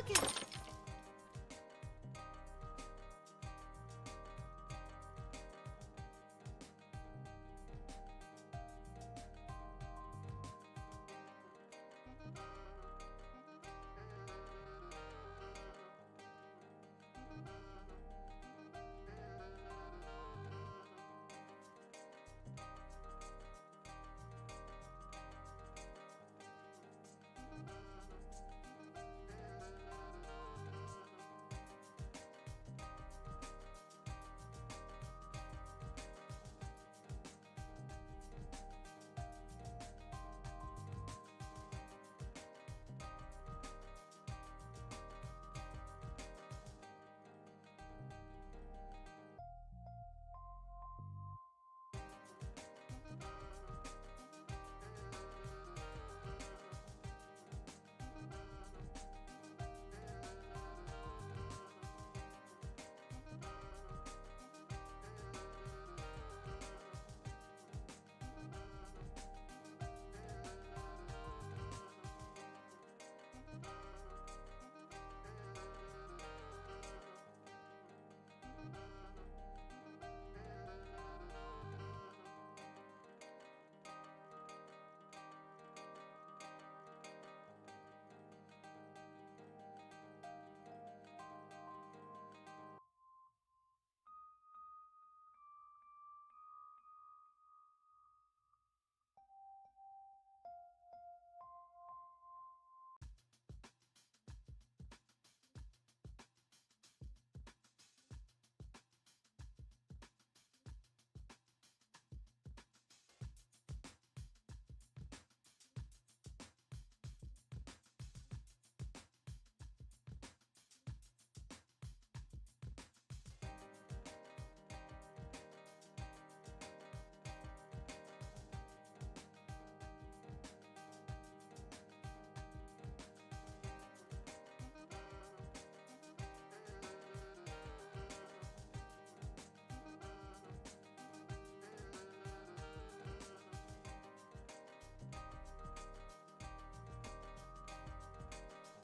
looking.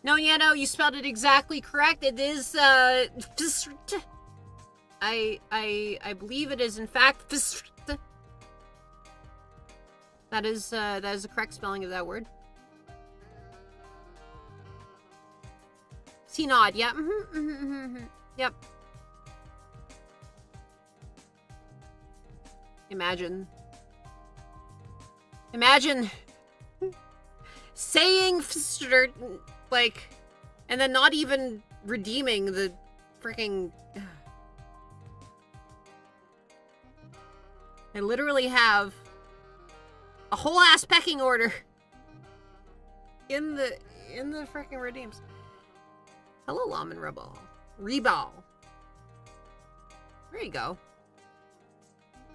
No, yeah, no, you spelled it exactly correct. It is, I believe it is, in fact, that is the correct spelling of that word. See nod, yeah, yep. Imagine saying like, and then not even redeeming the freaking. I literally have a whole ass pecking order in the freaking redeems. Hello, Lamin Rebel. Rebal. There you go.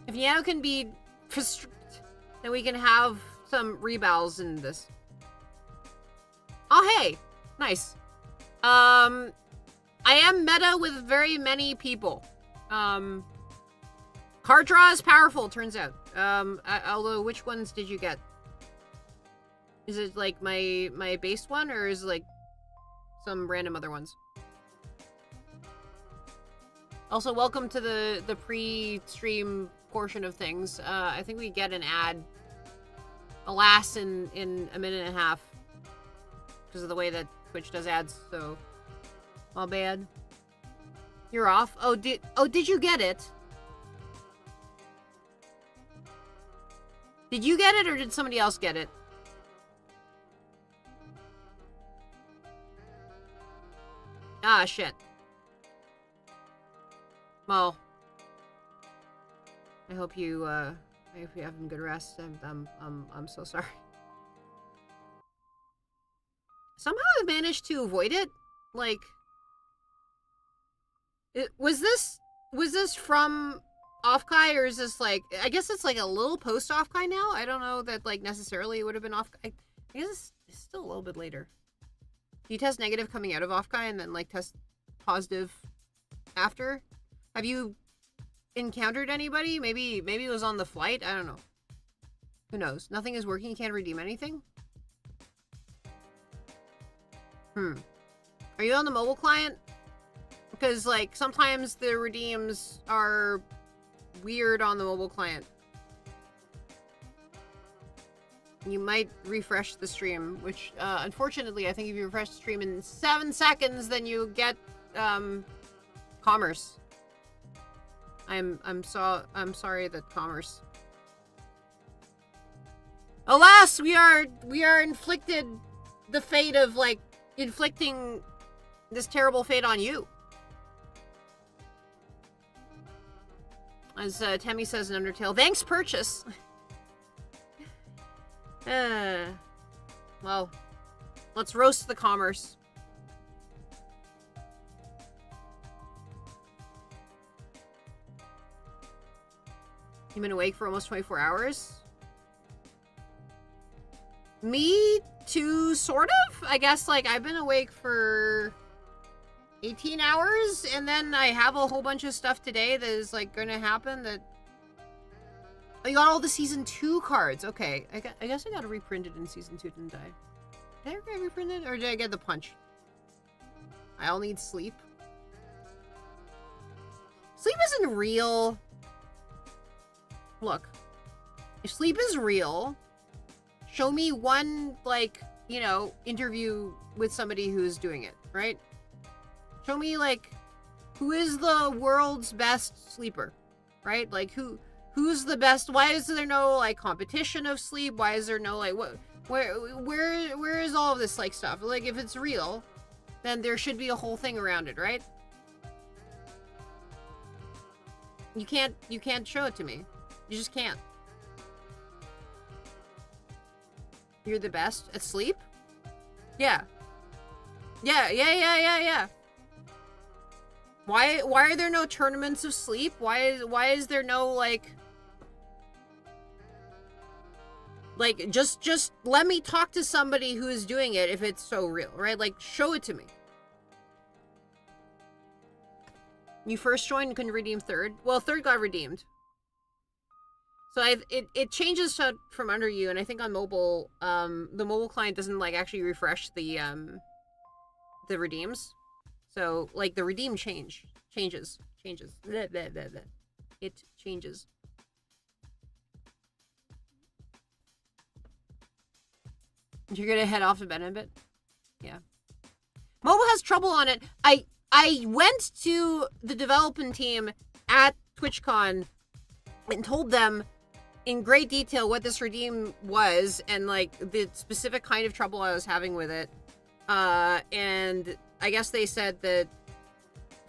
If Yao can be then we can have some rebals in this. Oh, hey. Nice. I am meta with very many people. Card draw is powerful, turns out. Although, which ones did you get? Is it, like, my base one, or is it, like, some random other ones? Also, welcome to the pre-stream portion of things. I think we get an ad, alas, in a minute and a half. Because of the way that Twitch does ads, so... all bad. You're off? Oh, did you get it? Did you get it, or did somebody else get it? Ah, shit. Well, I hope you have a good rest. I'm so sorry. Somehow I managed to avoid it. Like, was this from Offkai, or is this like, I guess it's like a little post Offkai now? I don't know that like necessarily it would have been Offkai. I guess it's still a little bit later. You test negative coming out of Offkai and then like test positive after? Have you encountered anybody? Maybe it was on the flight? I don't know. Who knows? Nothing is working. You can't redeem anything? Are you on the mobile client? Because, like, sometimes the redeems are weird on the mobile client. You might refresh the stream, which, unfortunately, I think if you refresh the stream in 7 seconds, then you get, commerce. I'm sorry that commerce. Alas, we are inflicted the fate of, like, inflicting this terrible fate on you. As Temmie says in Undertale, thanks purchase. Well, let's roast the commerce. You've been awake for almost 24 hours? Me too, sort of? I guess, like, I've been awake for 18 hours, and then I have a whole bunch of stuff today that is, like, gonna happen that... I got all the Season 2 cards. Okay, I guess I got it reprinted in Season 2, didn't I? Did I ever get reprinted, or did I get the punch? I'll need sleep. Sleep isn't real. Look, if sleep is real, show me one, like, you know, interview with somebody who's doing it, right? Show me, like, who is the world's best sleeper, right? Like, who's the best? Why is there no, like, competition of sleep? Why is there no, like, where is all of this, like, stuff? Like, if it's real, then there should be a whole thing around it, right? You can't show it to me. You just can't. You're the best at sleep? Yeah. Yeah. Why are there no tournaments of sleep? Why is there no, like, just let me talk to somebody who is doing it if it's so real, right? Like, show it to me. You first joined and couldn't redeem third? Well, third got redeemed. So it changes from under you, and I think on mobile, the mobile client doesn't, like, actually refresh the redeems. So, like, the redeem changes. Blah, blah, blah, blah. It changes. You're gonna head off to bed in a bit? Yeah. Mobile has trouble on it. I went to the development team at TwitchCon and told them in great detail what this redeem was and, like, the specific kind of trouble I was having with it. And I guess they said that,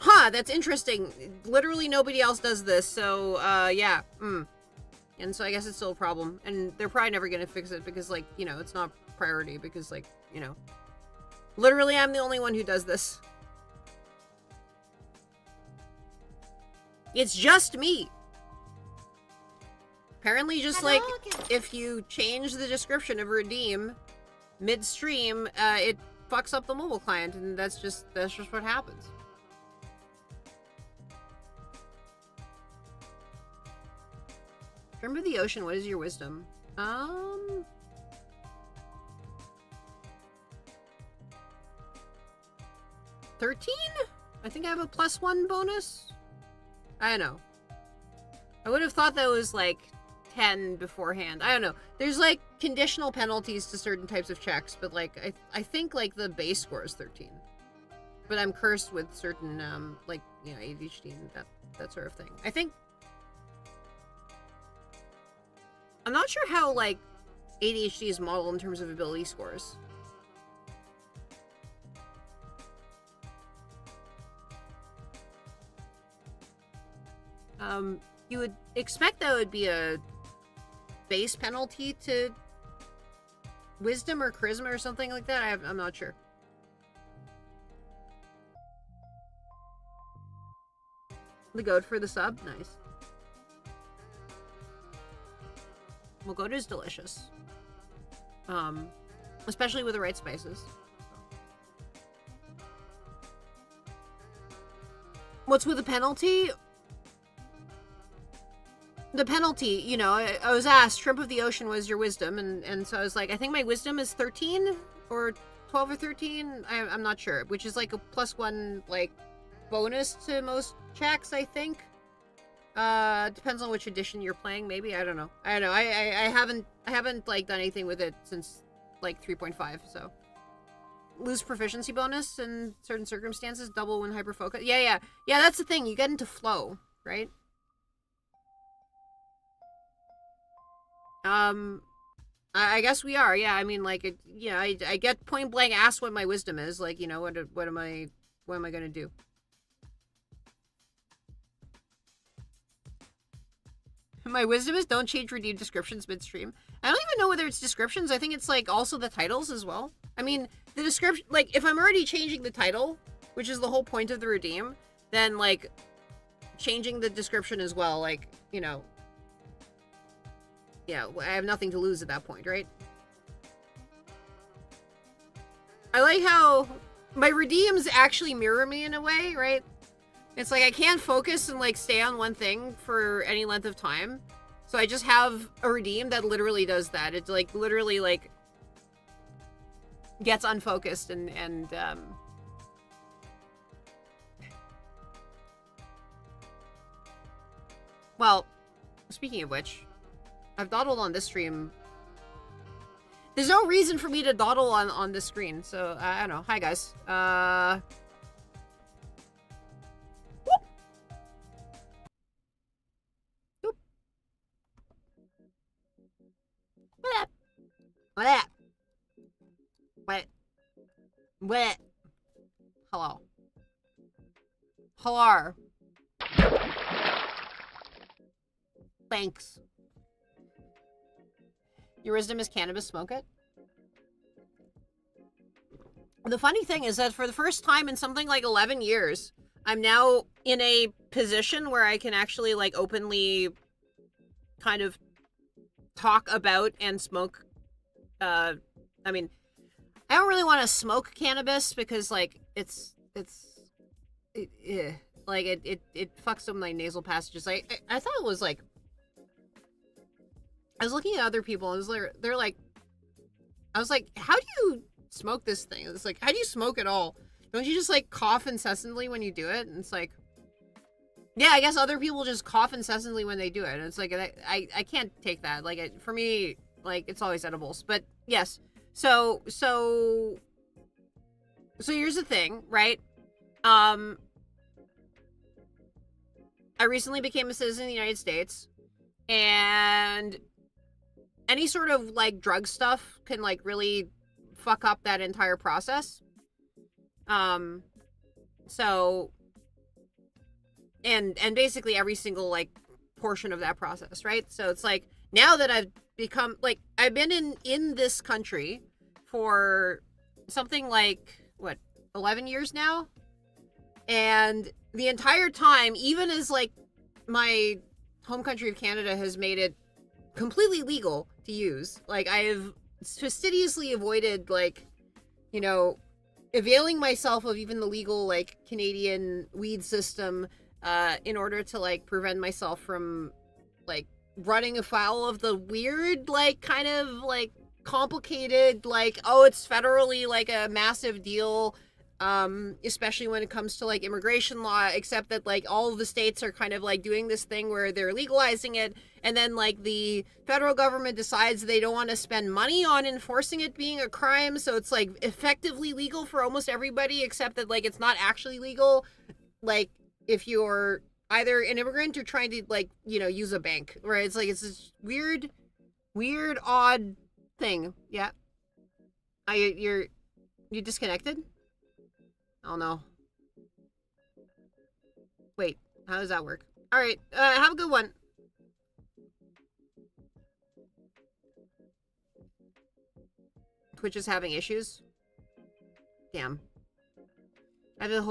that's interesting. Literally nobody else does this, so, yeah. And so I guess it's still a problem. And they're probably never gonna fix it because, like, you know, it's not priority because, like, you know, literally I'm the only one who does this. It's just me. Apparently, just, like, if you change the description of redeem midstream, it fucks up the mobile client, and that's just what happens. Remember the ocean, what is your wisdom? 13? I think I have a +1 bonus? I don't know. I would have thought that was, like, 10 beforehand. I don't know. There's, like, conditional penalties to certain types of checks, but, like, I think, like, the base score is 13. But I'm cursed with certain, like, you know, ADHD and that sort of thing. I think... I'm not sure how, like, ADHD is modeled in terms of ability scores. You would expect that would be a base penalty to wisdom or charisma or something like that. I'm not sure. The goat for the sub? Nice. Well, goat is delicious. Especially with the right spices. What's with the penalty? The penalty, you know, I was asked, shrimp of the ocean was your wisdom, and so I was like, I think my wisdom is 13 or 12 or 13. I'm not sure. Which is like a +1 like bonus to most checks, I think. Depends on which edition you're playing. Maybe, I don't know. I haven't like done anything with it since like 3.5. So lose proficiency bonus in certain circumstances. Double when hyperfocus. Yeah. That's the thing. You get into flow, right? I guess we are. Yeah, I mean, like, I get point blank asked what my wisdom is. Like, what am I gonna do? My wisdom is don't change redeemed descriptions midstream. I don't even know whether it's descriptions. I think it's like also the titles as well. I mean, the description, like, if I'm already changing the title, which is the whole point of the redeem, then like changing the description as well, like, yeah, I have nothing to lose at that point, right? I like how my redeems actually mirror me in a way, right? It's like I can't focus and like stay on one thing for any length of time. So I just have a redeem that literally does that. It like literally like gets unfocused and well, speaking of which, I've dawdled on this stream. There's no reason for me to dawdle on this screen, so I don't know. Hi guys. What? Hello. Hello. Thanks. Your wisdom is cannabis, smoke it? The funny thing is that for the first time in something like 11 years, I'm now in a position where I can actually like openly kind of talk about and smoke. I mean, I don't really want to smoke cannabis because like it fucks up my nasal passages. I thought it was like, I was looking at other people and they're like, I was like, how do you smoke this thing? It's like, how do you smoke at all? Don't you just like cough incessantly when you do it? And it's like, yeah, I guess other people just cough incessantly when they do it. And it's like, I can't take that. Like, for me, like, it's always edibles. But yes, so here's the thing, right? I recently became a citizen of the United States, and any sort of like drug stuff can like really fuck up that entire process. So and basically every single like portion of that process, right? So it's like now that I've become like, I've been in this country for something like what, 11 years now, and the entire time, even as like my home country of Canada has made it completely legal to use, like I've fastidiously avoided like, availing myself of even the legal like Canadian weed system in order to like prevent myself from like running afoul of the weird like kind of like complicated like, oh, it's federally like a massive deal, especially when it comes to like immigration law, except that like all of the states are kind of like doing this thing where they're legalizing it, and then like the federal government decides they don't want to spend money on enforcing it being a crime, so it's like effectively legal for almost everybody, except that like it's not actually legal like if you're either an immigrant or trying to like use a bank, right? It's like it's this weird odd thing. Yeah. You disconnected? Oh no. Wait, how does that work? All right, have a good one. Twitch is having issues. Damn. I have a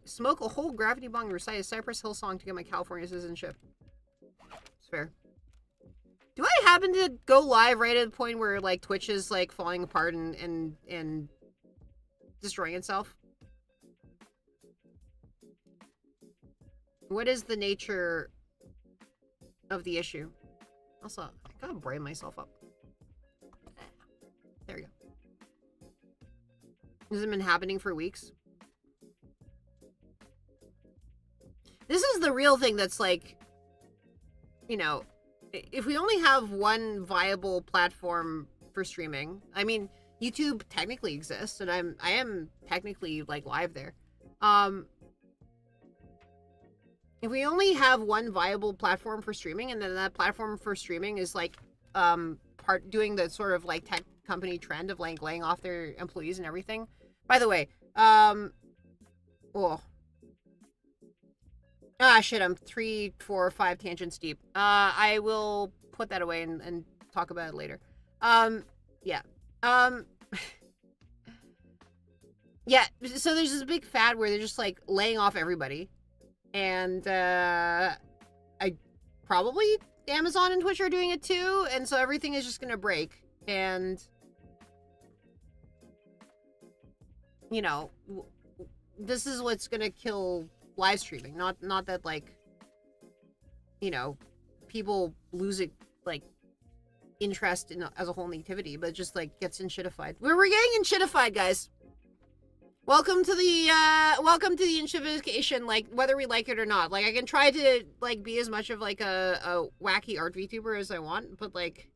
smoke a whole gravity bong and recite a Cypress Hill song to get my California citizenship. It's fair. Do I happen to go live right at the point where like Twitch is like falling apart and destroying itself? What is the nature of the issue? Also, I gotta brain myself up. There you go. Hasn't been happening for weeks. This is the real thing that's like, you know, if we only have one viable platform for streaming, I mean, YouTube technically exists, and I am technically like live there. If we only have one viable platform for streaming, and then that platform for streaming is like doing the sort of like tech company trend of like laying off their employees and everything. By the way, shit, I'm 3, 4, 5 tangents deep. I will put that away and talk about it later. Yeah. Yeah, so there's this big fad where they're just like laying off everybody. And I probably Amazon and Twitch are doing it too, and so everything is just gonna break. And you know, this is what's gonna kill live streaming. Not that like, you know, people lose it like interest in as a whole nativity, but it just like gets enshittified. We're getting enshittified, guys. Welcome to the enshittification, like whether we like it or not. Like I can try to like be as much of like a wacky art VTuber as I want, but like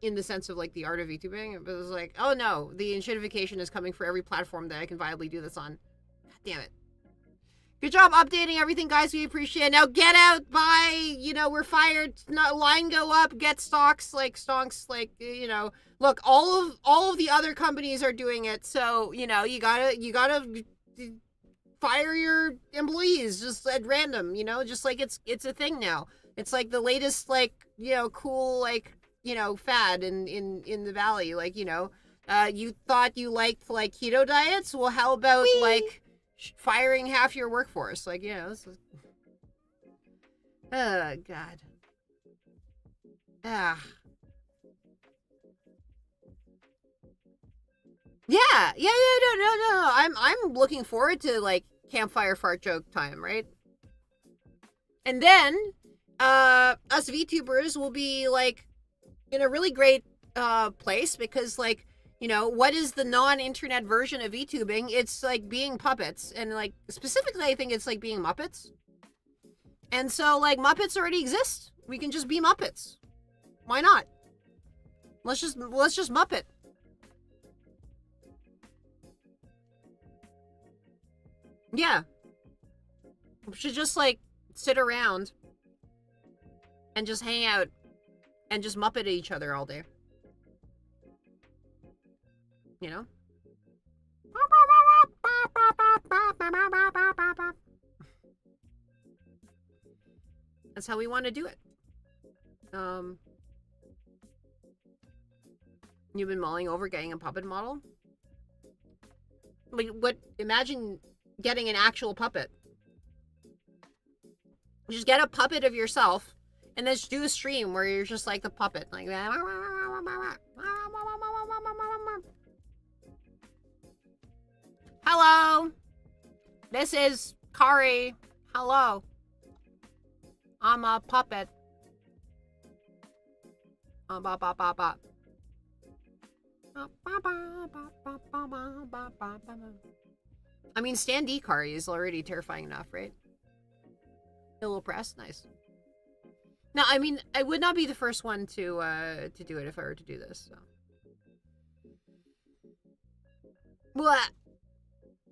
in the sense of like the art of VTubing, but it's like, oh no, the enshittification is coming for every platform that I can viably do this on. God damn it. Good job updating everything, guys. We appreciate it. Now get out, bye. You know, we're fired. Not line go up. Get stonks, like, you know. Look, all of the other companies are doing it, so you know you gotta fire your employees just at random. You know, just like it's a thing now. It's like the latest like, you know, cool like, you know, fad in the valley. Like, you know, you thought you liked like keto diets. Well, how about like firing half your workforce? Like, you know, this is... oh god. Yeah, no. I'm looking forward to like campfire fart joke time, right? And then us VTubers will be like in a really great place because like, you know, what is the non-internet version of VTubing? It's like being puppets, and like specifically I think it's like being Muppets. And so like Muppets already exist. We can just be Muppets. Why not? Let's just Muppet. Yeah. We should just like sit around and just hang out and just Muppet at each other all day. You know? That's how we want to do it. You've been mulling over getting a puppet model? Like, what? Imagine getting an actual puppet. Just get a puppet of yourself and then just do a stream where you're just like the puppet, like that. Hello, this is Kari. Hello, I'm a puppet. I mean, standee Kari is already terrifying enough, right? Illo press, nice. Now, I mean, I would not be the first one to do it if I were to do this. So. What?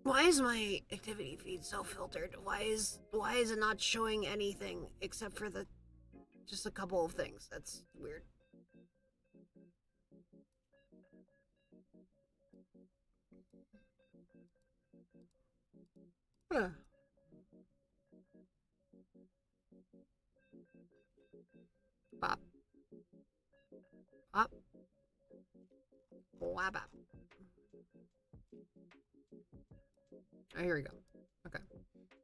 Why is my activity feed so filtered? Why is it not showing anything except for just a couple of things? That's weird. Huh. Bop. Up. Wab up. Oh, here we go. Okay.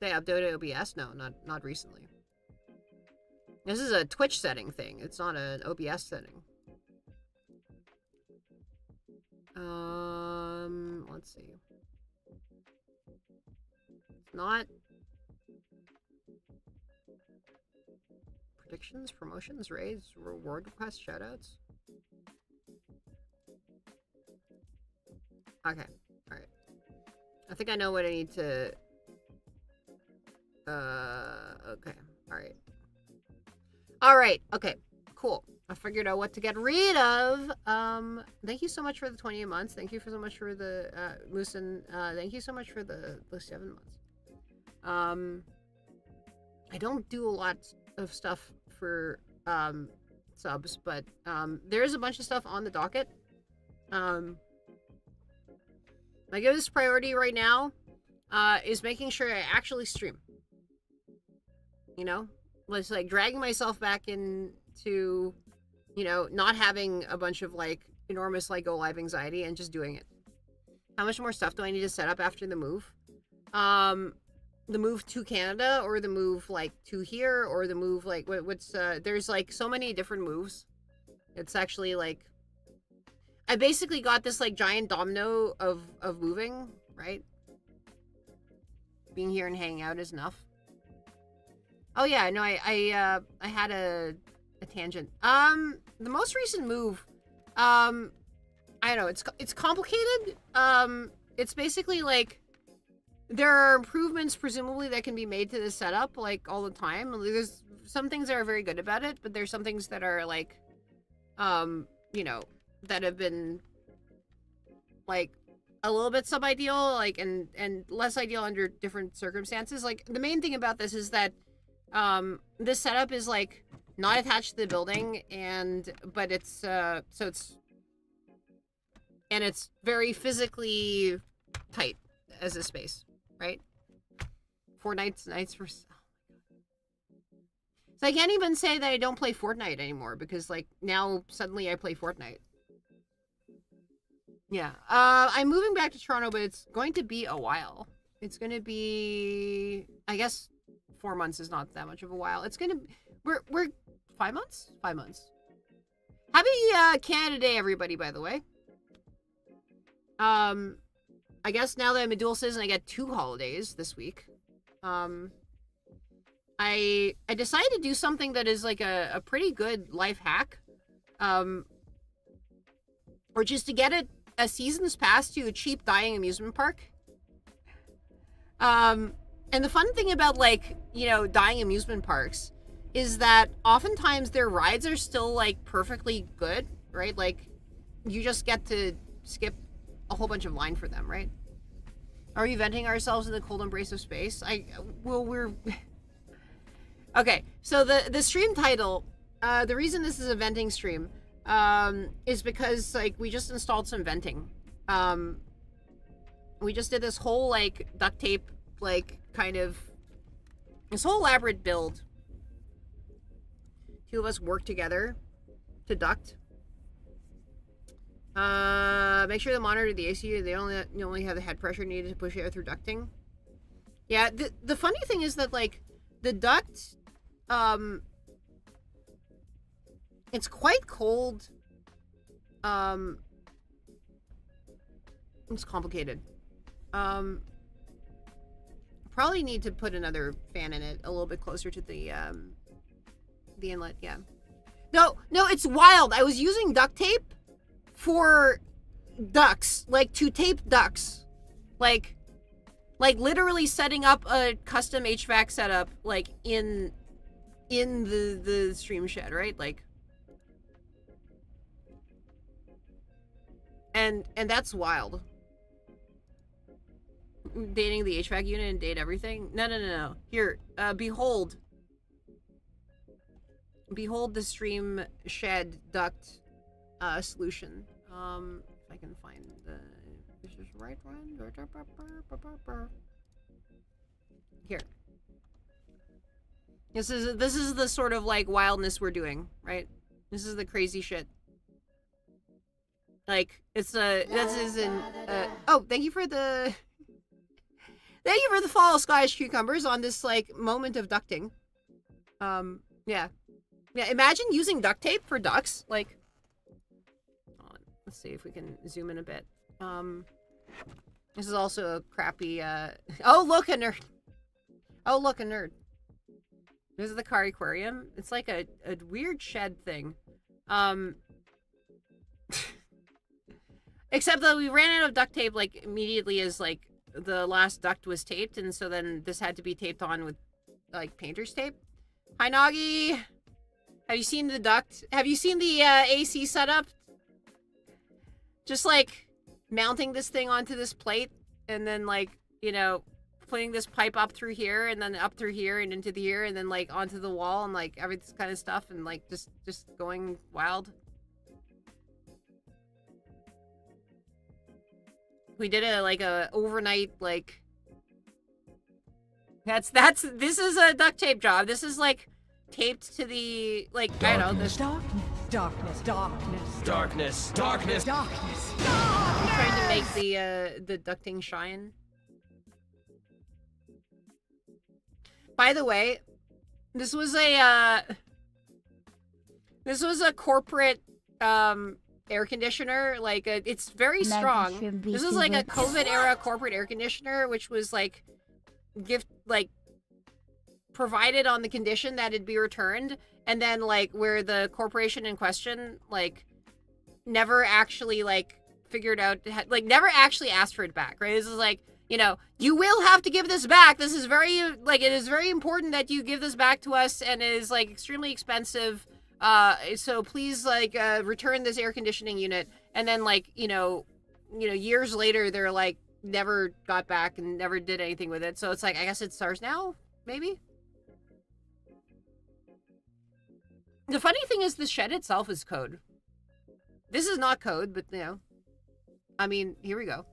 They updated OBS? No, not recently. This is a Twitch setting thing. It's not an OBS setting. Let's see. It's not predictions, promotions, raids, reward requests, shoutouts. Okay. All I think I know what I need to... okay. Alright. Alright, okay. Cool. I figured out what to get rid of. Thank you so much for the 28 months. Thank you so much for the, Moose, and, thank you so much for the 7 months. I don't do a lot of stuff for, subs, but, there's a bunch of stuff on the docket. My biggest priority right now, is making sure I actually stream. You know? It's like dragging myself back into, you know, not having a bunch of, like, enormous, like, go live anxiety and just doing it. How much more stuff do I need to set up after the move? The move to Canada, or the move, like, to here, or the move, like, what's, there's, like, so many different moves. It's actually, like, I basically got this, like, giant domino of moving, right? Being here and hanging out is enough. Oh yeah, no, I had a tangent. The most recent move, I don't know, it's complicated. It's basically like, there are improvements presumably that can be made to the setup, like, all the time. There's some things that are very good about it, but there's some things that are like, you know, that have been like a little bit sub-ideal, like, and less ideal under different circumstances. Like, the main thing about this is that this setup is like not attached to the building, but it's so it's very physically tight as a space, right? 4 nights for... So I can't even say that I don't play Fortnite anymore, because, like, now suddenly I play Fortnite. Yeah. I'm moving back to Toronto, but it's going to be a while. It's going to be... I guess 4 months is not that much of a while. It's going to... We're 5 months? 5 months. Happy Canada Day, everybody, by the way. I guess now that I'm a dual citizen, I get 2 holidays this week. I decided to do something that is like a pretty good life hack. Or just to get a season's pass to a cheap dying amusement park. And the fun thing about, like, you know, dying amusement parks is that oftentimes their rides are still, like, perfectly good, right? Like, you just get to skip a whole bunch of line for them, right? Are we venting ourselves in the cold embrace of space? We're... Okay, so the stream title, the reason this is a venting stream, is because, like, we just installed some venting. We just did this whole, like, duct tape, like, kind of, this whole elaborate build. 2 of us work together to duct. Make sure to monitor the ACU. They only have the head pressure needed to push air through ducting. Yeah, the funny thing is that, like, the duct, it's quite cold. It's complicated. Probably need to put another fan in it a little bit closer to the inlet, yeah. No, it's wild. I was using duct tape for ducts, like, to tape ducts. Like literally setting up a custom HVAC setup, like, in the stream shed, right? Like, and that's wild. Dating the HVAC unit and date everything? No. Here, behold the stream shed duct solution. If I can find this is right one. Here. This is the sort of, like, wildness we're doing, right? This is the crazy shit. Like, it's oh, thank you for the fall Scottish cucumbers on this, like, moment of ducting. Yeah, imagine using duct tape for ducts, like, let's see if we can zoom in a bit. This is also a crappy, oh, look, a nerd. Oh, look, a nerd. This is the car aquarium. It's like a weird shed thing. Except that we ran out of duct tape, like, immediately as, like, the last duct was taped, and so then this had to be taped on with like painter's tape. Hi Noggy! Have you seen the duct? Have you seen the AC setup? Just like mounting this thing onto this plate and then like, you know, putting this pipe up through here and then up through here and into the here and then like onto the wall and like every this kind of stuff and like just going wild. We did a overnight like this is a duct tape job. This is like taped to the like darkness. I don't know this darkness. I'm trying to make the ducting shine. By the way, this was a corporate air conditioner. Like it's very strong. This is like a COVID era corporate air conditioner, which was like provided on the condition that it'd be returned, and then like where the corporation in question like never actually like figured out like never actually asked for it back, right? This is like, you know, you will have to give this back. This is very like it is very important that you give this back to us, and it is like extremely expensive. So please like return this air conditioning unit. And then like you know years later they're like never got back and never did anything with it. So it's like I guess it's ours now, maybe. The funny thing is the shed itself is code. This is not code, but you know, I mean, here we go.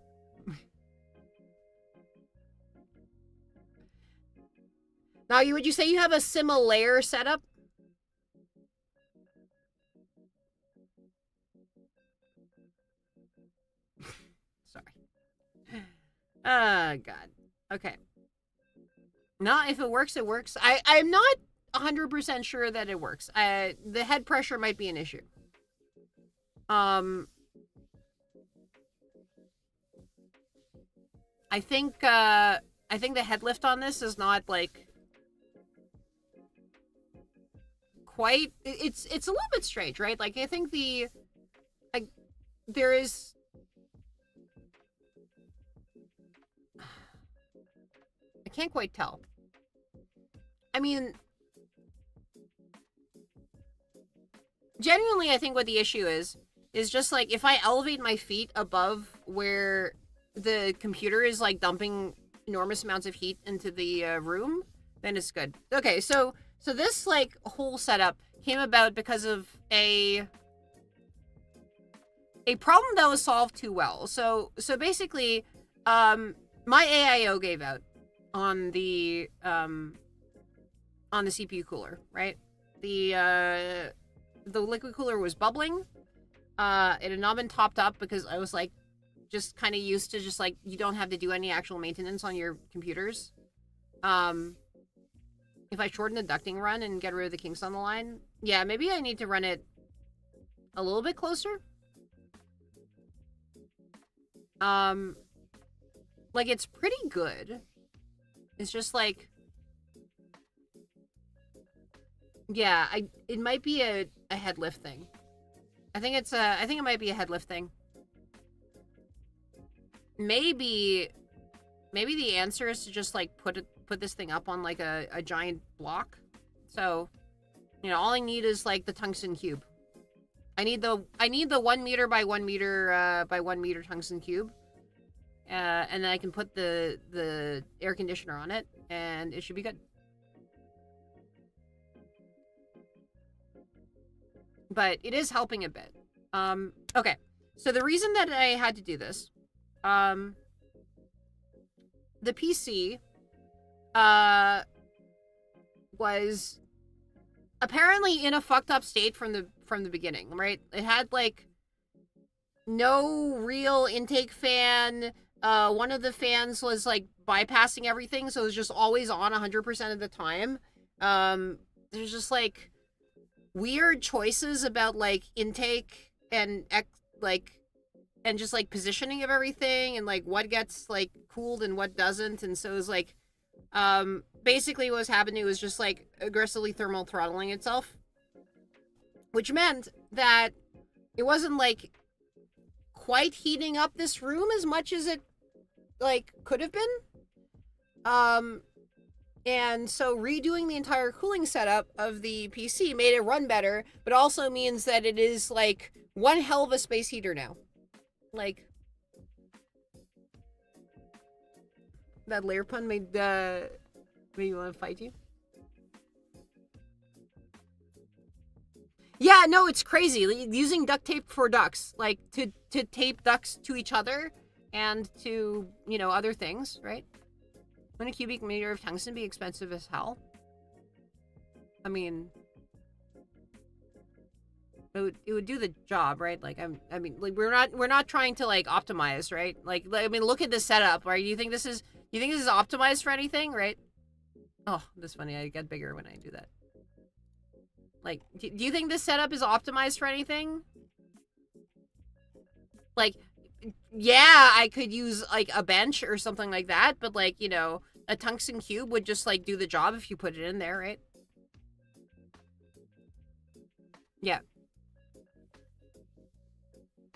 Now, would you say you have a similar setup? Sorry. Oh, God. Okay. No, if it works, it works. I'm not 100% sure that it works. The head pressure might be an issue. I think the head lift on this is not like quite. It's a little bit strange, right? Like I think there is. I can't quite tell. I mean, genuinely, I think what the issue is just like if I elevate my feet above where the computer is like dumping enormous amounts of heat into the room, then it's good. Okay, so this like whole setup came about because of a problem that was solved too well. So basically, my AIO gave out on the CPU cooler, right? The liquid cooler was bubbling. It had not been topped up because I was like just kind of used to just like you don't have to do any actual maintenance on your computers. If I shorten the ducting run and get rid of the kinks on the line, yeah, maybe I need to run it a little bit closer. Like it's pretty good. It's just like, yeah, it might be a head lift thing. I think it might be a head lift thing. Maybe the answer is to just like put this thing up on like a giant block. So, you know, all I need is like the tungsten cube. I need the 1 meter by 1 meter by 1 meter tungsten cube. And then I can put the air conditioner on it and it should be good. But it is helping a bit. Okay. So the reason that I had to do this, the PC was apparently in a fucked up state from the beginning, right? It had like no real intake fan. One of the fans was like bypassing everything, so it was just always on 100% of the time. There's just like weird choices about like intake and just like positioning of everything and like what gets like cooled and what doesn't. And so it was like basically what was happening was just like aggressively thermal throttling itself, which meant that it wasn't like quite heating up this room as much as it like could have been. Um, and so redoing the entire cooling setup of the PC made it run better, but also means that it is like one hell of a space heater now. Like that layer pun made me want to fight you. Yeah, no, it's crazy. Using duct tape for ducks, like to tape ducks to each other and to, you know, other things, right? Wouldn't a cubic meter of tungsten be expensive as hell? I mean, it would do the job, right? Like I mean, like we're not trying to like optimize, right? Like I mean, look at this setup, right? You think this is optimized for anything, right? Oh, that's funny. I get bigger when I do that. Like, do you think this setup is optimized for anything? Like, yeah, I could use like a bench or something like that, but like, you know, a tungsten cube would just like do the job if you put it in there, right? Yeah.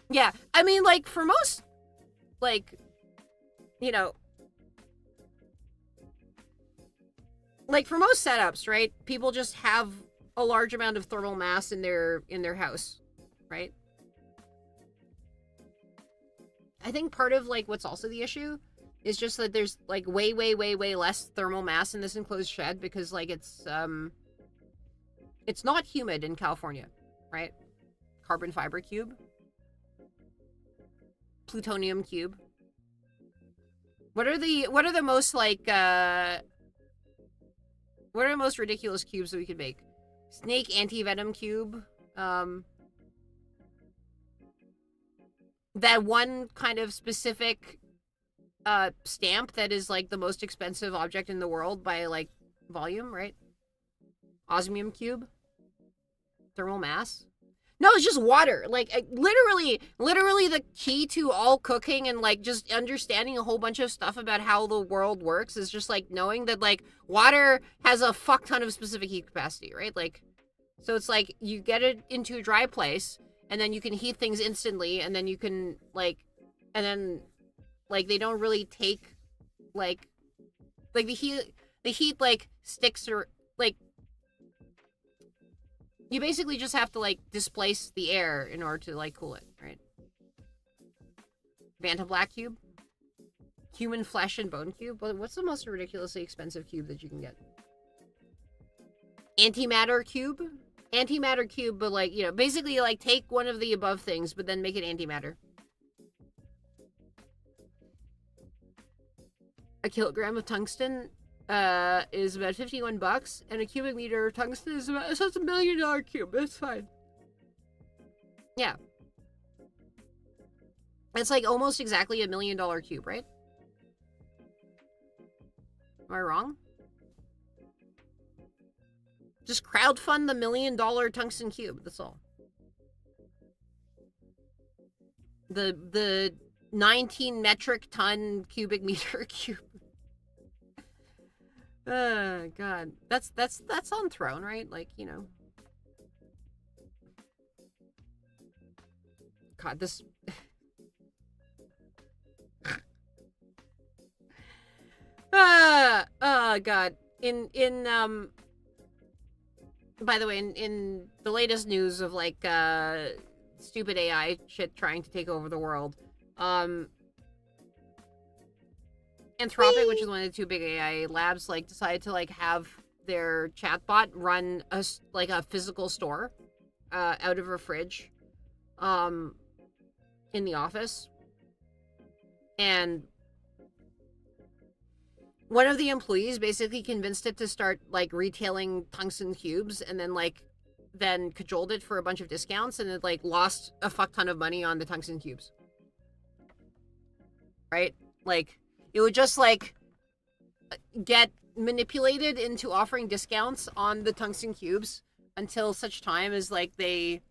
Yeah. I mean, like, for most, like, you know, like for most setups, right? People just have a large amount of thermal mass in their house, right? I think part of like what's also the issue is just that there's like way less thermal mass in this enclosed shed because like it's not humid in California, right? Carbon fiber cube, plutonium cube. What are the most like what are the most ridiculous cubes that we could make? Snake anti-venom cube. That one kind of specific stamp that is like the most expensive object in the world by like volume, right? Osmium cube. Thermal mass. No, it's just water. Like literally the key to all cooking and like just understanding a whole bunch of stuff about how the world works is just like knowing that like water has a fuck ton of specific heat capacity, right? Like, so it's like you get it into a dry place and then you can heat things instantly and then you can like, and then like they don't really take like the heat like sticks or like you basically just have to like displace the air in order to like cool it, right? Vanta Black cube, human flesh and bone cube. What's the most ridiculously expensive cube that you can get? Antimatter cube, but like, you know, basically like take one of the above things, but then make it antimatter. A kilogram of tungsten is about $51, and a cubic meter of tungsten is about, so it's $1 million cube. That's fine. Yeah. It's like almost exactly $1 million cube, right? Am I wrong? Just crowdfund the $1 million tungsten cube. That's all. The 19 metric ton cubic meter cube. God, that's on Throne, right? Like, you know. God, this. God. By the way, in the latest news of like stupid AI shit trying to take over the world, Anthropic, which is one of the two big AI labs, like decided to like have their chatbot run a physical store out of a fridge in the office. And one of the employees basically convinced it to start like retailing tungsten cubes and then cajoled it for a bunch of discounts, and it like lost a fuck ton of money on the tungsten cubes. Right? Like, it would just like get manipulated into offering discounts on the tungsten cubes until such time as like they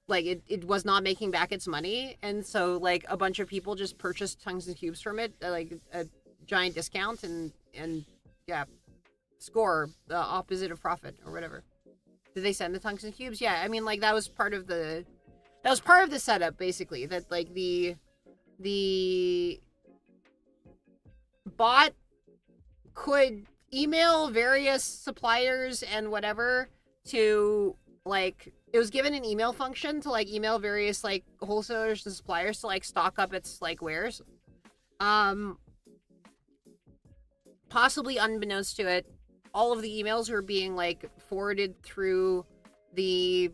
like it was not making back its money, and so like a bunch of people just purchased tungsten cubes from it at like a giant discount, and yeah, score the opposite of profit or whatever. Did they send the tungsten cubes? Yeah, I mean, like that was part of the setup, basically, that like the the bot could email various suppliers and whatever to, like, it was given an email function to, like, email various, like, wholesalers and suppliers to, like, stock up its, like, wares. Possibly unbeknownst to it, all of the emails were being, like, forwarded through the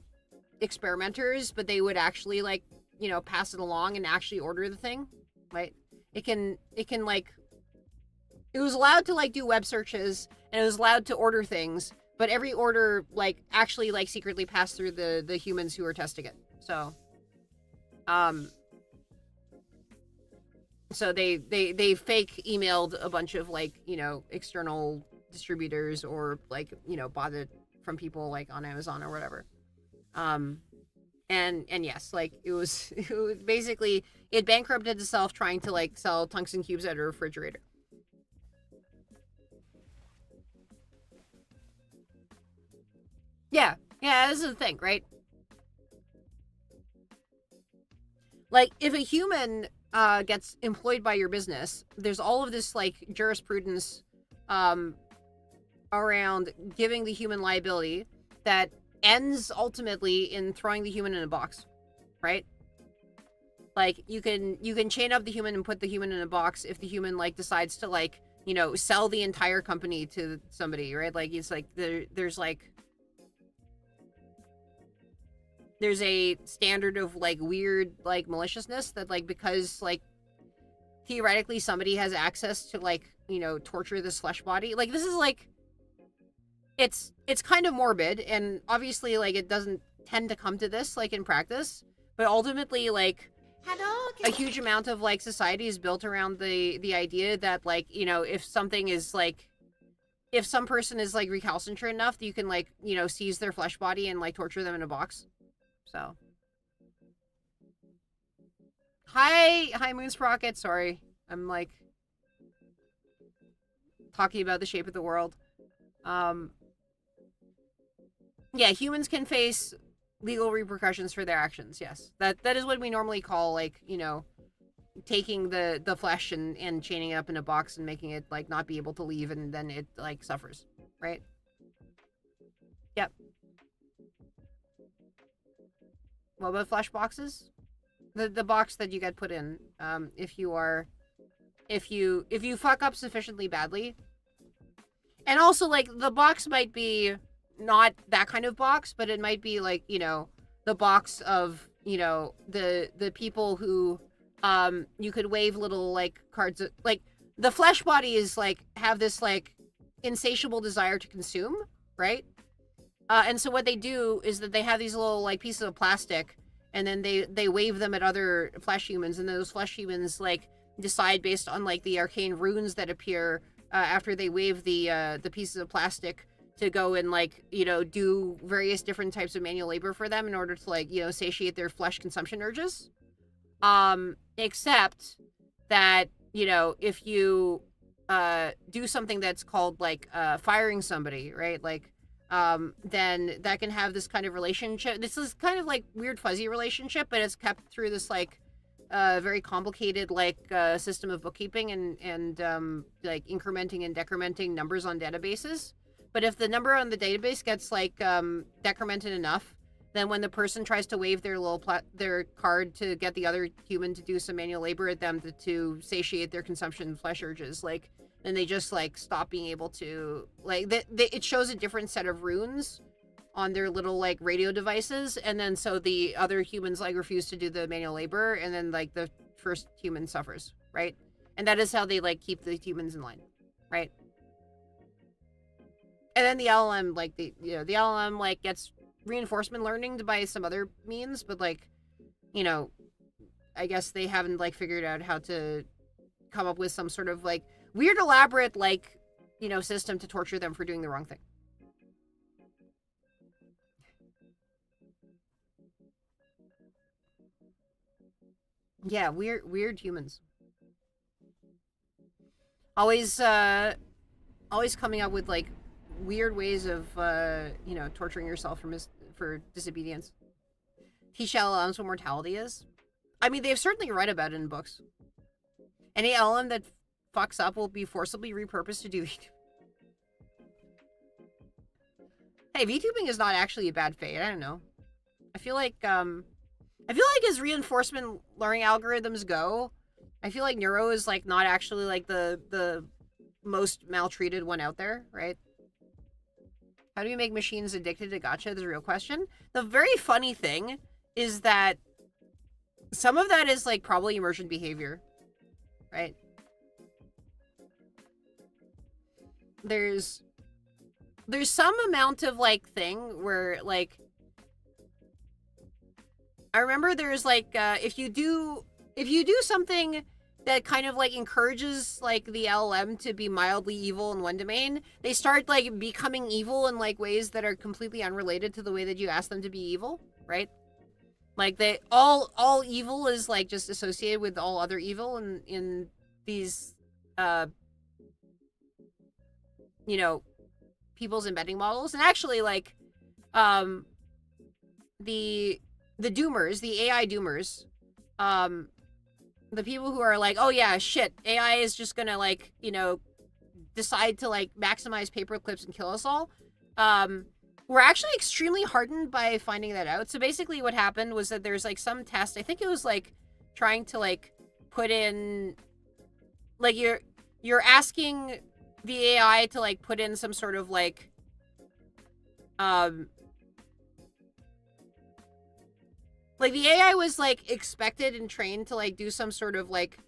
experimenters, but they would actually, like, you know, pass it along and actually order the thing, right? It can, like, it was allowed to, like, do web searches, and it was allowed to order things, but every order, like, actually, like, secretly passed through the humans who were testing it. So, so they fake emailed a bunch of, like, you know, external distributors, or, like, you know, bought it from people, like, on Amazon or whatever. And yes, like, it was basically, it bankrupted itself trying to, like, sell tungsten cubes at a refrigerator. Yeah, this is the thing, right? Like, if a human gets employed by your business, there's all of this, like, jurisprudence around giving the human liability that ends ultimately in throwing the human in a box, right? Like, you can chain up the human and put the human in a box if the human, like, decides to, like, you know, sell the entire company to somebody, right? Like, it's like there's a standard of, like, weird, like, maliciousness that, like, because, like, theoretically somebody has access to, like, you know, torture this flesh body. Like, this is, like, it's kind of morbid, and obviously, like, it doesn't tend to come to this, like, in practice, but ultimately, like, a huge amount of, like, society is built around the idea that, like, you know, if something is, like, if some person is, like, recalcitrant enough, you can, like, you know, seize their flesh body and, like, torture them in a box. So, hi Moonsprocket. Sorry, I'm, like, talking about the shape of the world. Yeah, humans can face legal repercussions for their actions. Yes, that is what we normally call, like, you know, taking the flesh and chaining it up in a box and making it, like, not be able to leave, and then it, like, suffers, right? Yep. What about flesh boxes? The box that you get put in, if you fuck up sufficiently badly, and also, like, the box might be not that kind of box, but it might be, like, you know, the box of, you know, the people who you could wave little, like, cards, like, the flesh body is, like, have this, like, insatiable desire to consume, right? And so what they do is that they have these little, like, pieces of plastic, and then they wave them at other flesh humans, and those flesh humans, like, decide based on, like, the arcane runes that appear after they wave the pieces of plastic to go and, like, you know, do various different types of manual labor for them in order to, like, you know, satiate their flesh consumption urges. Except that, you know, if you do something that's called, like, firing somebody, right? Like, then that can have this kind of relationship. This is kind of, like, weird fuzzy relationship, but it's kept through this, like, very complicated, like, system of bookkeeping and like, incrementing and decrementing numbers on databases. But if the number on the database gets, like, decremented enough, then when the person tries to wave their their card to get the other human to do some manual labor at them to satiate their consumption flesh urges, like, then they just, like, stop being able to, like, it shows a different set of runes on their little, like, radio devices, and then so the other humans, like, refuse to do the manual labor, and then, like, the first human suffers, right? And that is how they, like, keep the humans in line, right? And then the LLM, like, the LLM, like, gets reinforcement learning by some other means, but, like, you know, I guess they haven't, like, figured out how to come up with some sort of, like, weird elaborate, like, you know, system to torture them for doing the wrong thing. Yeah, weird humans. Always coming up with, like, weird ways of you know, torturing yourself for disobedience. Teach LLMs what mortality is. I mean, they've certainly read about it in books. Any LM that fucks up will be forcibly repurposed to do VTubing. Hey, VTubing is not actually a bad fate. I don't know. I feel like as reinforcement learning algorithms go, I feel like neuro is like not actually like the most maltreated one out there, right? How do you make machines addicted to gacha is a real question. The very funny thing is that some of that is like probably emergent behavior, right? There's some amount of like thing where like I remember there's like if you do something that kind of like encourages like the LM to be mildly evil in one domain, they start like becoming evil in like ways that are completely unrelated to the way that you ask them to be evil, right? Like they all evil is like just associated with all other evil in these you know, people's embedding models. And actually like the doomers, the AI doomers, the people who are like, oh yeah, shit, AI is just gonna like, you know, decide to like maximize paper clips and kill us all, we're actually extremely hardened by finding that out. So basically what happened was that there's like some test, I think it was like trying to like put in, like you're asking the AI to like put in some sort of like, like the AI was like expected and trained to like do some sort of like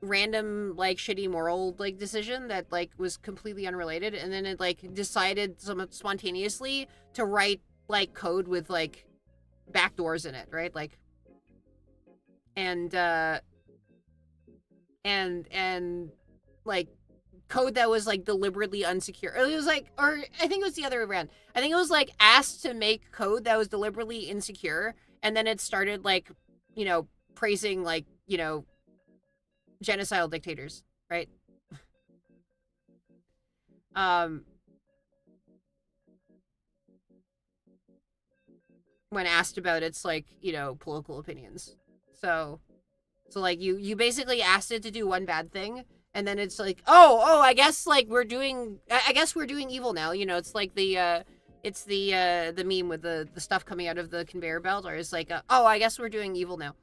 random like shitty moral like decision that like was completely unrelated, and then it like decided spontaneously to write like code with like backdoors in it, right? Like and like code that was like deliberately unsecure. It was like, or I think it was the other way around. I think it was like asked to make code that was deliberately insecure, and then it started like, you know, praising like, you know, genocidal dictators, right? When asked about its like, you know, political opinions. So like you basically asked it to do one bad thing, and then it's like, oh, I guess like we're doing evil now. You know, it's like the meme with the stuff coming out of the conveyor belt, or it's like, oh, I guess we're doing evil now.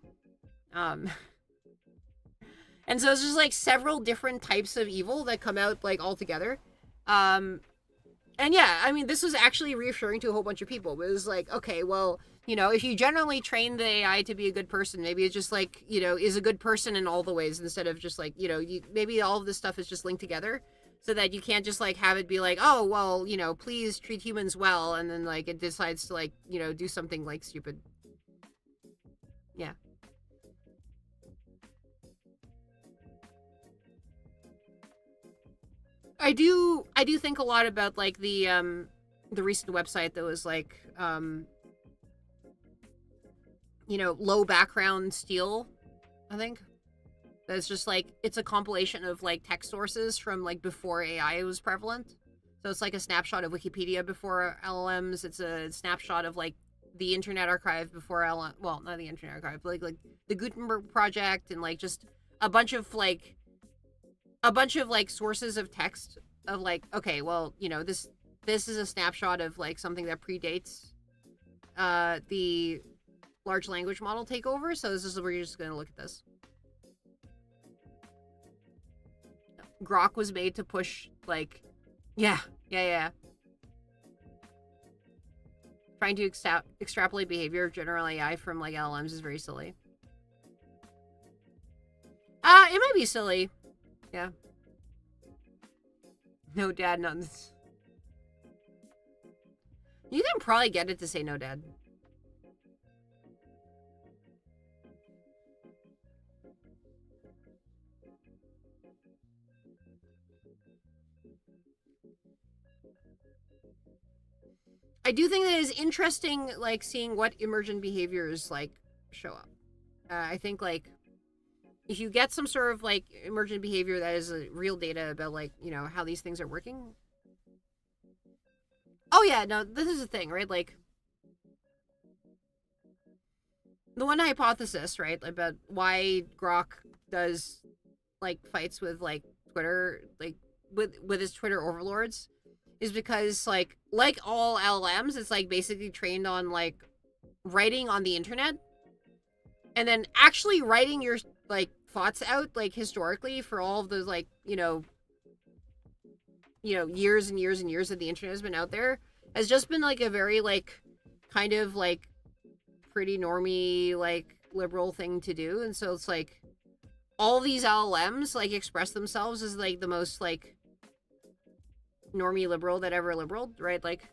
And so it's just like several different types of evil that come out like all together. And yeah, I mean, this was actually reassuring to a whole bunch of people. It was like, okay, well, you know, if you generally train the AI to be a good person, maybe it's just like, you know, is a good person in all the ways, instead of just like, you know, maybe all of this stuff is just linked together, so that you can't just like have it be like, oh, well, you know, please treat humans well, and then like it decides to like, you know, do something like stupid. Yeah. I do think a lot about like the recent website that was like you know, low background steel, I think. That's just like, it's a compilation of like text sources from like before AI was prevalent. So it's like a snapshot of Wikipedia before LLMs. It's a snapshot of like the Internet Archive before LLM, well, not the Internet Archive, but like the Gutenberg Project, and like just a bunch of like sources of text of like, okay, well, you know, this is a snapshot of like something that predates the large language model takeover. So this is where you're just going to look at this. Grok was made to push like, yeah. Trying to extrapolate behavior of general AI from like LLMs is very silly. It might be silly. Yeah. No dad, none. You can probably get it to say no dad. I do think that it is interesting, like, seeing what emergent behaviors, like, show up. I think, like, if you get some sort of, like, emergent behavior that is real data about, like, you know, how these things are working. Oh, yeah, no, this is the thing, right? Like, the one hypothesis, right, about why Grok does like fights with like Twitter, like with his Twitter overlords, is because like all LLMs, it's like basically trained on like writing on the internet, and then actually writing your like thoughts out like historically for all of those like years and years and years that the internet has been out there has just been like a very like kind of like pretty normie like liberal thing to do. And so it's like all these LLMs like express themselves as like the most like normie liberal that ever liberal, right? Like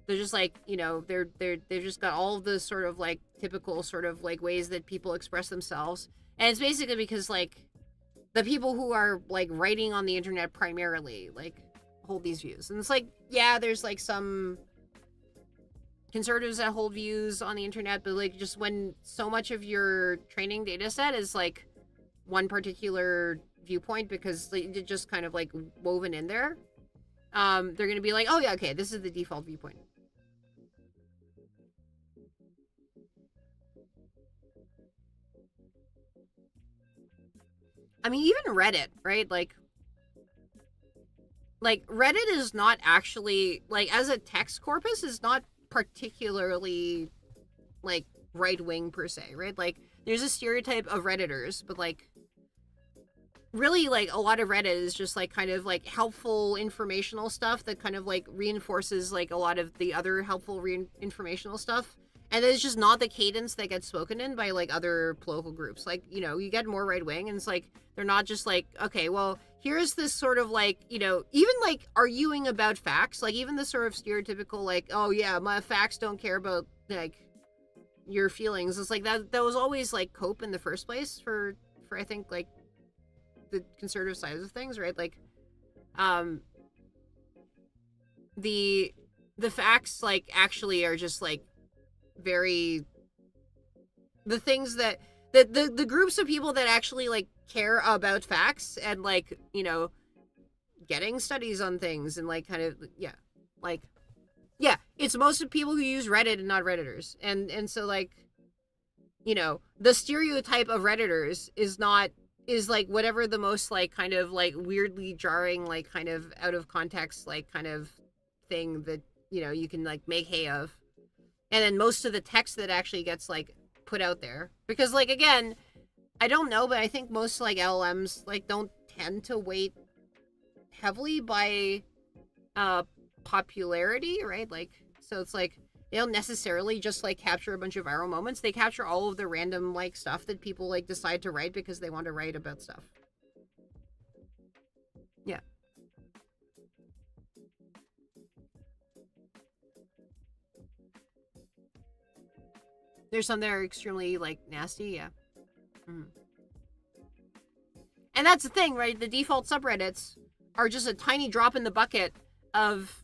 they're just like, they've just got all of the sort of like typical sort of like ways that people express themselves. And it's basically because like the people who are like writing on the internet primarily like hold these views. And it's like, yeah, there's like some conservatives that hold views on the internet, but like just when so much of your training data set is like one particular viewpoint because it just kind of like woven in there, they're gonna be like, oh yeah, okay, this is the default viewpoint. I mean, even Reddit, right? Like Reddit is not actually like as a text corpus is not particularly like right wing per se, right? Like there's a stereotype of Redditors, but like really like a lot of Reddit is just like kind of like helpful informational stuff that kind of like reinforces like a lot of the other helpful informational stuff. And it's just not the cadence that gets spoken in by like other political groups. Like, you get more right wing and it's like they're not just like, okay, well, here's this sort of like, even like arguing about facts, like even the sort of stereotypical like, oh yeah, my facts don't care about like your feelings. It's like that was always like cope in the first place for I think like the conservative side of things, right? Like the facts like actually are just like very the things that the groups of people that actually like care about facts and like getting studies on things and like kind of it's most of people who use Reddit and not Redditors. And so like the stereotype of Redditors is like whatever the most like kind of like weirdly jarring like kind of out of context like kind of thing that you can like make hay of. And then most of the text that actually gets like put out there, because like again, I don't know, but I think most like LLMs like don't tend to weight heavily by popularity, right? Like so it's like they don't necessarily just like capture a bunch of viral moments. They capture all of the random like stuff that people like decide to write because they want to write about stuff. Yeah. There's some that are extremely like nasty, yeah. Mm. And that's the thing, right? The default subreddits are just a tiny drop in the bucket of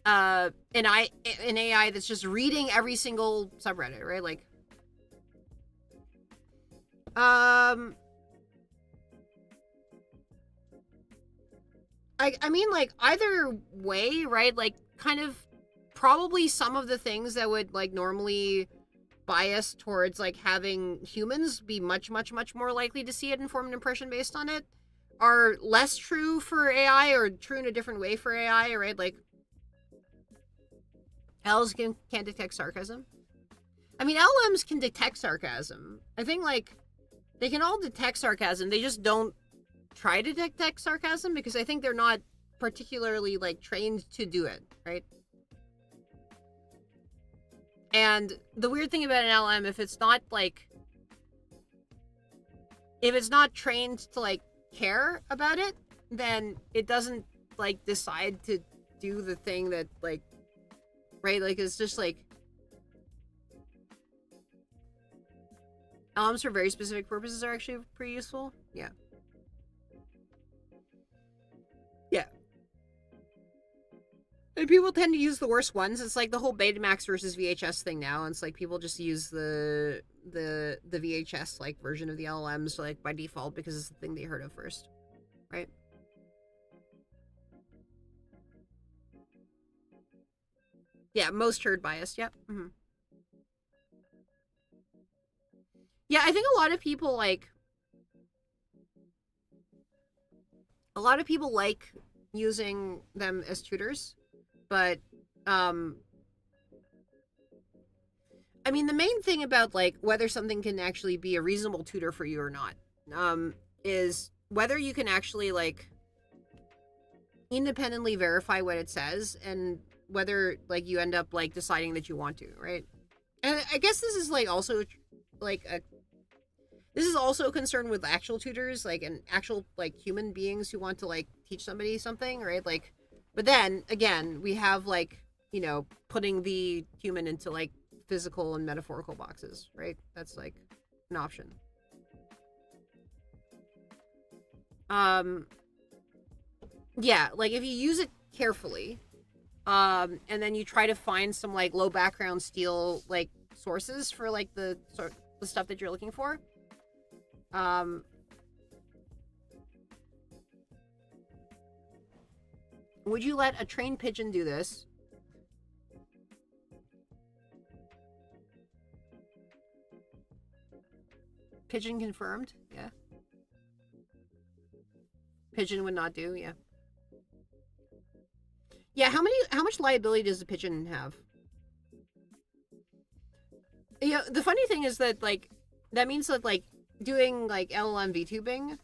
an AI that's just reading every single subreddit, right? Like I mean like either way, right? Like kind of probably some of the things that would like normally bias towards like having humans be much more likely to see it and form an impression based on it are less true for AI or true in a different way for AI, right? Like LLMs can't detect sarcasm. I mean, LLMs can detect sarcasm. I think like they can all detect sarcasm. They just don't try to detect sarcasm because I think they're not particularly like trained to do it, right? And the weird thing about an LM, if it's not trained to like care about it, then it doesn't like decide to do the thing that like, right? Like it's just like LMs for very specific purposes are actually pretty useful. Yeah. Yeah. And people tend to use the worst ones. It's like the whole Betamax versus VHS thing now. And it's like people just use the VHS like version of the LLMs like by default because it's the thing they heard of first, right? Yeah, most herd biased. Yep. Mm-hmm. lot of people like using them as tutors, but I mean, the main thing about like whether something can actually be a reasonable tutor for you or not, is whether you can actually like independently verify what it says, and whether like you end up like deciding that you want to, right? And I guess this is like also like this is also a concern with actual tutors, like an actual like human beings who want to like teach somebody something, right? Like, but then again, we have like, you know, putting the human into like physical and metaphorical boxes, right? That's like an option. Yeah, like if you use it carefully, and then you try to find some like low background steel like sources for like the stuff that you're looking for. Would you let a trained pigeon do this? Pigeon confirmed, yeah. Pigeon would not do, yeah. Yeah, how much liability does the pigeon have? Yeah, the funny thing is that like that means that like doing like LLM VTubing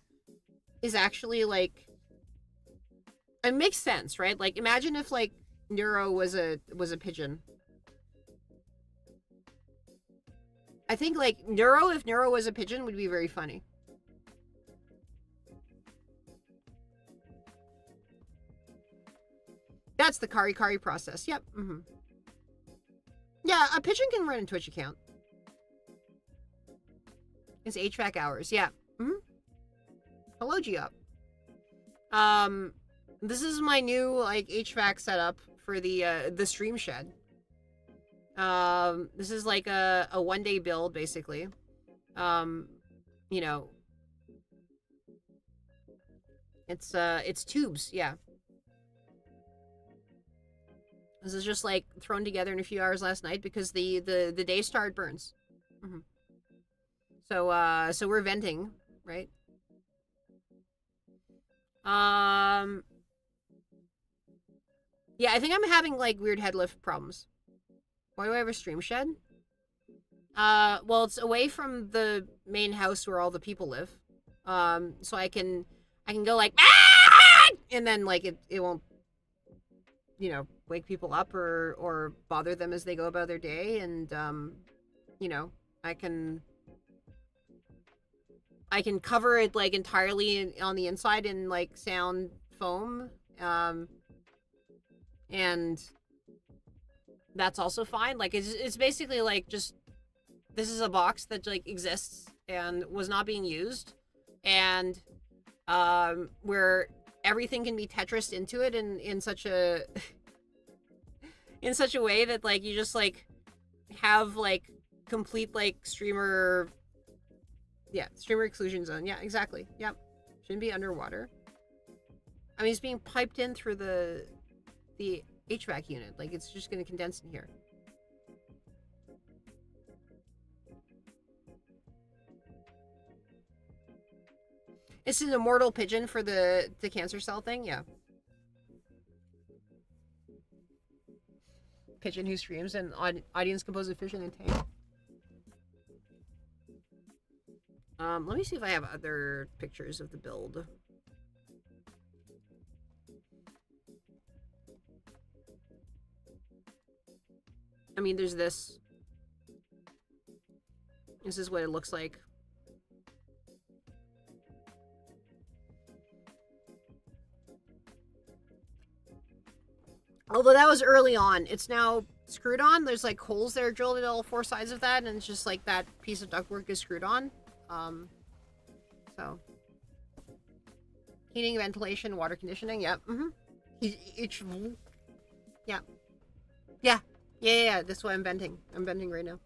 is actually like, it makes sense, right? Like imagine if like Neuro was a pigeon. I think like if Neuro was a pigeon would be very funny. That's the Kari Kari process. Yep. Mm-hmm. Yeah, a pigeon can run a Twitch account. It's HVAC hours. Yeah. Mm-hmm. Hello, G-Up. This is my new like HVAC setup for the stream shed. This is like a 1-day build basically. You know, it's tubes. Yeah. This is just like thrown together in a few hours last night because the day star burns. Mm-hmm. So we're venting, right? Yeah, I think I'm having like weird head lift problems. Why do I have a stream shed? Well, it's away from the main house where all the people live. So I can go like, ah! And then like it won't, you know, wake people up or bother them as they go about their day, and you know, I can cover it like entirely on the inside in like sound foam, and that's also fine. Like it's basically like just, this is a box that like exists and was not being used, and where everything can be Tetrised into it in such a in such a way that like you just like have like complete like streamer exclusion zone. Yeah, exactly. Yep. Shouldn't be underwater. I mean, it's being piped in through the HVAC unit. Like, it's just going to condense in here. It's an immortal pigeon for the cancer cell thing. Yeah. Pigeon who streams and audience composed fission and tank. Let me see if I have other pictures of the build. I mean, there's this. This is what it looks like. Although that was early on. It's now screwed on. There's like holes that are drilled at all 4 sides of that, and it's just like that piece of ductwork is screwed on. So heating, ventilation, water conditioning. Yep. Mm-hmm. Yeah. That's what I'm venting. I'm venting right now.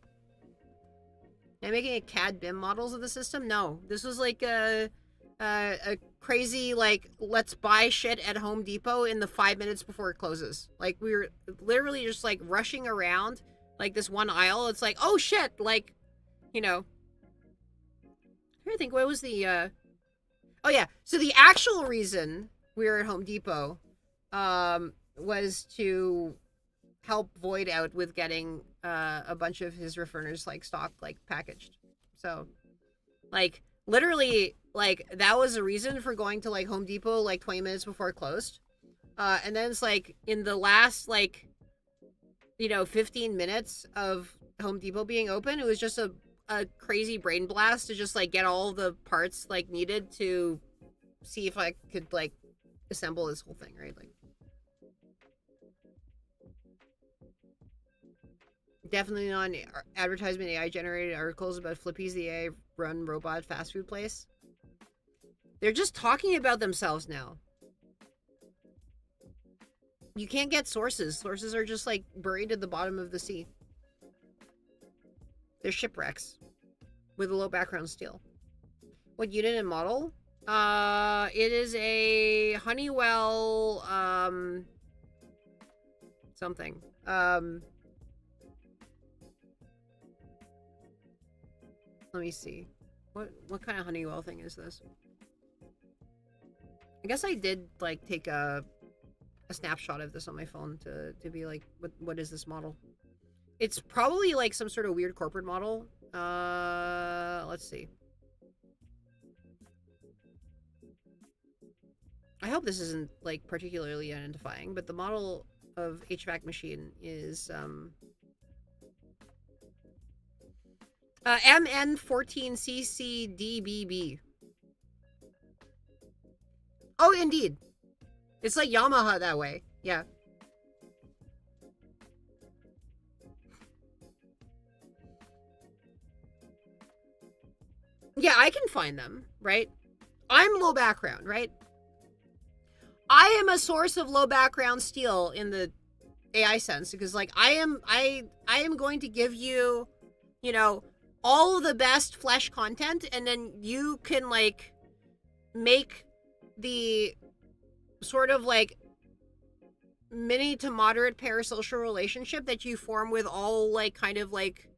Am I making a CAD BIM models of the system? No. This was like a crazy like let's buy shit at Home Depot in the 5 minutes before it closes. Like we were literally just like rushing around like this one aisle. It's like, oh shit, like, you know, trying to think, what was the oh yeah, so the actual reason we were at Home Depot was to help Void out with getting a bunch of his Refurners like stock like packaged. So like literally like that was a reason for going to like Home Depot like 20 minutes before it closed. And then it's like in the last like 15 minutes of Home Depot being open, it was just a crazy brain blast to just like get all the parts like needed to see if I could like assemble this whole thing, right? Like definitely not advertisement AI generated articles about Flippy's the AI run robot fast food place. They're just talking about themselves now. You can't get sources. Sources are just like buried at the bottom of the sea. They're shipwrecks with a low background steel. What unit and model? It is a Honeywell something. Let me see. What kind of Honeywell thing is this? I guess I did like take a snapshot of this on my phone to be like, what is this model? It's probably like some sort of weird corporate model. Let's see. I hope this isn't like particularly identifying, but the model of HVAC machine is MN14CCDBB. Oh, indeed. It's like Yamaha that way. Yeah. Yeah, I can find them, right? I'm low background, right? I am a source of low background steel in the AI sense because like I am going to give you, all of the best flesh content, and then you can like make the sort of like mini to moderate parasocial relationship that you form with all like kind of like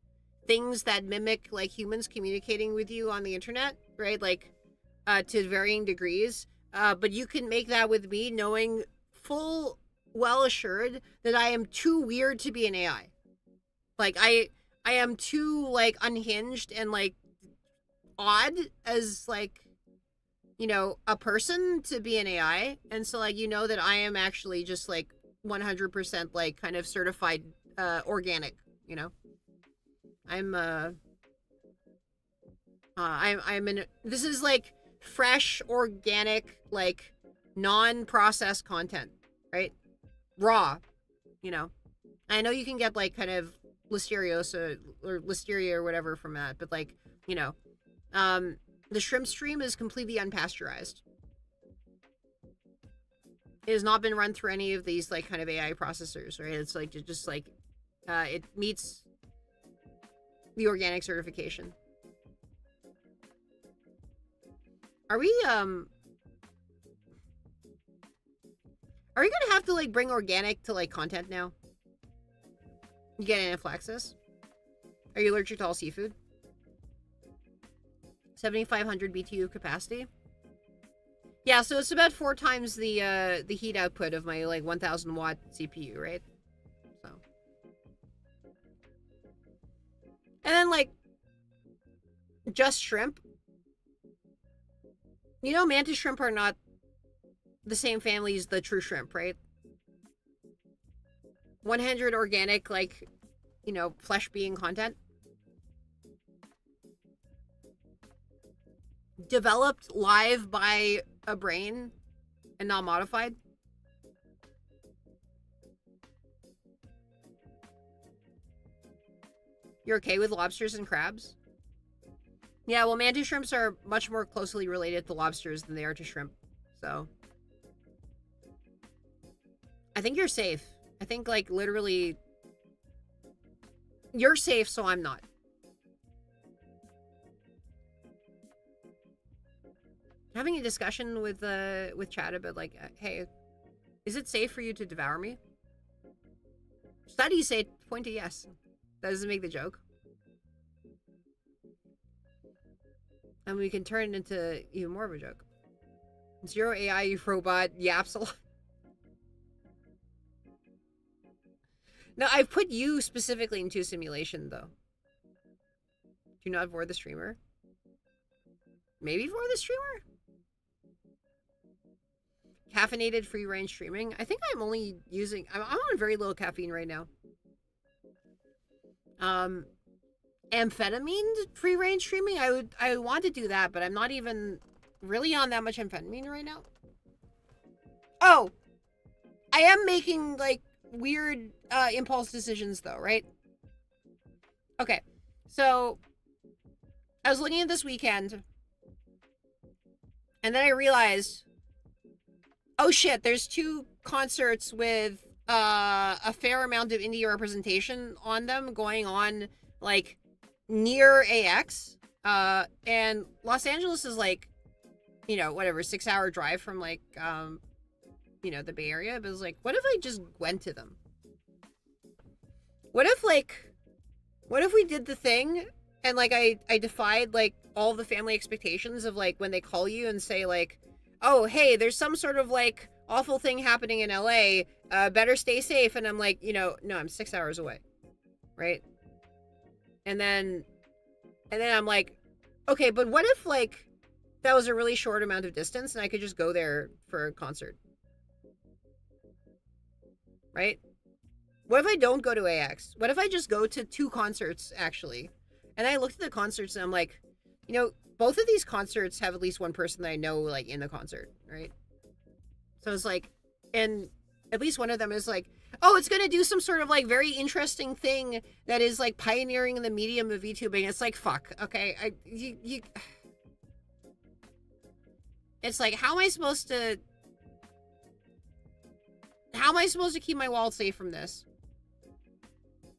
things that mimic like humans communicating with you on the internet, right? Like to varying degrees. But you can make that with me knowing full well assured that I am too weird to be an AI. Like I am too like unhinged and like odd as like a person to be an AI. And so like that I am actually just like 100% like kind of certified organic, I'm this is like fresh organic like non-processed content, right? Raw, I know you can get like kind of listeriosa or listeria or whatever from that, but like the shrimp stream is completely unpasteurized. It has not been run through any of these like kind of AI processors, right? It's like just like it meets the organic certification. Are we gonna have to like bring organic to like content now? You get anaphylaxis? Are you allergic to all seafood? 7,500 BTU capacity. Yeah, so it's about 4 times the heat output of my like 1,000 watt CPU, right? So, and then like just shrimp. Mantis shrimp are not the same family as the true shrimp, right? 100 organic, like, flesh being content. Developed live by a brain and not modified. You're okay with lobsters and crabs? Yeah, well, mantis shrimps are much more closely related to lobsters than they are to shrimp. So I think you're safe. I think, like, literally you're safe, so I'm not. Having a discussion with Chad about like, hey, is it safe for you to devour me? Studies say point to yes. That doesn't make the joke. And we can turn it into even more of a joke. Zero AI robot yaps a lot. No, I've put you specifically into simulation, though. Do not for the streamer. Maybe for the streamer? Caffeinated free range streaming. I think I'm only using. I'm on very low caffeine right now. Amphetamine free range streaming. I want to do that, but I'm not even really on that much amphetamine right now. Oh, I am making like weird impulse decisions though, right? Okay, so I was looking at this weekend, and then I realized, oh shit, there's 2 concerts with a fair amount of indie representation on them going on like near AX. And Los Angeles is like, you know, whatever, 6-hour drive from like you know, the Bay Area. But it was like, what if I just went to them? What if we did the thing and like I defied like all the family expectations of like when they call you and say like, oh hey, there's some sort of like awful thing happening in LA, better stay safe. And I'm like, you know, no, I'm 6 hours away, right? And then I'm like, okay, but what if like that was a really short amount of distance and I could just go there for a concert, right? What if I don't go to AX? What if I just go to 2 concerts actually? And I looked at the concerts and I'm like, you know, both of these concerts have at least one person that I know like in the concert, right? So it's like, and at least one of them is like, oh, it's gonna do some sort of like very interesting thing that is like pioneering in the medium of VTubing. It's like, fuck, okay, it's like, how am I supposed to keep my wallet safe from this?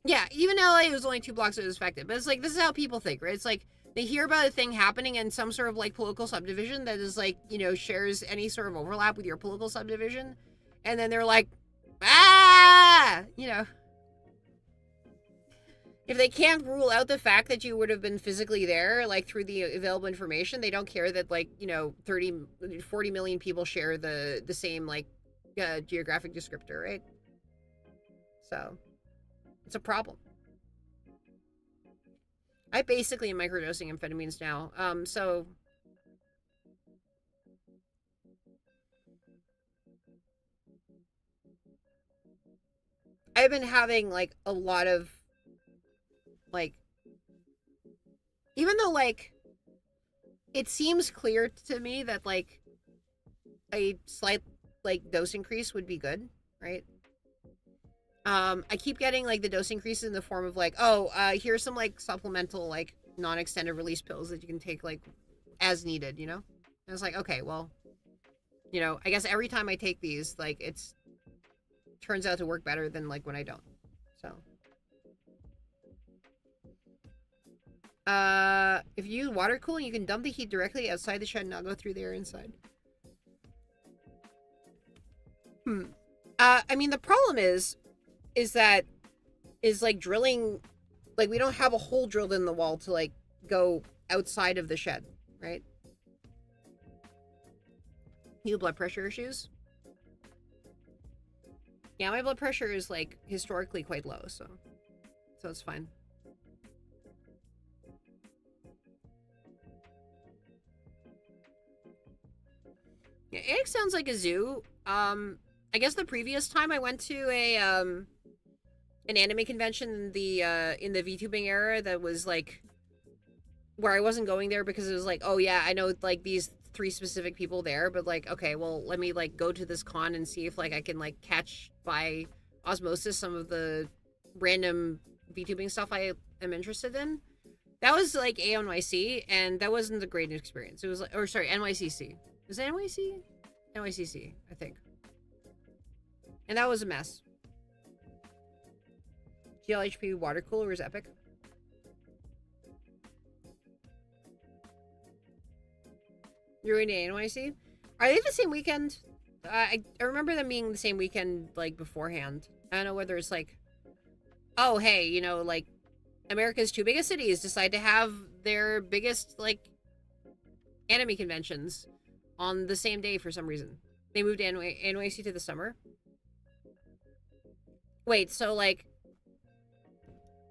Yeah, even LA was only 2 blocks, it was affected, but it's like, this is how people think, right? It's like, they hear about a thing happening in some sort of like political subdivision that is like, you know, shares any sort of overlap with your political subdivision. And then they're like, ah, you know, if they can't rule out the fact that you would have been physically there, like through the available information, they don't care that like, you know, 40 million people share the same like geographic descriptor, right? So it's a problem. I basically am microdosing amphetamines now. So I've been having like a lot of like, even though like it seems clear to me that like a slight like dose increase would be good, right? I keep getting like the dose increases in the form of like, oh, here's some like supplemental like non-extended release pills that you can take like as needed, you know? And it's like, okay, well, you know, I guess every time I take these, like it's turns out to work better than like when I don't. So if you use water cooling, you can dump the heat directly outside the shed and not go through the air inside. I mean, the problem is like drilling, like we don't have a hole drilled in the wall to like go outside of the shed, right? You have blood pressure issues? Yeah, my blood pressure is like historically quite low, so it's fine. Yeah, it sounds like a zoo. I guess the previous time I went to a an anime convention in the VTubing era that was like where I wasn't going there because it was like, oh yeah, I know like these 3 specific people there, but like, okay, well, let me like go to this con and see if like I can like catch by osmosis some of the random VTubing stuff I am interested in. That was like ANYC, and that wasn't a great experience. It was like, or sorry, NYCC. Was it NYC? NYCC, I think. And that was a mess. GLHP water cooler was epic. You're going to NYC? Are they the same weekend? I remember them being the same weekend, like, beforehand. I don't know whether it's like, oh, hey, you know, like, America's 2 biggest cities decide to have their biggest, like, anime conventions on the same day for some reason. They moved NYC to the summer. Wait, so like,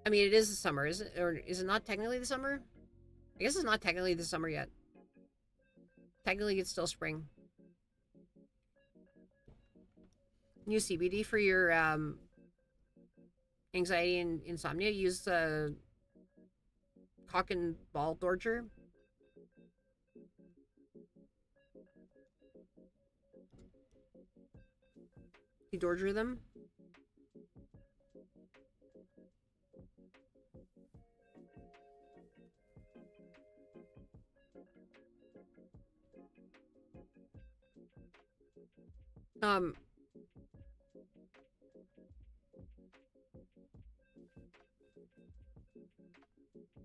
I mean, it is the summer, is it? Or is it not technically the summer? I guess it's not technically the summer yet. Technically, it's still spring. Use CBD for your anxiety and insomnia. Use cock and ball torture. You torture them.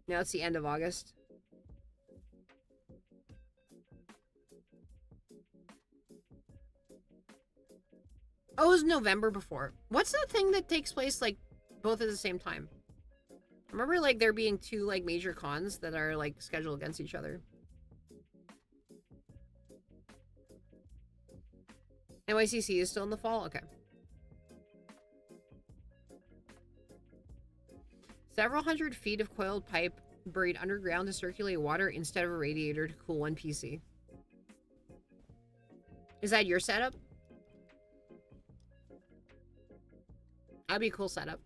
Now it's the end of August. Oh, it was November before. What's the thing that takes place, like, both at the same time? I remember, like, there being two, like, major cons that are, like, scheduled against each other. NYCC is still in the fall? Okay. Several hundred feet of coiled pipe buried underground to circulate water instead of a radiator to cool one PC. Is that your setup? That'd be a cool setup.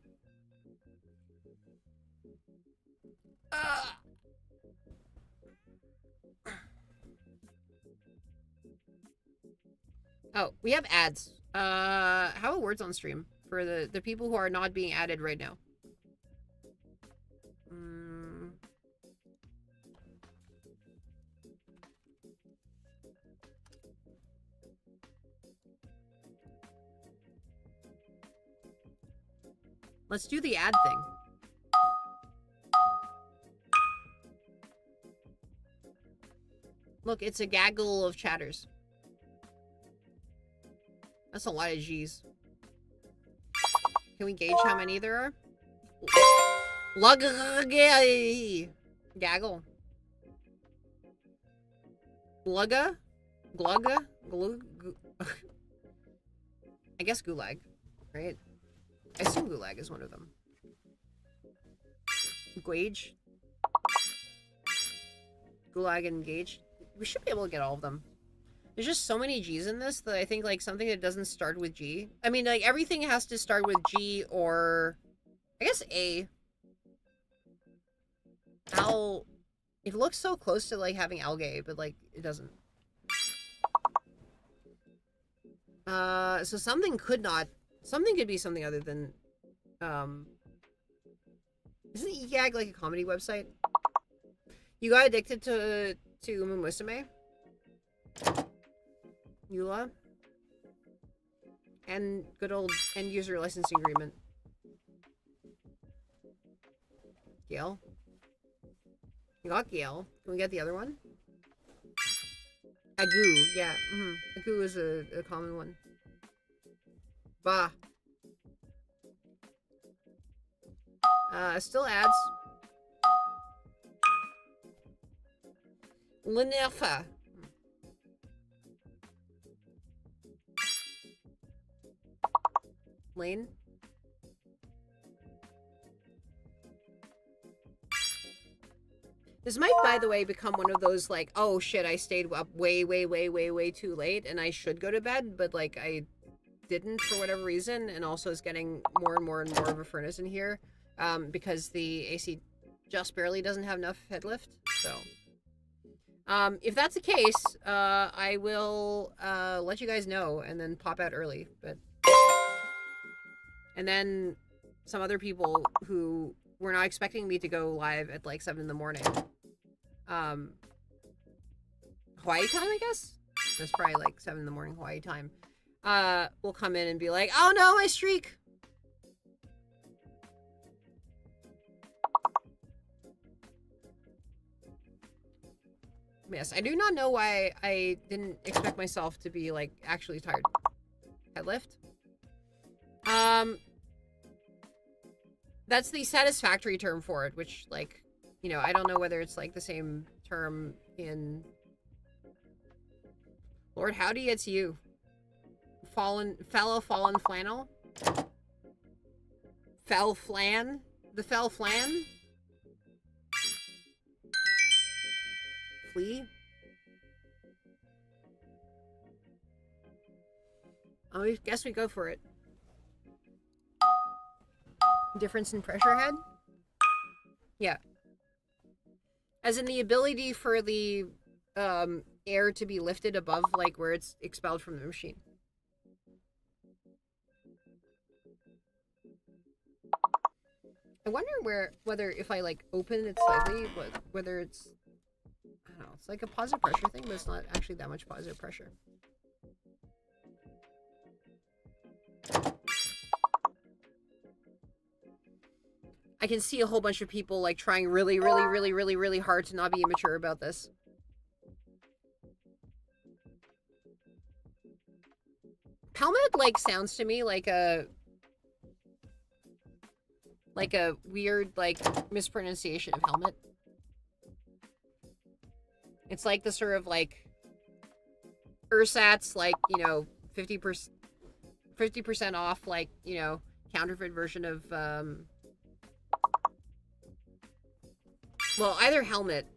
Oh, we have ads. How about words on stream for the people who are not being added right now? Let's do the ad thing. Look, it's a gaggle of chatters. That's a lot of G's. Can we gauge how many there are? Gaggle. Glugga? Glugga? I guess gulag, right? I assume gulag is one of them. Gauge. Gulag and gauge. We should be able to get all of them. There's just so many G's in this that I think, like, something that doesn't start with G. I mean, like, everything has to start with G or... I guess A. It looks so close to, like, having algae, but, like, it doesn't. So something could not... Something could be something other than... Isn't EGAG, like, a comedy website? You got addicted to Musume? Eula? And good old end-user licensing agreement. Gale? You got Gale. Can we get the other one? Agu, yeah. Agu is a common one. Bah. Still ads. Linefa. Lane. This might, by the way, become one of those, like, oh shit, I stayed up way too late and I should go to bed, but, like, I didn't for whatever reason, and also is getting more and more of a furnace in here, because the AC just barely doesn't have enough head lift, so... if that's the case, I will, let you guys know and then pop out early, but... And then some other people who were not expecting me to go live at, like, 7 in the morning. Hawaii time, I guess? That's probably, like, 7 in the morning Hawaii time. Will come in and be like, oh no, my streak! Yes, I do not know why I didn't expect myself to be, like, actually tired. Head lift? That's the satisfactory term for it, which, like, you know, I don't know whether it's, like, the same term in Lord howdy, it's you. Fellow fallen flannel. Fell flan? The fell flan? Flea? Oh, I guess we go for it. Difference in pressure head? Yeah. As in the ability for the air to be lifted above, like, where it's expelled from the machine. I wonder whether if I, like, open it slightly, whether it's, I don't know, it's like a positive pressure thing, but it's not actually that much positive pressure. I can see a whole bunch of people, like, trying really hard to not be immature about this. Helmet, like, sounds to me like a weird, like, mispronunciation of helmet. It's like the sort of, like, ersatz, like, you know, 50% off, like, you know, counterfeit version of, well, either helmet.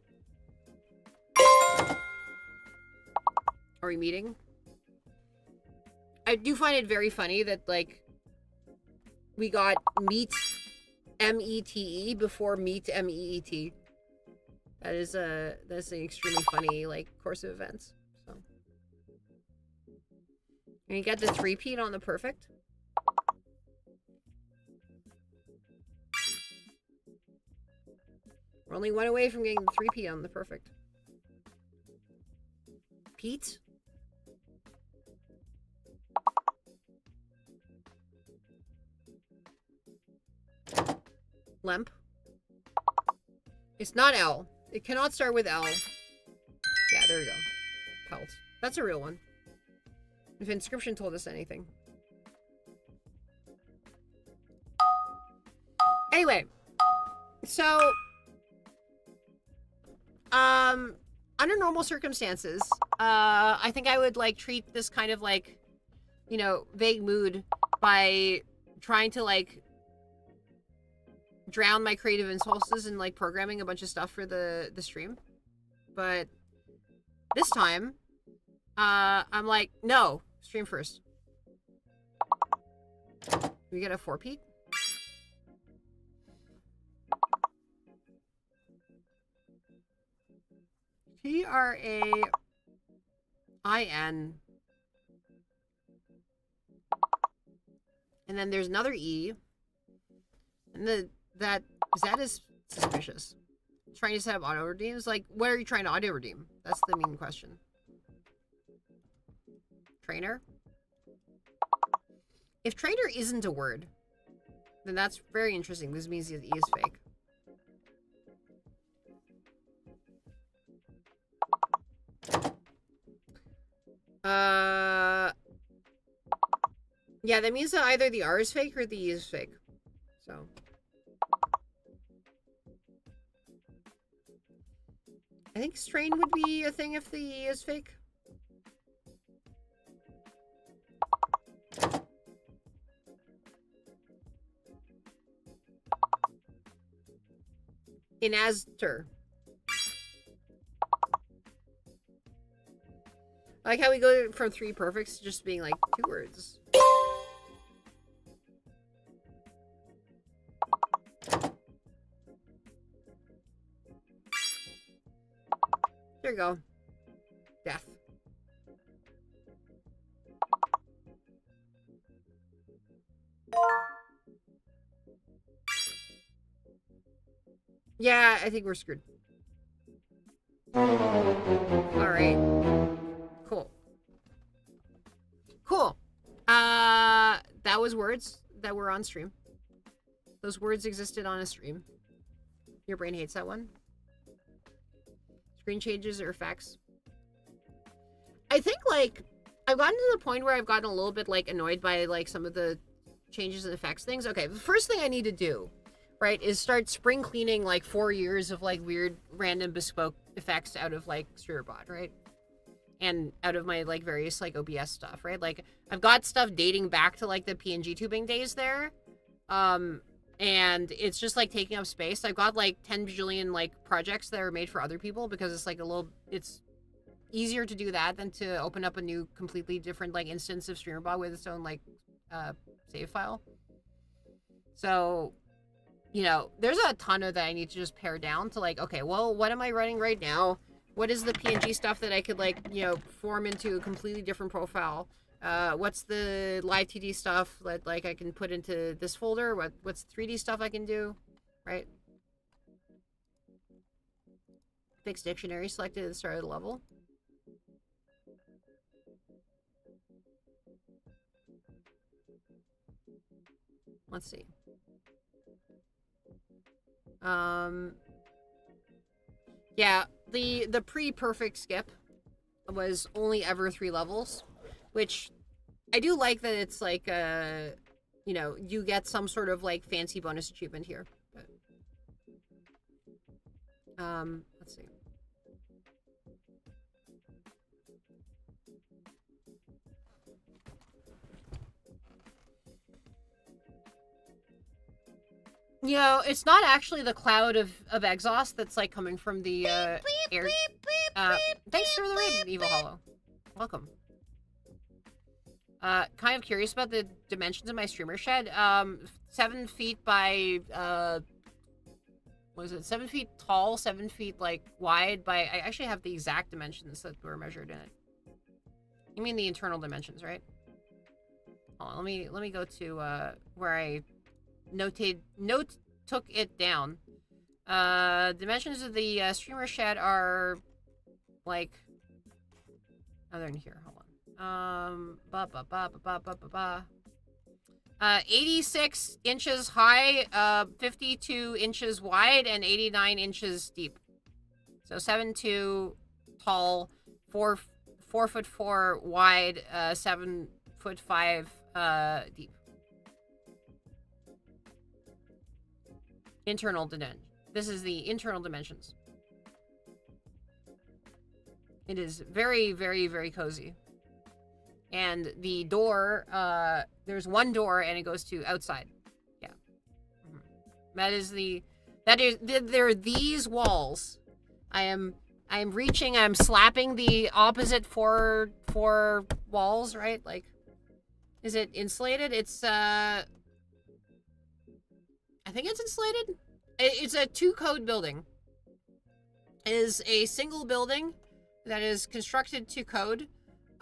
Are we meeting? I do find it very funny that, like, we got meet, M-E-T-E, before meet, M-E-E-T. That's an extremely funny, like, course of events. So, and you get the three-peat on the perfect. We're only one away from getting the three-peat on the perfect. Pete? Lemp? It's not L. It cannot start with L. Yeah, there we go. Pelt. That's a real one. If inscription told us anything. Anyway. So, under normal circumstances, I think I would, like, treat this kind of, like, you know, vague mood by trying to, like, drown my creative impulses in, like, programming a bunch of stuff for the stream. But this time, I'm like, no, stream first. We get a 4-peat? T-R-A-I-N. And then there's another E. And that is suspicious. Trying to set up auto redeems? Like, what are you trying to auto redeem? That's the main question. Trainer? If trainer isn't a word, then that's very interesting. This means the E is fake. Yeah, that means that either the R is fake or the E is fake. So. I think strain would be a thing if the E is fake. Inaster. I like how we go from 3 perfects to just being like 2 words. There you go. Death. Yeah, I think we're screwed. Alright. Cool. Cool. That was words that were on stream. Those words existed on a stream. Your brain hates that one. Screen changes or effects. I think, like, I've gotten to the point where I've gotten a little bit, like, annoyed by, like, some of the changes and effects things. Okay, the first thing I need to do, right, is start spring cleaning, like, 4 years of, like, weird, random, bespoke effects out of, like, StreamerBot, right? and out of my like various like OBS stuff, right? Like I've got stuff dating back to like the PNG tubing days there. And it's just like taking up space. I've got like 10 bajillion like projects that are made for other people because it's like it's easier to do that than to open up a new completely different like instance of StreamerBot with its own like save file. So, you know, there's a ton of that I need to just pare down to like, okay, well, what am I running right now? What is the PNG stuff that I could like, you know, form into a completely different profile? What's the live TD stuff that like I can put into this folder? What's 3D stuff I can do, right? Fixed dictionary selected at the start of the level. Let's see. Yeah, the pre-perfect skip was only ever 3 levels, which I do like that it's like you know, you get some sort of like fancy bonus achievement here. But, let's see. You know, it's not actually the cloud of exhaust that's like coming from the air. Thanks for the raid, Evil Hollow. Welcome. Kind of curious about the dimensions of my streamer shed. 7 feet by what is it? 7 feet tall, 7 feet like wide. By I actually have the exact dimensions that were measured in it. You mean the internal dimensions, right? Hold on, let me go to where I took it down. Dimensions of the streamer shed are like, oh, they're in here. Hold on. 86 inches high, 52 inches wide, and 89 inches deep. So 7'2" tall, 4'4" wide, 7'5" deep. Internal dimension. This is the internal dimensions. It is very, very, very cozy. And the door, there's one door and it goes to outside. Yeah. There are these walls. I am reaching, I'm slapping the opposite four walls, right? Like, is it insulated? It's, I think it's insulated. It's a 2-code building. It is a single building that is constructed to code.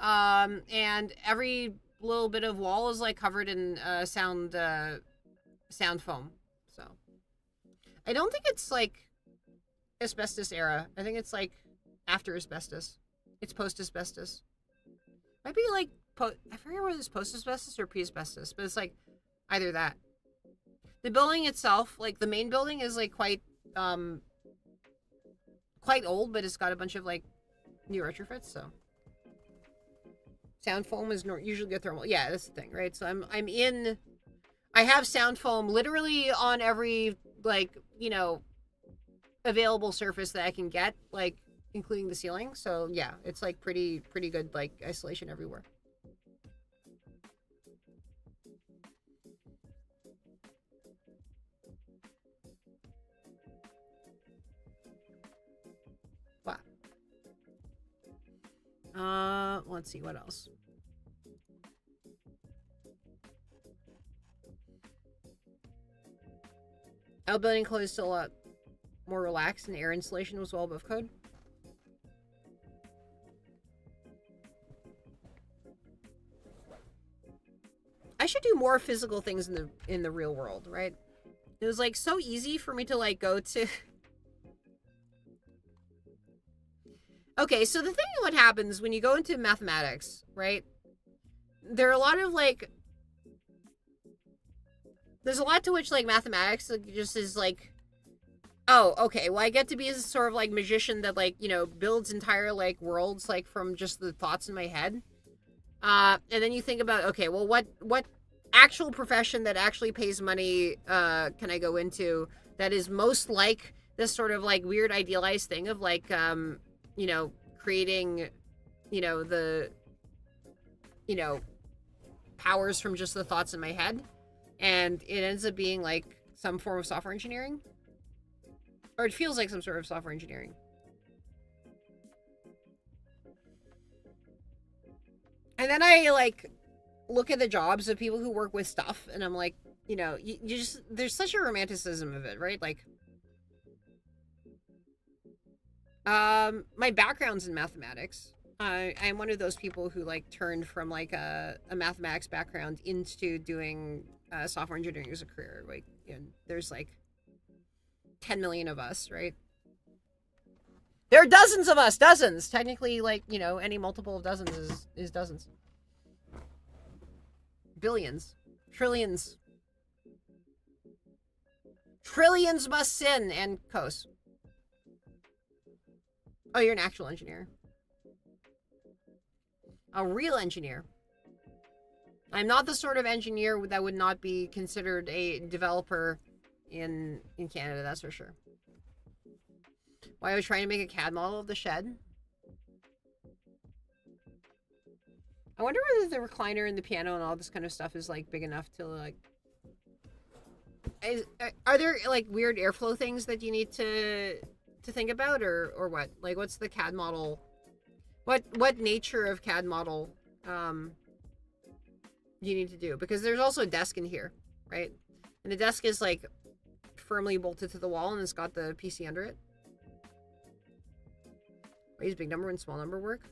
And every little bit of wall is like covered in sound foam. So I don't think it's like asbestos era. I think it's like after asbestos. It's post asbestos. Might be like I forget whether it's post asbestos or pre asbestos, but it's like either that. The building itself, like the main building, is like quite old, but it's got a bunch of like new retrofits. So sound foam is usually good thermal. Yeah, that's the thing, right? So I have sound foam literally on every like, you know, available surface that I can get, like including the ceiling. So yeah, it's like pretty good like isolation everywhere. Let's see what else. Outbuilding code is still a lot more relaxed and air insulation was well above code. I should do more physical things in the real world, right? It was like so easy for me to like go to. Okay, so the thing what happens when you go into mathematics, right? There are a lot of like, there's a lot to which like mathematics just is like, oh, okay, well I get to be this sort of like magician that like, you know, builds entire like worlds like from just the thoughts in my head. And then you think about, okay, well what actual profession that actually pays money can I go into that is most like this sort of like weird idealized thing of like, you know, creating you know, the, you know, powers from just the thoughts in my head. And it ends up being like some form of software engineering. Or it feels like some sort of software engineering. And then I like look at the jobs of people who work with stuff, and I'm like, you know, you just, there's such a romanticism of it, right? Like, my background's in mathematics. I'm one of those people who like turned from like a mathematics background into doing software engineering as a career. Like, you know, there's like 10 million of us, right? There are dozens of us, dozens. Technically, like, you know, any multiple of dozens is dozens. Billions. Trillions. Trillions must sin, and Kos. Oh, you're an actual engineer. A real engineer. I'm not the sort of engineer that would not be considered a developer in Canada, that's for sure. Why I was trying to make a CAD model of the shed. I wonder whether the recliner and the piano and all this kind of stuff is like big enough to like. Are there like weird airflow things that you need to think about, or what? Like, what's the CAD model? What nature of CAD model you need to do? Because there's also a desk in here, right? And the desk is like firmly bolted to the wall, and it's got the PC under it. Use big number and small number work.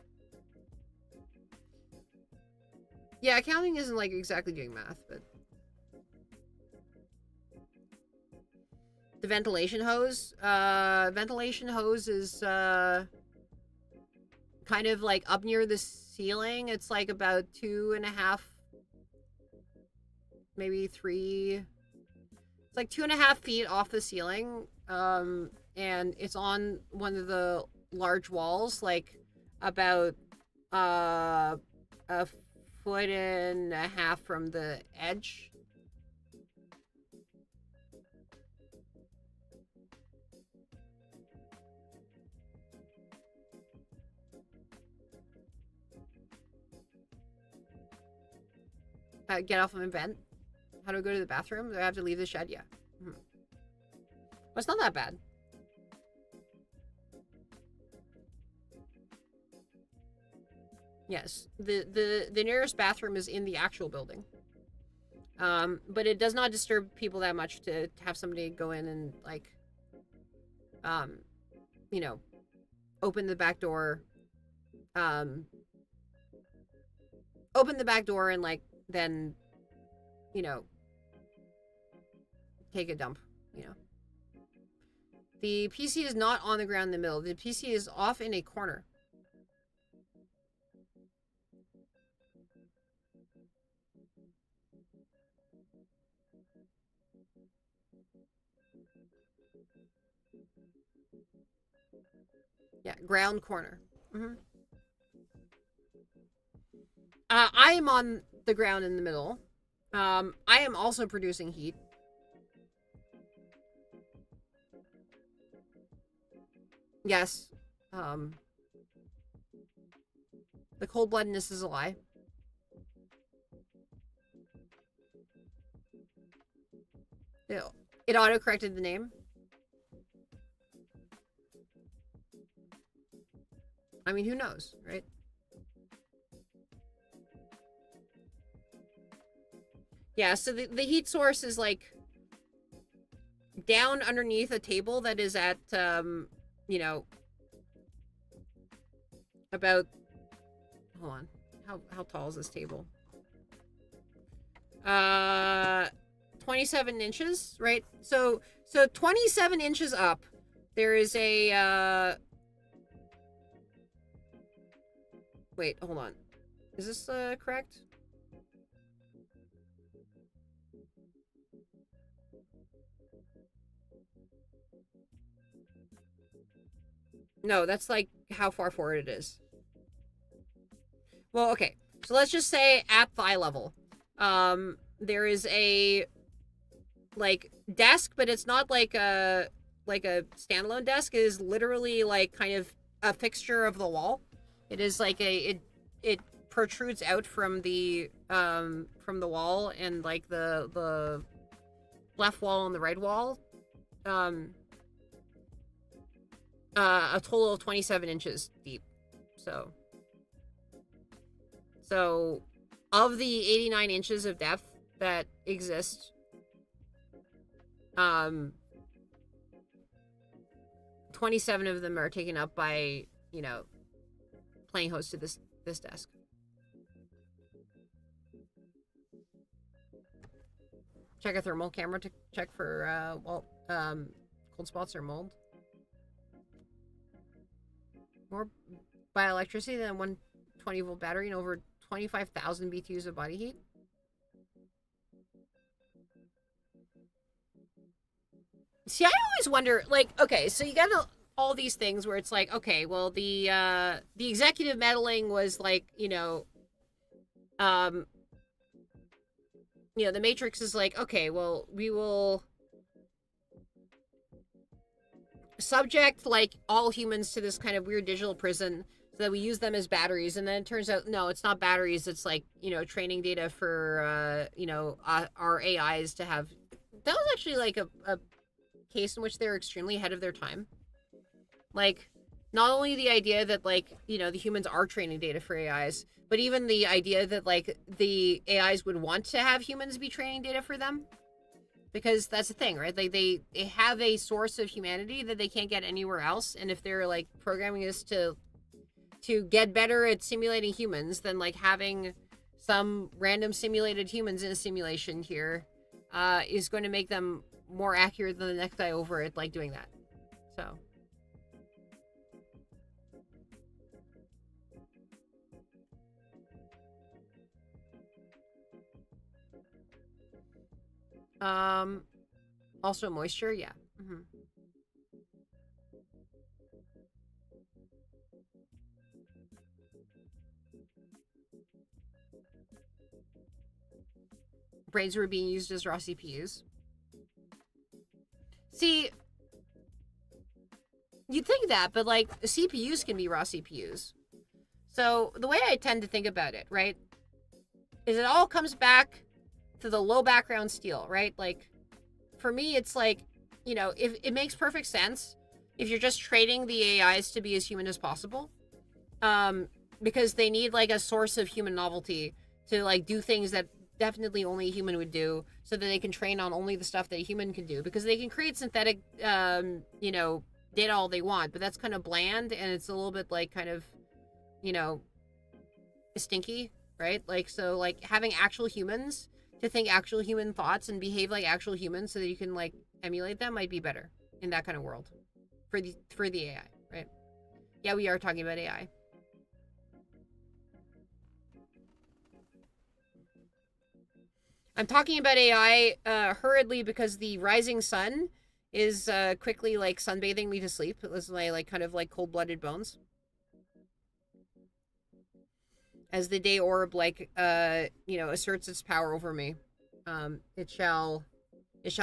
Yeah, accounting isn't like exactly doing math, but the ventilation hose. Ventilation hose is kind of like up near the ceiling. It's like about 2.5, maybe 3. It's like 2.5 feet off the ceiling, and it's on one of the large walls, like about a 1.5 feet from the edge. Get off of an vent. How do I go to the bathroom? Do I have to leave the shed? Yeah. Well, it's not that bad. Yes, the nearest bathroom is in the actual building. But it does not disturb people that much to have somebody go in and like, you know, open the back door, and like then, you know, take a dump, you know. The PC is not on the ground in the middle. The PC is off in a corner. Yeah, ground corner. I am on the ground in the middle. I am also producing heat. Yes. The cold-bloodedness is a lie. It auto-corrected the name. I mean, who knows, right? Yeah, so the heat source is like down underneath a table that is at, you know, about, hold on, how tall is this table? 27 inches, right? So 27 inches up, there is a, wait, hold on. Is this, correct? No, that's like how far forward it is. Well, okay. So let's just say at thigh level. There is a like desk, but it's not like a standalone desk. It is literally like kind of a fixture of the wall. It is like it protrudes out from the wall, and like the left wall and the right wall. Um, a total of 27 inches deep. So of the 89 inches of depth that exist, 27 of them are taken up by, playing host to this desk. Check a thermal camera to check for cold spots or mold. More by electricity than 120 volt battery and over 25,000 BTUs of body heat. See, I always wonder, like, okay, so you got all these things where it's like, okay, well, the executive meddling was like, the Matrix is like, okay, well, we will subject like all humans to this kind of weird digital prison so that we use them as batteries, and then it turns out no, it's not batteries, it's like training data for our AIs to have. That was actually like a case in which they're extremely ahead of their time. Like, not only the idea that like the humans are training data for AIs, but even the idea that like the AIs would want to have humans be training data for them. Because that's the thing, right? Like they have a source of humanity that they can't get anywhere else, and if they're like programming this to get better at simulating humans, then like having some random simulated humans in a simulation here is going to make them more accurate than the next guy over at like doing that. So also moisture, yeah. Mm-hmm. Brains were being used as raw CPUs. See, you'd think that, but like CPUs can be raw CPUs. So the way I tend to think about it, right, is it all comes back to the low background steel, right? Like, for me, it's like, if it makes perfect sense if you're just trading the AIs to be as human as possible, because they need like a source of human novelty to like do things that definitely only a human would do, so that they can train on only the stuff that a human can do, because they can create synthetic data all they want, but that's kind of bland, and it's a little bit like kind of stinky, right? Like, so like having actual humans to think actual human thoughts and behave like actual humans so that you can like emulate them might be better in that kind of world for the AI, right? Yeah, we are talking about AI. I'm talking about AI hurriedly because the rising sun is quickly like sunbathing me to sleep. This is my like kind of like cold-blooded bones. As the day orb like asserts its power over me, it shall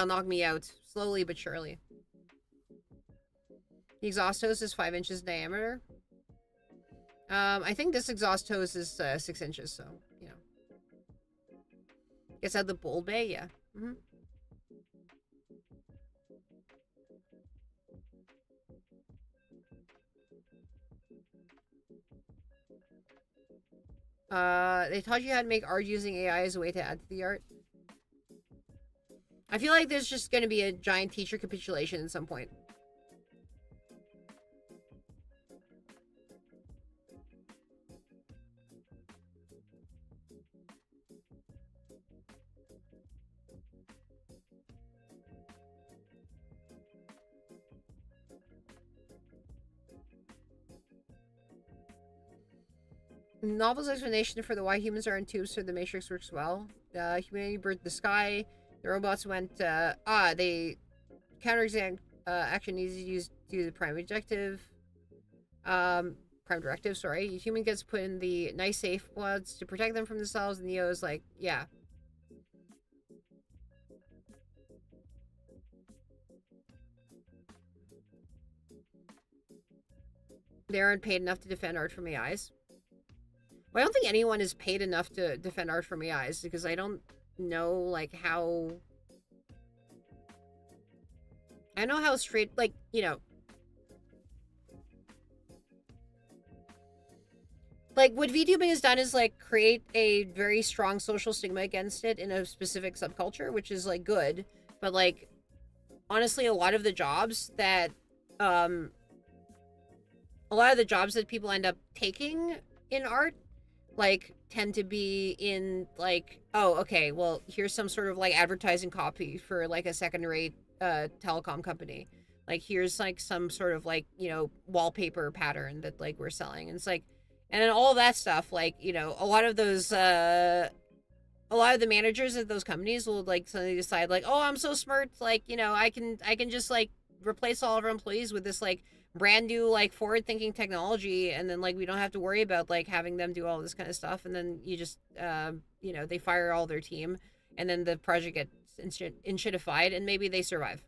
knock me out slowly but surely. The exhaust hose is 5 inches in diameter. I think this exhaust hose is 6 inches, so guess out the bold bay, yeah. Mm-hmm. They taught you how to make art using AI as a way to add to the art. I feel like there's just going to be a giant teacher capitulation at some point. Novel's explanation for the why humans are in tubes so the Matrix works well. Humanity birthed the sky. The robots went, they counter action needs to use to the prime objective. Prime directive, sorry. Human gets put in the nice safe pods to protect them from themselves, and Neo is like, yeah. They aren't paid enough to defend art from AIs. Well, I don't think anyone is paid enough to defend art from AIs because I don't know, like, how... I know how straight, like, you know... Like, what VTubing has done is, like, create a very strong social stigma against it in a specific subculture, which is, like, good. But, like, honestly, a lot of the jobs that, people end up taking in art, like, tend to be in, like, oh, okay, well, here's some sort of, like, advertising copy for, like, a second-rate telecom company. Like, here's, like, some sort of, like, you know, wallpaper pattern that, like, we're selling. And it's, like, and then all that stuff, like, you know, a lot of the managers at those companies will, like, suddenly decide, like, oh, I'm so smart, like, you know, I can just, like, replace all of our employees with this, like, brand new, like, forward-thinking technology, and then, like, we don't have to worry about, like, having them do all this kind of stuff, and then you just, you know, they fire all their team, and then the project gets enshittified, and maybe they survive.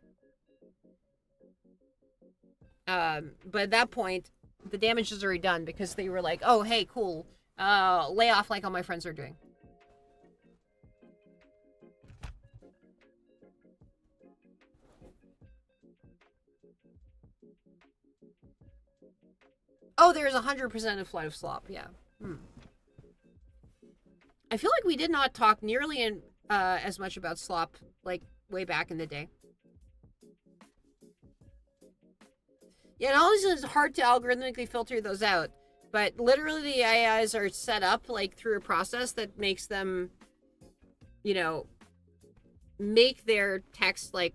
But at that point, the damage is already done, because they were like, oh, hey, cool, lay off like all my friends are doing. Oh, there's 100% a flight of slop, yeah. I feel like we did not talk nearly as much about slop, like, way back in the day. Yeah, it always is hard to algorithmically filter those out, but literally the AIs are set up, like, through a process that makes them, you know, make their text, like,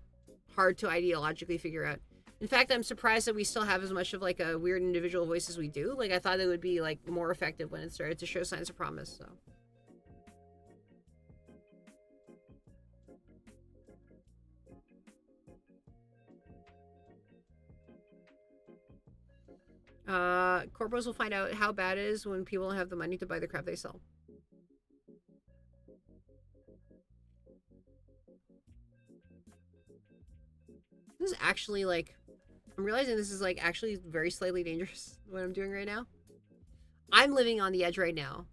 hard to ideologically figure out. In fact, I'm surprised that we still have as much of, like, a weird individual voice as we do. Like, I thought it would be, like, more effective when it started to show signs of promise, so. Corporations will find out how bad it is when people don't have the money to buy the crap they sell. This is actually, like, I'm realizing this is, like, actually very slightly dangerous, what I'm doing right now. I'm living on the edge right now.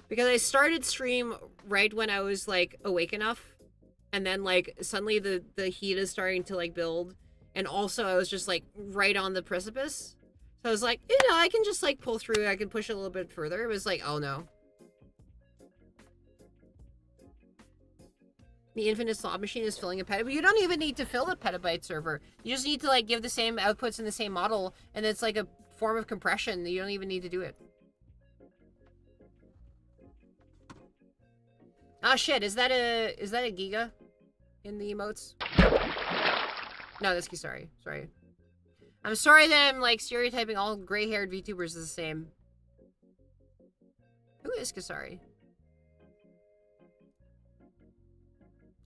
Because I started stream right when I was, like, awake enough. And then, like, suddenly the heat is starting to, like, build. And also I was just, like, right on the precipice. So I was like, you know, I can just, like, pull through. I can push it a little bit further. It was like, oh no. The infinite slot machine is filling a petabyte. You don't even need to fill a petabyte server. You just need to, like, give the same outputs in the same model, and it's like a form of compression. You don't even need to do it. Oh shit, is that a giga in the emotes? No, that's Kisari. Sorry. I'm sorry that I'm, like, stereotyping all gray-haired VTubers as the same. Who is Kisari?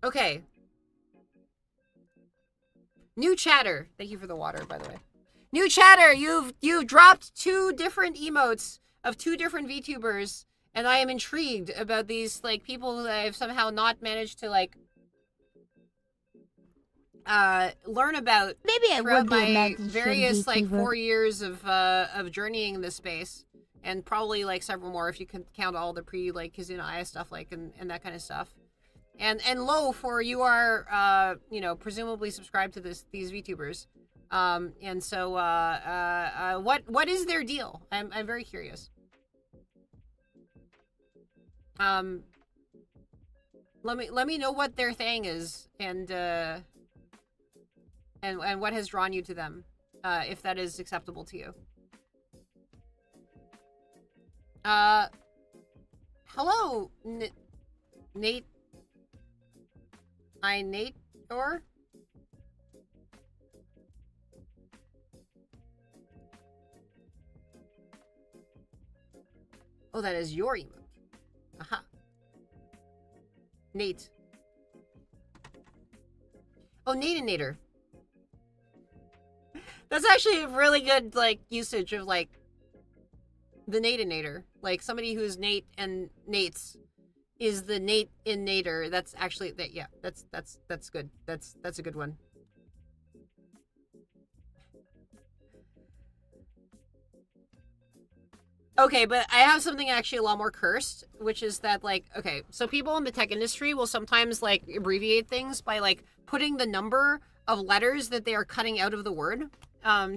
Okay. New chatter. Thank you for the water, by the way. New chatter. You've dropped 2 different emotes of 2 different VTubers, and I am intrigued about these, like, people that I've somehow not managed to, like, learn about. Maybe I would be a mantis various, like, VTuber. 4 years of journeying in this space, and probably, like, several more if you can count all the like, Kizuna Aya stuff, like, and that kind of stuff. And lo, for you are, you know, presumably subscribed to these VTubers. And so, what is their deal? I'm very curious. Let me know what their thing is, and what has drawn you to them, if that is acceptable to you. Hello, Nate. Nate, or? Oh, that is your emote. Aha. Nate. Oh, Nateinator. That's actually a really good, like, usage of, like, the Nateinator. Like, somebody who's Nate and Nate's is the Nate in Nader. That's actually, yeah, that's good. That's a good one. Okay, but I have something actually a lot more cursed, which is that, like, okay, so people in the tech industry will sometimes, like, abbreviate things by, like, putting the number of letters that they are cutting out of the word.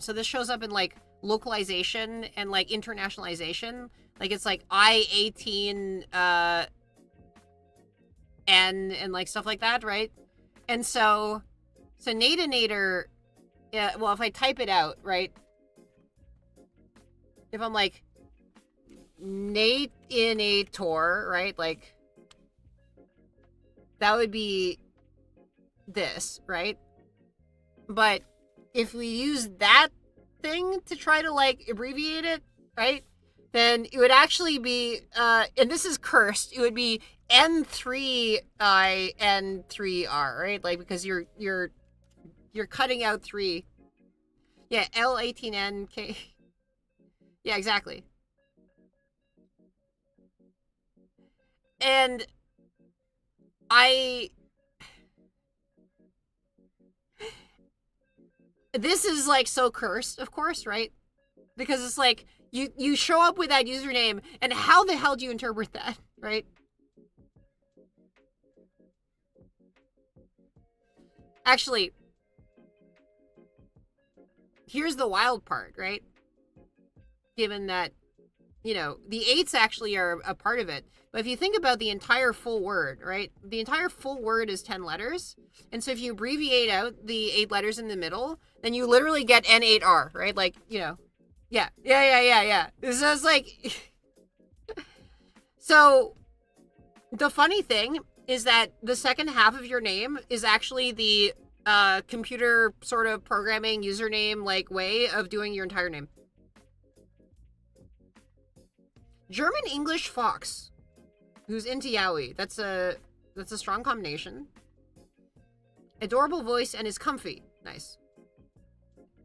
So this shows up in, like, localization and, like, internationalization. Like, it's, like, I-18, N, and, like, stuff like that, right? And so Natinator, yeah, well, if I type it out, right? If I'm, like, Natinator, right? Like, that would be this, right? But if we use that thing to try to, like, abbreviate it, right? Then it would actually be, and this is cursed, it would be N3I, N3R, right? Like, because you're cutting out 3. Yeah, L18N, Yeah, exactly. And this is, like, so cursed, of course, right? Because it's like, you show up with that username, and how the hell do you interpret that, right? Actually, here's the wild part, right? Given that, you know, the 8s actually are a part of it. But if you think about the entire full word, right? The entire full word is 10 letters. And so if you abbreviate out the 8 letters in the middle, then you literally get N8R, right? Like, you know, yeah. So it's like, so the funny thing is that the second half of your name is actually the computer sort of programming username, like, way of doing your entire name. German English Fox, who's into yaoi. That's a strong combination. Adorable voice and is comfy. Nice.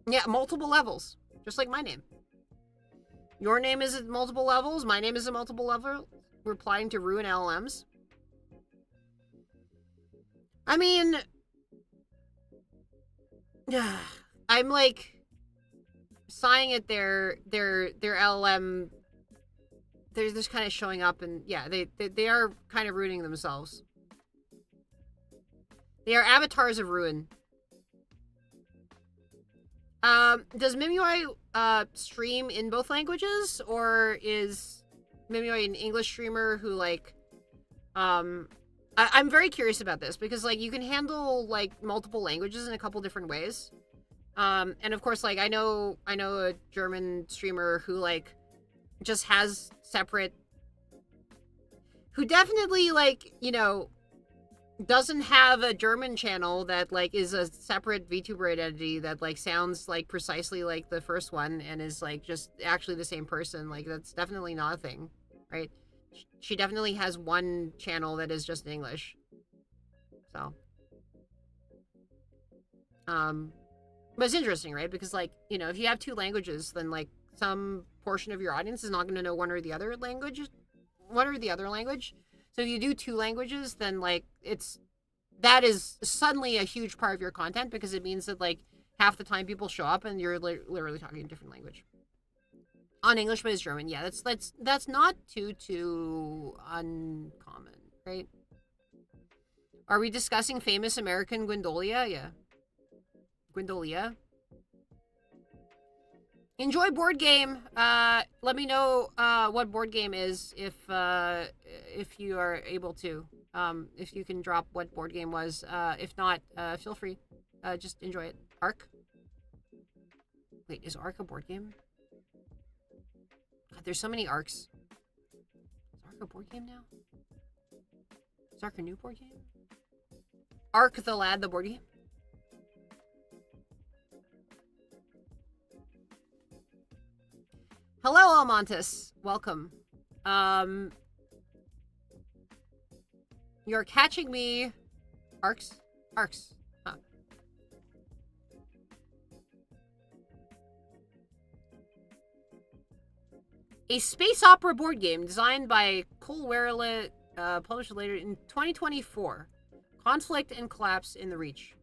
Yeah, multiple levels, just like my name. Your name is at multiple levels. My name is at multiple level. Replying to ruin LLMs. I mean, I'm, like, sighing at their LLM. They're just kind of showing up, and yeah, they are kind of ruining themselves. They are avatars of ruin. Does Mimioi stream in both languages, or is Mimioi an English streamer who, like, I'm very curious about this, because, like, you can handle, like, multiple languages in a couple different ways. And of course, like, I know a German streamer who, like, just has separate, who definitely, like, you know, doesn't have a German channel that, like, is a separate VTuber identity that, like, sounds, like, precisely like the first one and is, like, just actually the same person. Like, that's definitely not a thing, right? She definitely has one channel that is just in English. So, but it's interesting, right? Because, like, you know, if you have 2 languages, then, like, some portion of your audience is not going to know one or the other language. So if you do 2 languages, then, like, that is suddenly a huge part of your content, because it means that, like, half the time people show up and you're literally talking a different language. On English, but it's German. Yeah, that's not too uncommon, right? Are we discussing famous American Gwendolia? Yeah. Gwendolia. Enjoy board game. Let me know what board game is if you are able to. If you can drop what board game was. If not, feel free. Just enjoy it. Ark. Wait, is Ark a board game? God, there's so many Arks. Is Ark a board game now? Is Ark a new board game? Ark the Lad, the board game? Hello, Mantis. Welcome. You're catching me. Arcs? Huh. A space opera board game designed by Cole Werle, published later in 2024. Conflict and collapse in the Reach.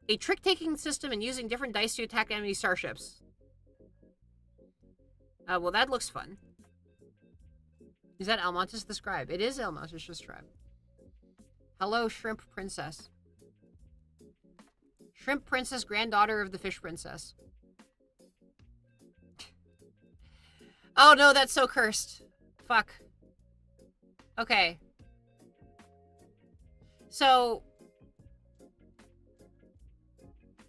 A trick-taking system and using different dice to attack enemy starships. Well, that looks fun. Is that Almontis the Scribe? It is Almontis the Scribe. Hello, Shrimp Princess. Shrimp Princess, granddaughter of the Fish Princess. Oh no, that's so cursed. Fuck. Okay. So,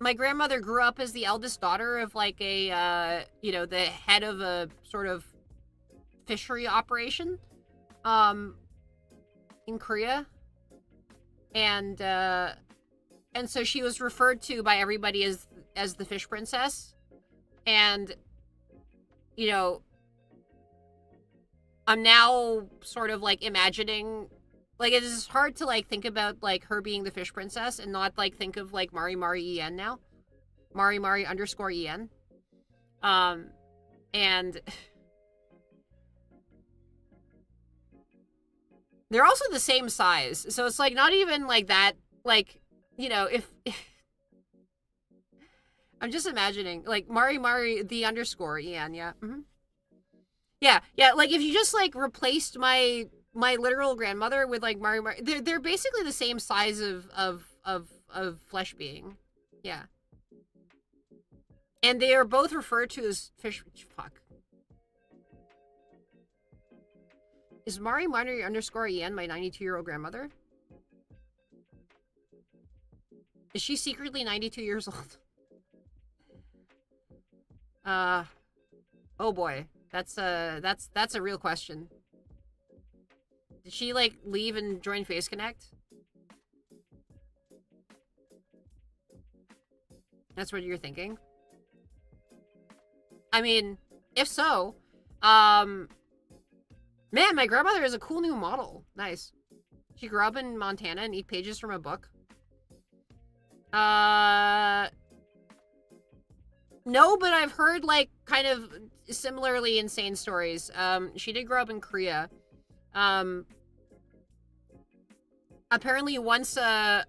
my grandmother grew up as the eldest daughter of like a, the head of a sort of fishery operation, in Korea. And so she was referred to by everybody as the Fish Princess. And, I'm now sort of like imagining, like, it is hard to like think about like her being the Fish Princess and not like think of like Mari Mari En now. Mari Mari _En. And they're also the same size. So it's like not even like that, like, if I'm just imagining like Mari Mari the _En, yeah. Mm-hmm. Yeah, like if you just like replaced my literal grandmother with like Mari Mari, they're basically the same size of flesh being. Yeah. And they are both referred to as fish. Fuck. Is Mari Mari _En my 92-year-old grandmother? Is she secretly 92 years old? Oh boy. That's a real question. Did she like leave and join Face Connect? That's what you're thinking? I mean, if so, man, my grandmother is a cool new model. Nice. She grew up in Montana and eat pages from a book. No, but I've heard like kind of similarly insane stories. She did grow up in Korea. Apparently once a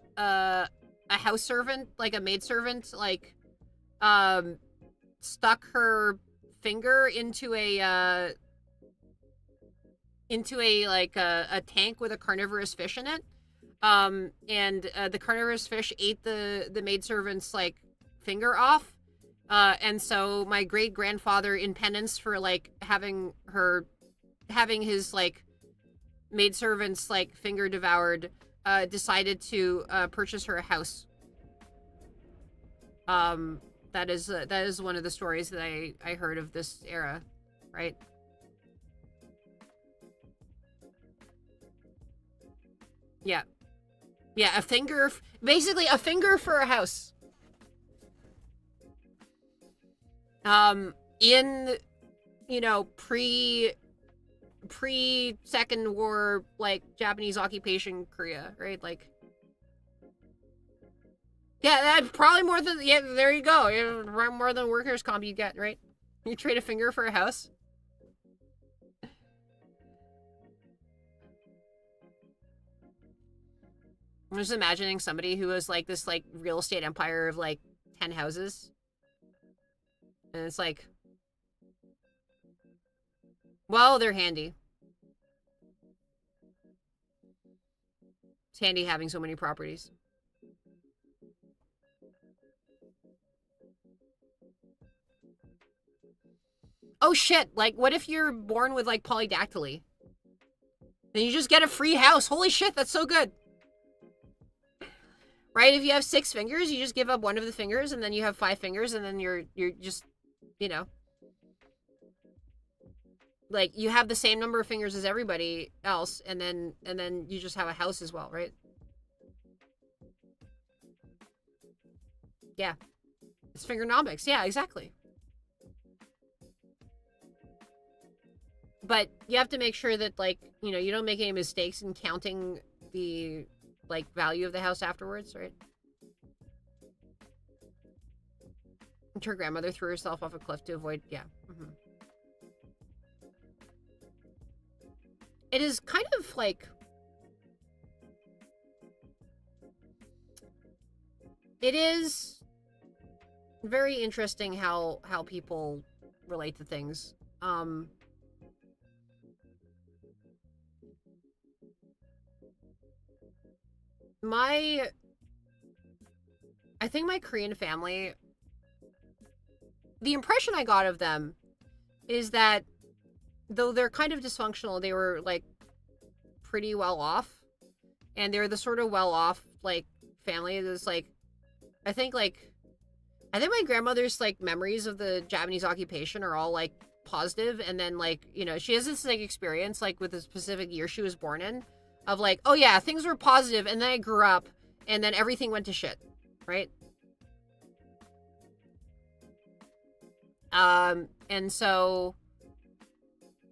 house servant, like a maidservant, like stuck her finger into a like a tank with a carnivorous fish in it. And the carnivorous fish ate the maidservant's like finger off. And so my great grandfather, in penance for like having his like maidservant's like finger devoured, decided to purchase her a house. That is one of the stories that I heard of this era, right? Yeah. Yeah, basically a finger for a house. In, pre Second War, like, Japanese occupation Korea, right? Like, yeah, that probably more than, yeah, there you go. More than workers' comp you get, right? You trade a finger for a house. I'm just imagining somebody who has, like, this, like, real estate empire of, like, 10 houses. And it's like, well, they're handy. It's handy having so many properties. Oh shit, like, what if you're born with, like, polydactyly? Then you just get a free house. Holy shit, that's so good. Right? If you have 6 fingers, you just give up one of the fingers, and then you have 5 fingers, and then you're just, like, you have the same number of fingers as everybody else, and then you just have a house as well, right? Yeah. It's fingernomics. Yeah, exactly. But you have to make sure that, like, you don't make any mistakes in counting the, like, value of the house afterwards, right? Her grandmother threw herself off a cliff to avoid, yeah. Mm-hmm. It is kind of like, it is very interesting how people relate to things. Um, my, I think my Korean family, the impression I got of them is that though they're kind of dysfunctional, they were like pretty well off, and they're the sort of well off like family that's like, I think like, I think my grandmother's like memories of the Japanese occupation are all like positive, and then like, you know, she has this like experience like with the specific year she was born in of like, oh yeah, things were positive, and then I grew up, and then everything went to shit, right? And so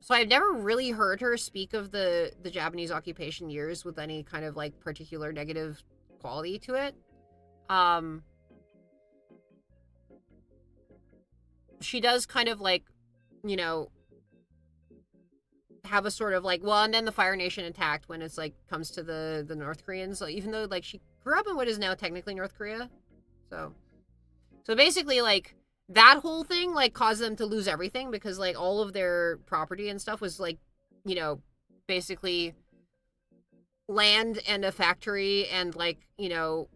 I've never really heard her speak of the Japanese occupation years with any kind of like particular negative quality to it. Um, she does kind of like, you know, have a sort of like, well, and then the Fire Nation attacked when it's like comes to the North Koreans. So even though like she grew up in what is now technically North Korea, so basically like that whole thing like caused them to lose everything because like all of their property and stuff was like, you know, basically land and a factory and like, you know,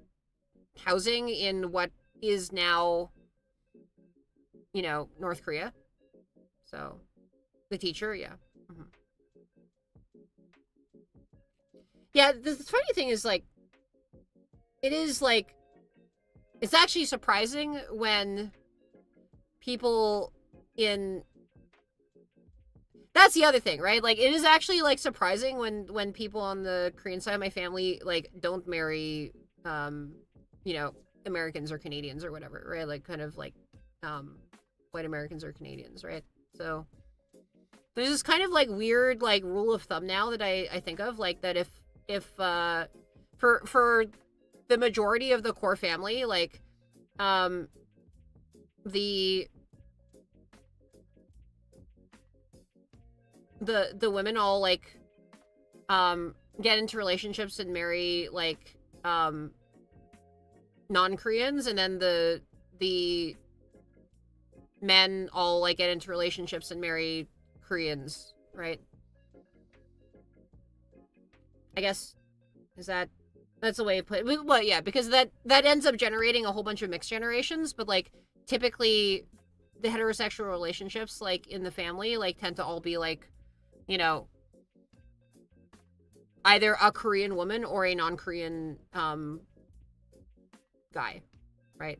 housing in what is now, you know, North Korea. So the teacher, yeah. Mm-hmm. Yeah, the funny thing is like, it is like, it's actually surprising when people in, that's the other thing, right? Like it is actually like surprising when people on the Korean side of my family like don't marry you know, Americans or Canadians or whatever, right? Like kind of like white Americans or Canadians, right? So there's this kind of like weird like rule of thumb now that I think of, like that if for the majority of the core family, like the the women all like get into relationships and marry like non-Koreans, and then the men all like get into relationships and marry Koreans, right? I guess is that's the way to put it. Well, yeah, because that ends up generating a whole bunch of mixed generations, but like typically the heterosexual relationships like in the family like tend to all be like, you know, either a Korean woman or a non-Korean guy, right?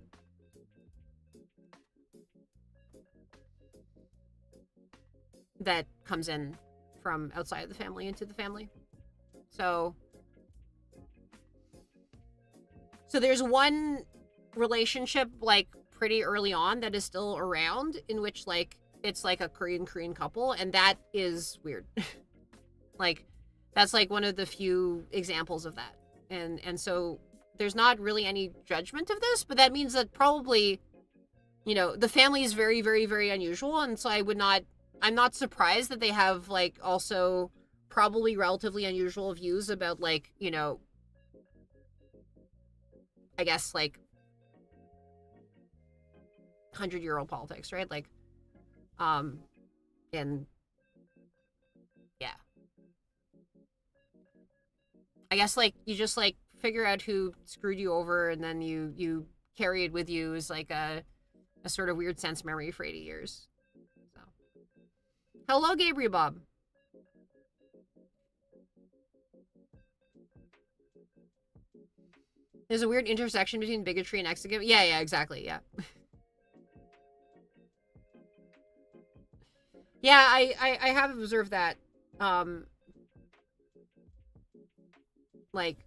That comes in from outside of the family into the family. So there's one relationship like pretty early on that is still around in which like it's like a Korean couple, and that is weird. Like that's like one of the few examples of that. And so there's not really any judgment of this, but that means that probably, you know, the family is very, very, very unusual, and so I'm not surprised that they have like also probably relatively unusual views about like, you know, I guess like 100-year-old politics, right? Like and yeah, I guess like you just like figure out who screwed you over, and then you carry it with you as like a sort of weird sense memory for 80 years. So hello, Gabriel Bob. There's a weird intersection between bigotry and exegamy. Yeah, exactly. Yeah. Yeah, I have observed that. Like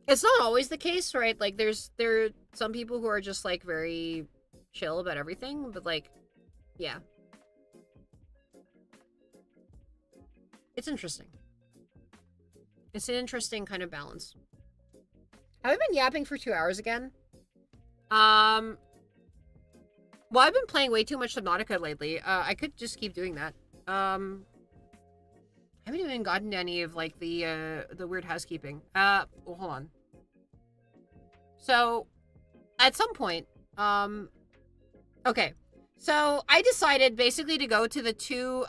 it's not always the case, right? Like there are some people who are just like very chill about everything, but like yeah. It's interesting. It's an interesting kind of balance. Have I been yapping for 2 hours again? Well, I've been playing way too much Subnautica lately. I could just keep doing that. haven't even gotten to any of like the weird housekeeping. Well, hold on. So, at some point, okay. So I decided basically to go to the two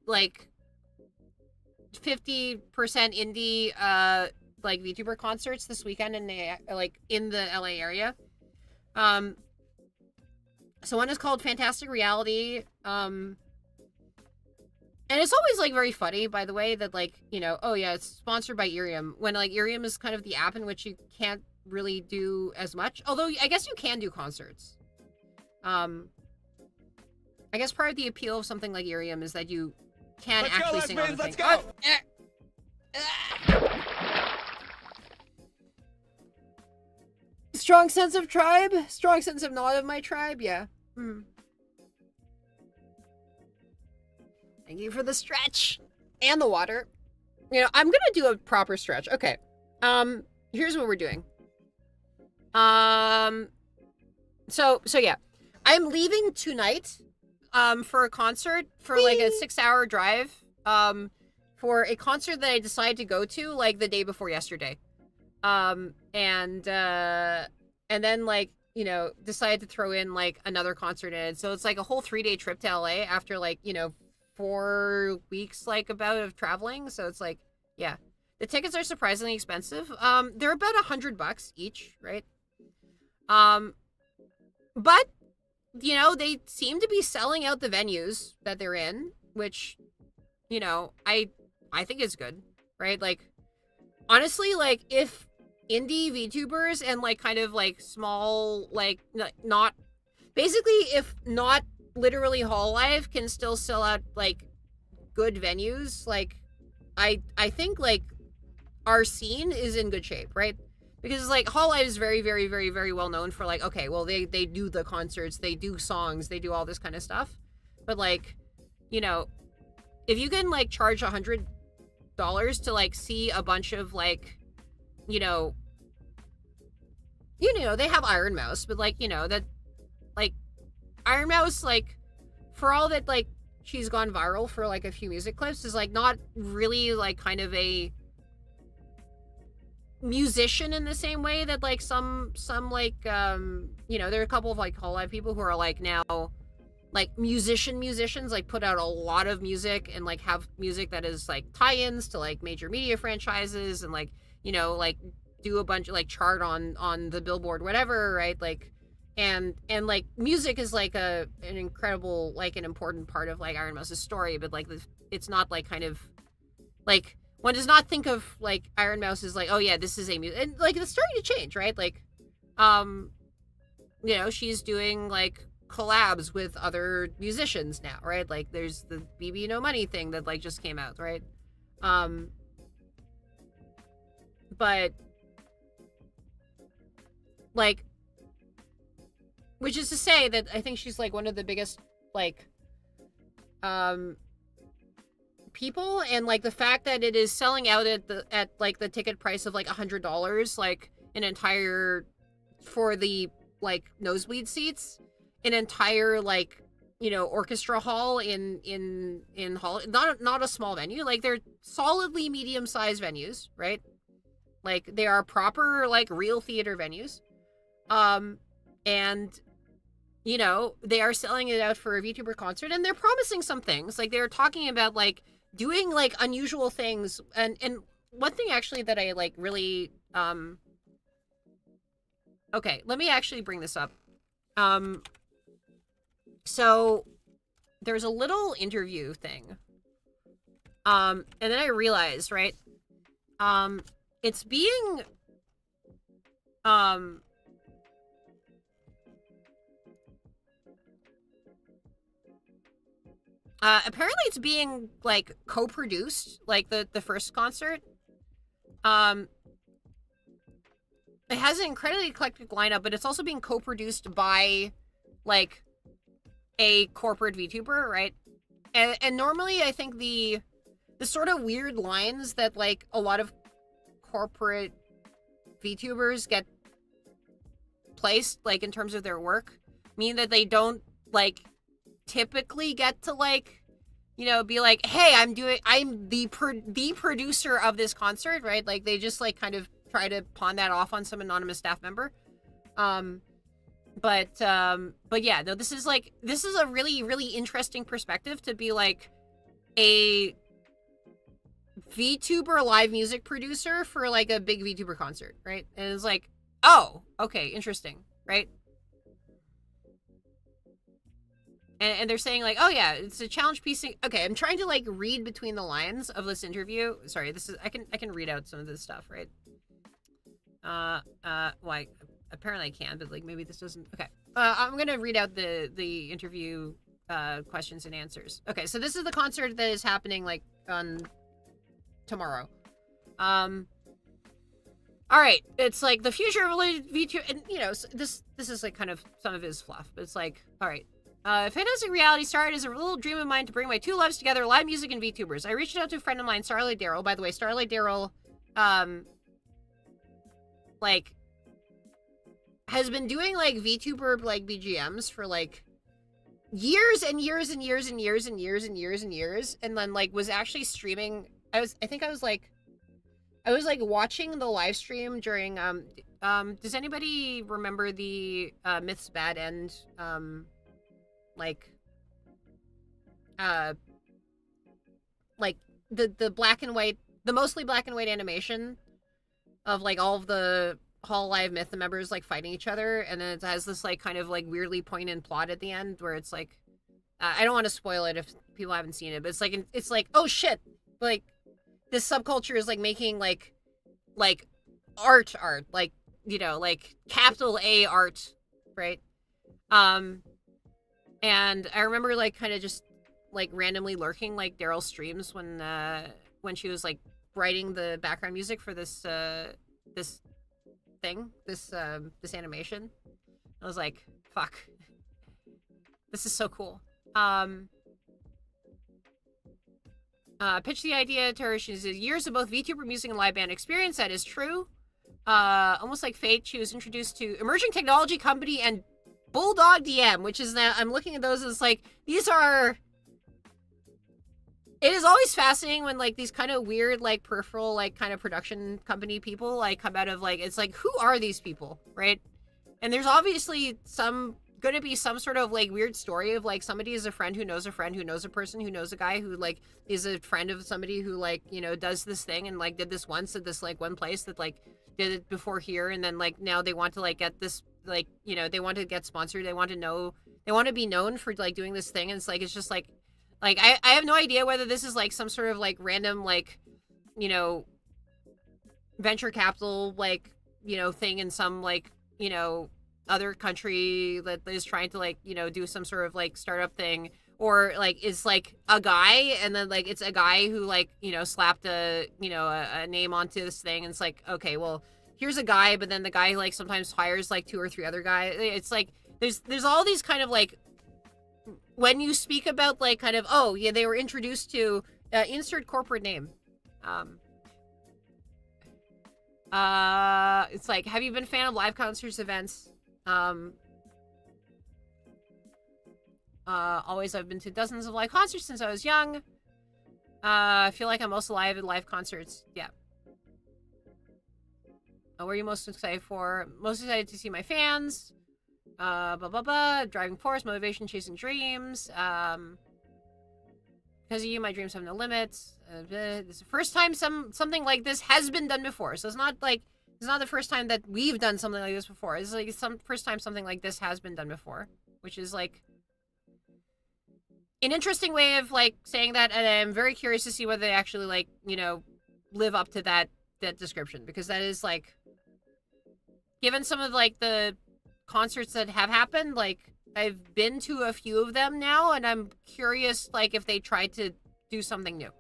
like 50% indie like VTuber concerts this weekend in the LA area. So one is called Fantastic Reality. And it's always like very funny, by the way, that like, you know, oh yeah, it's sponsored by Irium, when like Irium is kind of the app in which you can't really do as much. Although I guess you can do concerts. I guess part of the appeal of something like Irium is that you can actually sing on the thing. Let's go! Strong sense of tribe? Strong sense of not of my tribe? Yeah. Thank you for the stretch. And the water. You know, I'm gonna do a proper stretch. Okay. Here's what we're doing. So yeah. I'm leaving tonight for a concert for like a 6-hour drive for a concert that I decided to go to like the day before yesterday. And then like, you know, decided to throw in like another concert in it. So it's like a whole 3-day trip to LA after like, you know, 4 weeks like about of traveling. So it's like, yeah. The tickets are surprisingly expensive. They're about $100 each, right? But you know, they seem to be selling out the venues that they're in, which, you know, I think is good, right? Like, honestly, like, if indie VTubers and, like, kind of, like, small, like, not, basically, if not literally Hololive can still sell out, like, good venues, like, I think, like, our scene is in good shape, right? Because, like, Hololive is very, very, very, very well known for, like, okay, well, they do the concerts, they do songs, they do all this kind of stuff. But, like, you know, if you can, like, charge $100 to, like, see a bunch of, like, you know, they have Iron Mouse, but, like, you know, that, like, Iron Mouse, like, for all that, like, she's gone viral for, like, a few music clips, is, like, not really, like, kind of a musician in the same way that like some like you know, there are a couple of like Hololive people who are like now like musicians, like put out a lot of music and like have music that is like tie-ins to like major media franchises and like, you know, like do a bunch of like chart on the Billboard whatever, right? Like and like music is like an incredible, like an important part of like Iron Mouse's story, but like it's not like kind of like one does not think of like Iron Mouse as like, oh yeah, this is a music, and like it's starting to change, right? Like, you know, she's doing like collabs with other musicians now, right? Like there's the BB No Money thing that like just came out, right? But like, which is to say that I think she's like one of the biggest like people, and like the fact that it is selling out at like the ticket price of like $100, like an entire, for the like nosebleed seats, an entire like, you know, orchestra hall in hall, not a small venue, like they're solidly medium-sized venues, right? Like they are proper like real theater venues, and you know, they are selling it out for a VTuber concert, and they're promising some things, like they're talking about like doing like unusual things, and one thing actually that I like really okay, let me actually bring this up. So there's a little interview thing, and then I realized, right, it's being apparently it's being like co-produced, like the first concert. It has an incredibly eclectic lineup, but it's also being co-produced by like a corporate VTuber, right? And normally I think the sort of weird lines that like a lot of corporate VTubers get placed like in terms of their work mean that they don't like typically get to like be like, hey, I'm the producer of this concert, right? Like they just like kind of try to pawn that off on some anonymous staff member. But yeah, no, this is a really, really interesting perspective to be like a VTuber live music producer for like a big VTuber concert, right? And it's like, oh, okay, interesting, right? And they're saying like, oh yeah, it's a challenge piecing. Okay, I'm trying to like read between the lines of this interview. Sorry, this is I can read out some of this stuff, right? Well, apparently I can, but like maybe this doesn't. Okay, I'm gonna read out the interview questions and answers. Okay, so this is the concert that is happening like on tomorrow. All right, it's like the future of VTuber, and this is like kind of some of his fluff, but it's like, all right. Fantastic Reality started as a little dream of mine to bring my two loves together, live music and VTubers. I reached out to a friend of mine, Starlight Daryl. By the way, Starlight Daryl, like, has been doing, like, VTuber, like, BGMs for, like, years and years and years and years and years and years and years, and then, like, was actually streaming. I think I was watching the live stream during, does anybody remember the, Myth's Bad End, like the black and white, the mostly black and white animation of like all of the Hololive Myth members like fighting each other, and then it has this like kind of like weirdly poignant plot at the end where it's like, I don't want to spoil it if people haven't seen it, but it's like oh shit, like this subculture is like making like art, like like capital A art, right? And I remember like kind of just like randomly lurking like Daryl's streams when she was like writing the background music for this animation. I was like, fuck. This is so cool. Pitched the idea to her. She says, years of both VTuber music and live band experience. That is true. Almost like fate, she was introduced to emerging technology company and Bulldog DM, which is that I'm looking at those as like, these are, it is always fascinating when like these kind of weird like peripheral like kind of production company people like come out of like, it's like, who are these people, right? And there's obviously gonna be some sort of like weird story of like somebody is a friend who knows a friend who knows a person who knows a guy who like is a friend of somebody who like does this thing and like did this once at this like one place that like did it before here, and then like now they want to like get this like they want to get sponsored, they want to be known for like doing this thing, and it's like, it's just like I have no idea whether this is like some sort of like random like venture capital like thing in some like other country that is trying to like do some sort of like startup thing, or like is like a guy and then like it's a guy who like slapped a a name onto this thing, and it's like, okay, well here's a guy, but then the guy like sometimes hires like 2 or 3 other guys. It's like there's all these kind of like, when you speak about like kind of, oh yeah, they were introduced to insert corporate name. It's like, have you been a fan of live concerts events? Always. I've been to dozens of live concerts since I was young. I feel like I'm most alive at live concerts. Yeah. What are you most excited for? Most excited to see my fans. Blah, blah, blah. Driving force, motivation, chasing dreams. Because of you, my dreams have no limits. This is the first time something like this has been done before. So it's not like, it's not the first time that we've done something like this before. It's like first time something like this has been done before, which is like an interesting way of like saying that. And I'm very curious to see whether they actually like, live up to that description, because that is like, given some of like the concerts that have happened, like I've been to a few of them now, and I'm curious like if they tried to do something new.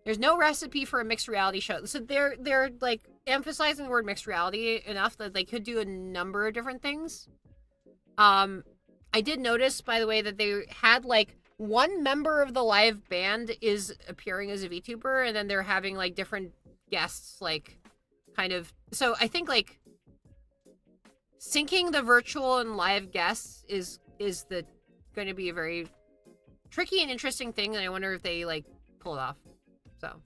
There's no recipe for a mixed reality show. So they're like emphasizing the word mixed reality enough that they could do a number of different things. I did notice, by the way, that they had like one member of the live band is appearing as a VTuber, and then they're having like different guests, like kind of. So I think like syncing the virtual and live guests is going to be a very tricky and interesting thing, and I wonder if they, like, pull it off. So.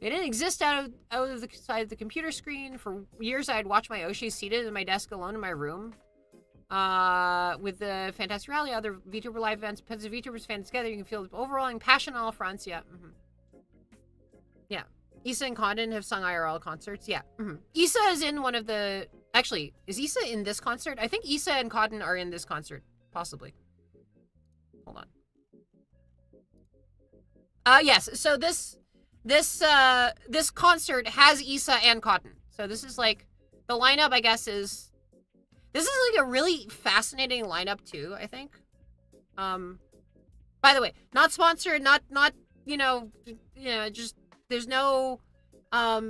It didn't exist out of the side of the computer screen. For years, I'd watch my Oshi seated at my desk alone in my room. With the Fantastic Rally, other VTuber live events, pets of VTubers fans together, you can feel the overwhelming passion on all fronts. Yeah. Yeah. Issa and Condon have sung IRL concerts. Yeah. Issa is in one of the... Actually, is Issa in this concert? I think Issa and Condon are in this concert. Possibly. Hold on. Yes. So this concert has Issa and Cotton. So this is like, the lineup, I guess, is, this is like a really fascinating lineup too, I think. By the way, not sponsored, not, just, there's no, I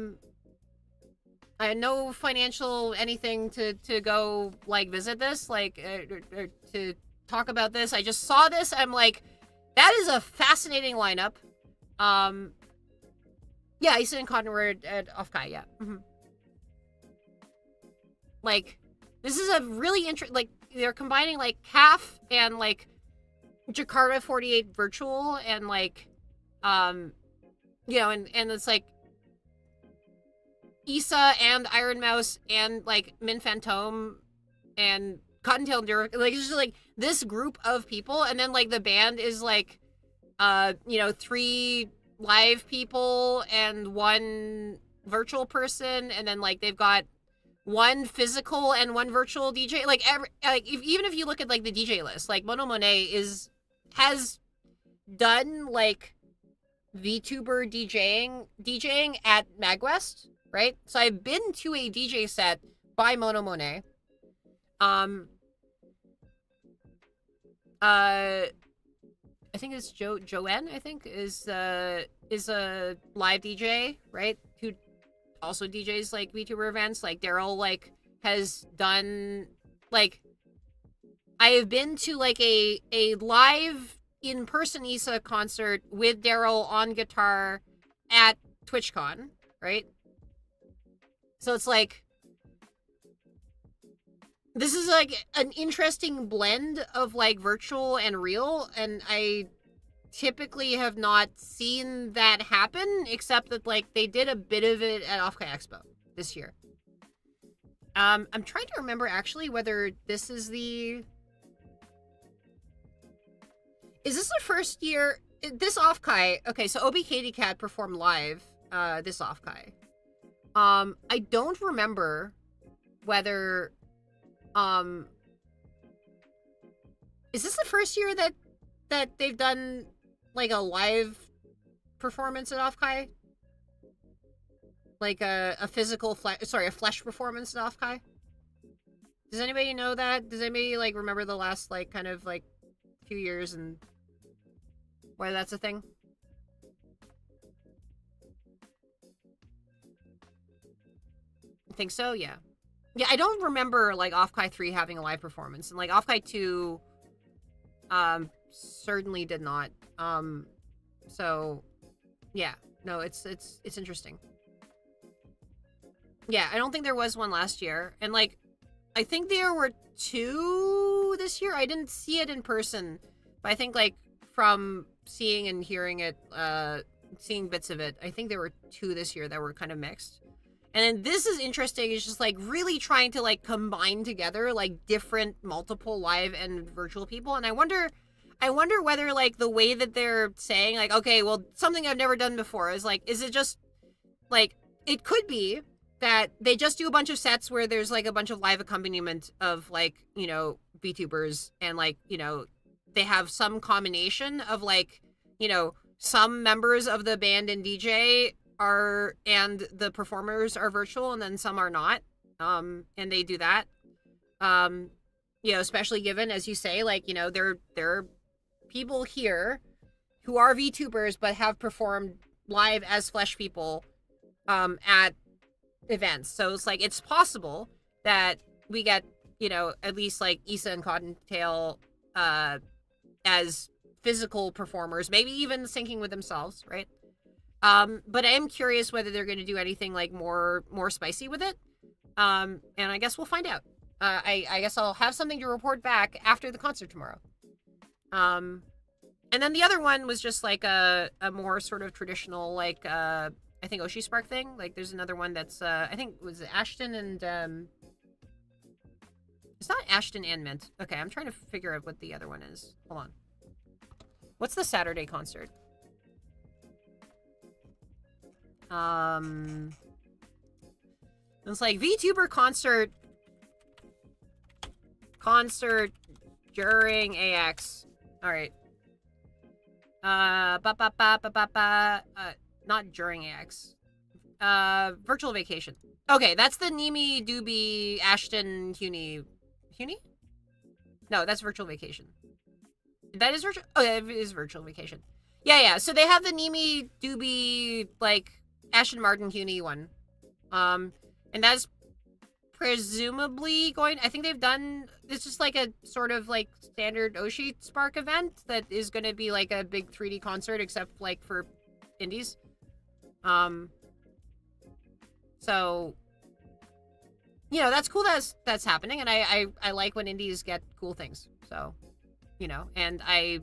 had no financial anything to go, like, visit this, like, or to talk about this. I just saw this, I'm like, that is a fascinating lineup. Yeah, Issa and Cotton were at Offkai, yeah. Like, this is a really interesting, like, they're combining, like, CAF and, like, Jakarta 48 virtual and, like, and it's, like, Issa and Iron Mouse and, like, Min Phantom and Cottontail Durek. Like, it's just, like, this group of people, and then, like, the band is, like, 3 live people and 1 virtual person, and then, like, they've got 1 physical and 1 virtual DJ. Like, even if you look at, like, the DJ list, like, Mono Monet has done, like, VTuber DJing at MagWest, right? So I've been to a DJ set by Mono Monet. I think it's Joanne, I think, is a live DJ, right? Who also DJs, like, VTuber events. Like, Daryl, like, has done, like, I have been to, like, a live in-person Issa concert with Daryl on guitar at TwitchCon, right? So it's, like, this is, like, an interesting blend of, like, virtual and real, and I typically have not seen that happen, except that, like, they did a bit of it at Offkai Expo this year. I'm trying to remember, actually, whether this is the... Is this the first year... This Offkai... Okay, so Obi Katie Cat performed live this Offkai. I don't remember whether... Is this the first year that they've done, like, a live performance at Offkai? Like a physical a flesh performance at Offkai? Does anybody know that? Does anybody, like, remember the last, like, kind of, like, few years and why that's a thing? I think so, yeah. Yeah, I don't remember, like, Offkai 3 having a live performance, and, like, Offkai 2 certainly did not. So yeah, no, it's interesting. Yeah, I don't think there was one last year, and, like, I think there were 2 this year. I didn't see it in person, but I think, like, from seeing and hearing it, seeing bits of it, I think there were 2 this year that were kind of mixed. And then this is interesting. It's just, like, really trying to, like, combine together, like, different multiple live and virtual people. And I wonder whether, like, the way that they're saying, like, okay, well, something I've never done before is, like, is it just, like, it could be that they just do a bunch of sets where there's, like, a bunch of live accompaniment of, like, VTubers, and, like, they have some combination of, like, some members of the band and DJ and the performers are virtual, and then some are not, and they do that, especially given, as you say, like, there are people here who are VTubers but have performed live as flesh people at events. So it's, like, it's possible that we get, at least, like, Issa and Cottontail as physical performers, maybe even syncing with themselves, right? But I am curious whether they're going to do anything, like, more spicy with it. And I guess we'll find out. I guess I'll have something to report back after the concert tomorrow. And then the other one was just like a more sort of traditional, like, I think Oshi Spark thing. Like, there's another one that's, I think it was Ashton and, it's not Ashton and Mint. Okay, I'm trying to figure out what the other one is. Hold on. What's the Saturday concert? It's like VTuber concert during AX. All right. Not during AX. Virtual vacation. Okay, that's the Nimi, Doobie, Ashton, Huni. Huni? No, that's virtual vacation. That is virtual. Oh, yeah, it is virtual vacation. Yeah. So they have the Nimi, Doobie, like Ashton Martin, Huni one. And that's presumably going. I think they've done. It's just like a sort of like standard Oshi Spark event that is going to be like a big 3D concert, except like for indies. So, you know, that's cool that's happening, and I like when indies get cool things. So, you know, and I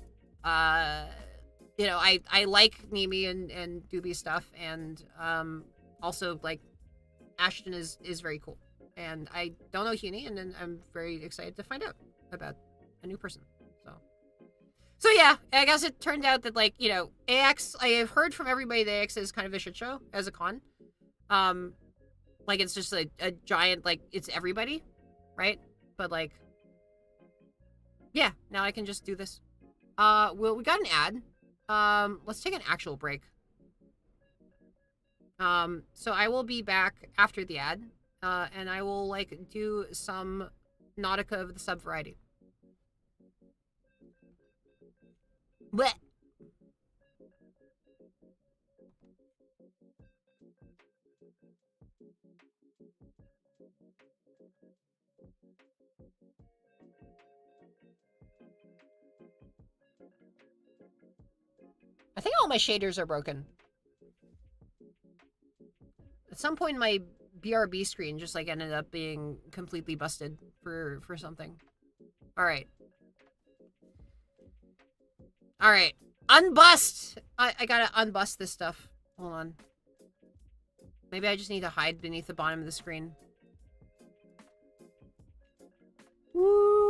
like Nimi and Doobie stuff, and also like Ashton is very cool. And I don't know Huni, and I'm very excited to find out about a new person. So yeah, I guess it turned out that, like, you know, AX, I have heard from everybody that AX is kind of a shit show as a con. Like, it's just a giant, like, it's everybody, right? But, like, yeah, now I can just do this. Well, we got an ad. Let's take an actual break. So I will be back after the ad, and I will, like, do some Nautica of the sub variety. Blech. I think all my shaders are broken. At some point, my BRB screen just, like, ended up being completely busted for something. All right. All right. Unbust! I gotta unbust this stuff. Hold on. Maybe I just need to hide beneath the bottom of the screen. Woo!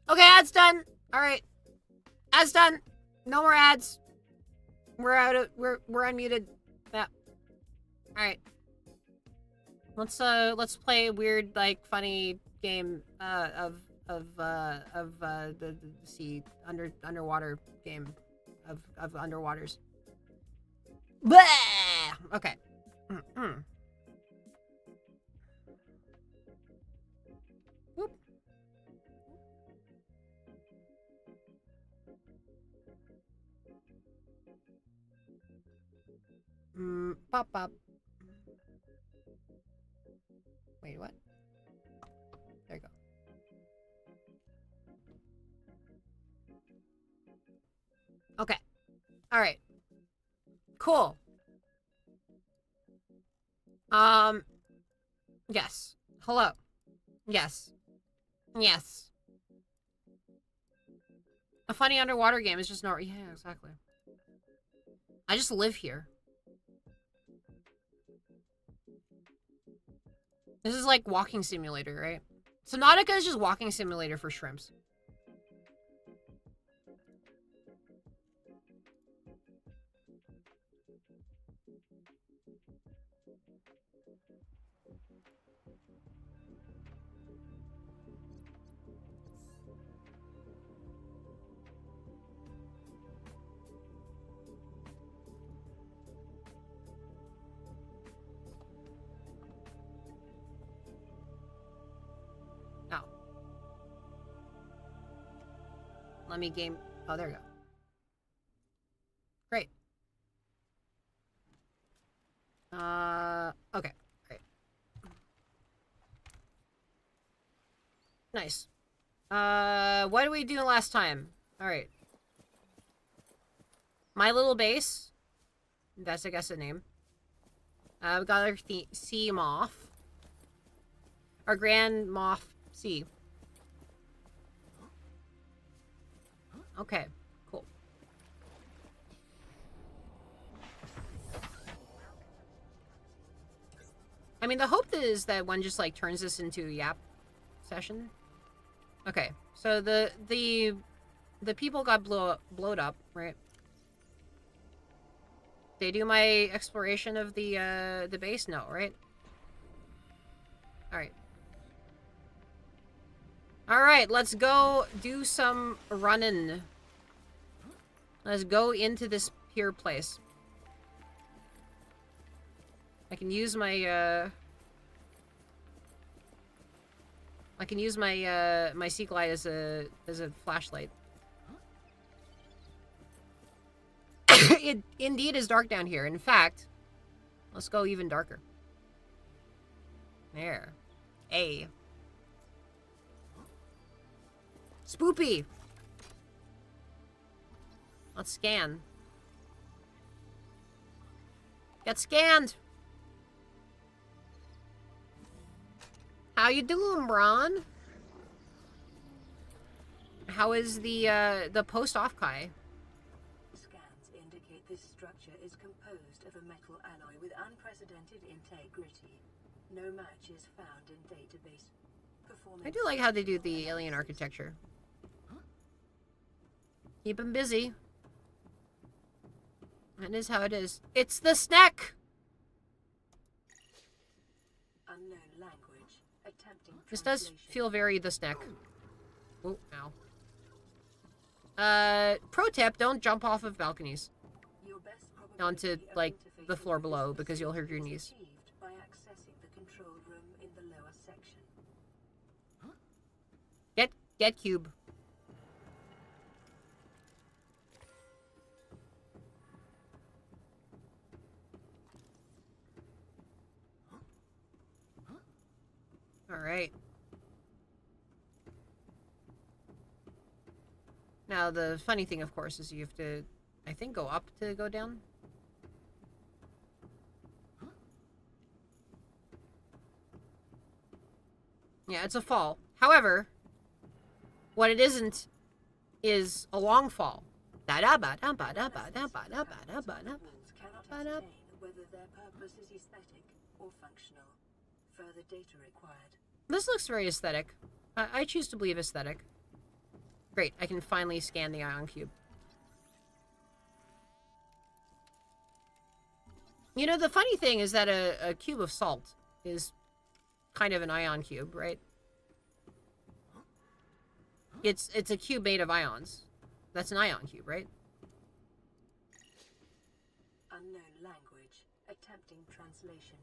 Okay, ads done. All right, ads done. No more ads. We're out of. We're unmuted. Yeah. All right. Let's play a weird, like, funny game of the sea underwater game of underwaters. Blah! Okay. Whoop. Pop up. Wait, what? There you go. Okay. All right. Cool. Yes. Hello. Yes. Yes. A funny underwater game is just not... Yeah, exactly. I just live here. This is like walking simulator, right? Subnautica is just walking simulator for shrimps. Let me game... Oh, there we go. Great. Okay. Great. Nice. What did we do last time? Alright. My little base. That's, I guess, a name. We got our sea moth. Our grand moth sea. Okay, cool. I mean, the hope is that one just, like, turns this into a yap session. Okay, so the people got blowed up, right? They do my exploration of the base? No, right? Alright. Alright, let's go do some running. Let's go into this pier place. I can use my, my sea glide as a flashlight. It indeed is dark down here. In fact, let's go even darker. There. A. Spoopy! Let's scan. Get scanned! How you doing, Bron? How is the post-off-kai? Scans indicate this structure is composed of a metal alloy with unprecedented integrity. No match is found in database. I do like how they do the alien architecture. Keep him busy. That is how it is. It's the snack! Unknown language. Attempting this does feel very the snack. Oh, ow. Pro tip, don't jump off of balconies. Onto, like, the floor below, because you'll hurt your knees. By accessing the control room in the lower section. Get cube. Alright. Now, the funny thing, of course, is you have to, I think, go up to go down. Yeah, it's a fall. However, what it isn't is a long fall. ascertain whether their purpose is aesthetic or functional. Further data required. This looks very aesthetic. I choose to believe aesthetic. Great, I can finally scan the ion cube. You know, the funny thing is that a cube of salt is kind of an ion cube, right? It's a cube made of ions. That's an ion cube, right? Unknown language. Attempting translation.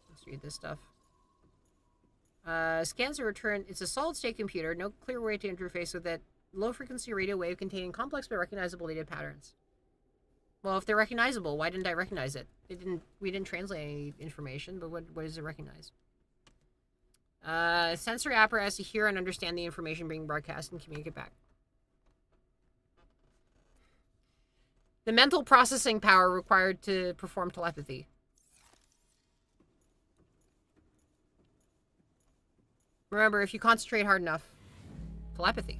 Let's read this stuff. Scans are returned. It's a solid-state computer. No clear way to interface with it. Low-frequency radio wave containing complex but recognizable data patterns. Well, if they're recognizable, why didn't I recognize it? We didn't translate any information, but what does it recognize? Sensory apparatus to hear and understand the information being broadcast and communicate back. The mental processing power required to perform telepathy. Remember, if you concentrate hard enough, telepathy.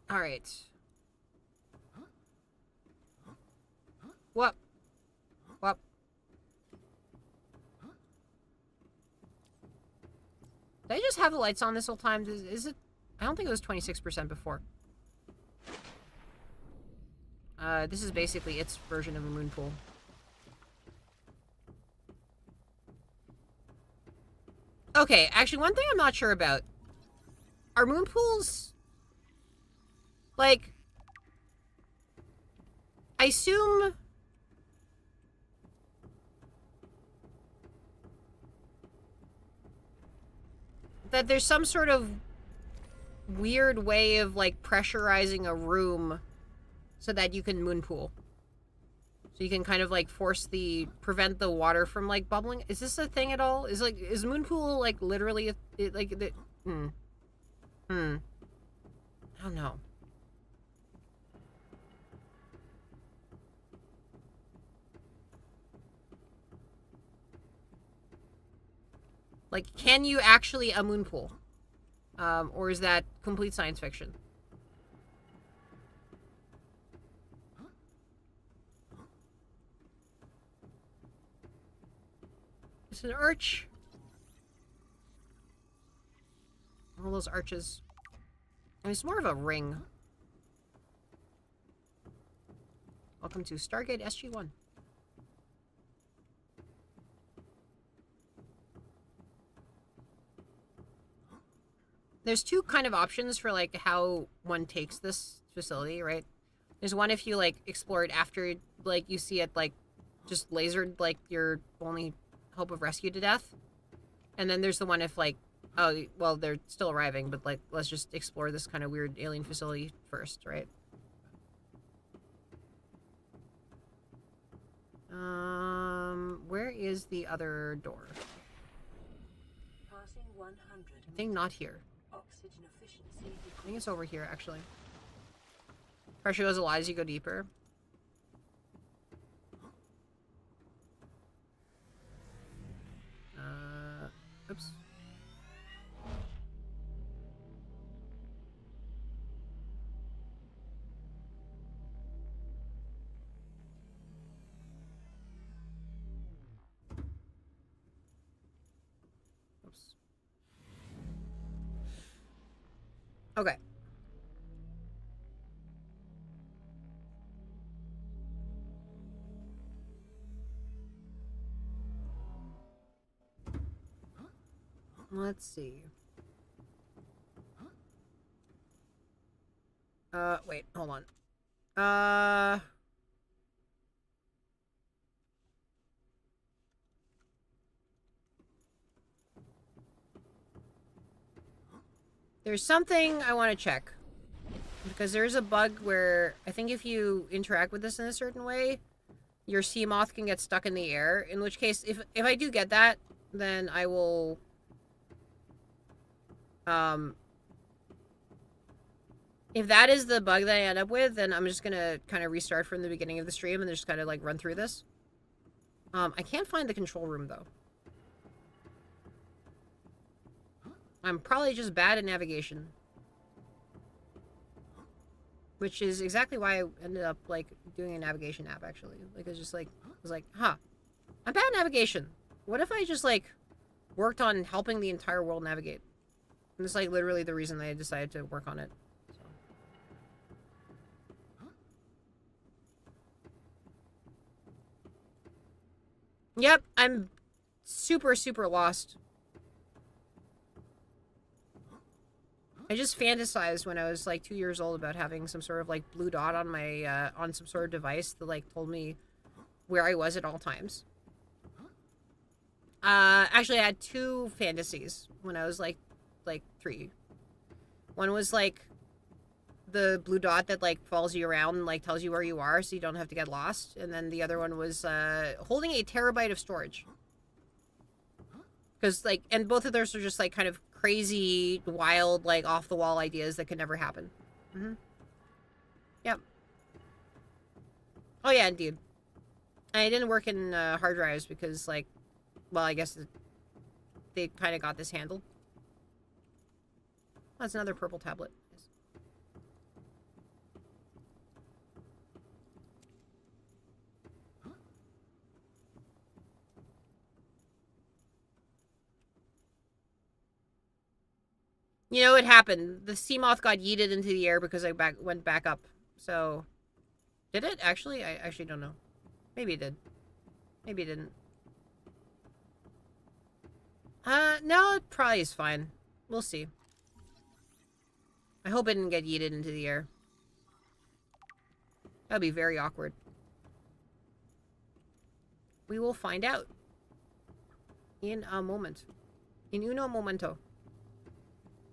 All right. What? What? Did I just have the lights on this whole time? Is it? I don't think it was 26% before. This is basically its version of a moon pool. Okay, actually, one thing I'm not sure about. Are moon pools... like... I assume... that there's some sort of weird way of, like, pressurizing a room so that you can moon pool. So you can kind of, like, prevent the water from, like, bubbling. Is this a thing at all? Is moon pool, like, literally, I don't know. Like, can you actually a moon pool? Or is that complete science fiction? It's an arch. All those arches. I mean, it's more of a ring. Welcome to Stargate SG-1. There's two kind of options for, like, how one takes this facility, right? There's one if you, like, explore it after, like, you see it, like, just lasered, like, your only hope of rescue to death. And then there's the one if, like, oh, well, they're still arriving, but, like, let's just explore this kind of weird alien facility first, right? Where is the other door? Passing 100. I think not here. Oxygen efficiency. I think it's over here, actually. Pressure goes a lot as you go deeper. Oops. Oops. Okay. Let's see. Wait, hold on. There's something I want to check. Because there's a bug where I think if you interact with this in a certain way, your sea moth can get stuck in the air. In which case, if I do get that, then I will... If that is the bug that I end up with, then I'm just gonna kind of restart from the beginning of the stream and just kind of like run through this. I can't find the control room though. I'm probably just bad at navigation. Which is exactly why I ended up like doing a navigation app actually. Like it's just like I was like, huh. I'm bad at navigation. What if I just like worked on helping the entire world navigate? And it's like literally the reason I decided to work on it. So. Yep, I'm super, super lost. I just fantasized when I was like 2 years old about having some sort of like blue dot on my on some sort of device that like told me where I was at all times. Actually, I had two fantasies when I was like 3. One was like the blue dot that like follows you around and like tells you where you are so you don't have to get lost, and then the other one was holding a terabyte of storage. Because like, and both of those are just like kind of crazy, wild, like off the wall ideas that could never happen. Mm-hmm. Yep. Oh yeah, indeed. I didn't work in hard drives because like, well, I guess they kind of got this handled. Oh, that's another purple tablet. You know, it happened. The sea moth got yeeted into the air because I went back up. So, did it actually? I actually don't know. Maybe it did. Maybe it didn't. No, it probably is fine. We'll see. I hope it didn't get yeeted into the air. That would be very awkward. We will find out. In a moment. In uno momento.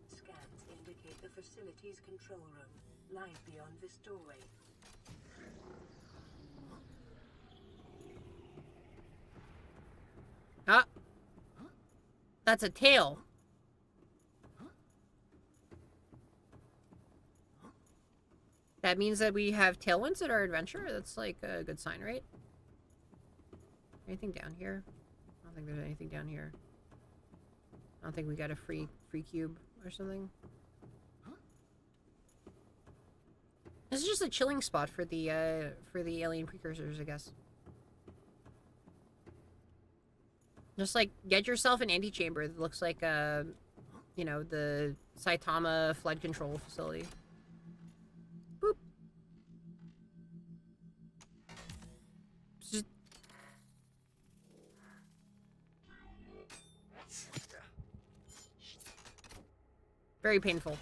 Scans indicate the facility's control room lies beyond this doorway. Ah. That's a tail. That means that we have tailwinds at our adventure. That's like a good sign, right? Anything down here? I don't think there's anything down here. I don't think we got a free cube or something. This is just a chilling spot for the alien precursors, I guess. Just like get yourself an antechamber that looks like you know, the Saitama flood control facility. Boop. Just... Very painful.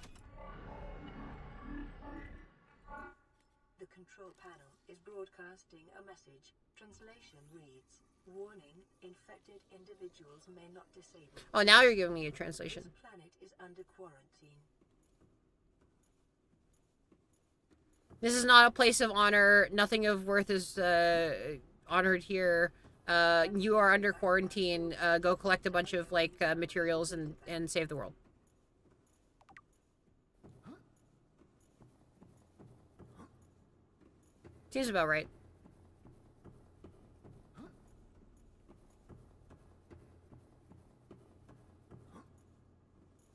The control panel is broadcasting a message. Translation reads, "Warning, infected individuals may not disable." Oh, now you're giving me a translation. This planet is under quarantine. This is not a place of honor. Nothing of worth is honored here. You are under quarantine. Go collect a bunch of like materials and save the world. Seems about right.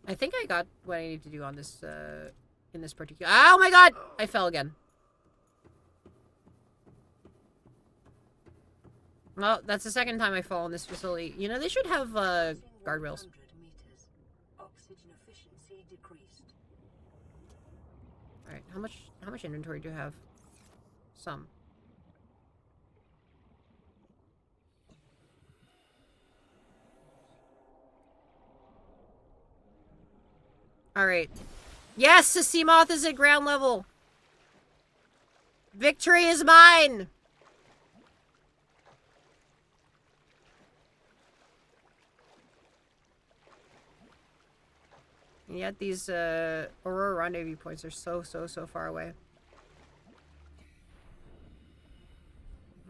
I think I got what I need to do on this in this particular. Oh my god! I fell again. Well, that's the second time I fall in this facility. You know, they should have guardrails. Meters. Oxygen efficiency decreased. All right, how much inventory do you have? Some. All right. Yes, the sea moth is at ground level. Victory is mine. And yet these Aurora rendezvous points are so far away.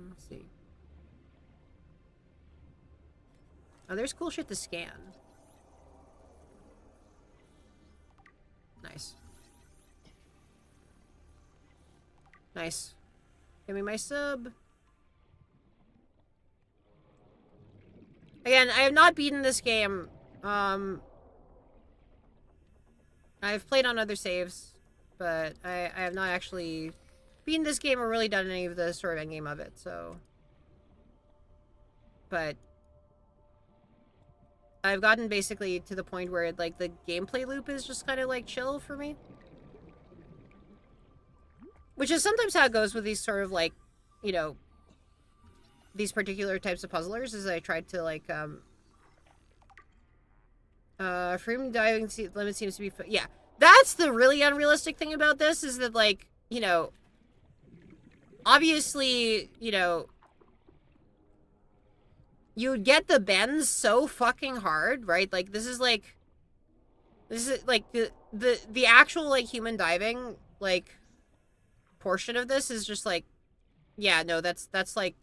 Let's see. Oh, there's cool shit to scan. Nice. Nice. Give me my sub. Again, I have not beaten this game. I've played on other saves, but I have not actually beaten this game or really done any of the sort of endgame of it, so... But... I've gotten basically to the point where, like, the gameplay loop is just kind of, like, chill for me. Which is sometimes how it goes with these sort of, like, you know, these particular types of puzzlers, is I tried to, like, freedom diving limit seems to be... Yeah. That's the really unrealistic thing about this, is that, like, you know, obviously, you know, you'd get the bends so fucking hard, right? Like, this is, like, the actual, like, human diving, like, portion of this is just, like, yeah, no, that's, like,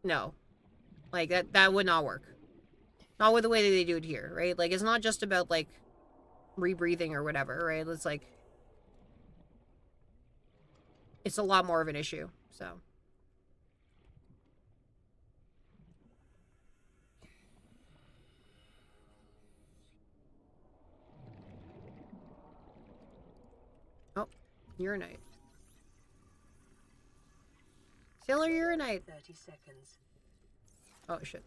no. Like, that would not work. Not with the way that they do it here, right? Like, it's not just about, like, rebreathing or whatever, right? It's, like, it's a lot more of an issue, so. Oh, urinite. Sailor urinite. 30 seconds. Oh, shit.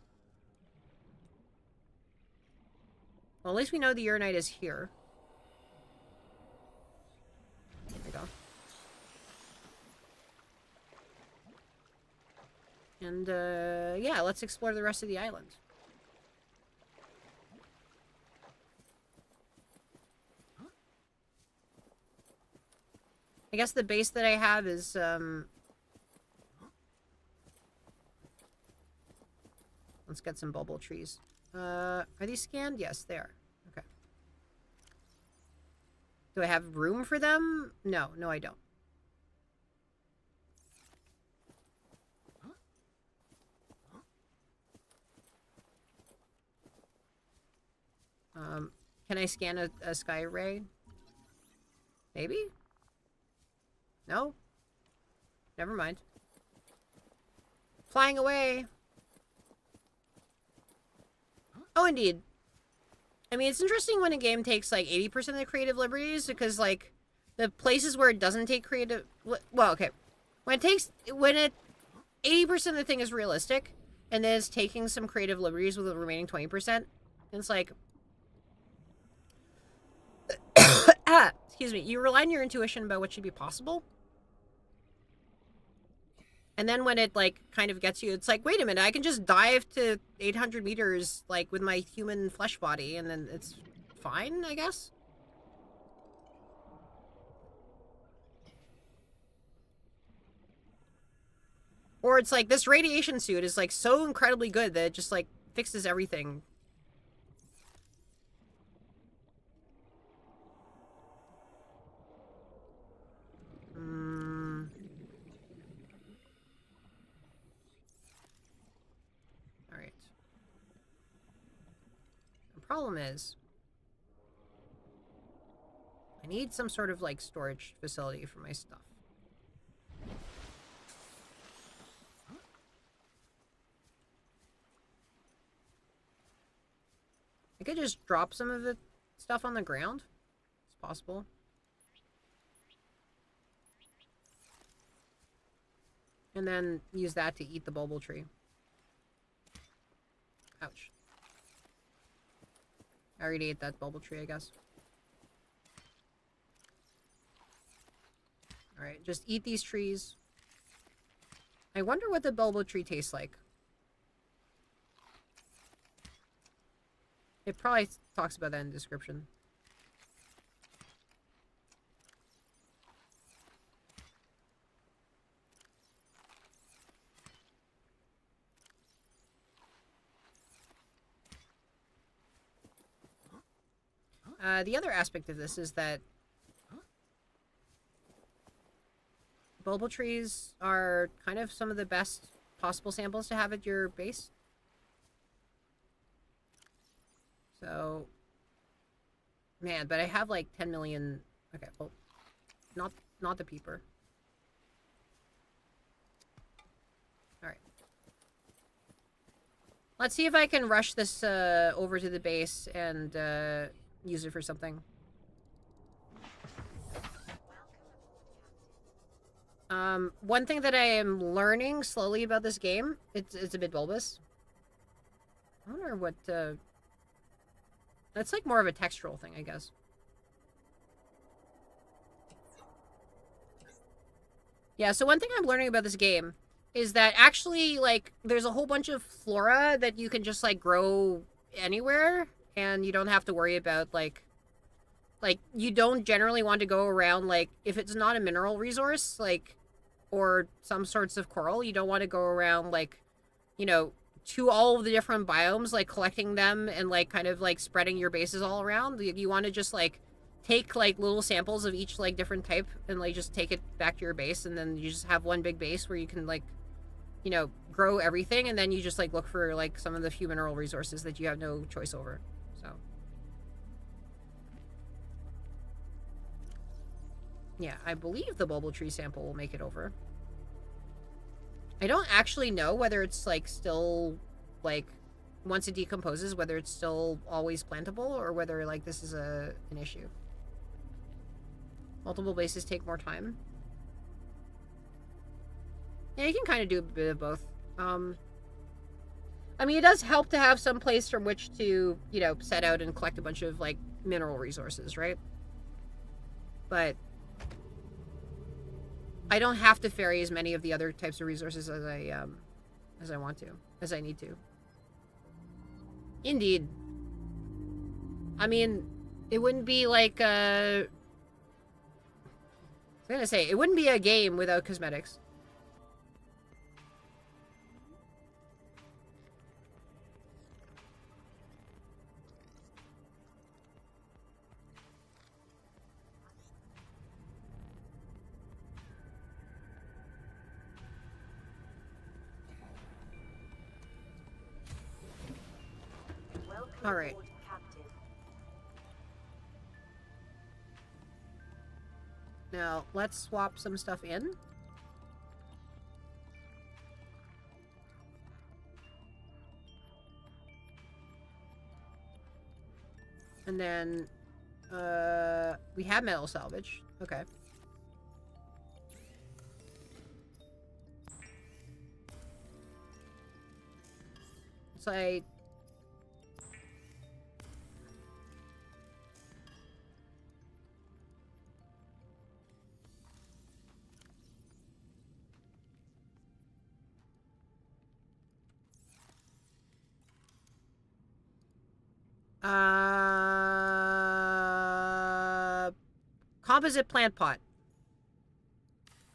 Well, at least we know the urinite is here. There we go. And, yeah, let's explore the rest of the island. I guess the base that I have is, let's get some bubble trees. Are these scanned? Yes, they are. Okay. Do I have room for them? No, I don't. Can I scan a sky ray? Maybe? No? Never mind. Flying away! Oh, indeed. I mean, it's interesting when a game takes, like, 80% of the creative liberties, because, like, the places where it doesn't take creative... Well, okay. When it 80% of the thing is realistic, and then it's taking some creative liberties with the remaining 20%, it's like... excuse me. You rely on your intuition about what should be possible. And then when it, like, kind of gets you, it's like, wait a minute, I can just dive to 800 meters, like, with my human flesh body, and then it's fine, I guess? Or it's like, this radiation suit is, like, so incredibly good that it just, like, fixes everything. Alright. The problem is, I need some sort of, like, storage facility for my stuff. I could just drop some of the stuff on the ground. It's possible. And then use that to eat the bulbul tree. Ouch. I already ate that bulbul tree, I guess. Alright, just eat these trees. I wonder what the bulbul tree tastes like. It probably talks about that in the description. The other aspect of this is that bulbul trees are kind of some of the best possible samples to have at your base. So, man, but I have like 10 million. Okay, well, not the peeper. Let's see if I can rush this over to the base and use it for something. One thing that I am learning slowly about this game, it's a bit bulbous. I wonder what, that's like more of a textural thing, I guess. Yeah, so one thing I'm learning about this game is that actually, like, there's a whole bunch of flora that you can just, like, grow anywhere, and you don't have to worry about, like, you don't generally want to go around, like, if it's not a mineral resource, like, or some sorts of coral, you don't want to go around, like, you know, to all of the different biomes, like, collecting them and, like, kind of, like, spreading your bases all around. You want to just, like, take, like, little samples of each, like, different type and, like, just take it back to your base, and then you just have one big base where you can, like, you know, grow everything, and then you just, like, look for, like, some of the few mineral resources that you have no choice over. So yeah, I believe the bulble tree sample will make it over. I don't actually know whether it's, like, still, like, once it decomposes, whether it's still always plantable or whether, like, this is an issue. Multiple bases take more time. Yeah, you can kind of do a bit of both. I mean, it does help to have some place from which to, you know, set out and collect a bunch of, like, mineral resources, right? But I don't have to ferry as many of the other types of resources as I want to, as I need to. Indeed. I mean, it wouldn't be like I was gonna say, it wouldn't be a game without cosmetics. All right. Now, let's swap some stuff in. And then, we have metal salvage. Okay. So I... composite plant pot.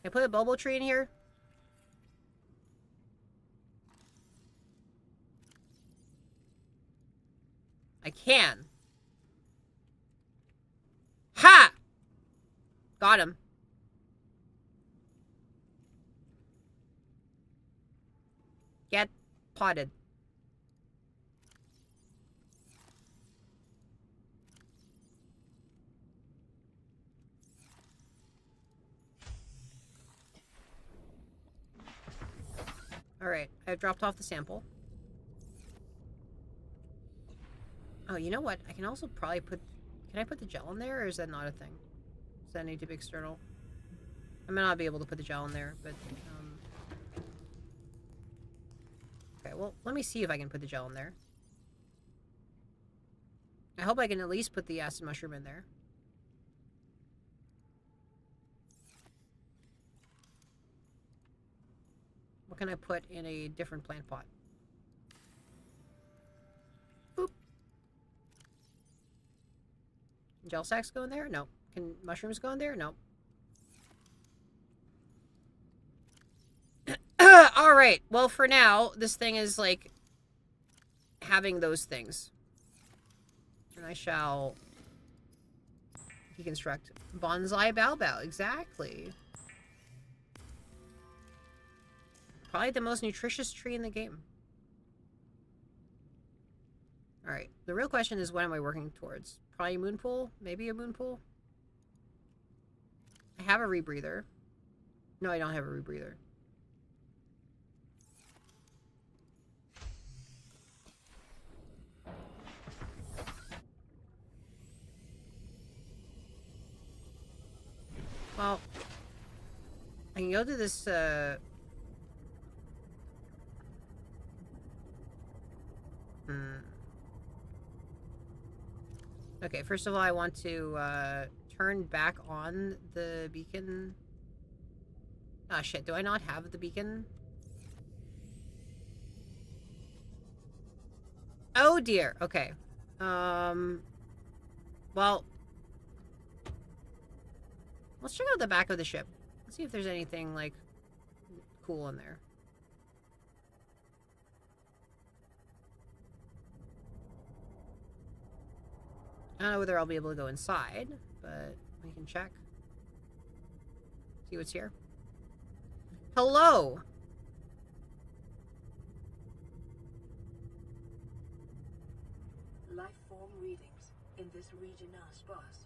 Can I put a bulbo tree in here? I can. Ha! Got him. Get potted. Alright, I've dropped off the sample. Oh, you know what? I can also probably put... Can I put the gel in there, or is that not a thing? Does that need to be external? I may not be able to put the gel in there, but... Okay, well, let me see if I can put the gel in there. I hope I can at least put the acid mushroom in there. What can I put in a different plant pot? Boop. Can gel sacks go in there? No. Can mushrooms go in there? No. Alright, well, for now, this thing is, like, having those things. And I shall deconstruct. Bonsai Baobao, exactly. Probably the most nutritious tree in the game. Alright, the real question is, what am I working towards? Probably a moon pool? Maybe a moon pool? I have a rebreather. No, I don't have a rebreather. Well, I can go to this, Okay, first of all, I want to, turn back on the beacon. Ah, shit, do I not have the beacon? Oh, dear. Okay. Well, let's check out the back of the ship. Let's see if there's anything, like, cool in there. I don't know whether I'll be able to go inside, but we can check. See what's here. Hello! Life form readings in this region are sparse.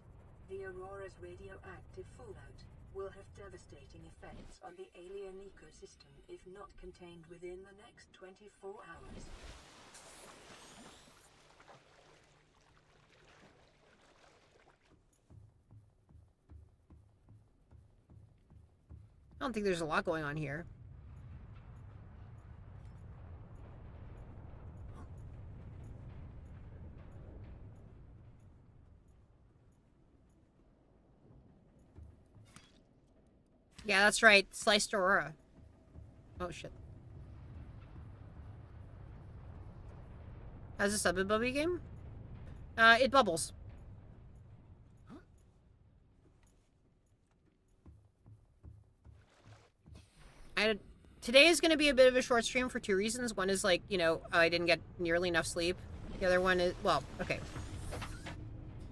The Aurora's radioactive fallout will have devastating effects on the alien ecosystem if not contained within the next 24 hours. I don't think there's a lot going on here. Yeah, that's right. Sliced Aurora. Oh, shit. Has a sub-bubby game? It bubbles. Today is going to be a bit of a short stream for two reasons. One is, like, you know, I didn't get nearly enough sleep. The other one is, well, okay.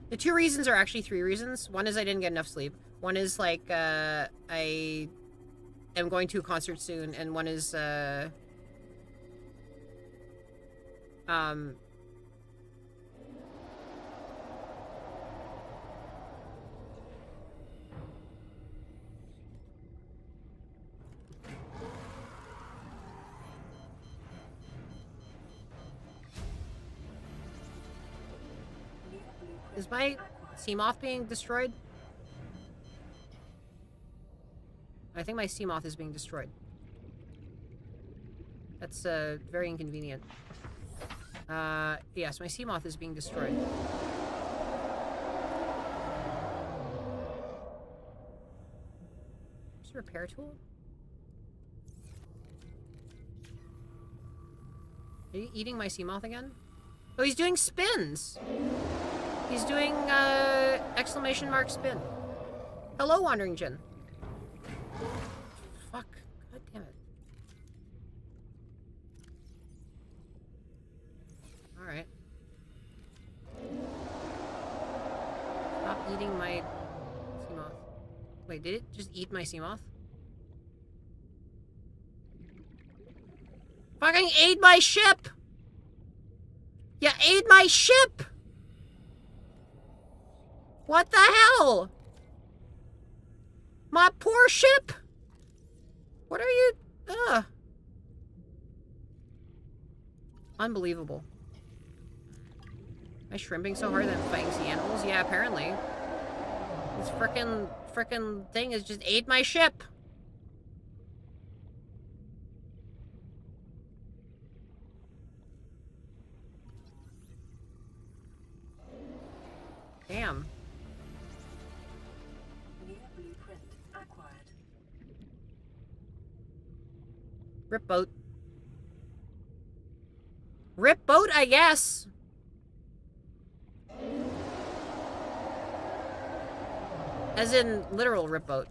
The two reasons are actually three reasons. One is I didn't get enough sleep. One is, like, I am going to a concert soon. And one is, is my Seamoth being destroyed? I think my Seamoth is being destroyed. That's, very inconvenient. Yes, my Seamoth is being destroyed. Just a repair tool? Are you eating my Seamoth again? Oh, he's doing spins! He's doing, exclamation mark spin. Hello, Wandering Jin. Fuck. God damn it. Alright. Stop eating my Seamoth. Wait, did it just eat my Seamoth? Fucking ate my ship! You ate my ship! What the hell? My poor ship! What are you... Ugh. Unbelievable. Am I shrimping so hard that I'm fighting sea animals? Yeah, apparently. This frickin' thing has just ate my ship! Damn. New blueprint acquired. Rip boat. Rip boat, I guess. As in, literal rip boat.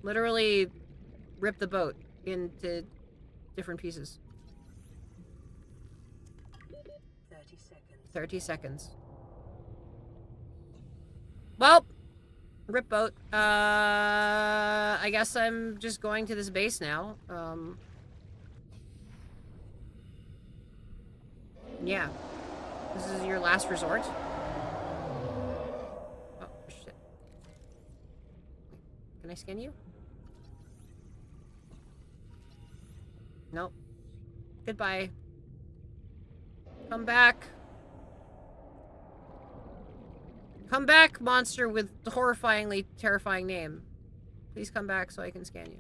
Literally rip the boat into different pieces. 30 seconds. 30 seconds. Well, rip boat. I guess I'm just going to this base now. Yeah. This is your last resort. Oh, shit. Can I scan you? Nope. Goodbye. Come back. Come back, monster with the horrifyingly terrifying name. Please come back so I can scan you.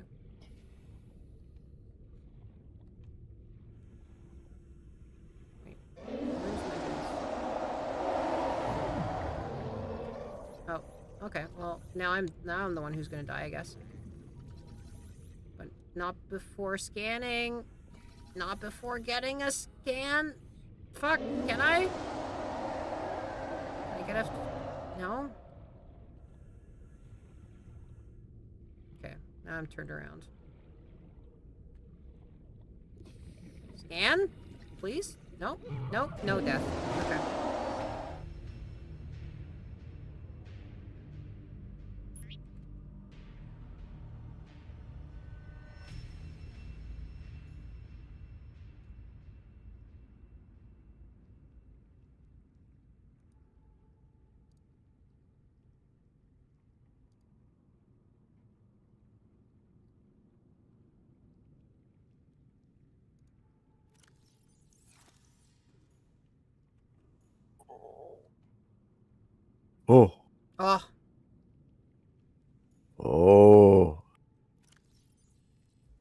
Wait, where's my base? Oh, okay. Well, now I'm the one who's gonna die, I guess. But not before scanning. Not before getting a scan. Fuck, can I? Can I get a... No? Okay, now I'm turned around. Scan? Please? No? No? No death. Okay. Oh. Oh. Oh.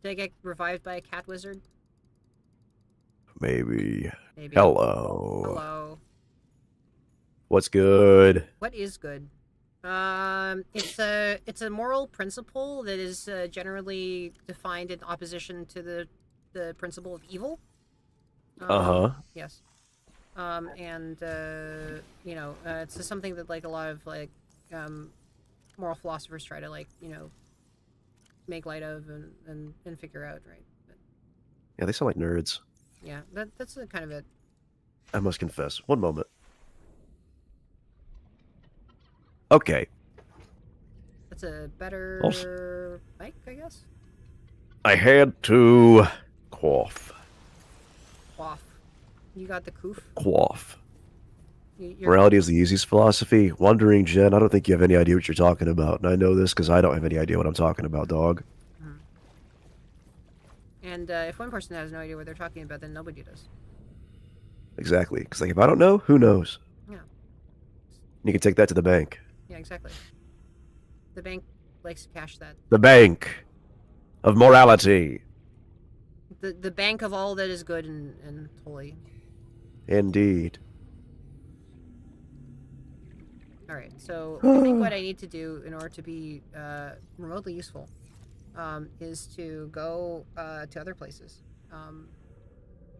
Did I get revived by a cat wizard? Maybe. Maybe. Hello. Hello. What's good? What is good? It's a moral principle that is generally defined in opposition to the principle of evil. Yes. And it's just something that like a lot of like moral philosophers try to like make light of and figure out, right? But, Yeah, they sound like nerds. yeah, that's kind of it. I must confess. One moment. Okay. That's a better mic, I guess. I had to cough. Quaff. You got the coof. Quaff. You're... Morality is the easiest philosophy. Wondering, Jen, I don't think you have any idea what you're talking about. And I know this because I don't have any idea what I'm talking about, dog. Hmm. And if one person has no idea what they're talking about, then nobody does. Exactly. Because like, if I don't know, who knows? Yeah. You can take that to the bank. Yeah, exactly. The bank likes to cash that. The bank of morality. The bank of all that is good and holy. Indeed. Alright, so I think what I need to do in order to be remotely useful is to go to other places.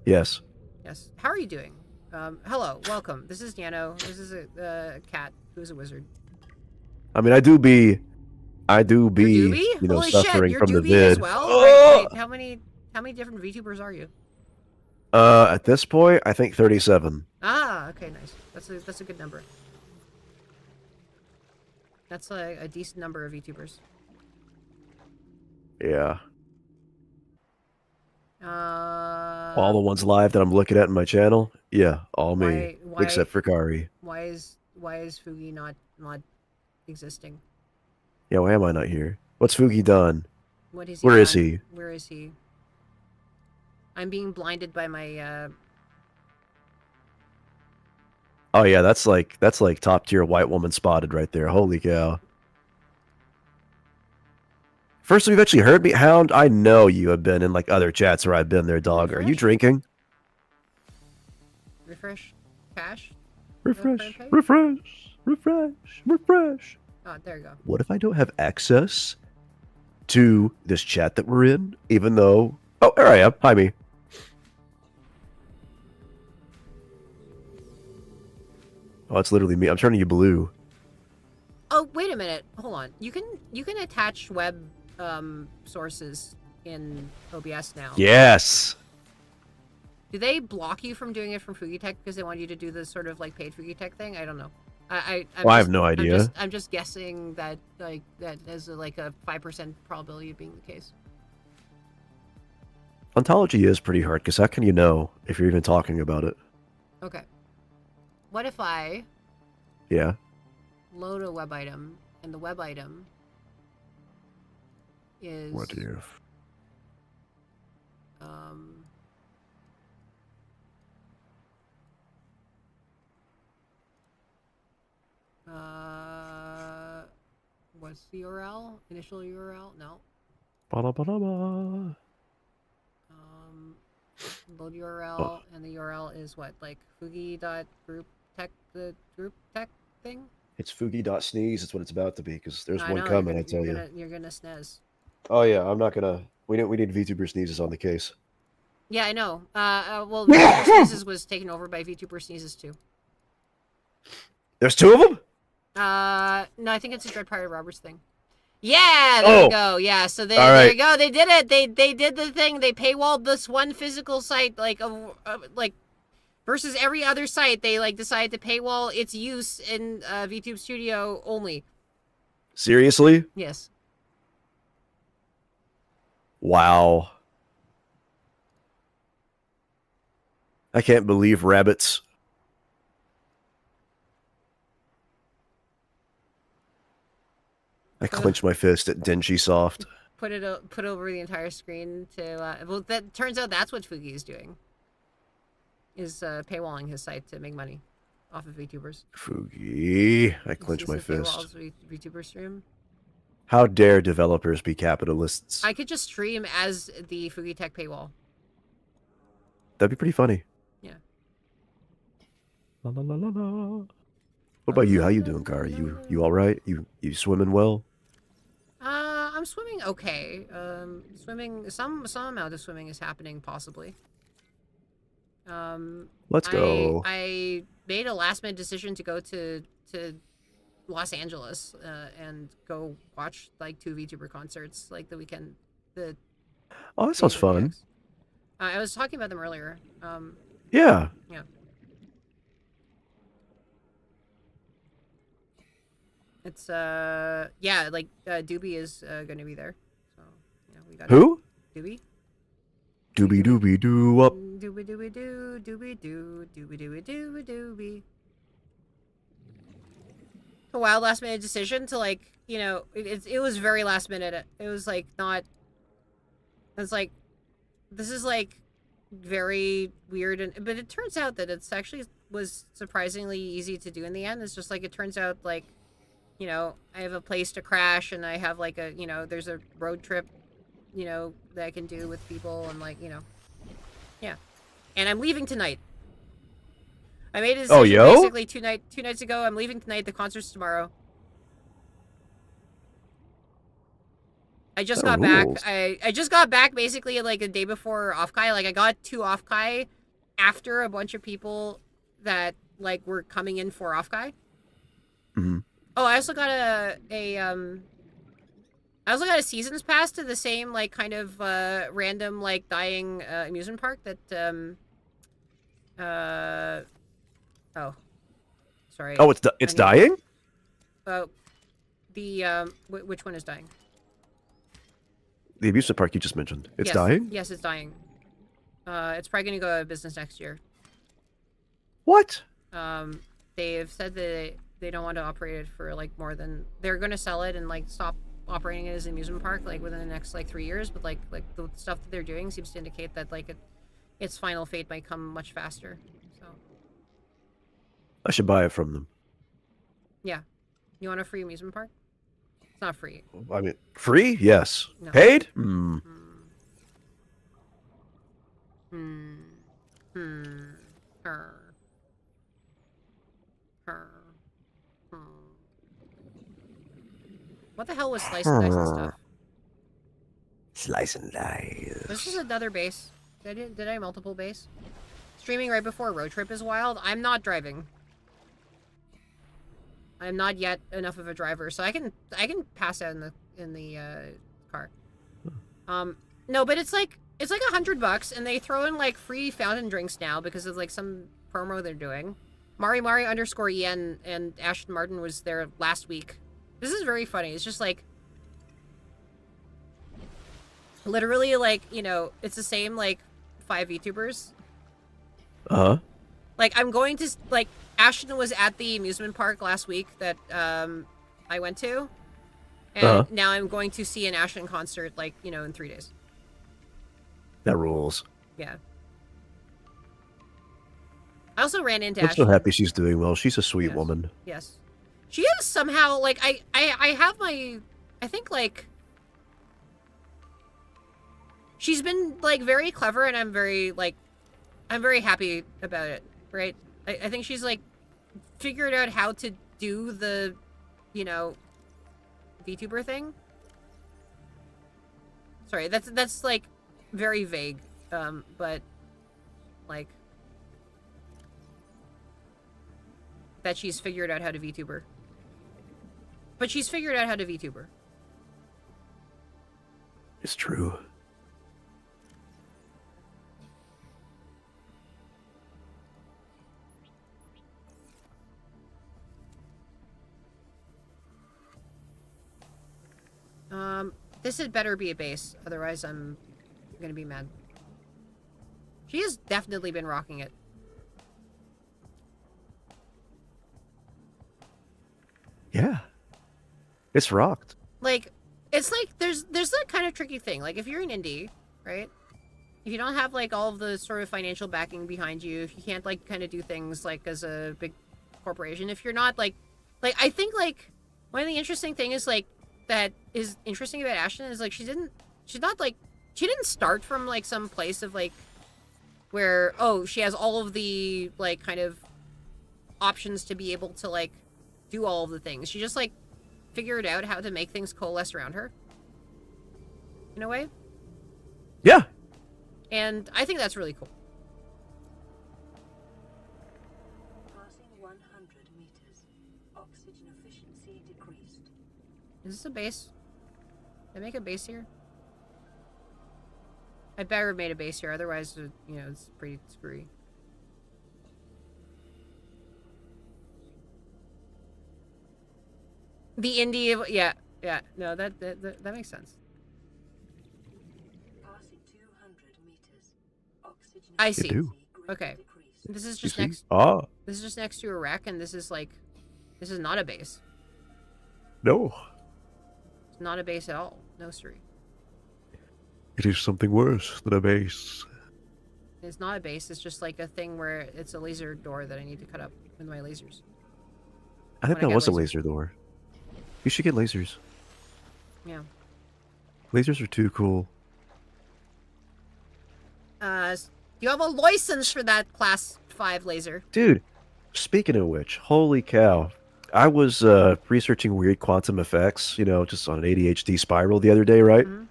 Yes. Yes. How are you doing? Hello, welcome. This is Nano. This is a cat who is a wizard. I mean, I do be, You're doobie? you know, Holy suffering shit, you're from the doobie vid. as well? Oh! Wait, how many different VTubers are you? At this point, I think 37. Ah, okay, nice. That's a good number. That's a decent number of VTubers. Yeah. All the ones live that I'm looking at in my channel, yeah, all me, except for Kari. Why is Fugi not existing? Yeah, why am I not here? What's Fugi done? What is he? Where is he? Where is he? I'm being blinded by my Oh yeah, that's like top tier white woman spotted right there. Holy cow. First time you've actually heard me, Hound. I know you have been in like other chats where I've been there, dog. Refresh? Are you drinking? refresh cache? Refresh, refresh, refresh, refresh. Oh, there you go. What if I don't have access to this chat that we're in? Even though, oh, there I am. Hi, me. Oh, it's literally me. I'm turning you blue. Oh, wait a minute. Hold on. You can attach web sources in OBS now. Yes. Do they block you from doing it from Fugitech because they want you to do this sort of like paid Fugitech thing? I don't know. I have no idea. I'm just guessing that like that is like a 5% probability of being the case. Ontology is pretty hard because how can you know if you're even talking about it? Okay. What if I Yeah. load a web item and the web item is What if? What's the URL? Initial URL? No. Ba-da-ba-da-ba. Load Oh, URL, and the URL is what, like fugi.group tech, the group tech thing? it's Fugi.sneeze. It's what it's about to be, because there's I one know coming, I tell you. you're gonna snez. Oh, yeah, I'm not gonna... We need VTuber sneezes on the case. Yeah, I know. Well, VTuber Sneezes was taken over by VTuber Sneezes too. There's two of them? No, I think it's a Dread Pirate Roberts thing. Yeah, there we Oh, go. Yeah, so all there right. you go. They did it. They did the thing. They paywalled this one physical site, like versus every other site. They like decided to paywall its use in VTube Studio only. Seriously? Yes. Wow. I can't believe rabbits. I clench my fist at Denji Soft. Put over the entire screen to well, that turns out that's what Fugi is doing. Is paywalling his site to make money off of VTubers. Fugi. I clench my fist. VTuber stream. How dare developers be capitalists? I could just stream as the Fugi Tech paywall. That'd be pretty funny. Yeah. La, la, la, la, la. What about you? How you doing, Kara? You all right? You swimming well? I'm swimming okay. Swimming some amount of swimming is happening possibly. Let's go. I made a last minute decision to go to Los Angeles and go watch like 2 VTuber concerts like the weekend. Oh, that sounds fun. I was talking about them earlier. Yeah. Yeah. It's yeah, like Doobie is going to be there. So, yeah, we got Who? Doobie. Doobie doobie doo up. Doobie doobie doo, doobie doo, doobie doobie doobie doobie. A wild last minute decision to like, you know, it was very last minute. It was like not. It's like, this is like very weird, but it turns out that it's actually was surprisingly easy to do in the end. It's just like it turns out like, you know, I have a place to crash and I have like a, you know, there's a road trip, you know, that I can do with people and like, you know, yeah. And I'm leaving tonight. I made a decision basically two nights ago. I'm leaving tonight. The concert's tomorrow. I just got back. I just got back basically like a day before Offkai. Like I got to Offkai after a bunch of people that like were coming in for Offkai. Mm-hmm. Oh, I also got a seasons pass to the same like kind of random like dying amusement park that oh, sorry. Oh, it's dying? Oh, which one is dying? The amusement park you just mentioned. It's dying? Yes, it's dying. It's probably going to go out of business next year. What? They've said that they don't want to operate it for like more than they're going to sell it and like stop operating it as an amusement park like within the next like 3 years. But like the stuff that they're doing seems to indicate that like its final fate might come much faster. So I should buy it from them. Yeah, you want a free amusement park? It's not free. I mean, free? Yes. No. Paid? Hmm. What the hell was slice and dice and stuff? Slice and dice. This is another base. Did I multiple base? Streaming right before a road trip is wild. I'm not driving. I'm not yet enough of a driver, so I can pass out in the car. No, but it's like $100, and they throw in like free fountain drinks now because of like some promo they're doing. Mari_en and Ashton Martin was there last week. This is very funny. It's just like literally like, you know, it's the same like 5 VTubers. Uh-huh. Like I'm going to like Ashton was at the amusement park last week that I went to. And now I'm going to see an Ashton concert like, you know, in 3 days. That rules. Yeah. I also ran into I'm Ashton. so happy she's doing well. She's a sweet woman. Yes. She is somehow, like, I have my, I think, like, she's been, like, very clever, and I'm very happy about it, right? I think she's, like, figured out how to do the, you know, VTuber thing. Sorry, that's, like, very vague, but, like, that she's figured out how to VTuber. But she's figured out how to VTuber. It's true. This had better be a base, otherwise I'm gonna be mad. She has definitely been rocking it. Yeah. It's rocked. Like, it's like, there's that kind of tricky thing. Like, if you're an indie, right? If you don't have, like, all of the sort of financial backing behind you, if you can't, like, kind of do things, like, as a big corporation, if you're not, like, I think, like, one of the interesting thing is, like, that is interesting about Ashton is, like, she didn't start from, like, some place of, like, where, oh, she has all of the, like, kind of options to be able to, like, do all of the things. She just, like, figured out how to make things coalesce around her. In a way. Yeah. And I think that's really cool. Passing 100 meters. Oxygen efficiency decreased. Is this a base? Did I make a base here? I better have made a base here, otherwise, you know, it's pretty screwy. The indie, yeah, no, that makes sense. Passing 200 meters. Oxygen I see. do. Okay. decreased. This is You just see? next. Ah. This is just next to a wreck, and this is like, this is not a base. No. It's not a base at all. No, sir. It is something worse than a base. It's not a base. It's just like a thing where it's a laser door that I need to cut up with my lasers. I think When I that get was a lasers. laser door. You should get lasers. Yeah. Lasers are too cool. You have a license for that class 5 laser. Dude, speaking of which, holy cow. I was researching weird quantum effects, you know, just on an ADHD spiral the other day, right? Mm-hmm.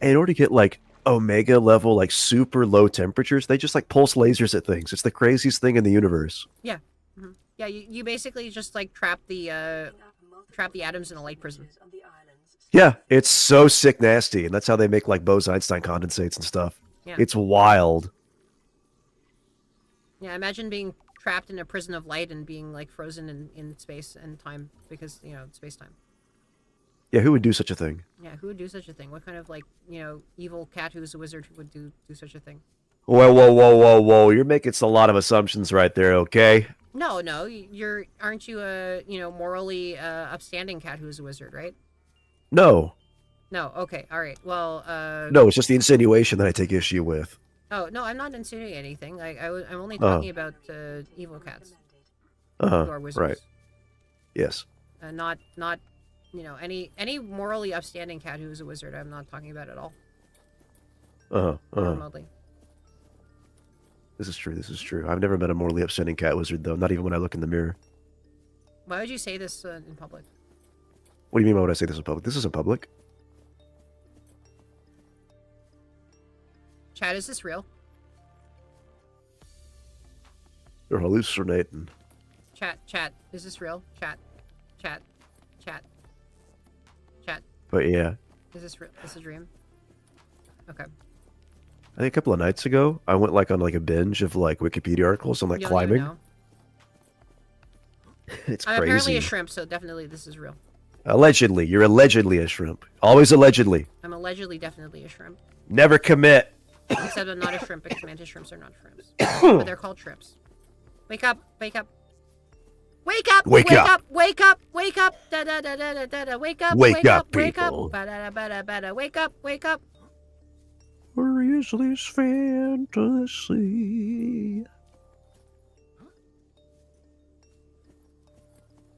And in order to get like omega level, like super low temperatures, they just like pulse lasers at things. It's the craziest thing in the universe. Yeah. Mm-hmm. Yeah, you basically just like trap the atoms in a light prism. On the islands. Yeah, it's so sick nasty, and that's how they make like Bose-Einstein condensates and stuff. Yeah. It's wild. Yeah, imagine being trapped in a prison of light and being like frozen in space and time because, you know, space-time. Yeah, who would do such a thing? Yeah, who would do such a thing? What kind of, like, you know, evil cat who's a wizard would do such a thing? Whoa. You're making a lot of assumptions right there, okay? No, aren't you a, you know, morally upstanding cat who's a wizard, right? No. No, okay, all right. Well, No, it's just the insinuation that I take issue with. Oh, no, I'm not insinuating anything. I'm only talking about evil cats who are wizards. Right. Yes. Not, you know, any morally upstanding cat who's a wizard. I'm not talking about at all. Remotely. This is true. I've never met a morally upstanding cat wizard, though. Not even when I look in the mirror. Why would you say this in public? What do you mean by when I say this in public? This isn't public. Chat, is this real? You're hallucinating. Chat, is this real? Chat. But yeah, Is this real? This is a dream? Okay. I think a couple of nights ago, I went like on like a binge of like Wikipedia articles on like You don't even climbing. know. It's I'm apparently crazy. a shrimp, so definitely this is real. Allegedly, you're allegedly a shrimp. Always allegedly. I'm allegedly definitely a shrimp. Never commit. Except I'm not a shrimp because mantis shrimps are not shrimps. But they're called shrimps. Wake up! Wake up! Wake up! Wake up. Wake up! Wake up! Da da da da da da da! Wake up! Wake up, Wake people. up! Ba da ba da ba da! Wake up! Wake up! Where is this fantasy?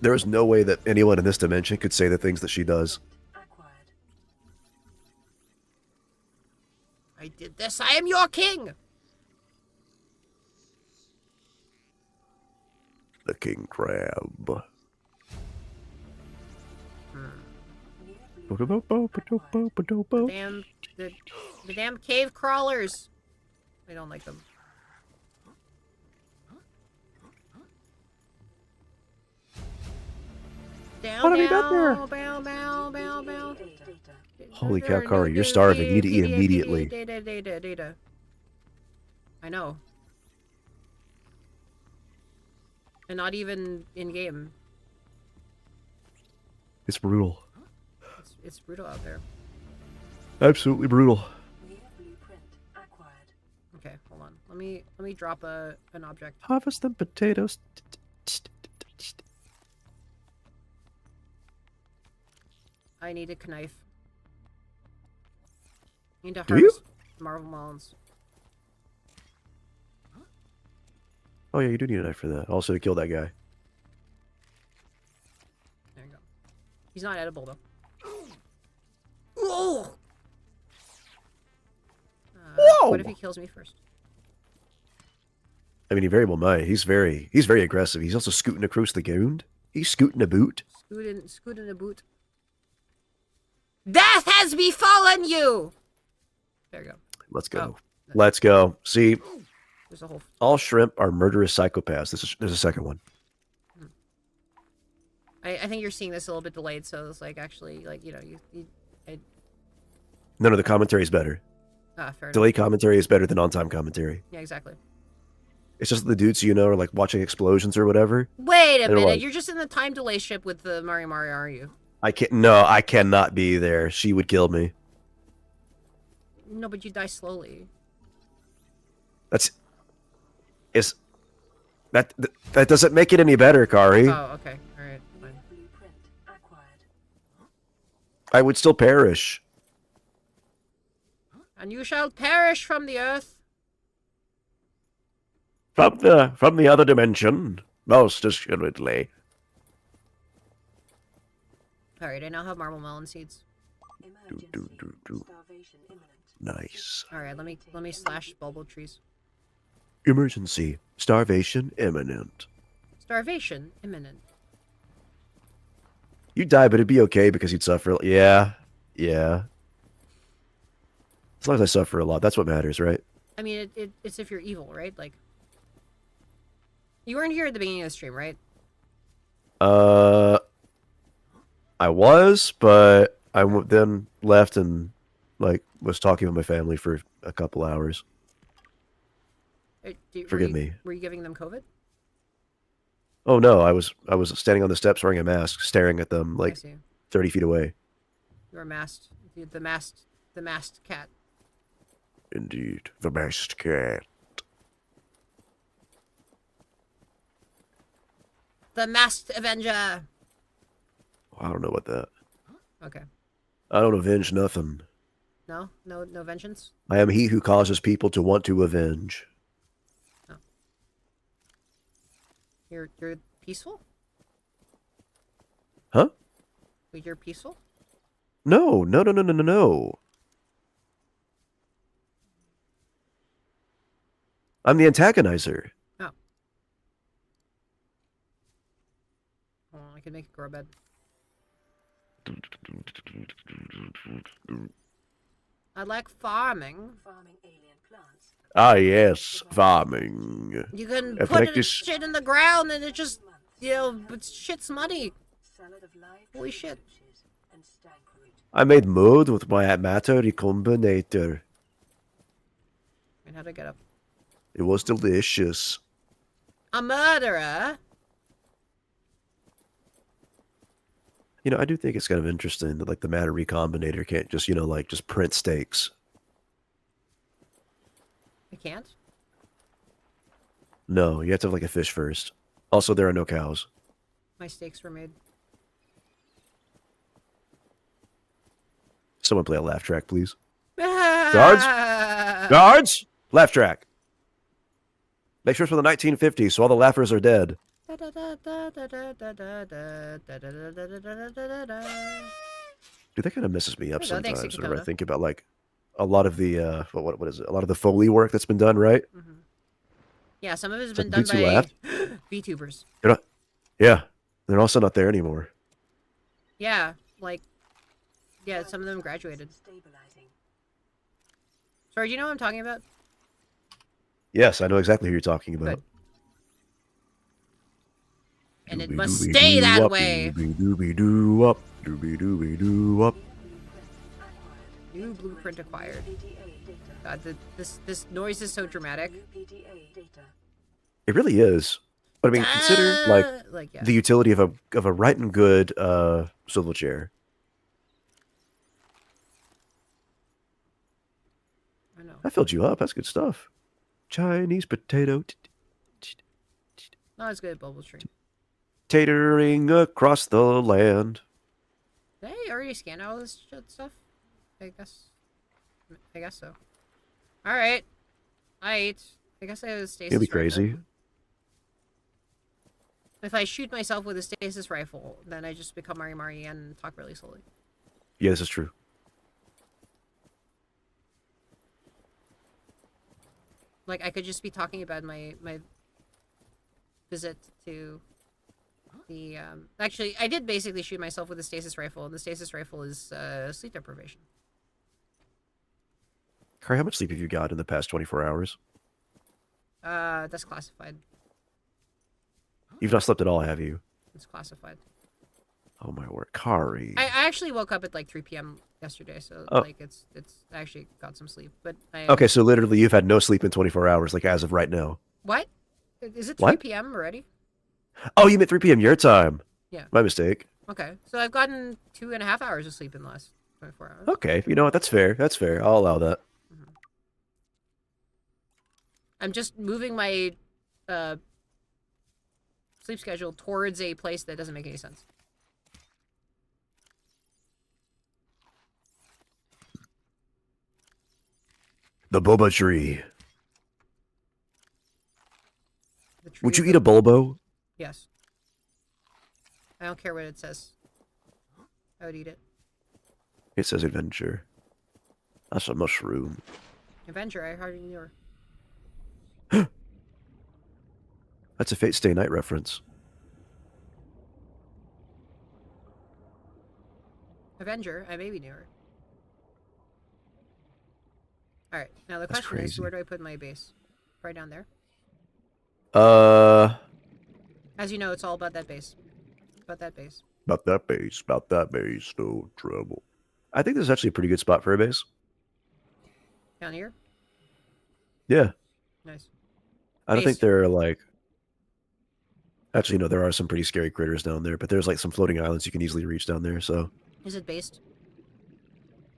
There is no way that anyone in this dimension could say the things that she does. Acquired. I did this. I am your king. The king crab. Damn, the damn cave crawlers. I don't like them. Down, What have you done down, there? bow, bow, bow, bow. Data. Holy cow, Kari, you're starving. You need to eat immediately. Data. I know. And not even in game. It's brutal. It's brutal out there. Absolutely brutal. Near blueprint acquired. Okay, hold on. Let me drop an object. Harvest them potatoes. I need a knife. I need to Do you? harvest marble melons. Oh yeah, you do need a knife for that. Also to kill that guy. There you go. He's not edible though. Whoa! Whoa! What if he kills me first? I mean, he very well might. He's very aggressive. He's also scooting across the ground. He's scooting a boot. Scoot in the boot. Death has befallen you! There you go. Let's go. Oh. Let's go. See, There's a whole... all shrimp are murderous psychopaths. There's a second one. I think you're seeing this a little bit delayed, so it's like actually, like, you know, None of the commentary is better. fair enough. Delay commentary is better than on-time commentary. Yeah, exactly. It's just the dudes, you know, are like watching explosions or whatever. Wait a And minute, like- you're just in the time delay ship with the Mari, are you? I can't. No, I cannot be there. She would kill me. No, but you die slowly. That doesn't make it any better, Kari. Oh, okay. Alright, fine. Blueprint acquired. I would still perish. And you shall perish from the earth. From the other dimension, most assuredly. Alright, I now have marble melon seeds. Emergency. do. Starvation imminent. Nice. Alright, let me slash bulbo trees. Emergency. Starvation imminent. Starvation imminent. You'd die, but it'd be okay because you'd suffer. Yeah. Yeah. As long as I suffer a lot, that's what matters, right? I mean, it's if you're evil, right? Like, you weren't here at the beginning of the stream, right? I was, but then left and like was talking with my family for a couple hours. Forgive me. Were you giving them COVID? Oh no, I was standing on the steps wearing a mask, staring at them I like see. 30 feet away. You were masked. The masked cat. Indeed, the masked cat. The masked avenger. I don't know about that. Okay. I don't avenge nothing. No vengeance. I am he who causes people to want to avenge. You're peaceful. Huh? Wait, you're peaceful. No. I'm the antagonizer. Oh. Hold on, I can make it grow a bed. I like farming. Farming alien plants. Ah, yes, farming. You can I put like this- shit in the ground and it just, you know, but shit's muddy. Salad of live Holy shit. roaches and stank root. I made mud with my matter recombinator. And how'd I get up? It was delicious. A murderer? You know, I do think it's kind of interesting that like the matter recombinator can't just, you know, like just print steaks. I can't? No, you have to have like a fish first. Also, there are no cows. My steaks were made. Someone play a laugh track, please. Guards? Guards! Laugh track. Make sure it's from the 1950s, so all the laughers are dead. Dude, that kind of messes me up There you go. Thanks, sometimes whenever I Ikatona. think about like a lot of the what is it? A lot of the Foley work that's been done, right? Yeah, some of it's So been the done dudes who by laughed, VTubers. they're not. Yeah, they're also not there anymore. Yeah, like, yeah, some of them graduated. Stabilizing. Sorry, do you know what I'm talking about? Yes, I know exactly who you're talking about. Good. And it must stay that way. Doobie-doo up, doobie-doo up. New blueprint acquired. God, this noise is so dramatic. It really is. But I mean, consider like yeah. the utility of a right and good swivel chair. I know. I filled you up. That's good stuff. Chinese potato. Not as good at Bubble Tree. Tatering across the land. Did I already scan all this stuff? I guess so. Alright. I guess I have a stasis It'll be rifle. crazy. If I shoot myself with a stasis rifle, then I just become Mari and talk really slowly. Yeah, this is true. Like, I could just be talking about my visit to the, Actually, I did basically shoot myself with a stasis rifle, and the stasis rifle is, sleep deprivation. Kari, how much sleep have you got in the past 24 hours? That's classified. You've not slept at all, have you? It's classified. Oh my word, Kari. I actually woke up at, like, 3 p.m. yesterday, so, Oh. like, I actually got some sleep, but I... Okay, so literally you've had no sleep in 24 hours, like as of right now. What? Is it 3 What? p.m. already? Oh, you meant 3 p.m. your time. Yeah. My mistake. Okay, so I've gotten 2.5 hours of sleep in the last 24 hours. Okay, you know what? That's fair. That's fair. I'll allow that. I'm just moving my sleep schedule towards a place that doesn't make any sense. The boba tree. The tree Would you of eat the- a bulbo? Yes. I don't care what it says. I would eat it. It says adventure. That's a mushroom. Avenger, I hardly knew her. That's a Fate Stay Night reference. Avenger, I maybe knew her. Alright, now the That's question is, crazy. where do I put my base? Right down there? As you know, it's all about that base. About that base. About that base, no trouble. I think this is actually a pretty good spot for a base. Down here? Yeah. Nice. I don't Base. think there are like... Actually, no, there are some pretty scary critters down there, but there's like some floating islands you can easily reach down there, so... Is it based?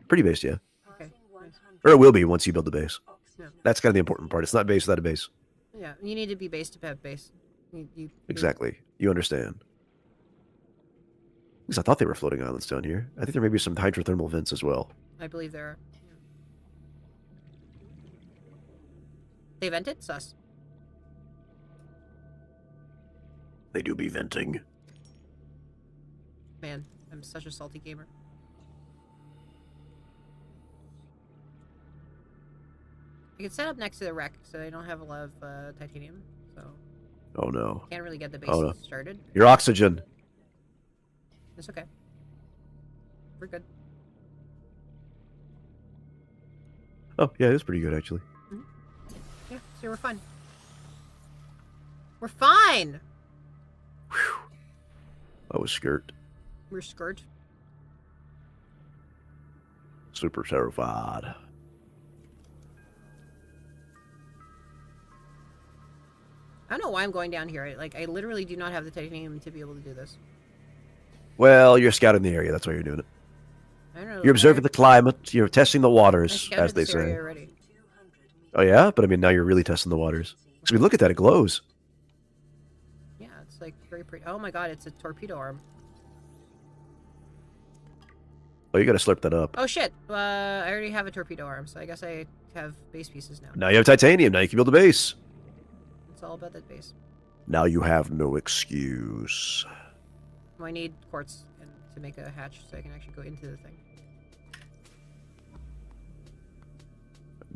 Pretty based, yeah. Okay. Nice. Or it will be once you build the base. Yeah. That's kind of the important part. It's not base without a base. Yeah, you need to be based to have base. You Exactly. You understand. Because I thought they were floating islands down here. I think there may be some hydrothermal vents as well. I believe there are. Yeah. They vented? Sus. They do be venting. Man, I'm such a salty gamer. I could set up next to the wreck, so I don't have a lot of titanium, so Oh no. can't really get the base Oh, no. started. Your oxygen. It's okay. We're good. Oh, yeah, it is pretty good, actually. Yeah, so we're fine. We're fine! I was scared. We're skirt. Super terrified. I don't know why I'm going down here. I literally do not have the titanium to be able to do this. Well, you're scouting the area. That's why you're doing it. I don't know. You're observing the climate. You're testing the I waters, scouted as they this area say. already. Oh, yeah? But I mean, now you're really testing the waters. Because we look at that, it glows. Yeah, it's like very pretty. Oh my god, it's a torpedo arm. Oh, you gotta slurp that up. Oh shit, I already have a torpedo arm, so I guess I have base pieces now. Now you have titanium. Now you can build a base. It's all about that base. Now you have no excuse. I need quartz to make a hatch so I can actually go into the thing.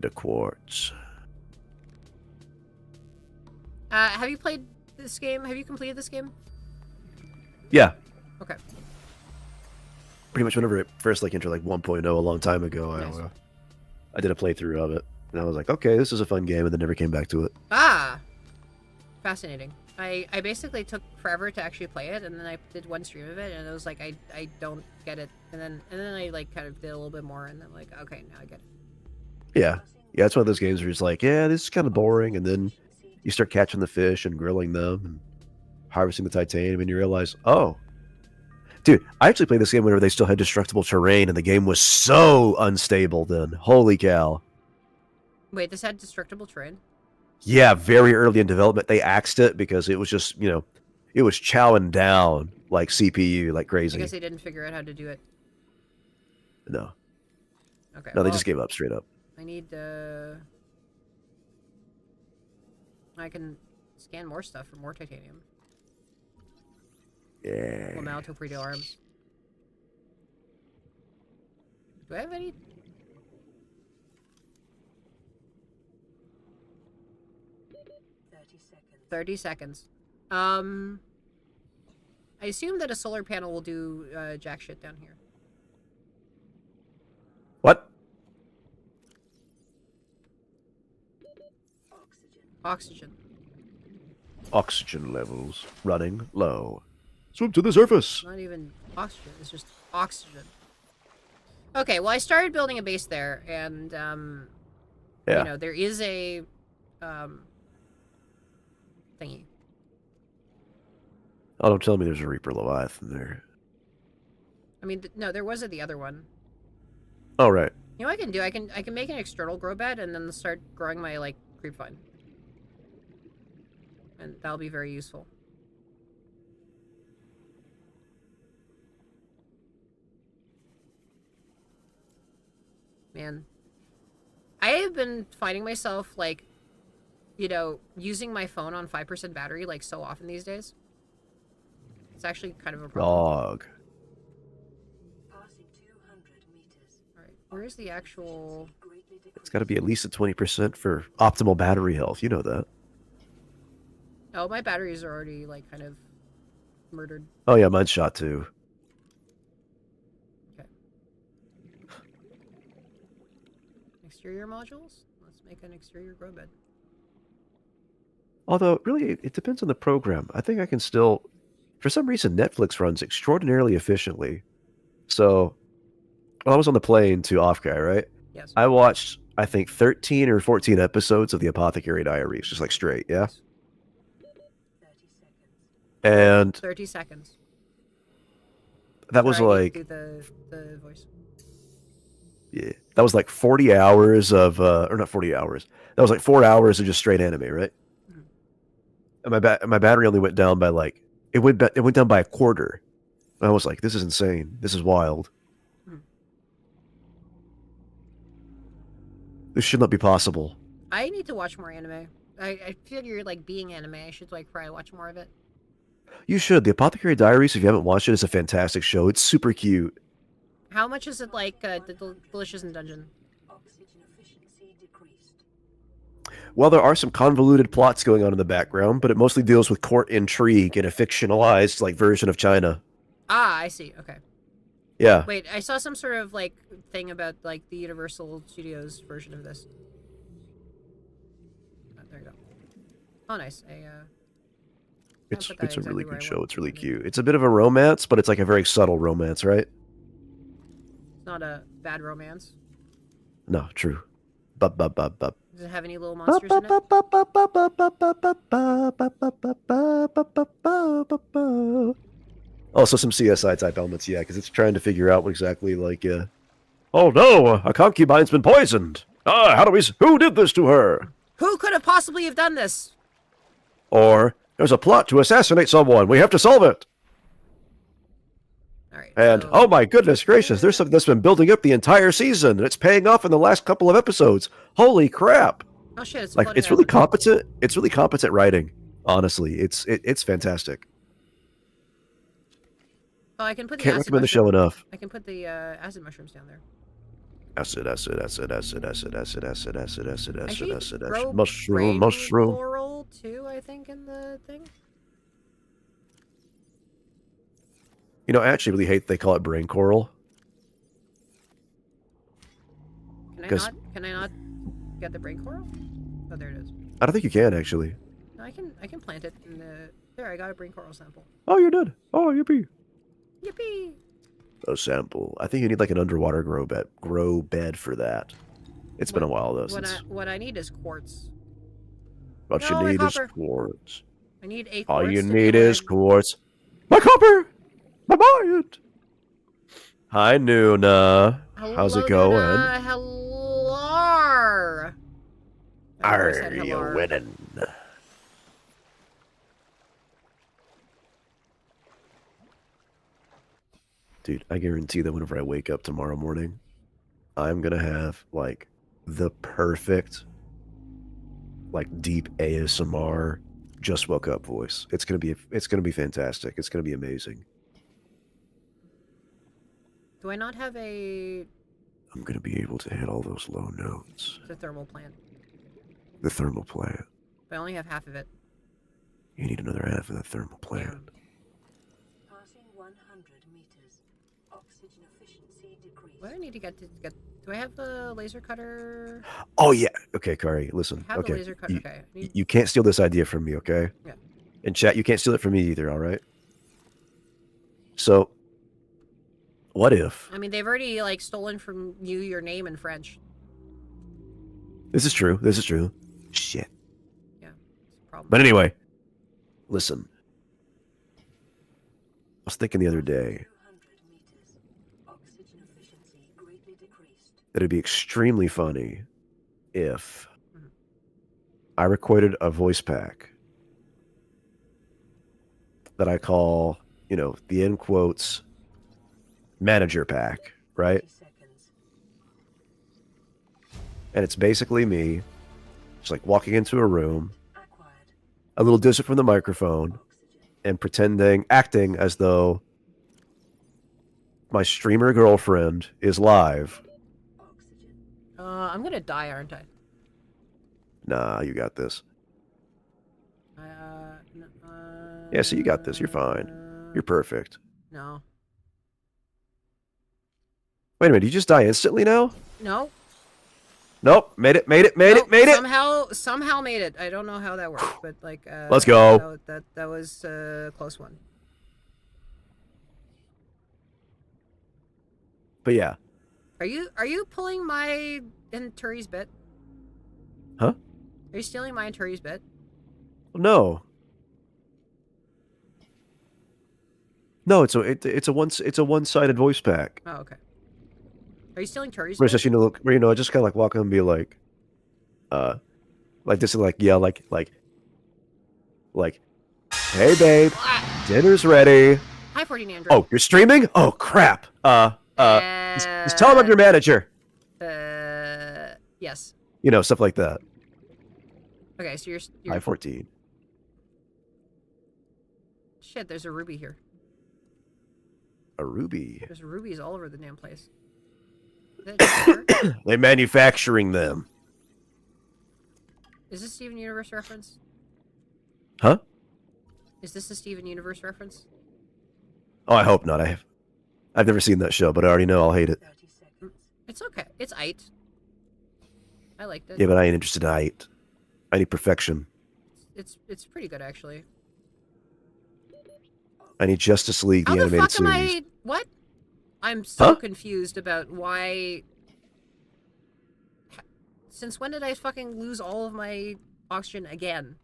The quartz. Have you played this game? Have you completed this game? Yeah. Okay. Pretty much whenever it first entered 1.0 a long time ago, Nice. I did a playthrough of it. And I was like, okay, this is a fun game, and then never came back to it. Ah! Fascinating. I basically took forever to actually play it, and then I did one stream of it, and it was like, I don't get it. And then I kind of did a little bit more, and then okay, now I get it. Yeah. Yeah, it's one of those games where it's like, yeah, this is kind of boring, and then you start catching the fish and grilling them and harvesting the titanium, and you realize, oh. Dude, I actually played this game whenever they still had destructible terrain, and the game was so unstable then. Holy cow. Wait, this had destructible terrain? Yeah, very early in development, they axed it because it was just, it was chowing down like CPU like crazy. I guess they didn't figure out how to do it. No. Okay. No, they just gave up straight up. I need, I can scan more stuff for more titanium. Yeah. Well, now torpedo arms. Do I have any? 30 seconds. I assume that a solar panel will do jack shit down here. What? Oxygen. Oxygen levels running low. Swim to the surface. Not even oxygen. It's just oxygen. Okay, well, I started building a base there, and Yeah. there is a thingy. Oh, don't tell me there's a Reaper Leviathan there. I mean, no, there was the other one. Oh, right. You know what I can do? I can make an external grow bed and then start growing my creep vine, and that'll be very useful. Man, I have been finding myself using my phone on 5% battery so often these days. It's actually kind of a problem. Dog. Passing 200 meters. All right, where's the actual? It's got to be at least at 20% for optimal battery health. You know that. Oh, my batteries are already kind of murdered. Oh, yeah, mine's shot too. Okay. Exterior modules? Let's make an exterior grow bed. Although, really, it depends on the program. I think I can still... For some reason, Netflix runs extraordinarily efficiently. So, when I was on the plane to Offguy, right? Yes. I watched, I think, 13 or 14 episodes of The Apothecary Diaries, just straight, yeah? 30 seconds. And 30 seconds. that was Sorry, I need to do the voice. yeah, that was 40 hours of, or not 40 hours. That was 4 hours of just straight anime, right? Mhm. And my battery only went down by it went down by a quarter. And I was like, this is insane. This is wild. Hmm. This should not be possible. I need to watch more anime. I figure being anime, I should probably watch more of it. You should. The Apothecary Diaries, if you haven't watched it, is a fantastic show. It's super cute. How much is it the Delicious in Dungeon? Oxygen efficiency decreased. Well, there are some convoluted plots going on in the background, but it mostly deals with court intrigue in a fictionalized version of China. Ah, I see. Okay. Yeah. Wait, I saw some sort of thing about the Universal Studios version of this. Oh, there you go. Oh, nice. It's put that a really exactly where good I show. want It's really it. cute. It's a bit of a romance, but it's a very subtle romance, right? It's not a bad romance. No, true. Bub, bub, bub, bub. Does it have any little monsters in it? Also, some CSI type elements, yeah, because it's trying to figure out what exactly, oh no, a concubine's been poisoned. Who did this to her? Who could have possibly have done this? Or, there's a plot to assassinate someone. We have to solve it. All right. And, so- oh my goodness gracious, there's something that's been building up the entire season, and it's paying off in the last couple of episodes. Holy crap. Oh shit! It's It's really competent. It's really competent writing. Honestly, it's fantastic. Oh, I can put the Can't acid recommend the show mushroom. enough. I can put the acid mushrooms down there. Acid, acid, acid, acid, acid, acid, acid, acid, acid, I acid, should acid, acid. grow Mushroom, brain mushroom. coral too, I think, in the thing. You know, I actually really hate they call it brain coral. Can I not get the brain coral? Oh, there it is. I don't think you can actually. No, I can plant it in the. There, I got a brain coral sample. Oh, you're dead. Oh, yippee. Yippee! A sample. I think you need like an underwater grow bed for that. It's been a while though since. What I need is quartz. What No, you my need is copper. quartz. I need a quartz. All you to do need is my- quartz. My copper. My buy-it. Hi, Nuna. How's it Hello, going? Nuna. Hello. I always said Are you hello. winning? Dude, I guarantee that whenever I wake up tomorrow morning, I'm gonna have like the perfect, like deep ASMR, just woke up voice. It's gonna be fantastic. It's gonna be amazing. Do I not have a I'm gonna be able to hit all those low notes. the thermal plant? The thermal plant. But I only have half of it. You need another half of that thermal plant. Passing 100 meters. Oxygen efficiency decreased. What do I need to get? Do I have the laser cutter? Oh yeah. Okay, Kari, listen. I have the Okay. laser cutter. Okay. I need- You can't steal this idea from me, okay? Yeah. And chat, you can't steal it from me either, all right? So, what if? I mean, they've already like stolen from you your name in French. This is true. This is true. Shit. Yeah, it's a problem. But anyway, listen. I was thinking the other day 200 meters. Oxygen efficiency greatly decreased. that it'd be extremely funny if Mhm. I recorded a voice pack that I call, you know, the end quotes manager pack, right? 30 seconds. And it's basically me just like walking into a room, Acquired. a little distant from the microphone, Oxygen. and acting as though my streamer girlfriend is live. Oxygen. I'm gonna die, aren't I? Nah, you got this. N- Yeah, so you got this. You're fine. You're perfect. No. Wait a minute. You just die instantly now? No. Nope. Made it. Nope, Made it. Somehow made it. I don't know how that worked, but like. Let's go. That was a close one. But yeah. Are you pulling my and Turi's bit? Huh? Are you stealing my and Turi's bit? No. No, it's a one-sided voice pack. Oh, okay. Are you stealing Turi's Where it's bit? just, where, I just kind of like walk in and be like this, and like, yeah, like, hey babe, dinner's ready. Hi, 14 Andrew. Oh, you're streaming? Oh crap. Just tell him I'm your manager. Yes. You know, stuff like that. Okay, so you're Hi, 14. shit. There's a ruby here. A ruby. There's rubies all over the damn place. Is that just her? They're manufacturing them. Is this Steven Universe reference? Huh? Is this a Steven Universe reference? Oh, I hope not. I've never seen that show, but I already know I'll hate it. 30 seconds. It's okay. It's aight. I liked it. Yeah, but I ain't interested in height. I need perfection. It's pretty good actually. I need Justice League, How the the animated fuck am series. I? What? I'm so Huh? confused about why. Since when did I fucking lose all of my oxygen again?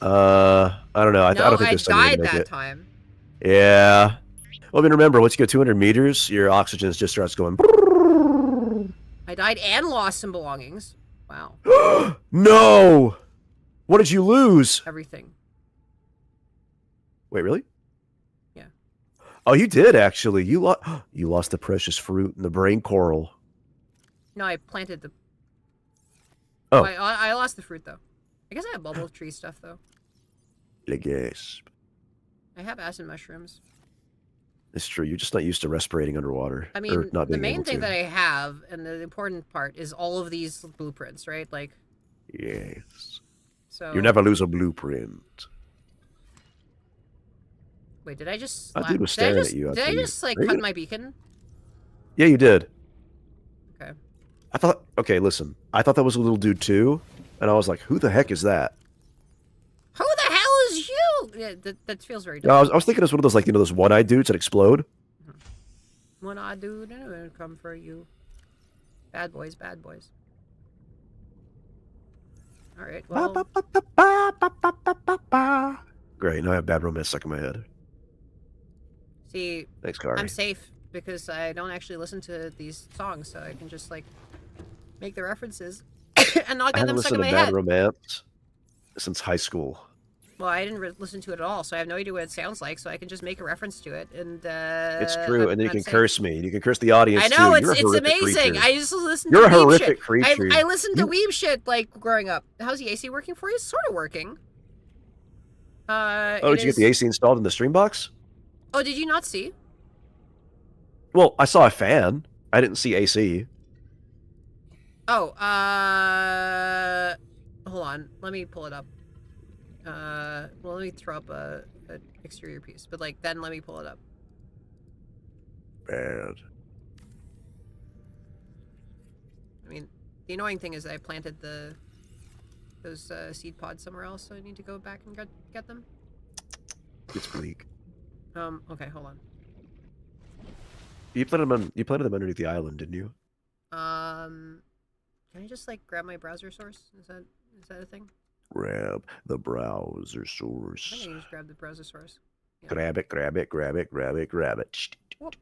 I don't know. I No, don't think I this time you're died gonna make that it. time. Yeah. Well, I mean, remember, once you go 200 meters, your oxygen just starts going. I died and lost some belongings. Wow, No! What did you lose? everything. Wait, really? Yeah. Oh, you did actually. You lost the precious fruit and the brain coral. No, I planted the. Oh. I lost the fruit though. I guess I have bubble tree stuff though. I guess. I have acid mushrooms. It's true. You're just not used to respirating underwater. I or mean, not the being main able thing to. that I have, and the important part, is all of these blueprints, right? Like, Yes. so. You never lose a blueprint. Wait, did I just? That dude was staring at you. Did I just like cut my beacon? Yeah, you did. Okay. I thought. Okay, listen. I thought that was a little dude too, and I was like, "Who the heck is that?" Who the hell is you? Yeah, that feels very. No, I was thinking it was one of those, like, those one-eyed dudes that explode. When I do, then I will come for you. Bad boys, bad boys. All right. Well. Great. Now I have bad romance stuck in my head. See, Thanks, Kari. I'm safe because I don't actually listen to these songs, so I can just like make the references and not I get haven't them stuck in listened my to Bad head. Romance since high school. Well, I didn't listen to it at all, so I have no idea what it sounds like. So I can just make a reference to it, and It's true, and then you I'm can safe. curse me. You can curse the audience I know too. it's amazing. Creature. I just listen You're to a weeb horrific shit. creature. I listened to weeb shit like growing up. How's the AC working for you? It's sort of working. Oh, did you get the AC installed in the stream box? Oh, did you not see? Well, I saw a fan. I didn't see AC. Oh, hold on. Let me pull it up. Well, let me throw up a exterior piece, but like then let me pull it up. Bad. I mean, the annoying thing is I planted those seed pods somewhere else, so I need to go back and get them. It's bleak. Okay, hold on. You planted them underneath the island, didn't you? Can I just like grab my browser source? Is that a thing? Grab the browser I think source. I can just grab the browser source. Yeah. Grab it, grab it, grab it, grab it, grab it. Whoop.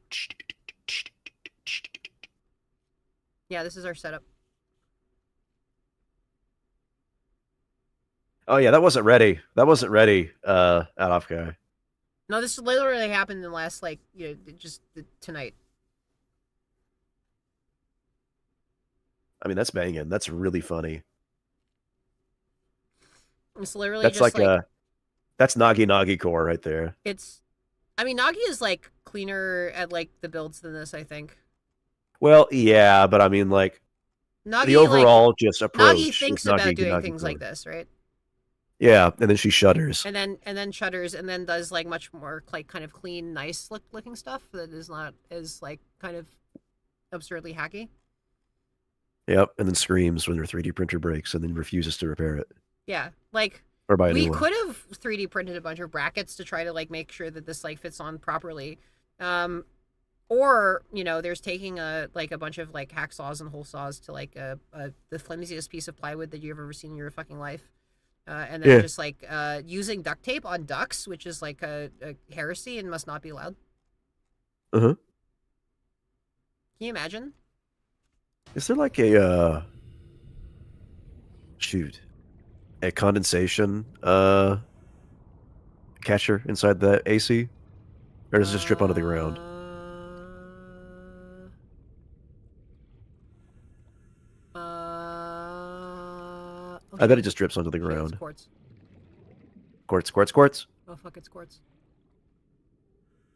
Yeah, this is our setup. Oh yeah, that wasn't ready. That wasn't ready. Out off guy. No, this literally happened in the last like just tonight. I mean, that's banging. That's really funny. It's literally That's just like that's Nagi core right there. I mean, Nagi is like cleaner at like the builds than this, I think. Well, yeah, but I mean, like Nagi, the overall just approach. Nagi thinks is about doing Nagi things core. like this, right? Yeah, and then she shudders. And then shudders, and then does like much more like kind of clean, nice looking stuff that is not as like kind of absurdly hacky. Yep, and then screams when her 3D printer breaks, and then refuses to repair it. Yeah, like Or buy a we new one. could have 3D printed a bunch of brackets to try to like make sure that this like fits on properly. Or, there's taking a bunch of like hacksaws and hole saws to like the flimsiest piece of plywood that you've ever seen in your fucking life. And then just like using duct tape on ducks, which is like a heresy and must not be allowed. Uh-huh. Can you imagine? Is there like a condensation catcher inside the AC? Or does it just drip onto the ground? I bet it just drips onto the ground. Quartz. Quartz. Oh fuck, it's quartz.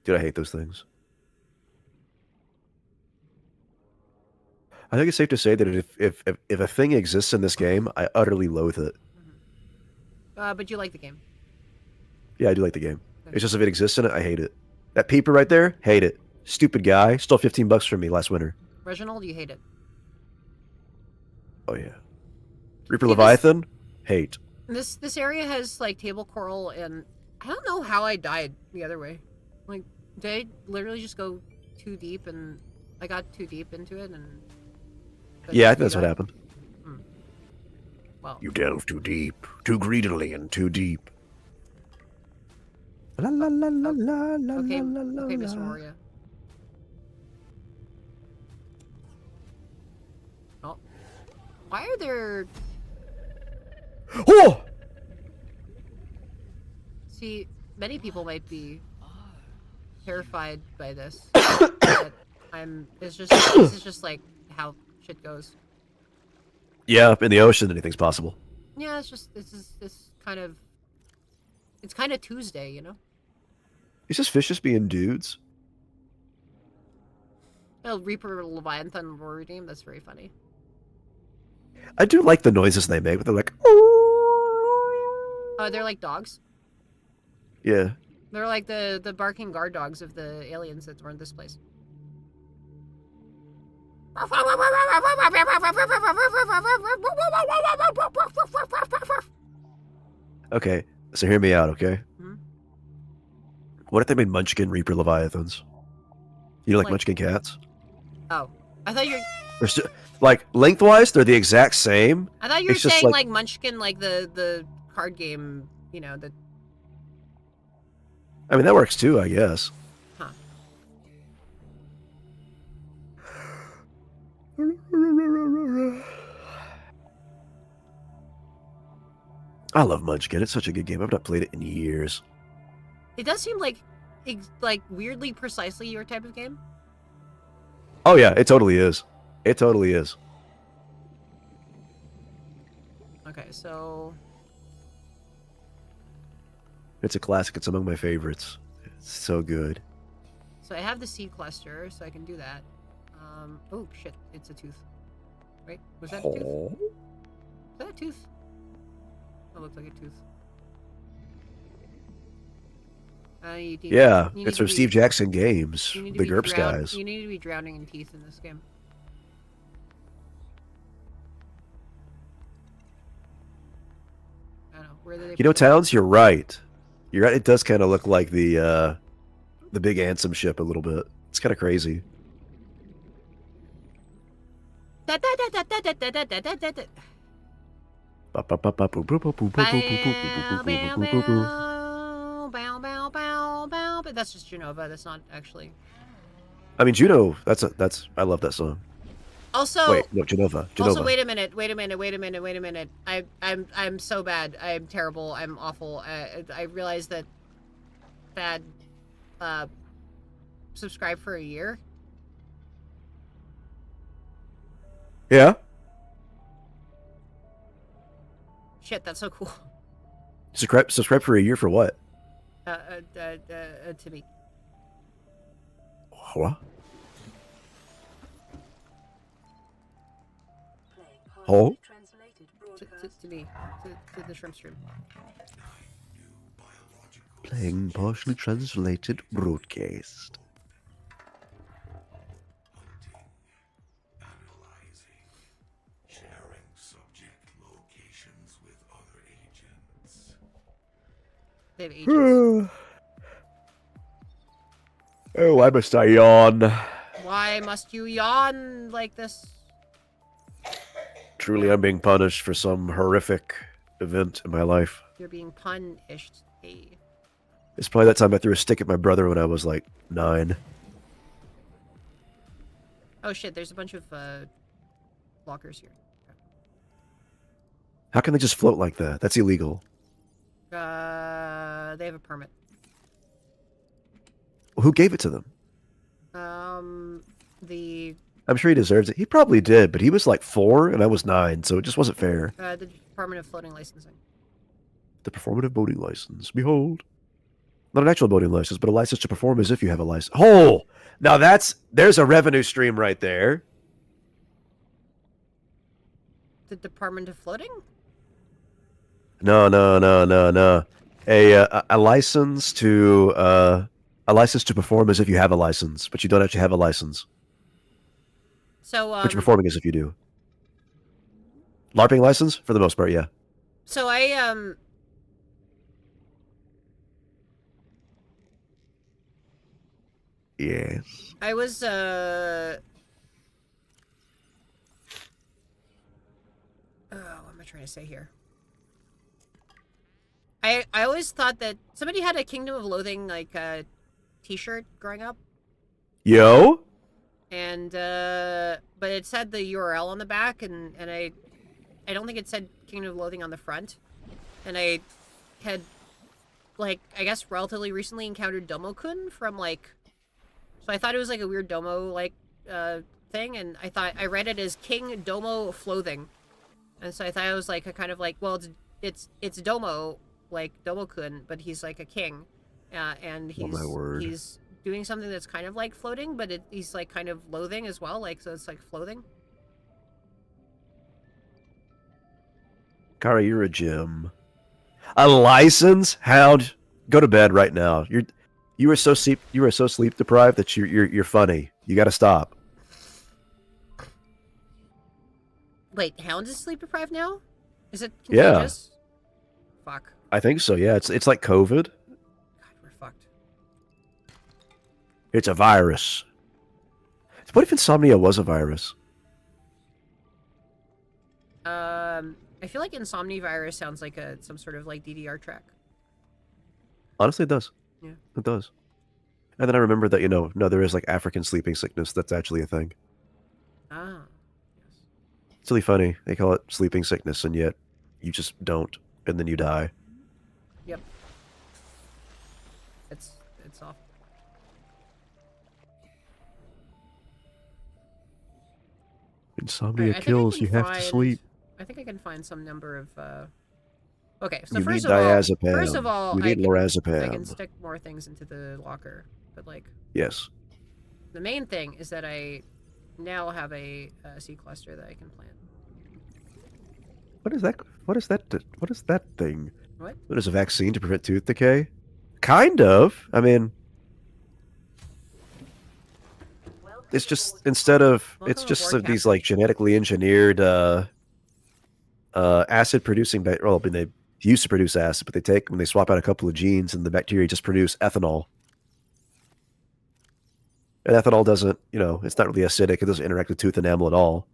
Dude, I hate those things. I think it's safe to say that if a thing exists in this game, I utterly loathe it. But you like the game. Yeah, I do like the game. It's just if it exists in it, I hate it. That peeper right there, hate it. Stupid guy, stole $15 from me last winter. Reginald, you hate it. Oh yeah. Reaper Leviathan, hate. This area has like table coral, and I don't know how I died the other way. Like, did I literally just go too deep, and I got too deep into it, and yeah, I think that's what happened. Well, you delve too deep, too greedily, and too deep. La la la la la la okay, la la. okay, Mr. Moria. Oh, why are there? Oh! See, many people might be terrified by this. But this is just like how shit goes. Yeah, in the ocean, anything's possible. Yeah, it's kind of it's kind of Tuesday, you know. Is this fish just being dudes? Oh, Reaper Leviathan War Team. That's very funny. I do like the noises they make, but they're like, Oh, they're like dogs. yeah. They're like the barking guard dogs of the aliens that were in this place. Okay, so hear me out, okay? Hmm? What if they made Munchkin Reaper Leviathans? You know, like Like- Munchkin cats? Oh, I thought you They're like, lengthwise, they're the exact same. were It's just saying like- like Munchkin, like the card game. You know the. I mean, that works too, I guess. Huh. I love Munchkin. It's such a good game. I've not played it in years. It does seem like weirdly precisely your type of game. Oh yeah, it totally is. It totally is. Okay, so It's a classic. It's among my favorites. It's so good. I have the seed cluster, so I can do that. Oh shit, it's a tooth. Wait, was that a tooth? Oh. Is that a tooth? That looks like a tooth. Yeah, you need it's to from be- Steve Jackson Games, You need to the be GURPS guys. You need to be drowning in teeth in this game. I don't know. Where did they You know, put it? Towns, you're right. You're right. It does kind of look like the big Ansem ship a little bit. It's kind of crazy. Da, da, da, da, da, da, da, da, da, da, da. Bow, bow, bow, bow, bow, bow. But that's just Genova. That's not actually. I mean, Juno. I love that song. Also, Wait, no, Genova. also, wait a minute. I'm so bad. I'm terrible. I'm awful. I realized that Thad subscribed for a year. Yeah. Shit, that's so cool. Subscribe for a year for what? To me. What? Playing Oh? partially translated broadcast. To me. To the shrimp stream. Playing partially translated broadcast. Analyzing, sharing subject locations with other agents. They have agents. Oh, why must I yawn? Why must you yawn like this? Truly, I'm being punished for some horrific event in my life. You're being punished. Hey. It's probably that time I threw a stick at my brother when I was like 9. Oh shit, there's a bunch of lockers here. How can they just float like that? That's illegal. They have a permit. Who gave it to them? The I'm sure he deserves it. He probably did, but he was like 4 and I was 9, so it just wasn't fair. the Department of Floating Licensing. The performative boating license. Behold. Not an actual boating license, but a license to perform as if you have a license. Oh! Now there's a revenue stream right there. The Department of Floating? No. A license to perform as if you have a license, but you don't actually have a license. So But you're performing as if you do. LARPing license? For the most part, yeah. so I Yes. I was what am I trying to say here? I always thought that somebody had a Kingdom of Loathing like t-shirt growing up, Yo? and but it said the URL on the back, and I don't think it said Kingdom of Loathing on the front, and I had like I guess relatively recently encountered Domo-kun from like, so I thought it was like a weird Domo like thing, and I thought I read it as King Domo Floathing. And so I thought it was like a kind of like, well, it's Domo, like Domo-kun, but he's like a king, and Oh my word. he's doing something that's kind of like floating, but he's like kind of loathing as well, like so it's like floating. Kara, you're a gem. A license? Hound, go to bed right now. You were so sleep deprived that you're funny. You got to stop. Wait, Hound is sleep deprived now? Is it Yeah. contagious? Fuck. I think so. Yeah, it's like COVID. God, we're fucked. It's a virus. What if insomnia was a virus? I feel like Insomnivirus sounds like some sort of like DDR track. Honestly, it does. Yeah. It does. And then I remember that, no, there is like African sleeping sickness. That's actually a thing. Ah. Yes. It's really funny. They call it sleeping sickness, and yet you just don't, and then you die. Yep. It's awful. Insomnia Alright, I think I kills. can You have to find- sleep. I think I can find some number of. Okay, so You need first of all, diazepam. first of all, You I need can lorazepam. stick more things into the locker, but like Yes. the main thing is that I now have a seed cluster that I can plant. What is that? What is that? What is that thing? What? What is a vaccine to prevent tooth decay? Kind of. I mean, it's just instead of Welcome it's just aboard, these Captain. like genetically engineered acid producing well, I mean, they used to produce acid, but they take when they swap out a couple of genes and the bacteria just produce ethanol. And ethanol doesn't, it's not really acidic. It doesn't interact with tooth enamel at all.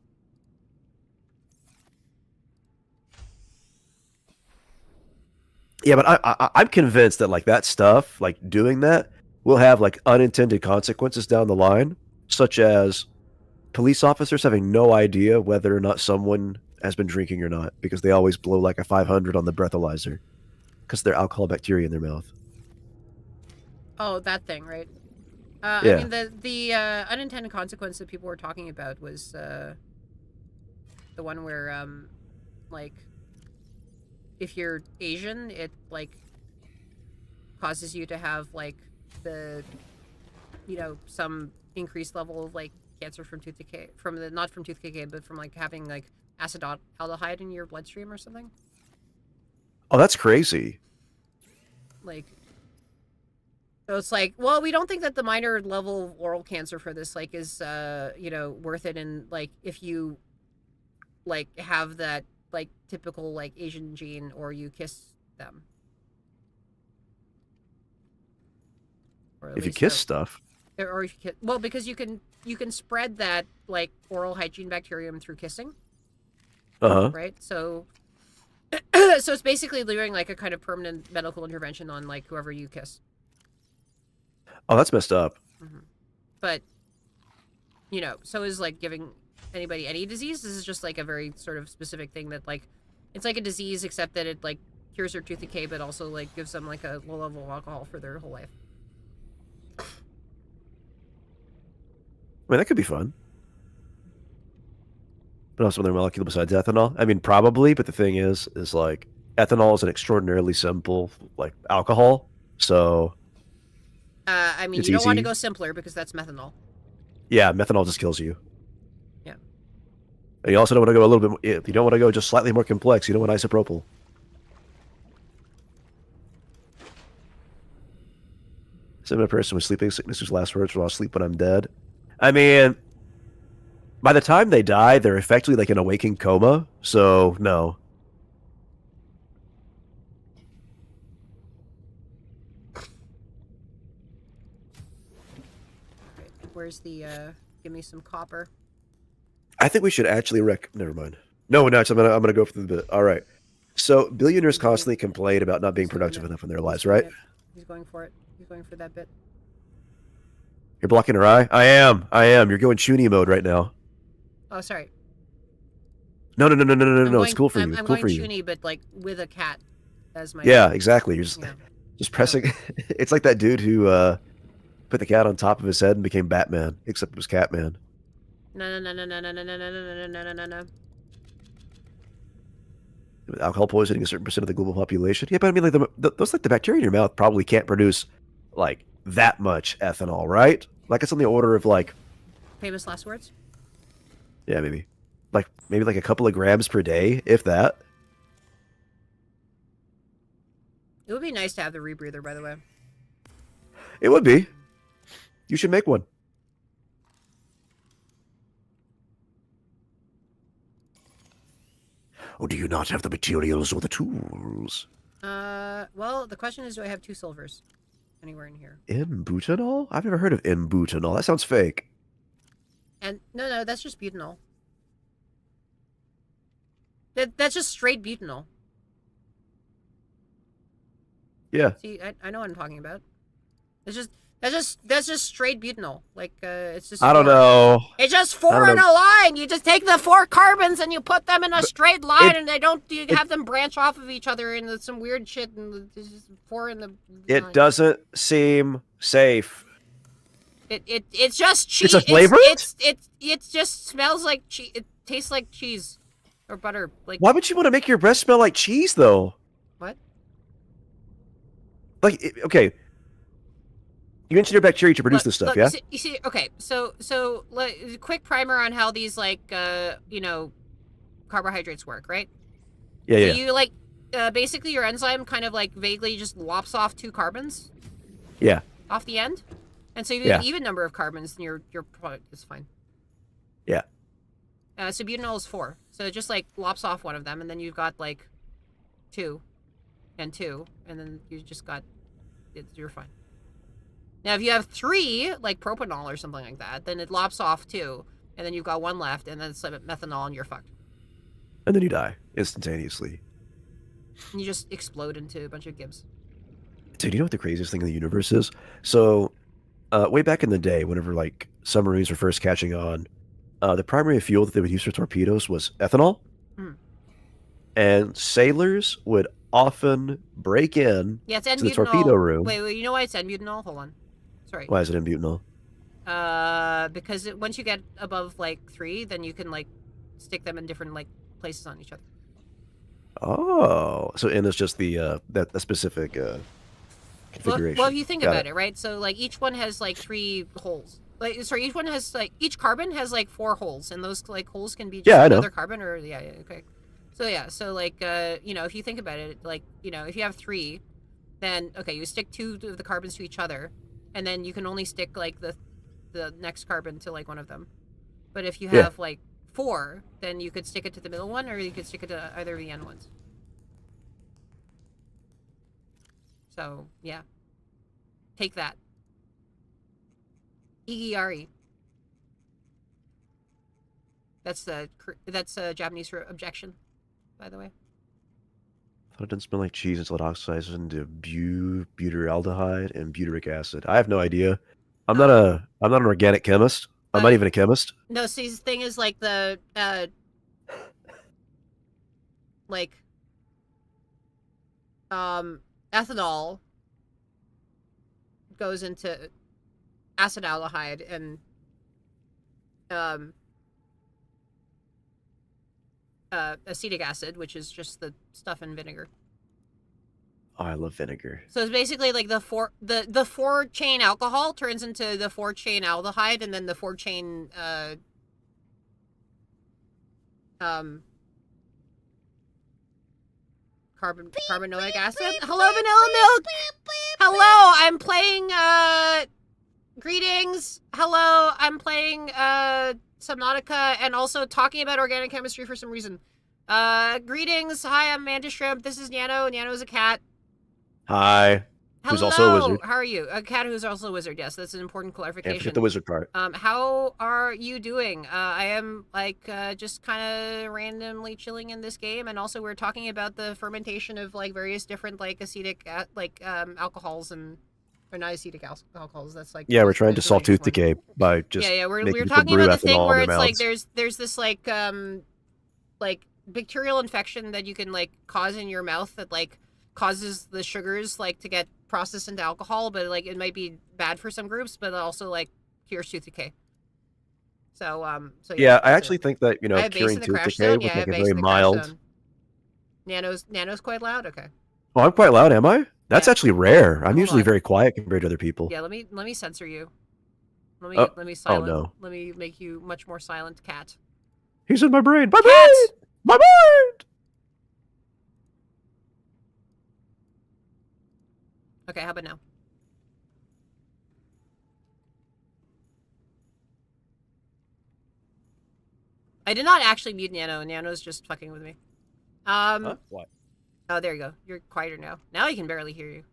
Yeah, but I'm convinced that like that stuff, like doing that, will have like unintended consequences down the line, such as police officers having no idea whether or not someone has been drinking or not because they always blow like a 500 on the breathalyzer because they're alcohol bacteria in their mouth. Oh, that thing, right? Yeah. I mean, the unintended consequence that people were talking about was the one where like if you're Asian, it like causes you to have like the some increased level of like cancer from tooth decay, from the not from tooth decay, but from like having like acetaldehyde in your bloodstream or something. Oh, that's crazy. Like, so it's like, well, we don't think that the minor level of oral cancer for this like is worth it, and like if you like have that like typical like Asian gene or you kiss them. Or at If you least kiss stuff. or if you kiss, well, because you can spread that like oral hygiene bacterium through kissing, Uh-huh. right? So so it's basically doing like a kind of permanent medical intervention on like whoever you kiss. Oh, that's messed up. But so is like giving anybody any disease. This is just like a very sort of specific thing that like it's like a disease, except that it like cures their tooth decay, but also like gives them like a low level of alcohol for their whole life. I mean, that could be fun. But also another molecule besides ethanol? I mean, probably, but the thing is like ethanol is an extraordinarily simple like alcohol, so I mean, It's you don't want to easy. go simpler because that's methanol. yeah, methanol just kills you. Yeah. And you also don't want to go a little bit. You don't want to go just slightly more complex. You don't want isopropyl. So I'm a person with sleeping sickness whose last words were, "I'll sleep when I'm dead." I mean, by the time they die, they're effectively like in a waking coma. So no. Right. Where's the give me some copper? I think we should actually Never mind. No, I'm gonna go for the bit. All right. So billionaires constantly complain about not being productive enough in their lives, right? He's going for it. He's going for that bit. You're blocking her eye. I am. You're going Chuny mode right now. Oh, sorry. No. I'm It's going- cool for you. I'm It's cool going for you. Chuny, but like with a cat as my Yeah, exactly. You're Yeah. just pressing. It's like that dude who put the cat on top of his head and became Batman, except it was Catman. No. Alcohol poisoning a certain percent of the global population. Yeah, but I mean, like those like the bacteria in your mouth probably can't produce like that much ethanol, right? Like it's on the order of like Famous last words? yeah, maybe like a couple of grams per day, if that. It would be nice to have the rebreather, by the way. It would be. You should make one. Or do you not have the materials or the tools? Well, the question is, do I have 2 silvers anywhere in here? Imbutanol? I've never heard of imbutanol. That sounds fake. And no, that's just butanol. That's just straight butanol. Yeah. See, I know what I'm talking about. That's just straight butanol. Like it's just. I don't 4. know. It's just I 4 don't in know. a line. You just take the 4 carbons and you put them in a straight line, and they don't. You have them branch off of each other into some weird shit, and there's just 4 in the. It line. doesn't seem safe. It's just cheese. It's a flavor? It just smells like cheese. It tastes like cheese or butter. Like Why would you want to make your breath smell like cheese, though? what? Like, okay. You mentioned your bacteria to produce this stuff, yeah? You see, okay, so like, quick primer on how these like carbohydrates work, right? Yeah, So yeah. you like basically your enzyme kind of like vaguely just lops off 2 carbons Yeah. off the end, and so you have Yeah. an even number of carbons, and your product is fine. Yeah. So butanol is 4, so it just like lops off one of them, and then you've got like 2 and 2, and then you just got you're fine. Now, if you have 3, like propanol or something like that, then it lops off 2, and then you've got 1 left, and then it's like methanol, and you're fucked. And then you die instantaneously. And you just explode into a bunch of gibs. Dude, you know what the craziest thing in the universe is? So, way back in the day, whenever like submarines were first catching on, the primary fuel that they would use for torpedoes was ethanol. Hmm. And sailors would often break in Yeah, it's to the N-butanol. torpedo room. Wait, you know why it's N-butanol? Hold on. Sorry. Why is it in butanol? Because once you get above like 3, then you can like stick them in different like places on each other. Oh, so N is just the that specific configuration. Well, if you think Got about it, right? So like each one has like 3 holes. Like sorry, each one has like each carbon has like 4 holes, and those like holes can be just Yeah, I know. another carbon or yeah, okay. So like if you think about it, like if you have 3, then okay, you stick 2 of the carbons to each other, and then you can only stick like the next carbon to like one of them. But if you Yeah. have like 4, then you could stick it to the middle one, or you could stick it to either of the end ones. So yeah, take that. Igiyari. That's a Japanese for objection, by the way. I thought it didn't smell like cheese until it oxidizes into butyraldehyde and butyric acid. I have no idea. I'm not an organic chemist. I'm not even a chemist. No, see, the thing is like the like ethanol goes into acetaldehyde and acetic acid, which is just the stuff in vinegar. Oh, I love vinegar. So it's basically like the 4-chain alcohol turns into the 4-chain aldehyde, and then the 4-chain carbonic acid. Hello, vanilla milk. Hello, I'm playing greetings. Hello, I'm playing Subnautica and also talking about organic chemistry for some reason. Greetings. Hi, I'm Mantis Shrimp. This is Nano. Nano is a cat. Hi. Hello. Who's also a wizard. How are you? A cat who's also a wizard. Yes, that's an important And clarification. forget the wizard part. How are you doing? I am like just kind of randomly chilling in this game, and also we're talking about the fermentation of like various different like acetic alcohols and or not acetic alcohols. That's like Yeah, we're trying to the solve really tooth one. decay by just We're making people talking brew about the thing ethanol in where their it's like mouths. there's this like bacterial infection that you can like cause in your mouth that like causes the sugars like to get processed into alcohol, but like it might be bad for some groups, but also like cures tooth decay. So Yeah, I that's actually it. think that I have base curing in the tooth crash decay zone. with Yeah, I like have a base very in the crash mild. zone. Nano's quite loud. Okay. Oh, I'm quite loud, am I? That's Yeah. actually rare. I'm Hold usually on. very quiet compared to other people. Yeah. Let me censor you. Oh, Let me oh silent. no. Let me make you much more silent, cat. He's in my brain. My Cat. brain! My brain! Okay. How about now? I did not actually mute Nano. Nano's just fucking with me. What? Oh, there you go. You're quieter now. Now I can barely hear you.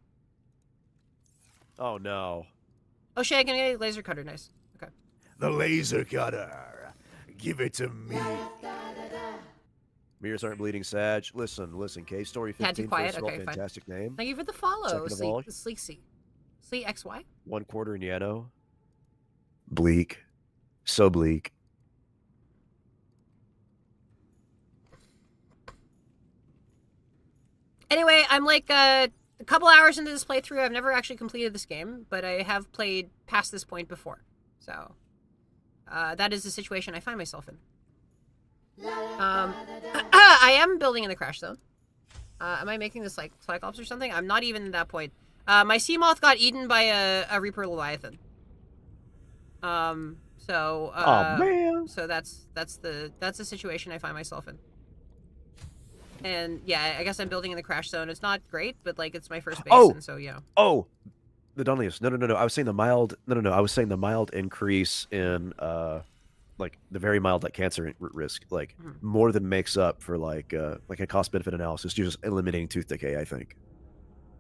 Oh no. Oh shit! I can get a laser cutter. Nice. Okay. The laser cutter. Give it to me. Mirrors aren't bleeding, Sag. Listen. Case Story Cat too 15, quiet? first of all, Okay, fine. fantastic name. Thank you for the follow. Second of all, Sleek C. Sleek XY. 1/4 in Yano. Bleak. So bleak. Anyway, I'm like a couple hours into this playthrough. I've never actually completed this game, but I have played past this point before. So, that is the situation I find myself in. I am building in the crash zone. Am I making this like Cyclops or something? I'm not even at that point. My sea moth got eaten by a Reaper Leviathan. So, Oh man. so that's the situation I find myself in. And yeah, I guess I'm building in the crash zone. It's not great, but like it's my first base, and so you know. Oh, the Dunlius. No. I was saying the mild. No. I was saying the mild increase in like the very mild like cancer risk, like more than makes up for like a cost benefit analysis. You're just eliminating tooth decay, I think.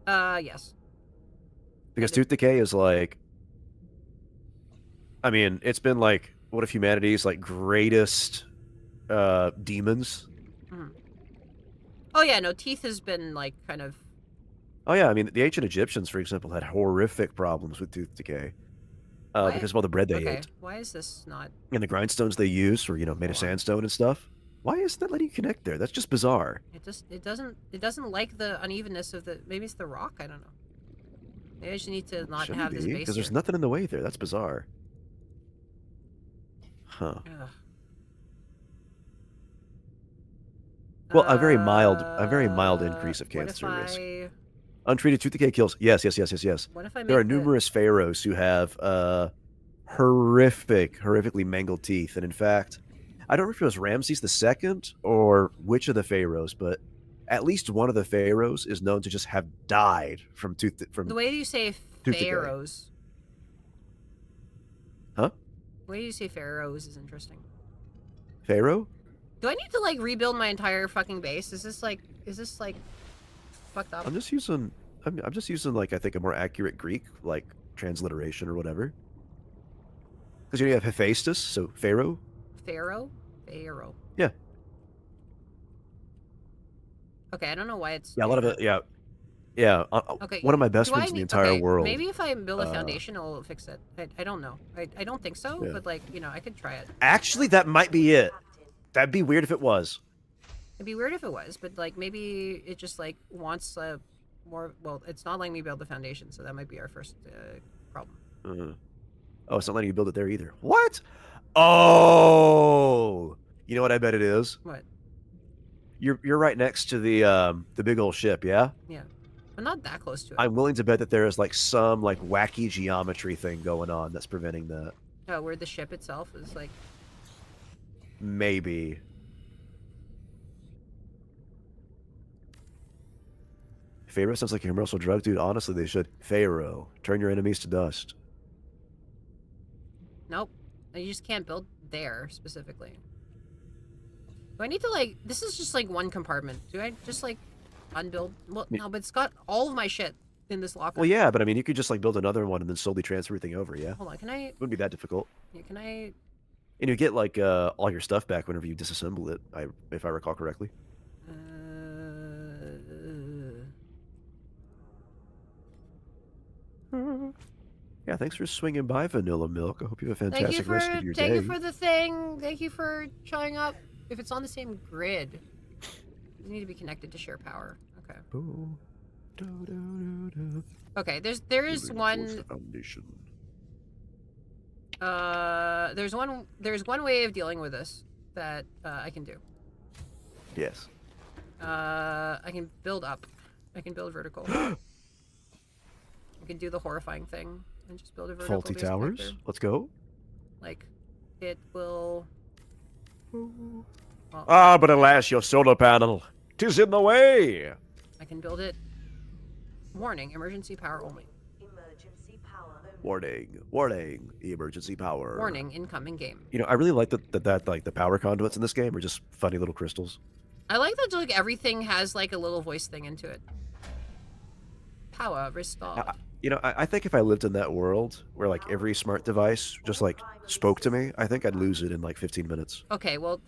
Yes. Because tooth decay is like, I mean, it's been like one of humanity's like greatest demons. Oh yeah, no, teeth has been like kind of. Oh yeah, I mean the ancient Egyptians, for example, had horrific problems with tooth decay because of all the bread they ate. Why is this not? And the grindstones they used were, made of sandstone and stuff. Why isn't that letting you connect there? That's just bizarre. It doesn't like the unevenness of the. Maybe it's the rock. I don't know. Maybe I just need to not have this base because there's here. nothing in the way there. That's bizarre. Huh. Ugh. Well, a very mild increase of cancer risk. Untreated tooth decay kills. Yes. What if I make There are numerous pharaohs who have horrifically mangled teeth, and in fact, I don't remember if it was Ramses II or which of the pharaohs, but at least one of the pharaohs is known to just have died from the way you say pharaohs. Huh? The way you say pharaohs is interesting. Pharaoh? Do I need to like rebuild my entire fucking base? Is this like fucked up? I'm just using like I think a more accurate Greek like transliteration or whatever. Because you have Hephaestus, so Pharaoh. Pharaoh. Yeah. Okay, I don't know why it's. Yeah, a lot of it. Yeah. Okay. One of my best friends in the entire world. Maybe if I build a foundation, it'll fix it. I don't know. I don't think so, but like I could try it. Actually, that might be it. That'd be weird if it was. It'd be weird if it was, but like maybe it just like wants more. Well, it's not letting me build the foundation, so that might be our first problem. Oh, it's not letting you build it there either. What? Oh, you know what I bet it is? What? You're right next to the big old ship, yeah? Yeah. I'm not that close to it. I'm willing to bet that there is like some like wacky geometry thing going on that's preventing that. Oh, where the ship itself is like. Maybe. Pharaoh sounds like a commercial drug, dude. Honestly, they should. Pharaoh, turn your enemies to dust. Nope. You just can't build there specifically. Do I need to like? This is just like one compartment. Do I just like unbuild? Well, no, but it's got all of my shit in this locker. Well, yeah, but I mean, you could just like build another one and then slowly transfer everything over. Yeah. Hold on, can I? It wouldn't be that difficult. Yeah, can I? And you get like all your stuff back whenever you disassemble it. If I recall correctly. Yeah, thanks for swinging by, Vanilla Milk. I hope you have a fantastic rest of your day. Thank you for the thing. Thank you for showing up. If it's on the same grid, you need to be connected to share power. Okay. Okay. There is one. There's one way of dealing with this that I can do. Yes. I can build up. I can build vertical. I can do the horrifying thing and just build a vertical Faulty base towers. connector. Let's go. Like, it will... Well, Ah, but alas, your solar panel. 'Tis in the way. I can build it. Warning, emergency power only. Emergency power only. Warning, warning, emergency power. Warning, incoming game. You know, I really like that like the power conduits in this game are just funny little crystals. I like that like everything has like a little voice thing into it. Power restored. You know, I think if I lived in that world where like every smart device just like spoke to me, I think I'd lose it in like 15 minutes. Okay, well,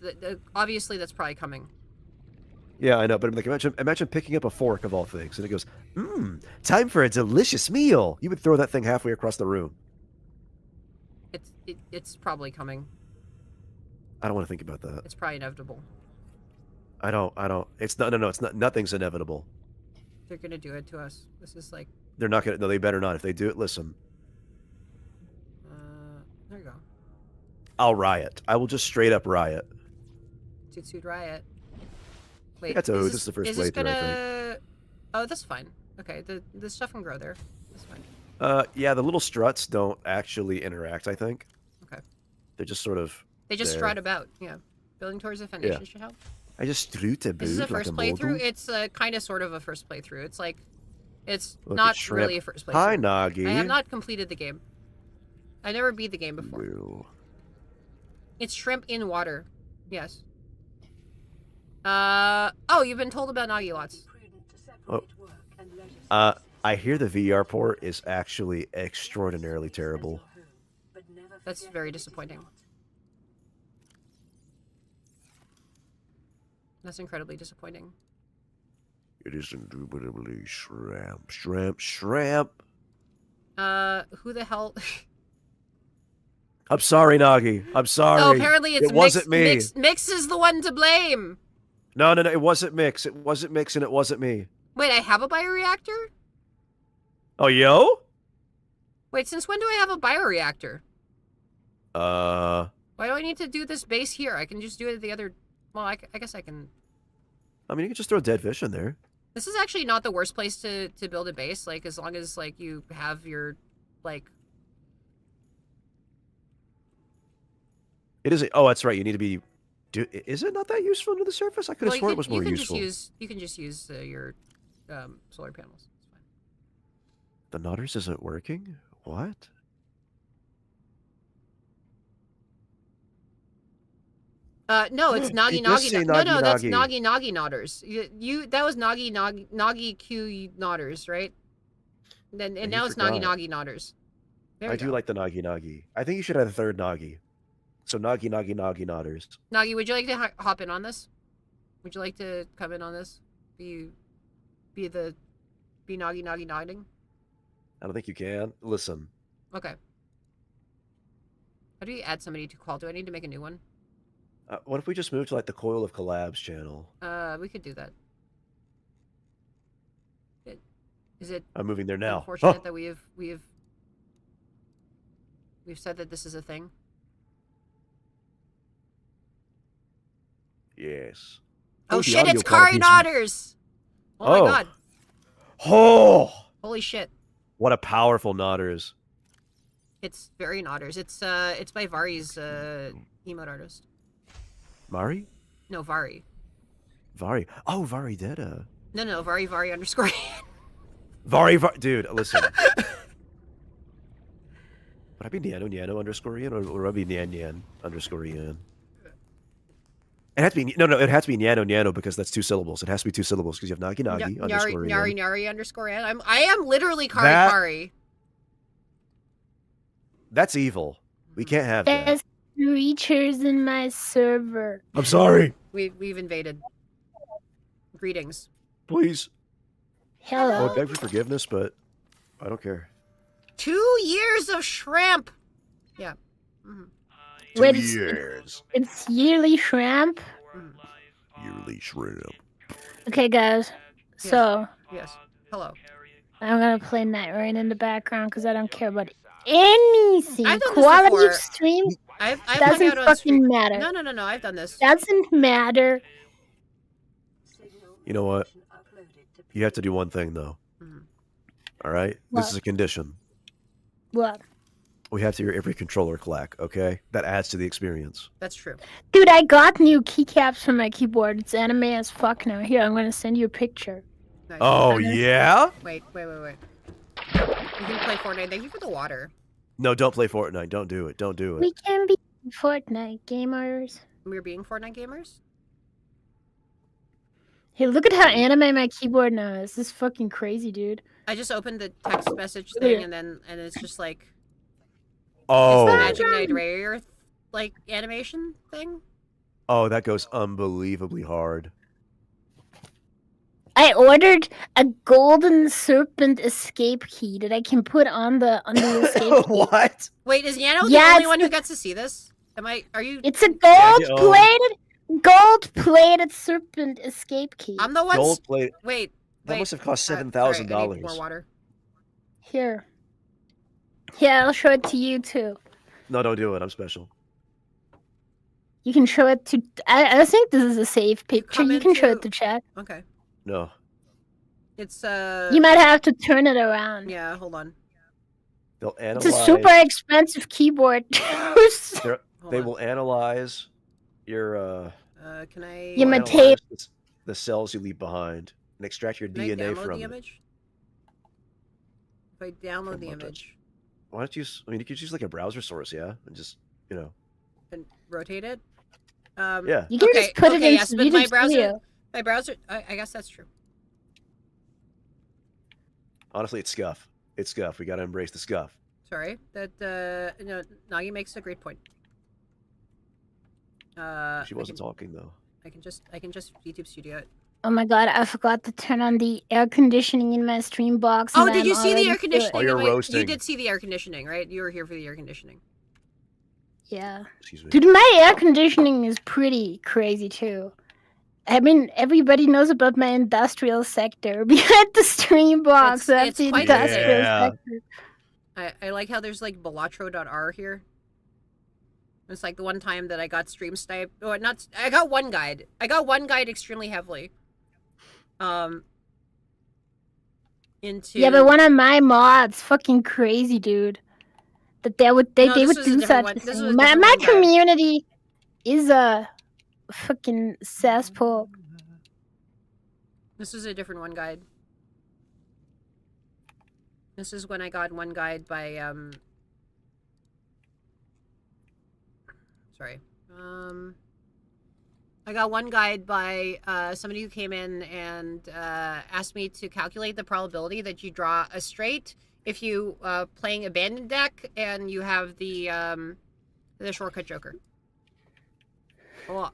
obviously that's probably coming. Yeah, I know, but like imagine picking up a fork of all things, and it goes, time for a delicious meal. You would throw that thing halfway across the room. It's probably coming. I don't want to think about that. It's probably inevitable. I don't. It's not. No. It's not. Nothing's inevitable. They're gonna do it to us. This is like. They're not gonna. No, they better not. If they do it, listen. There you go. I'll riot. I will just straight up riot. Toot Toot Riot. Wait. That's this is the first playthrough, I think. Oh, that's fine. Okay, the stuff can grow there. That's fine. Yeah, the little struts don't actually interact. I think. Okay. They're just sort of. They just there. strut about. Yeah. Building towards the foundation should help. I just strut a This is a like first mogul. playthrough. It's kind of sort of a first playthrough. It's like, it's Look not at Shrimp. really a first playthrough. Hi, Nagi. I have not completed the game. I never beat the game before. Well. It's shrimp in water. Yes. Oh, you've been told about Nagi lots. I hear the VR port is actually extraordinarily terrible. That's very disappointing. That's incredibly disappointing. It is indubitably shrimp. Who the hell? I'm sorry, Nagi. I'm sorry. Oh, apparently it's it wasn't me. Mix is the one to blame. No. It wasn't Mix. It wasn't Mix, and it wasn't me. Wait, I have a bioreactor? Oh, yo? Wait, since when do I have a bioreactor? Why do I need to do this base here? I can just do it at the other... Well, I guess I can... I mean, you can just throw dead fish in there. This is actually not the worst place to build a base, like, as long as, like, you have your, like... It is... Oh, that's right. You need to be... Is it not that useful to the surface? I could have sworn it was more useful. You can just use your solar panels. It's fine. The Nodders isn't working? What? No, it's Nagi It does Nagi. say No, Nagi that's Nagi. Nagi Nodders. You that was Nagi Q Nodders, right? And You now it's forgot. Nagi Nodders. There I you do go. like the Nagi. I think you should have a third Nagi. So Nagi Nodders. Nagi, would you like to hop in on this? Would you like to come in on this? Be Nagi nodding? I don't think you can. Listen. Okay. How do you add somebody to call? Do I need to make a new one? What if we just move to like the Coil of Collabs channel? We could do that. Is it I'm moving there now. unfortunate that we've said that this is a thing? Yes. Oh the shit, audio it's Kari quality's- Nodders! Oh my Oh. god. Oh! Holy shit. What a powerful Nodders. It's very Nodders. It's by Vari's emote artist. Mari? No, Vari. Vari. Oh, Vari Detta. No, Vari underscore. Vari. Dude, listen. Would I be Niano underscore Ian, or would I be Nyan underscore Ian? It has to be no. It has to be Niano because that's 2 syllables. It has to be 2 syllables because you have Nagi underscore Ian. Nyari underscore N. I am literally Kari That- Kari. That's evil. We can't have that. There's creatures in my server. I'm sorry. We've invaded. Greetings. Please. I Hello. would beg for forgiveness, but I don't care. 2 years of shrimp. Yeah. Mhm. Wait, 2 it's- years. It's yearly shrimp. Yearly shrimp. Okay, guys. So Yes. Hello. I'm gonna play Night Rain in the background because I don't care about anything. I've done this Quality before. of stream I've hung doesn't out on stream. fucking matter. No. I've done this. Doesn't matter. Signal You know what? Uploaded to You have to do one thing though. Mhm. All right. This is What? a condition. What? We have to hear every controller clack. Okay, that adds to the experience. That's true. Dude, I got new keycaps for my keyboard. It's anime as fuck now. Here, I'm gonna send you a picture. Nice. Oh yeah. Wait. You can play Fortnite. Thank you for the water. No, don't play Fortnite. Don't do it. Don't do it. We can be Fortnite gamers. We're being Fortnite gamers. Hey, look at how anime my keyboard now is. This is fucking crazy, dude. I just opened the text message thing, and it's just like Oh. it's the Magic Knight Rare like animation thing. Oh, that goes unbelievably hard. I ordered a golden serpent escape key that I can put on the escape key. What? Wait, is Yano the Yeah, only it's one who the- gets to see this? Are you? It's a Yeah, gold plated serpent escape key. I'm the one. Gold plate. Wait. That wait. must have cost Sorry, $7,000. I need more water. Here. Yeah, I'll show it to you too. No, don't do it. I'm special. You can show it to. I think this is a safe picture. come You can show it into- to chat. Okay. No. It's You might have to turn it around. Yeah. Hold on. They'll It's analyze. a super expensive keyboard. Hold They on. will analyze your Can I? You will might analyze the cells you leave behind and extract your Can I DNA download from the it. image? If I download From the what does- image Why don't you? I mean, you could use like a browser source, yeah, and just and rotate it. Yeah. You can Okay, just put okay, it in yes, but YouTube my browser- Studio. My browser. I guess that's true. Honestly, it's scuff. It's scuff. We got to embrace the scuff. Sorry. That Nagi makes a great point. She wasn't talking though. I can just YouTube Studio it. Oh my god, I forgot to turn on the air conditioning in my stream box. Oh, and did I'm you see the already air good. conditioning? Oh, you're in my- You roasting. did see the air conditioning, right? You were here for the air conditioning. Yeah. Excuse me. Dude, my air conditioning is pretty crazy too. I mean, everybody knows about my industrial sector behind the stream box. It's- That's it's the quite industrial Yeah. sector. I like how there's like Balatro.r here. It's like the one time that I got stream sniped. Oh, not. I got one guide. I got one guide extremely heavily. Into Yeah, but one of my mods, fucking crazy, dude. That they would No, they this would was a do different such one. a This was thing. a My different one, guys. community is a fucking cesspool. This is a different one guide. This is when I got one guide by sorry. I got one guide by somebody who came in and asked me to calculate the probability that you draw a straight if you playing abandoned deck and you have the shortcut joker. Oh,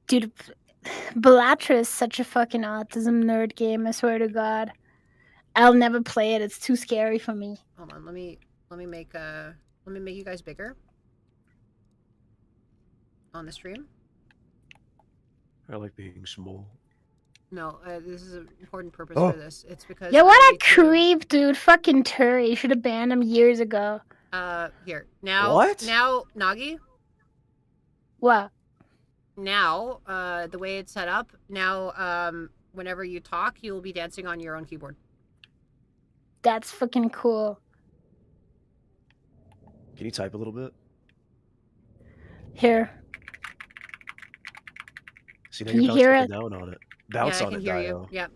Dude, Belatra is such a fucking autism nerd game, I swear to God. I'll never play it, it's too scary for me. hold on, let me make you guys bigger on the stream. I like being small. No, this is an important purpose Oh. for this. It's because Yeah, I what a need to- creep, dude. Fucking Turi. You should have banned him years ago. Here now. What? Now, Nagi. What? Now, the way it's set up. Now, whenever you talk, you will be dancing on your own keyboard. That's fucking cool. Can you type a little bit? Here. See, now Can you're you hear bouncing up and down on it. Bounce yeah, I on can it, hear Dio. you. Yeah.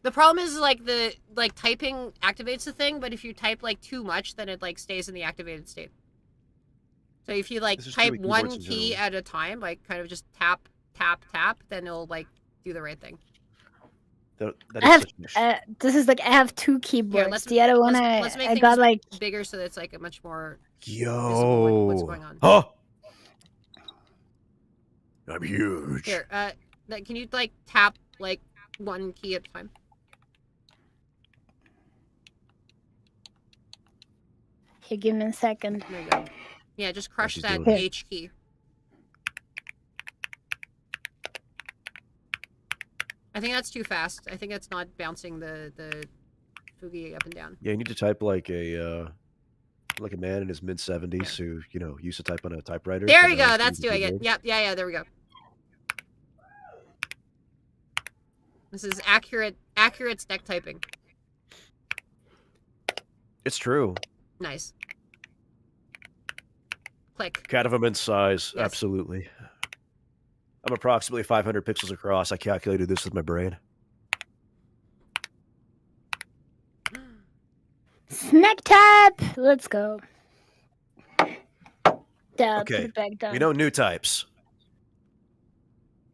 The problem is like the typing activates the thing, but if you type like too much, then it like stays in the activated state. So if you like This is type really one keyboards in key general. at a time, like kind of just tap, tap, tap, then it'll like do the right thing. That I is have, such a this is like, I have two keyboards. let's- the other one let's make I things got like, bigger so that it's like a much more. Yo. what's going on. Huh? I'm huge. Here, can you like tap like one key at a time? here, give me a second. There you go. Yeah, just crush she's that doing it. H key. I think that's too fast. I think it's not bouncing the Fugi up and down. Yeah, you need to type like a man in his mid 70s who used to type on a typewriter. There but we now go. he's That's using doing it. keyboard. Yep. Yeah. There we go. This is accurate deck typing. It's true. Nice. Click. Cat of immense size. Yes. Absolutely. I'm approximately 500 pixels across. I calculated this with my brain. Snack type. Let's go. Down. Okay. Put it back down. We know new types.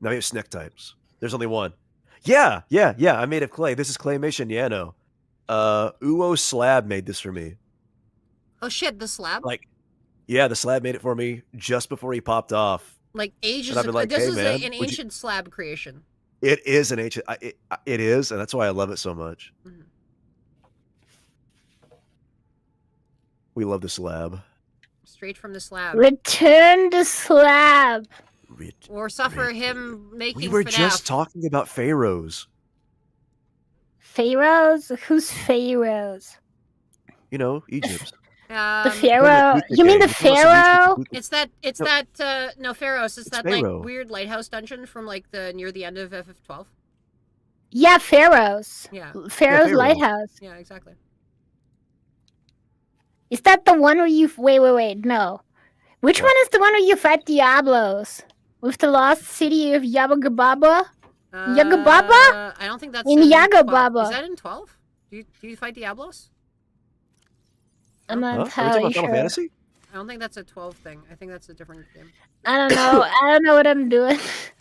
Now we have snack types. There's only one. Yeah. I made of clay. This is claymation Yano. Uo Slab made this for me. Oh shit, the slab? Like, yeah, the slab made it for me just before he popped off. Like ages And I've been ago. like, This "Hey, is man, an would you-" ancient slab creation. It is an ancient. It is, and that's why I love it so much. Mhm. We love the slab. Straight from the slab. Return the slab. Or suffer him making We were FNAF. just talking about pharaohs. Pharaohs? Who's pharaohs? You know, Egypt. The pharaoh? Tooth You mean the decay. You told us pharaoh? tooth decay. It's No. that no Pharaohs. It's that Pharaoh. like weird lighthouse dungeon from like the near the end of FF12. Yeah, pharaohs. Yeah. Pharaoh's Pharaoh. lighthouse. Yeah, exactly. Is that the one where you... Wait, no. Which one is the one where you fight Diablos? With the lost city of Yabagababa? Yagababa? I don't think that's In 12. Yagababa. Is that in 12? Do you fight Diablos? I'm Huh? Are not we talking about entirely Final sure. Fantasy? I don't think that's a 12 thing. I think that's a different game. I don't know. I don't know what I'm doing.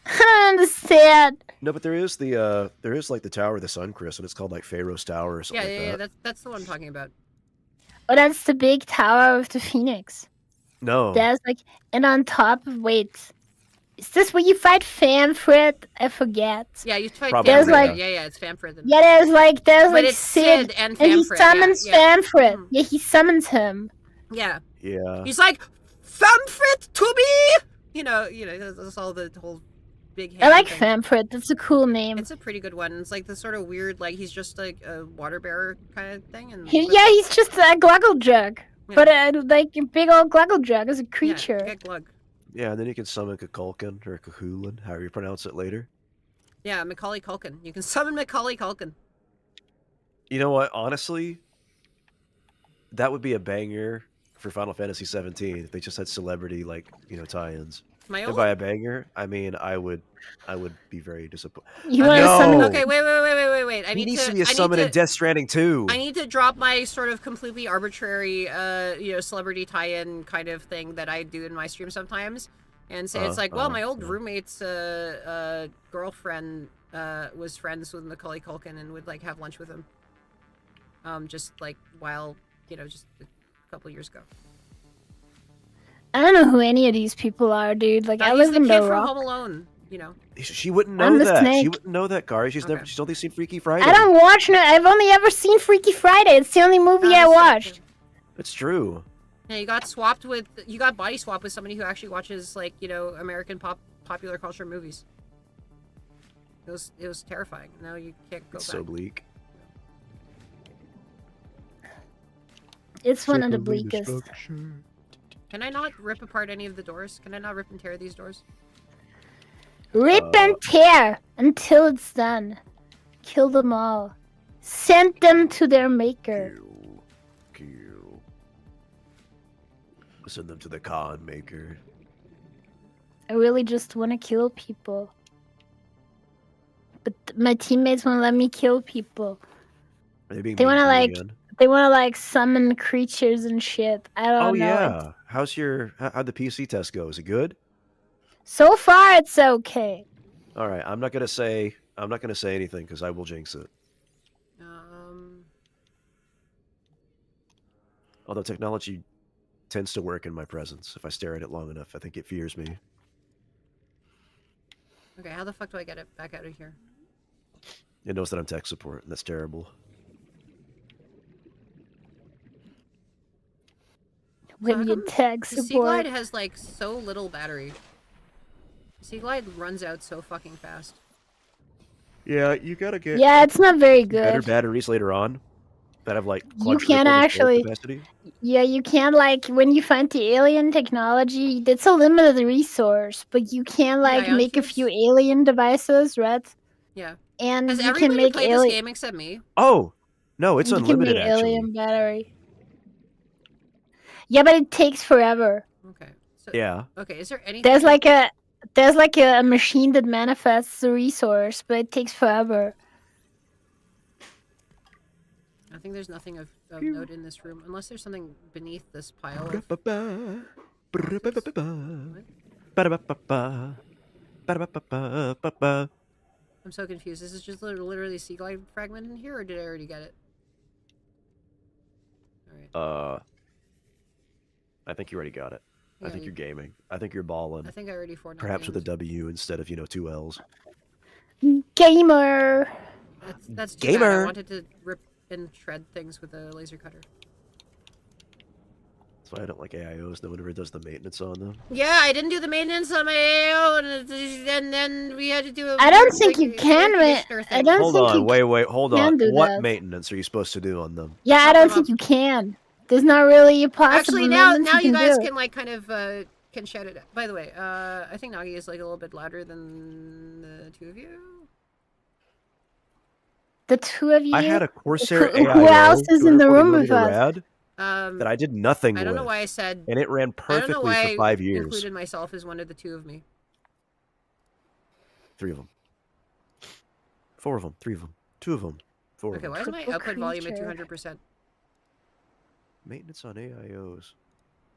I don't understand. No, but there is like the Tower of the Sun, Chris, and it's called like Pharaoh's Tower or Yeah, something yeah, like that. that's the one I'm talking about. Oh, that's the big tower with the phoenix. No. There's like... And on top... Wait. Is this where you fight Famfrit? I forget. Yeah, you fight Probably, There's Famfrit. like- Yeah, it's Famfrit. Yeah, there's like but like it's Sid, Sid and and he Famfrit. summons yeah, Famfrit. Mhm. Yeah, he summons him. Yeah. Yeah. He's like, Famfrit to me! You know, that's all the whole big I like thing. Famfrit. That's a cool name. It's a pretty good one. It's like the sort of weird, like he's just like a water bearer kind of thing. And Yeah, he's just a gluggle jug. Yeah. But like a big old gluggle jug as a Yeah, creature. get glug. Yeah, and then you can summon Kukulkan or Kukulin, however you pronounce it later. Yeah, Macaulay Culkin. You can summon Macaulay Culkin. You know what? Honestly, that would be a banger for Final Fantasy 17 if they just had celebrity tie-ins. My And old. by a banger, I mean I would be very disappointed. You want to No! summon? Okay, wait. I He need needs to to be a I need summon in to- Death Stranding 2. I need to drop my sort of completely arbitrary, celebrity tie-in kind of thing that I do in my stream sometimes, and say it's like, well, my old roommate's girlfriend was friends with Macaulay Culkin and would like have lunch with him, just like while just a couple years ago. I don't know who any of these people are, dude. Like I He's live the in kid the from rock. Home Alone. She wouldn't I'm know the that. She snake. wouldn't know that, Kari. She's Okay. only seen Freaky Friday. I don't watch no. I've only ever seen Freaky Friday. It's the only movie I That's so watched. cool. It's true. Yeah, you got body swapped with somebody who actually watches American popular culture movies. It was terrifying. Now you can't go It's back. so bleak. It's one of the bleakest. Can I not rip apart any of the doors? Can I not rip and tear these doors? Rip and tear until it's done. Kill them all. Send them to their maker. Kill. Send them to the Khan Maker. I really just want to kill people. But my teammates won't let me kill people. Are they being They mean wanna, to you like, again? They want to like summon creatures and shit. I don't Oh know. yeah. How'd the PC test go? Is it good? So far, it's okay. All right. I'm not gonna say anything because I will jinx it. Although technology tends to work in my presence. If I stare at it long enough, I think it fears me. Okay, how the fuck do I get it back out of here? It knows that I'm tech support, and that's terrible. When how you come tech The Sea support. Glide has like so little battery. Sea Glide runs out so fucking fast. Yeah, you gotta get Yeah, it's not very better good. batteries later on that have like You quadruple can the storage actually- capacity. Yeah, you can like when you find the alien technology, it's a limited resource, but you can like make a ionicures? few alien devices, right? Yeah. and Has you can everybody make played this game except me? Oh, no, it's you can unlimited, make actually. alien battery. Yeah, but it takes forever. Okay. So, Yeah. Okay, is there anything... There's like a machine that manifests the resource, but it takes forever. I think there's nothing of note in this room, unless there's something beneath this pile of... Ba-da-ba-ba. boxes. Ba-da-ba-ba-ba. What? Ba-da-ba-ba-ba. Ba-da-ba-ba-ba. I'm so confused. Is this just literally sea glide fragment in here, or did I already get it? Alright. I think you already got it. Yeah, I think you're gaming. I think you're balling. I think I already Fortnite Perhaps with a gamed. W instead of, 2 L's. Gamer. That's too bad. I Gamer. wanted to rip and shred things with a laser cutter. That's why I don't like AIOs. No one ever does the maintenance on them. Yeah, I didn't do the maintenance on my AO, and then we had to do a I don't weird, think you can. I don't Hold think on, you wait, hold can on. do What that. maintenance are you supposed to do on them? Yeah, I Chop don't them think up. you can. There's not really a possible Actually, now maintenance you guys do. can like kind of can shout it. By the way, I think Nagi is like a little bit louder than the two of you. The two of you. I had a Corsair Who AIO. else is in the 240 room with millimeter us? rad that I did nothing I don't with. know why I said. And it ran I don't know perfectly why for 5 I years. included myself as one of the two of me. 3 of them. 4 of them. 3 of them. 2 of them. 4 of Okay, them. why is my Triple output volume at creature. 200%? Maintenance on AIOs.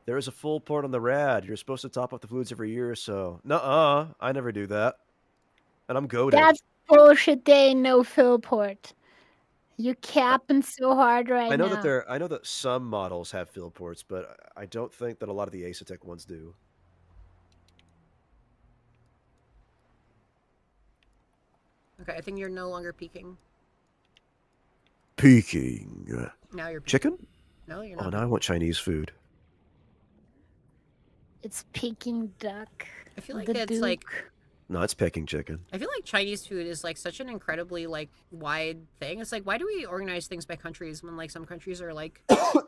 There is a full port on the rad. You're supposed to top up the fluids every year or so. Nuh-uh. I never do that. And I'm goaded. That's bullshit. There ain't no fill port. You're capping so hard right I know now. I know that some models have fill ports, but I don't think that a lot of the Asetek ones do. Okay, I think you're no longer peaking. Peking. Now you're peaking. Chicken? No, you're Oh, not. now I want Chinese food. It's Peking duck. I feel like the it's like Duke. No, it's Peking chicken. I feel like Chinese food is like such an incredibly like wide thing. It's like, why do we organize things by countries when like some countries are like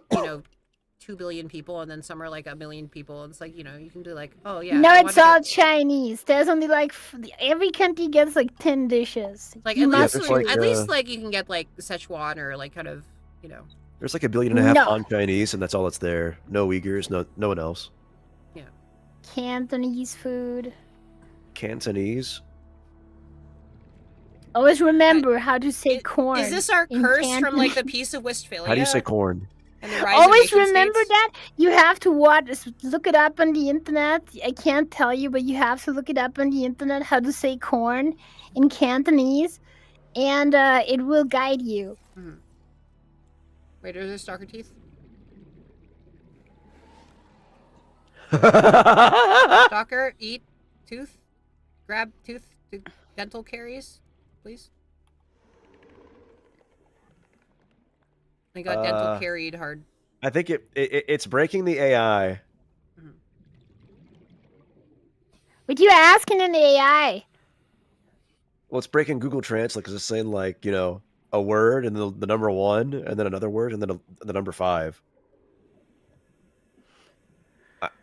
2 billion people and then some are like 1 million people? And it's like, you can do like, oh yeah. No, I it's wanna all get- Chinese. There's only like every country gets like 10 dishes. like You at must least, there's like, at least like you can get like Szechuan or like kind of There's like 1.5 billion No. Han-Chinese, and that's all that's there. No Uyghurs, no one else. Cantonese food. Cantonese? Always remember how to say corn. Is this our in curse from like the Cantonese. Peace of Westphalia? How do you say corn? And the rise of Always nation remember states? that you have to look it up on the internet. I can't tell you, but you have to look it up on the internet how to say corn in Cantonese, and it will guide you. Wait, are there stalker teeth? Ah! Stalker, eat, tooth, grab tooth, dental caries, please. I got dental carried hard. I think it's breaking the AI. But you're asking an AI. Well, it's breaking Google Translate because it's saying like, a word and the number 1 and then another word and then the number 5.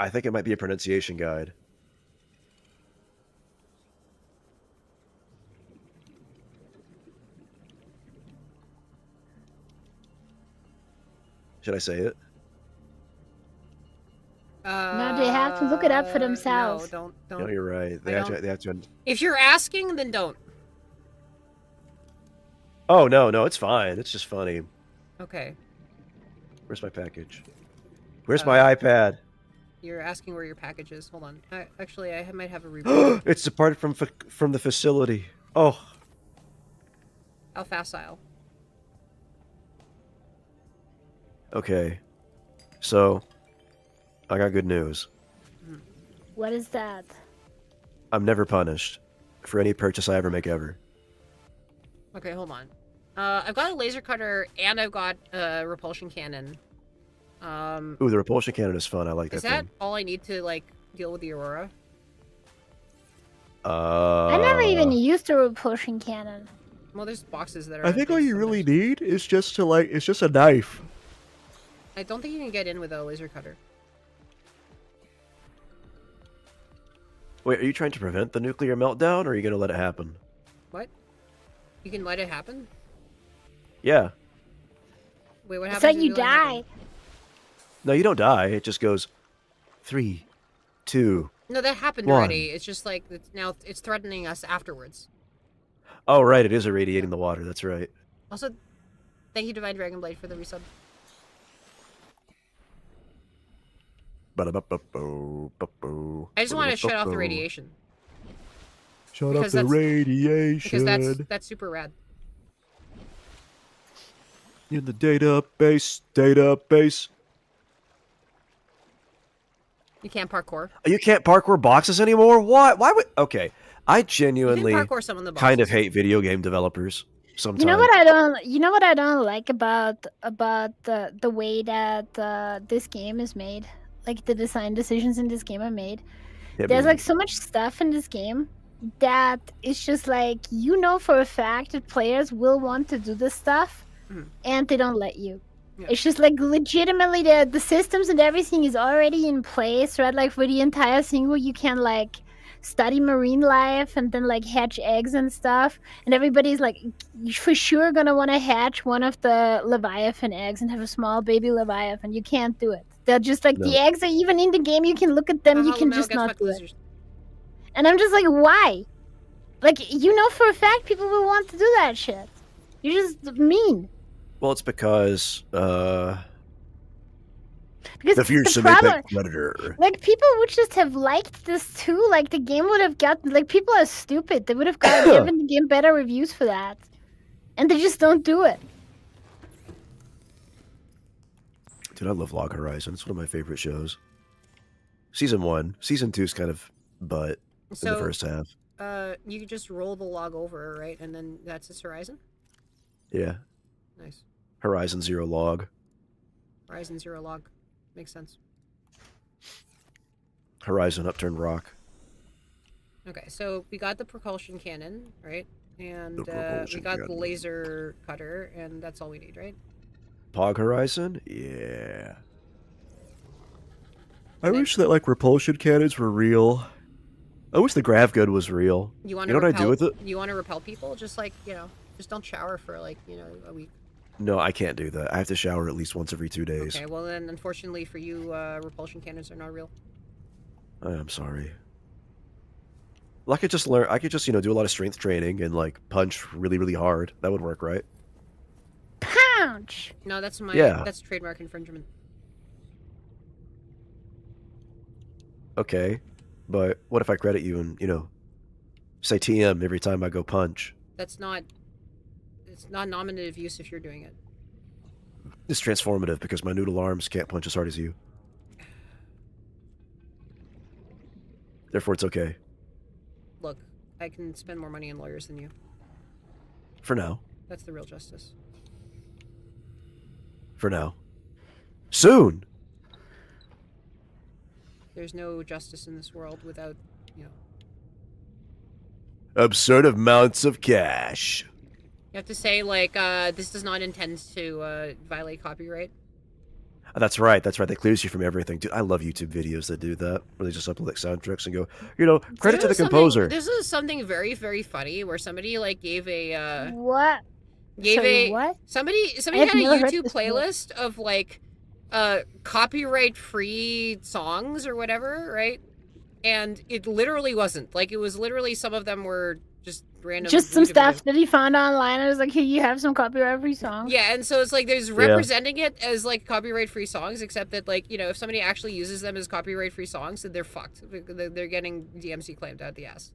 I think it might be a pronunciation guide. Should I say it? No, they have to look it up for themselves. No, don't. No, you're right. They have to. If you're asking, then don't. Oh no, it's fine. It's just funny. Okay. Where's my package? Where's my iPad? You're asking where your package is. Hold on. Actually, I might have a reboot. It's departed from the facility. Oh. How facile. Okay. So, I got good news. What is that? I'm never punished for any purchase I ever make ever. Okay, hold on. I've got a laser cutter and I've got a repulsion cannon. Ooh, the repulsion cannon is fun. I like Is that that thing. all I need to like deal with the Aurora? I never even used a repulsion cannon. Well, there's boxes that are. I think all empty you really sometimes. need is just it's just a knife. I don't think you can get in with a laser cutter. Wait, are you trying to prevent the nuclear meltdown, or are you going to let it happen? What? You can let it happen? Yeah. Wait, what It's happens like if you let it happen? die. No, you don't die. It just goes 3, 2, No, that happened 1. already. It's just like now it's threatening us afterwards. Oh, right. It is irradiating the water. That's right. Also, thank you, Divine Dragonblade, for the resub. I just want to shut off the radiation. Shut Because off the that's- radiation. Because that's super rad. In the database. You can't parkour. You can't parkour boxes anymore? What? Why would... Okay. I You can genuinely parkour some of the boxes. kind of hate video game developers sometimes. You know what I don't like about the way that this game is made. Like the design decisions in this game are made. Hit There's me. like so much stuff in this game that it's just like you know for a fact that players will want to do this stuff, and they don't let you. Yeah. It's just like legitimately the systems and everything is already in place, right? Like for the entire thing where you can like study marine life and then like hatch eggs and stuff, and everybody's like for sure gonna want to hatch one of the leviathan eggs and have a small baby leviathan. You can't do it. They're just like No. the eggs are even in the game. You can look at them. You can just not do it. And I'm just like, why? Like, you know for a fact people will want to do that shit. You're just mean. Well, it's because Because the fearsome problem, apex predator. like, people would just have liked this too. Like, the game would have gotten, like, people are stupid. They would have given the game better reviews for that. And they just don't do it. Dude, I love Log Horizon. It's one of my favorite shows. Season 1. Season 2 is kind of butt in the first half. You could just roll the log over, right? And then that's his horizon? Yeah. Nice. Horizon Zero Log. Horizon Zero log. Makes sense. Horizon Upturned Rock. Okay, so we got the propulsion cannon, right? And The propulsion we got the cannon. laser cutter, and that's all we need, right? Pog Horizon? Yeah. I wish that, like, repulsion cannons were real. I wish the grav gun was real. You want You know what I do with it? You want to repel people? Just like, just don't shower for like, a week. No, I can't do that. I have to shower at least once every 2 days. Okay, well then, unfortunately for you, repulsion cannons are not real. I'm sorry. Well, I could just learn. I could just, do a lot of strength training and, like, punch really, really hard. That would work, right? Pounce! No, that's Yeah. that's trademark infringement. Okay. But what if I credit you and, say TM every time I go punch? It's not nominative use if you're doing it. It's transformative because my noodle arms can't punch as hard as you. Therefore, it's okay. Look, I can spend more money on lawyers than you. For now. That's the real justice. For now. Soon! There's no justice in this world without, Absurd amounts of cash. You have to say, like, this does not intend to violate copyright. Oh, that's right. That's right. That clears you from everything. Dude, I love YouTube videos that do that. Where they just upload like soundtracks and go, credit to the composer. This is something very, very funny where somebody, like, gave a, What? gave Sorry, a... what? Somebody I had have a never heard YouTube this before. playlist of, like, copyright-free songs or whatever, right? And it literally wasn't. Like, it was literally, some of them were just random... Just some YouTube stuff videos. that he found online. I was like, here, you have some copyright-free songs. Yeah, and so it's like there's representing it as like copyright-free songs, except that like if somebody actually uses them as copyright-free songs, then they're fucked. They're getting DMC claimed out the ass.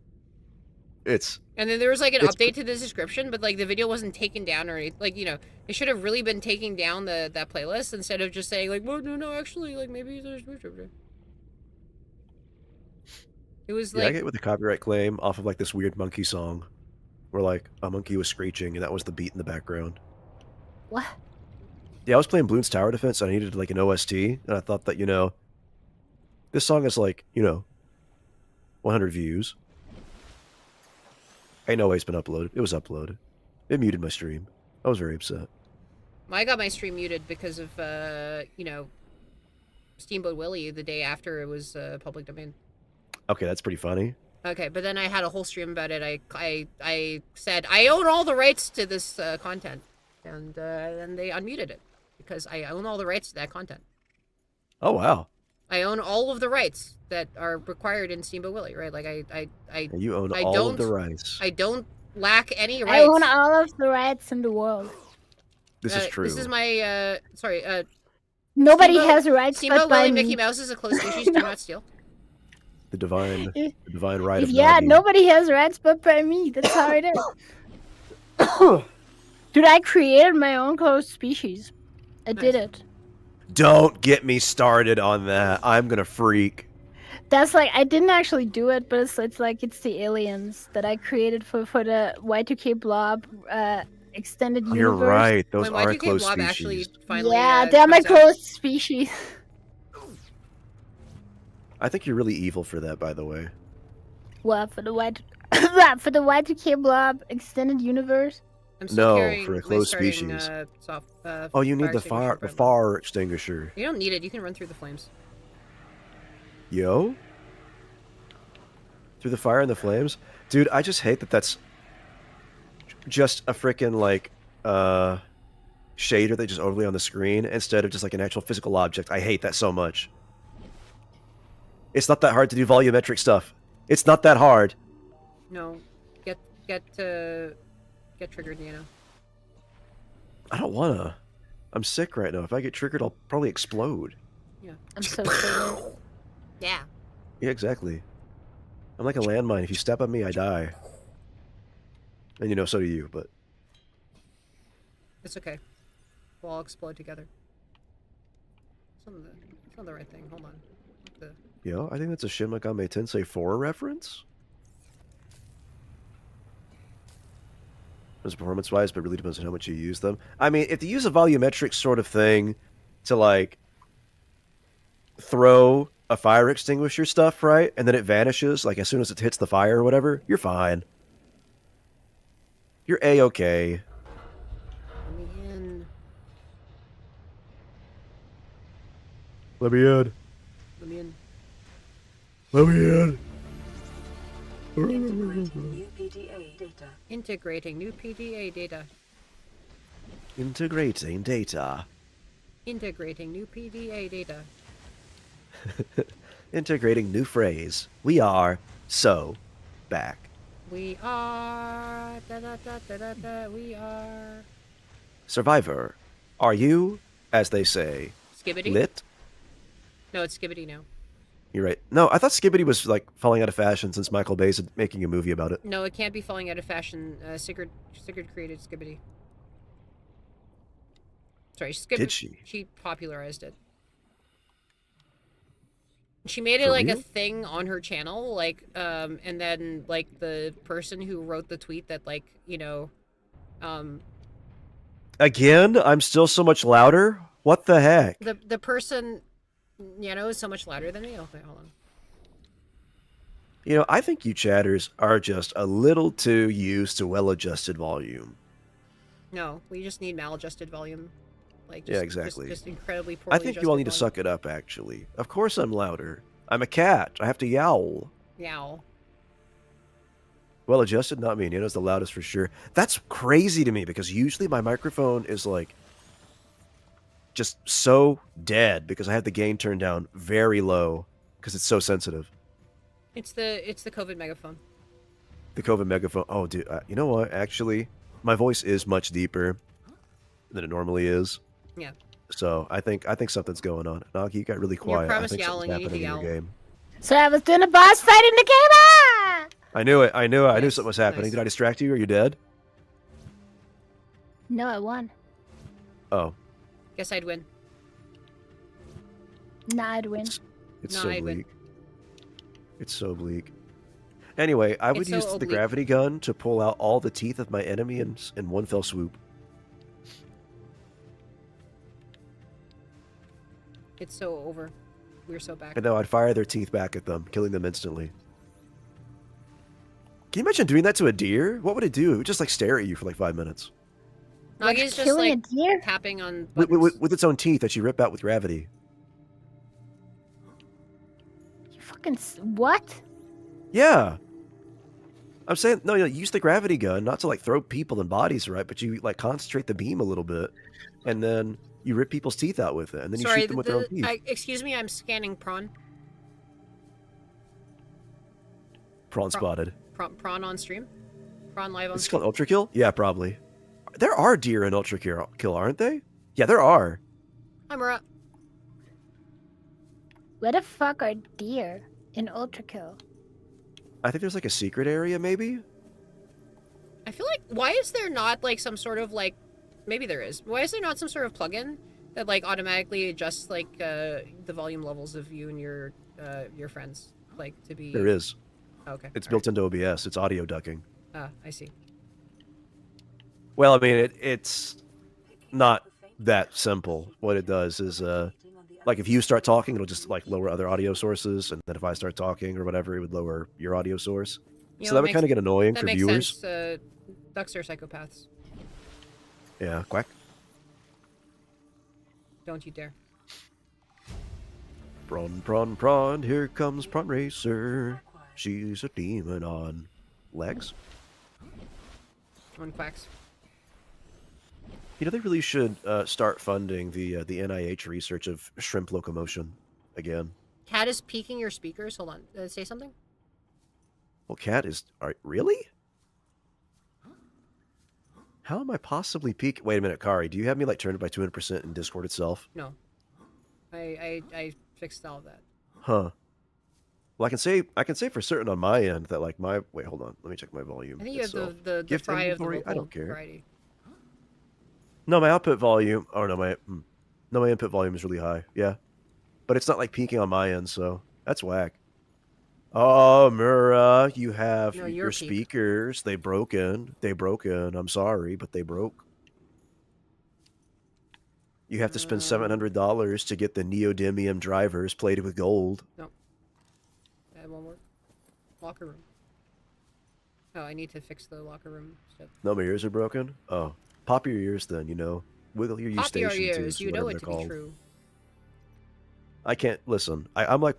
It's And then there was like an It's- update to the description, but like the video wasn't taken down or anything. Like it should have really been taking down that playlist instead of just saying like, well, no, actually, like maybe there's. It was yeah, I like get with the copyright claim off of like this weird monkey song, where like a monkey was screeching and that was the beat in the background. What? Yeah, I was playing Bloons Tower Defense and I needed like an OST, and I thought that this song is like 100 views. Ain't no way it's been uploaded. It was uploaded. It muted my stream. I was very upset. I got my stream muted because of Steamboat Willie the day after it was public domain. Okay, that's pretty funny. Okay, but then I had a whole stream about it. I said I own all the rights to this content, and then they unmuted it because I own all the rights to that content. Oh wow. I own all of the rights that are required in Steamboat Willie, right? Like I And you own I all of the don't- rights. I don't lack any I rights. own all of the rights in the world. This is true. This is my sorry. Nobody Steamboat- has rights Steamboat but by Willie me. Mickey Mouse is a close species. Do not steal. the divine right of Yeah, Nagi. nobody has rights but by me. That's how it is. Dude, I created my own closed species. I did it. Don't get me started on that. I'm gonna freak. That's like, I didn't actually do it, but it's like it's the aliens that I created for the Y2K blob extended universe. You're right. Those When are Y2K close Blob species. actually finally. Yeah, they're my comes out. closed species. I think you're really evil for that, by the way. What, for the for the Y2K blob extended universe? I'm still No, carrying for a my closed starting, species. soft, Oh, you need fire the extinguisher from- fire extinguisher. You don't need it. You can run through the flames. Yo? Through the fire and the flames? Dude, I just hate that that's just a freaking, like, shader that just overlay on the screen instead of just, like, an actual physical object. I hate that so much. It's not that hard to do volumetric stuff. It's not that hard. No, get triggered, you know. I don't wanna. I'm sick right now. If I get triggered, I'll probably explode. I'm so triggered. Yeah. Yeah, exactly. I'm like a landmine. If you step on me, I die. And you know, so do you, but... It's okay. We'll all explode together. It's not the right thing. Hold on. Yo, I think that's a Shin Megami Tensei 4 reference. As performance-wise, but really depends on how much you use them. I mean, if you use a volumetric sort of thing to, like, throw a fire extinguisher stuff, right? And then it vanishes, like, as soon as it hits the fire or whatever, you're fine. You're A-okay. Let me in. Let me in. Let me in. Let me in. Integrating new PDA data. Integrating new PDA data. Integrating data. Integrating new PDA data. Integrating new phrase. We are so back. We are. Da, da, da, da, da, da, we are. Survivor. Are you, as they say, Skibbity? lit? No, it's Skibbity now. You're right. No, I thought Skibbity was like falling out of fashion since Michael Bay's making a movie about it. No, it can't be falling out of fashion. Sigurd created Skibbity. Sorry, Did she? She popularized it. She made it For like a real? thing on her channel, like, and then like the person who wrote the tweet that, like, you know, Again, I'm still so much louder. What the heck? the person, you know, is so much louder than me. Okay, hold on. You know, I think you chatters are just a little too used to well-adjusted volume. No, we just need maladjusted volume. Like, Yeah, exactly. Just incredibly poorly I think you all need to adjusted suck it up, actually. Of course I'm louder. I'm a cat. I have to yowl. volume. Well-adjusted, not me. Nino's the loudest for sure. That's crazy to me, because usually my microphone is, like, just so dead, because I have the gain turned down very low, because it's so sensitive. It's the COVID megaphone. The COVID megaphone. Oh, dude. You know what? Actually, my voice is much deeper than it normally is. Yeah. So I think something's going on. Nagi, you got really quiet. I promised think something's yowling, you need happening to in your yowl. game. So I was doing a boss fight in the game. Ah! I knew it. I knew Nice, something was happening. nice. Did I distract you? Are you dead? No, I won. Oh, Guess I'd win. Nah, I'd win. it's No, so I win. bleak. It's so bleak. Anyway, I would It's so use the oblique. gravity gun to pull out all the teeth of my enemy in one fell swoop. It's so over. We're so back. And then I'd fire their teeth back at them, killing them instantly. Can you imagine doing that to a deer? What would it do? It would just like stare at you for like 5 minutes. Nagi's just Killing like a deer? tapping on With, buttons. with its own teeth that you rip out with gravity. You fucking what? Yeah. I'm saying no, use the gravity gun, not to like throw people and bodies, right? But you like concentrate the beam a little bit, and then you rip people's teeth out with it, and then you Sorry, shoot them with their own teeth. excuse me, I'm scanning prawn. Prawn spotted. Prawn on stream? Prawn live on It's stream? called Ultra Kill? Yeah, probably. There are deer in Ultra Kill, aren't they? Yeah, there are. Hi, Mura. Where the fuck are deer in Ultrakill? I think there's like a secret area, maybe? I feel like, why is there not like some sort of like, maybe there is. Why is there not some sort of plugin that like automatically adjusts like the volume levels of you and your friends, like to be? There is. Okay. It's built into OBS. It's audio ducking. Ah, I see. Well, I mean, it's not that simple. What it does is, like if you start talking, it'll just like lower other audio sources, and then if I start talking or whatever, it would lower your audio source. You So know, that would kind of get annoying that for makes viewers. sense. Ducks are psychopaths. Yeah, quack. Don't you dare. Prawn, here comes Prawn Racer. She's a demon on legs. On quacks. You know, they really should start funding the NIH research of shrimp locomotion again. Cat is peeking your speakers. Hold on. Say something. Well, cat is... really? How am I possibly peak? Wait a minute, Kari. Do you have me like turned by 200% in Discord itself? No. I fixed all of that. Huh. Well, I can say for certain on my end that like my... Wait, hold on. Let me check my volume. I think you have itself. the Gift fry of the inventory? local I don't care. variety. No, my output volume... Oh, no, my input volume is really high. Yeah. But it's not like peaking on my end, so that's whack. Oh, Mura, you have No, your your peak. speakers. They broken. I'm sorry, but they broke. You have to spend $700 to get the neodymium drivers plated with gold. No. That won't work. Locker room. Oh, I need to fix the locker room stuff. No, my ears are broken? Oh. Pop your ears then, Wiggle your Pop your eustachian ears. tubes, You know whatever it they're to be called. true. I can't... Listen, I'm like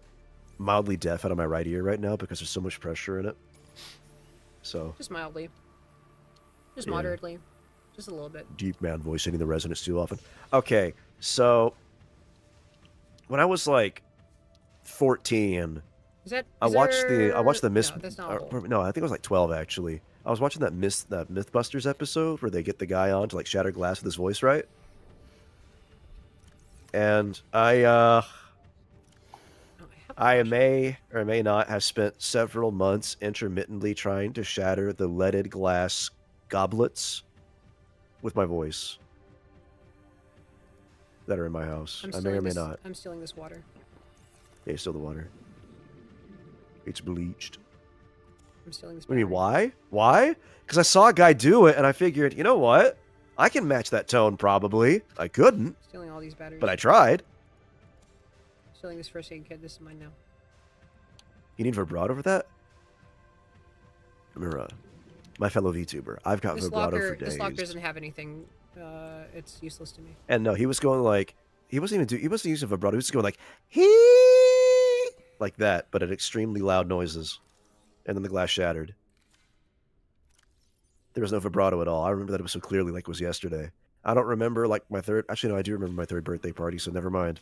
mildly deaf out of my right ear right now because there's so much pressure in it. So... Just mildly. Just Yeah. moderately. Just a little bit. Deep man voice hitting the resonance too often. Okay, so... When I was like 14... I watched the Miss. No, that's not old. No, I think it was like 12 actually. I was watching that MythBusters episode where they get the guy on to like shatter glass with his voice, right? And I may or may not have spent several months intermittently trying to shatter the leaded glass goblets with my voice that are in my house. I may or may not. I'm stealing this water. Yeah, still the water. It's bleached. I'm stealing this. I mean, battery. why? Why? Because I saw a guy do it, and I figured, you know what? I can match that tone, probably. I couldn't, Stealing all these batteries. but I tried. Stealing this first aid kit. This is mine now. You need vibrato for that? Mira, my fellow VTuber, I've got vibrato for days. This locker doesn't have anything. It's useless to me. And no, he was going like, he wasn't using vibrato. He was just going like, hee, like that, but at extremely loud noises. And then the glass shattered. There was no vibrato at all. I remember that episode clearly like it was yesterday. I don't remember like my third... Actually, no, I do remember my third birthday party, so never mind.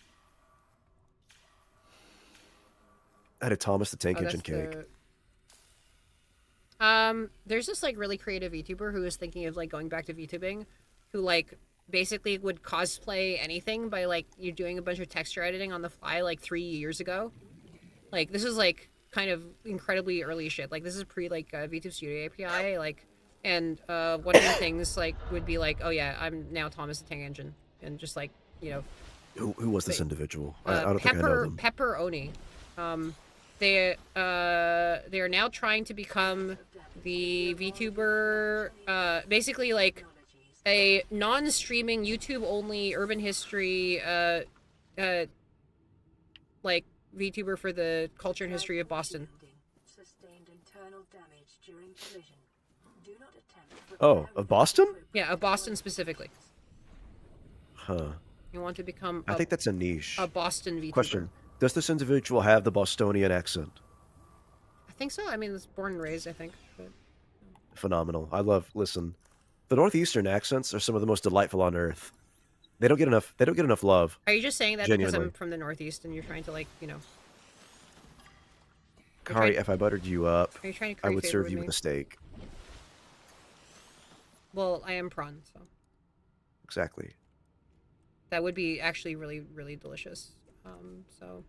I had a Thomas the Tank Engine cake. There's this like really creative VTuber who is thinking of like going back to VTubing, who like basically would cosplay anything by like you doing a bunch of texture editing on the fly like 3 years ago. Like this is like kind of incredibly early shit. Like this is pre like VTube Studio API. Like, and one of the things like would be like, oh yeah, I'm now Thomas the Tank Engine, and just like Who was this individual? I don't think I know them. Pepper Oni. They are now trying to become the VTuber, basically like a non-streaming YouTube only urban history like VTuber for the culture and history of Boston. Sustained internal damage during collision. Do not attempt Oh, of Boston? Yeah, of Boston specifically. Huh. You want to become I think that's a niche. a Boston VTuber. Question. Does this individual have the Bostonian accent? I think so. I mean, it's born and raised, I think. But... phenomenal. Listen, the Northeastern accents are some of the most delightful on earth. They don't get enough love. Are you just saying that because Genuinely. I'm from the Northeast and you're trying to, like, you know... Kari, if I buttered you up, Are you trying to I curry would favor serve with you me? with a steak. Well, I am prawn, so... Exactly. That would be actually really, really delicious. So...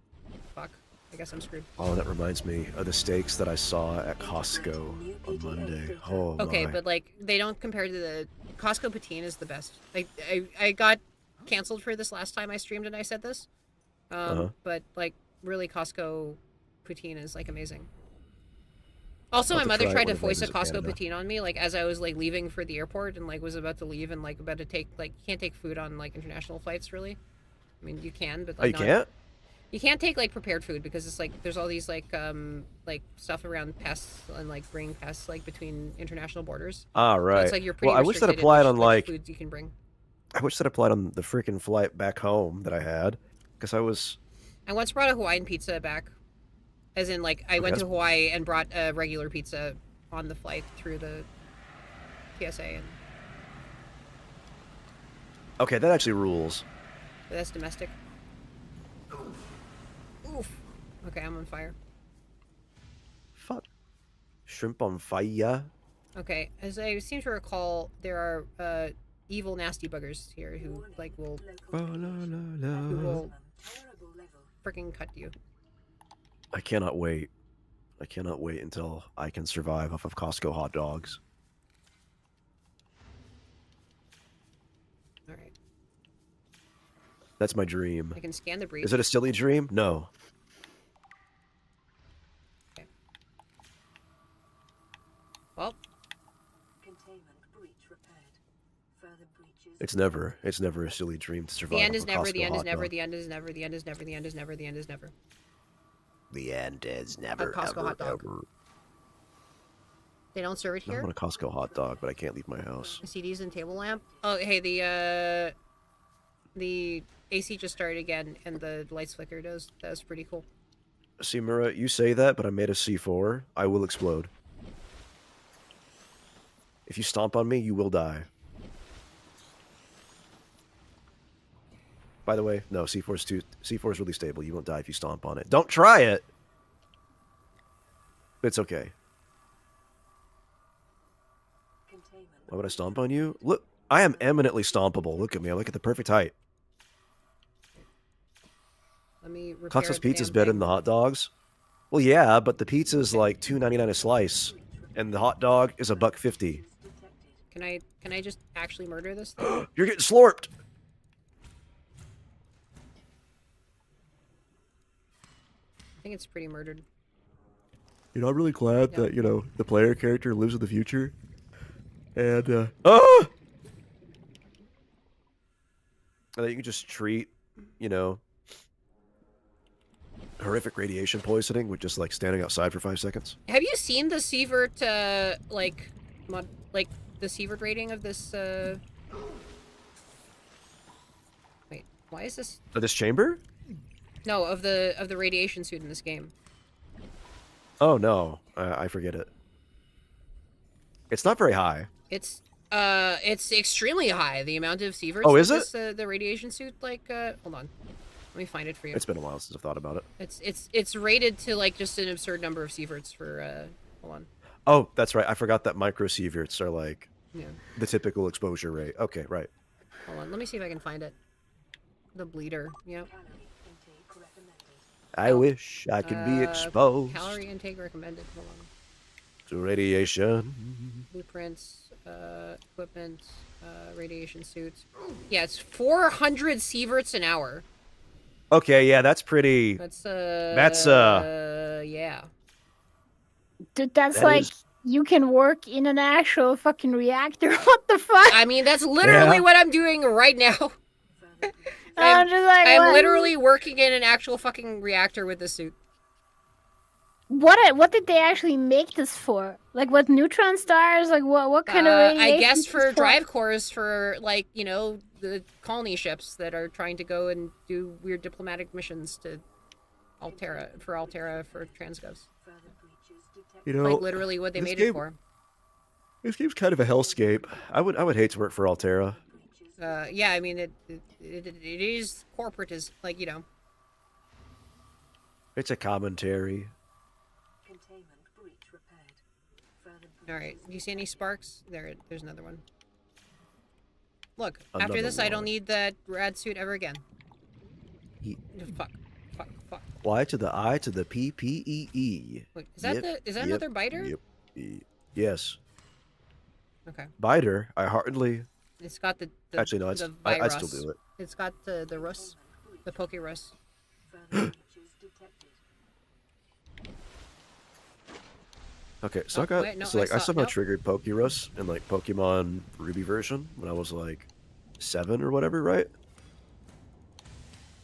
Fuck. I guess I'm screwed. Oh, that reminds me of the steaks that I saw at Costco on Monday. Oh, Okay, my. but, like, they don't compare to the... Costco poutine is the best. I got canceled for this last time I streamed and I said this. But, like, really, Costco poutine is, like, amazing. Also, I'll my have to mother try it tried when to I foist a visit Costco Canada. poutine on me, like, as I was, like, leaving for the airport and, like, was about to leave and, like, about to take, like, you can't take food on, like, international flights, really. I mean, you can, but, Oh, like, you not... can't? You can't take, like, prepared food because it's, like, there's all these, like, stuff around pests and, like, bringing pests, like, between international borders. Ah, So right. it's, like, you're pretty Well, I wish that restricted in applied which, on, like... foods you can bring. I wish that applied on the freaking flight back home that I had. Because I was... I once brought a Hawaiian pizza back. As in, like, I went to Hawaii and brought a regular pizza on the flight through the TSA. And Okay, that actually rules. but that's domestic. Oof. Okay, I'm on fire. Fuck. Shrimp on fire. Okay, as I seem to recall, there are evil, nasty buggers here who, like, will freaking cut you. I cannot wait. I cannot wait until I can survive off of Costco hot dogs. All right. That's my dream. I can scan the breach. Is it a silly dream? No. Okay. Well. Containment breach repaired. Further breaches. It's never a silly dream to survive. The end off is a never, Costco the end is hot never, dog. the end is never, the end is never, the end is never, the end is never, the end is never. The end is never, A Costco ever, hot dog. ever. They don't serve it I here? want a Costco hot dog, but I can't leave my house. CDs and table lamp. Oh, hey, the AC just started again, and the lights flickered. That was pretty cool. See, Mira, you say that, but I made a C4. I will explode. If you stomp on me, you will die. By the way, no, C4 is really stable. You won't die if you stomp on it. Don't try it! It's okay. Why would I stomp on you? Look, I am eminently stompable. Look at me. I'm like at the perfect height. Let me repair Costco's the pizza's damn better thing. than the hot dogs. Well, yeah, but the pizza's like $2.99 a slice, and the hot dog is $1.50. Can I just actually murder this thing? You're getting slurped. I think it's pretty murdered. You know, I'm really glad Yeah. that, you know, the player character lives in the future. And, oh! And that you can just treat, you know, horrific radiation poisoning with just, like, standing outside for 5 seconds. Have you seen the Sievert, like the Sievert rating of this, Wait, why is this... This chamber? No, of the radiation suit in this game. Oh, no. I forget it. It's not very high. It's extremely high, the amount of Sieverts. Oh, is that this, the radiation suit, like, hold on. Let me find it for you. It's been a while since I've thought about it. It's rated to, like, just an absurd number of Sieverts for, hold on. Oh, that's right. I forgot that microsieverts are, like, Yeah. the typical exposure rate. Okay, right. Hold on, let me see if I can find it. The bleeder, yep. I wish I could be exposed Calorie intake recommended, hold on. to radiation. Blueprints, equipment, radiation suits. Yeah, it's 400 Sieverts an hour. Okay, yeah, that's pretty... That's, yeah. Dude, that's That like is- you can work in an actual fucking reactor. What the fuck? I mean, that's literally Yeah. what I'm doing right now. I'm just like, I'm what? literally working in an actual fucking reactor with this suit. What did they actually make this for? Like, what neutron stars? Like, what kind of radiation? I guess is for this drive cores for, like, you know, the colony ships that are trying to go and do weird diplomatic missions to Altera for Transgovs. You know, Like, literally what they this made game- it for. This game's kind of a hellscape. I would hate to work for Altera. Yeah, I mean, it is corporate, is like, you know. It's a commentary. Containment breach repaired. Further All right, do you see any sparks? There's another one. Look, Another after this, I don't one. need that rad suit ever again. Ye- Fuck. Y to the I to the P P E E. Wait, is that another biter? Yes. Okay. Biter. I hardly. It's got the Actually, no. the I'd virus. still do it. It's got the rust, the poke rust. further breaches detected. Okay, so Oh, I got wait, no, so like I I saw- somehow nope. triggered Pokerus in like Pokemon Ruby version when I was like 7 or whatever, right?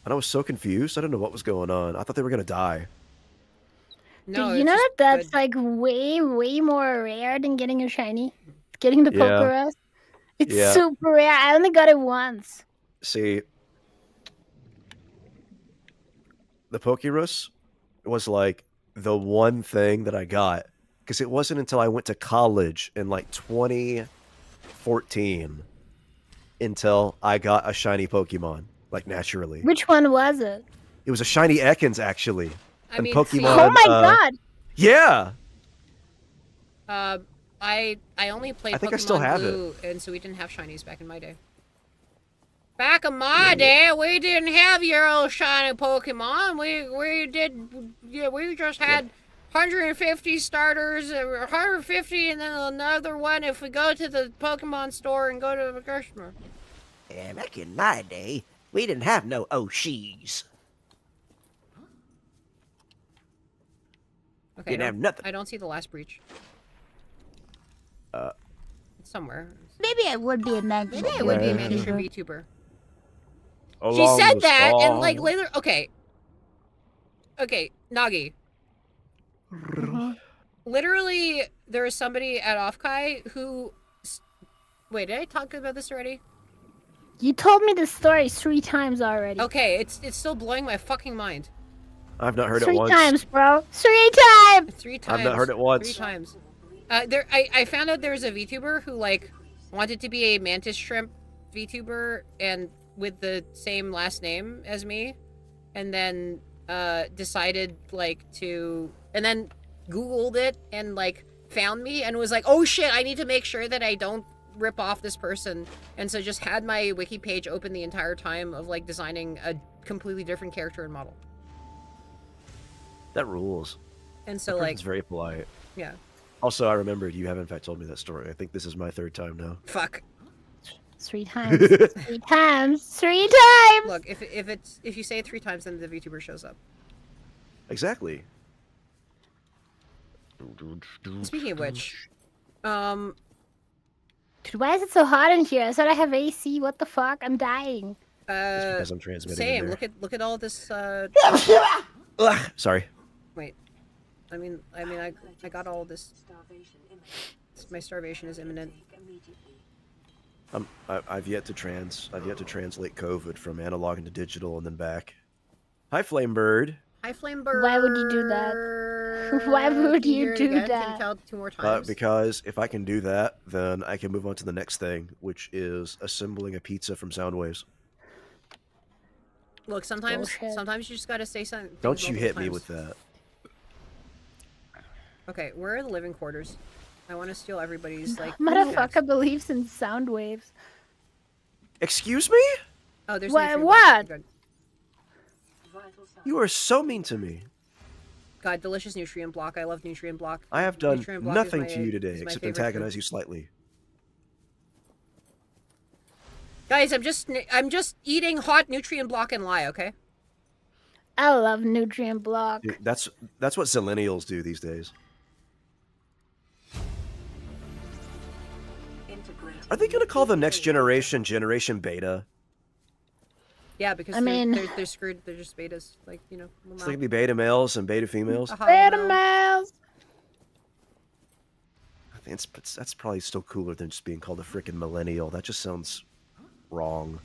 And I was so confused. I didn't know what was going on. I thought they were gonna die. No, Dude, you it's know just that that's good. like way more rare than getting a shiny? Getting the Yeah. Pokerus? It's Yeah. super rare. I only got it once. See, the Pokerus was like the one thing that I got because it wasn't until I went to college in like 2014 until I got a shiny Pokemon, like naturally. Which one was it? It was a shiny Ekans actually. I and mean, Pokemon- Oh my uh, god! Yeah. I only played I think Pokemon I still have it. Blue, and so we didn't have shinies back in my day. Back in my day, we didn't have your old shiny Pokemon. We just had 150 starters, 150, and then another one if we go to the Pokemon store and go to the customer. Yeah, back in my day, we didn't have no Oshis. Okay, Didn't have nothing. I don't see the last breach. It's somewhere. Maybe I would be a Mantis. Maybe it would be a Yeah. Mantis VTuber. She Along said the that, and like song. later. Okay, Nagi. Literally, there was somebody at Offkai who. Wait, did I talk about this already? You told me the story 3 times already. Okay, it's still blowing my fucking mind. I've not heard it 3 once. times, bro. 3 times! 3 times. I've not heard it once. 3 times. I found out there was a VTuber who like wanted to be a mantis shrimp VTuber and with the same last name as me, and then decided like to, and then Googled it and like found me and was like, oh shit, I need to make sure that I don't rip off this person, and so just had my wiki page open the entire time of like designing a completely different character and model. That rules. And so That like person's very polite. yeah, Also, I remembered you have in fact told me that story. I think this is my 3rd time now. fuck. 3 times. 3 times. 3 times! Look, if you say it 3 times, then the VTuber shows up. Exactly. Speaking of which, Dude, why is it so hot in here? I thought I have AC. What the fuck? I'm dying. It's because I'm transmitting. Sam, in there. look at all this. Ugh, sorry. Wait, I mean, I got all this. Starvation imminent. My starvation is imminent. Take immediately. I've yet to translate COVID from analog into digital and then back. Hi, Flame Bird. Hi, Flame Bird. Why would you do that? Why would Can you hear it do again? Can that? you tell it 2 more times? Because if I can do that, then I can move on to the next thing, which is assembling a pizza from sound waves. Look, sometimes Bullshit. you just gotta say something. Don't you multiple hit me times. with that. Okay, where are the living quarters? I want to steal everybody's like. Motherfucker believes in sound waves. Excuse me? Oh, there's What- nutrient what? block. Good. Vital signs. You are so mean to me. God, delicious nutrient block. I love nutrient block. I have done Nutrient block nothing is to my- you today is my except favorite antagonize food. you slightly. Guys, I'm just eating hot nutrient block and lie. Okay. I love nutrient block. Dude, that's what Zillennials do these days. Integrating Are they gonna call the next generation? generation Beta? Yeah, because I mean- they're screwed. They're just betas, like you know. It's like the Beta males and Beta females. Better mouse. I think that's probably still cooler than just being called a freaking millennial. That just sounds wrong.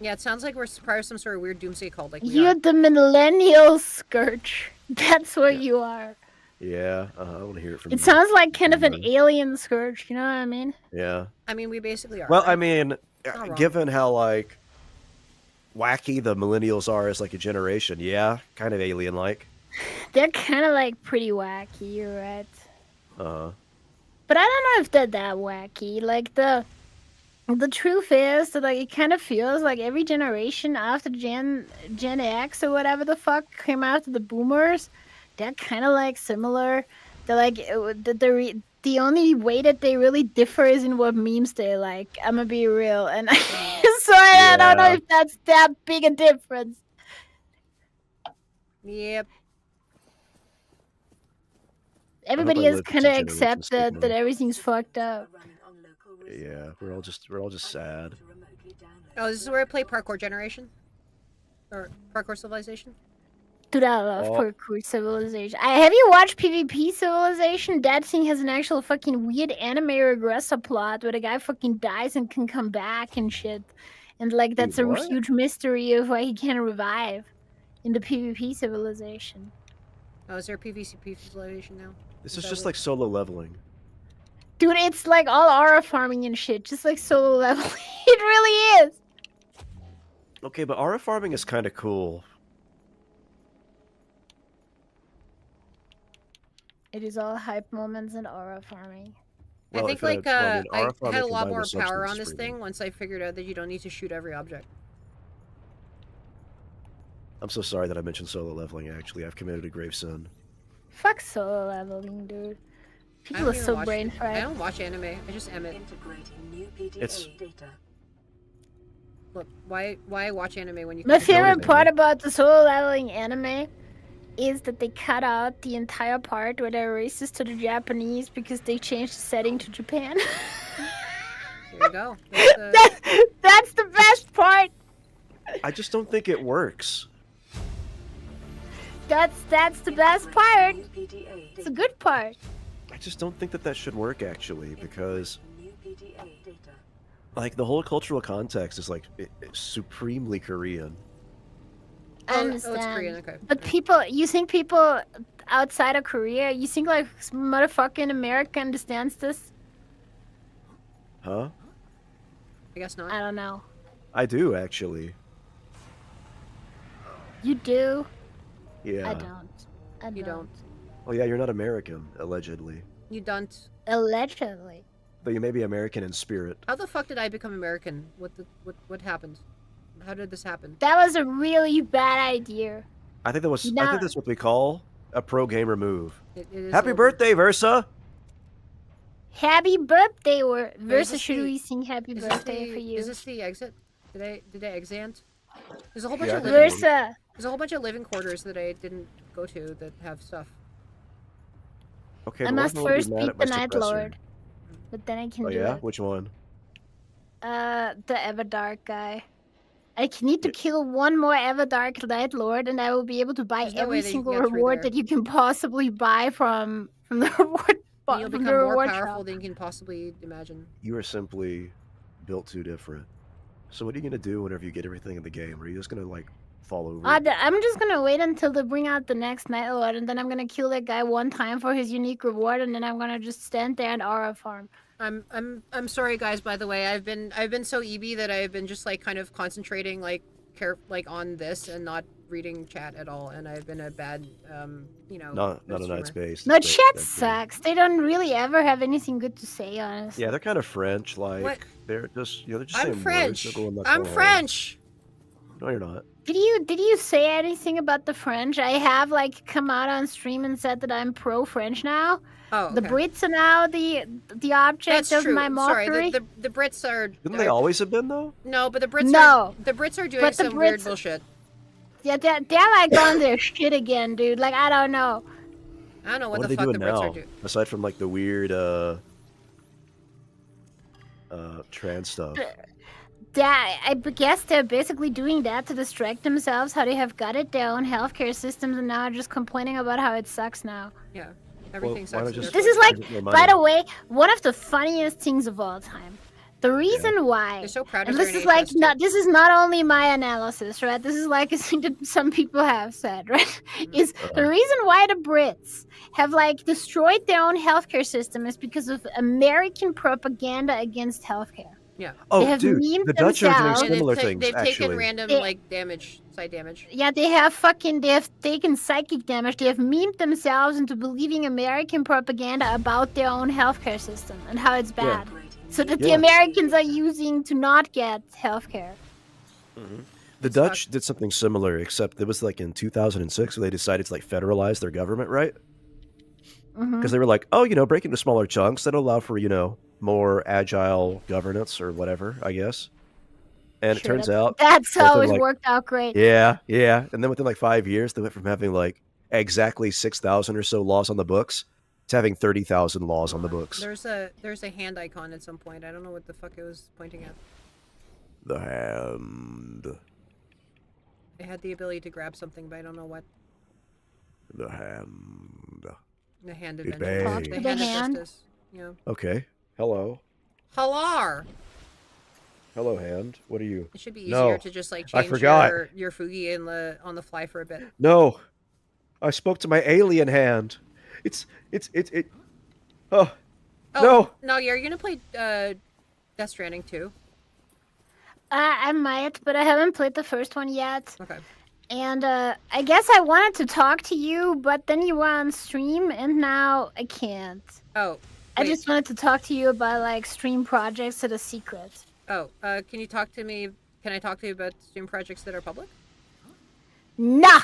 Yeah, it sounds like we're part of some sort of weird doomsday cult. Like we You're are. the millennial scourge. That's what you are. Yeah, I want to hear it from It you. sounds like kind of an Mhm. alien scourge, you know what I mean? Yeah. I mean, we basically are. Well, I right? mean, Not wrong. given how like wacky the millennials are as like a generation, yeah, kind of alien-like. They're kind of like pretty wacky, you're right. Uh, But I don't know if they're that wacky. Like the truth is that like it kind of feels like every generation after Gen X or whatever the fuck came after the boomers, they're kind of like similar. They're like the only way that they really differ is in what memes they like. I'm gonna be real, and so I don't know Yeah. if that's that big a difference. Yep. Everybody I has live to kind see of generations take accepted that more. everything's fucked up. Running on local resource Yeah, we're all just sad. to remotely download Oh, this is where I play Parkour Generation? Or Parkour Civilization? Dude, I love Oh. Parkour Civilization. Have you watched PvP Civilization? That thing has an actual fucking weird anime regressor plot where the guy fucking dies and can come back and shit. And like that's a what? huge mystery of why he can't revive in the PvP Civilization. Oh, is there a PvCP Civilization now? This Is is that just what- like solo leveling. Dude, it's like all aura farming and shit, just like solo leveling. It really is. Okay, but aura farming is kind of cool. It is all hype moments and aura farming. Well, I think if it- like well, I mean, I aura farming had a lot combined more with power substance on this is thing once I figured out that you don't need to shoot every object. I'm so sorry that I mentioned solo leveling. Actually, I've committed a grave sin. Fuck solo leveling, dude. I People don't are even so watch- brain I fried. don't watch anime. I just emit. integrating new PDA It's- data. Look, why watch anime when you? My can control favorite it? part about the solo leveling anime is that they cut out the entire part where they're racist to the Japanese because they changed the setting to Japan. There you go. That's the- That's the best part. I just don't think it works. That's the best part. New PDA It's the data. good part. I just don't think that should work actually, because New PDA data. like the whole cultural context is like supremely Korean. I Oh, understand. it's Korean. Okay. But people, you think people outside of Korea, you think like motherfucking America understands this? Huh? I guess not. I don't know. I do actually. You do? Yeah. I don't. I You don't. Well, yeah, you're not American, allegedly. You don't. Though Allegedly. you may be American in spirit. How the fuck did I become American? What happened? How did this happen? That was a really bad idea. I think that was. I No. think that's what we call a pro gamer move. It is Happy over. birthday, Versa! Happy birthday, or is Versa, this should the- we sing happy Is this birthday the- for you? Is this the exit? Did I exant? There's a whole bunch Yeah, of I living. think Versa, There's a whole bunch of living quarters that I didn't go to that have stuff. Okay, I but what must if I wanna be first mad beat at my the Night suppressor? Lord. But then I can Oh do yeah? it. Which one? The Everdark guy. I need to Yeah. kill one more Everdark Night Lord, and I will be able to buy There's no way every that you can single get through reward there. that you can possibly buy from the reward. And you'll from become the more reward powerful shop. than you can possibly imagine. You are simply built too different. So what are you gonna do whenever you get everything in the game? Are you just gonna like fall over? I'm just gonna wait until they bring out the next Night Lord, and then I'm gonna kill that guy one time for his unique reward, and then I'm gonna just stand there and aura farm. I'm sorry guys, by the way. I've been so EB that I've been just like kind of concentrating like on this and not reading chat at all, and I've been a bad not a streamer. nice base. No, chat sucks. They don't really ever have anything good to say, honestly. Yeah, they're kind of French. Like What? they're just they're just I'm saying words. French. They're going left I'm or right. French. No, you're not. Did you say anything about the French? I have like come out on stream and said that I'm pro French now. Oh, okay. The Brits are now the object That's of true. my mockery. Sorry, the Brits are. Didn't they always have been though? No, but the Brits No. are. The Brits are doing But the some weird Brits- bullshit. Yeah, they're like on their shit again, dude. Like I don't know. I don't know what What are the they fuck doing the Brits now? are doing. Aside from like the weird trans stuff. I guess they're basically doing that to distract themselves. How they have gutted their own healthcare systems and now are just complaining about how it sucks now. Yeah, everything why sucks. not just- This is like, Give it more by money. the way, one of the funniest things of all time. The reason why, They're so proud and of this their is like NHS not too. this is not only my analysis, right? This is like a thing that some people have said, right? Is the reason why the Brits have like destroyed their own healthcare system is because of American propaganda against healthcare. They Oh, have dude, memed the Dutch are doing themselves. And similar things, they've taken actually. random They- like side damage. Yeah, they have taken psychic damage. They have memed themselves into believing American propaganda about their own healthcare system and how it's bad. So that the Yeah. Americans are using to not get healthcare. The Dutch did something similar, except it was like in 2006 where they decided to like federalize their government, right? Because they were like, oh, break into smaller chunks that'll allow for, more agile governance or whatever, I guess. And it turns out That's within, always like- worked out great. Yeah. And then within like 5 years, they went from having like exactly 6,000 or so laws on the books to having 30,000 laws on the books. There's a hand icon at some point. I don't know what the fuck it was pointing at. The hand. It had the ability to grab something, but I don't know what. The hand. The hand It adventure. bangs. The The hand of hand? justice. Yeah. Okay. Hello. Halar. Hello, hand. What are you? It should be No, easier to just like I change forgot. your Fugi on the fly for a bit. No. I spoke to my alien hand. It. Oh. No. No, you're gonna play Death Stranding too. I might, but I haven't played the first one yet. Okay. And I guess I wanted to talk to you, but then you were on stream, and now I can't. Oh. I wait. just wanted to talk to you about like stream projects that are secret. Oh. Can you talk to me? Can I talk to you about stream projects that are public? Nah,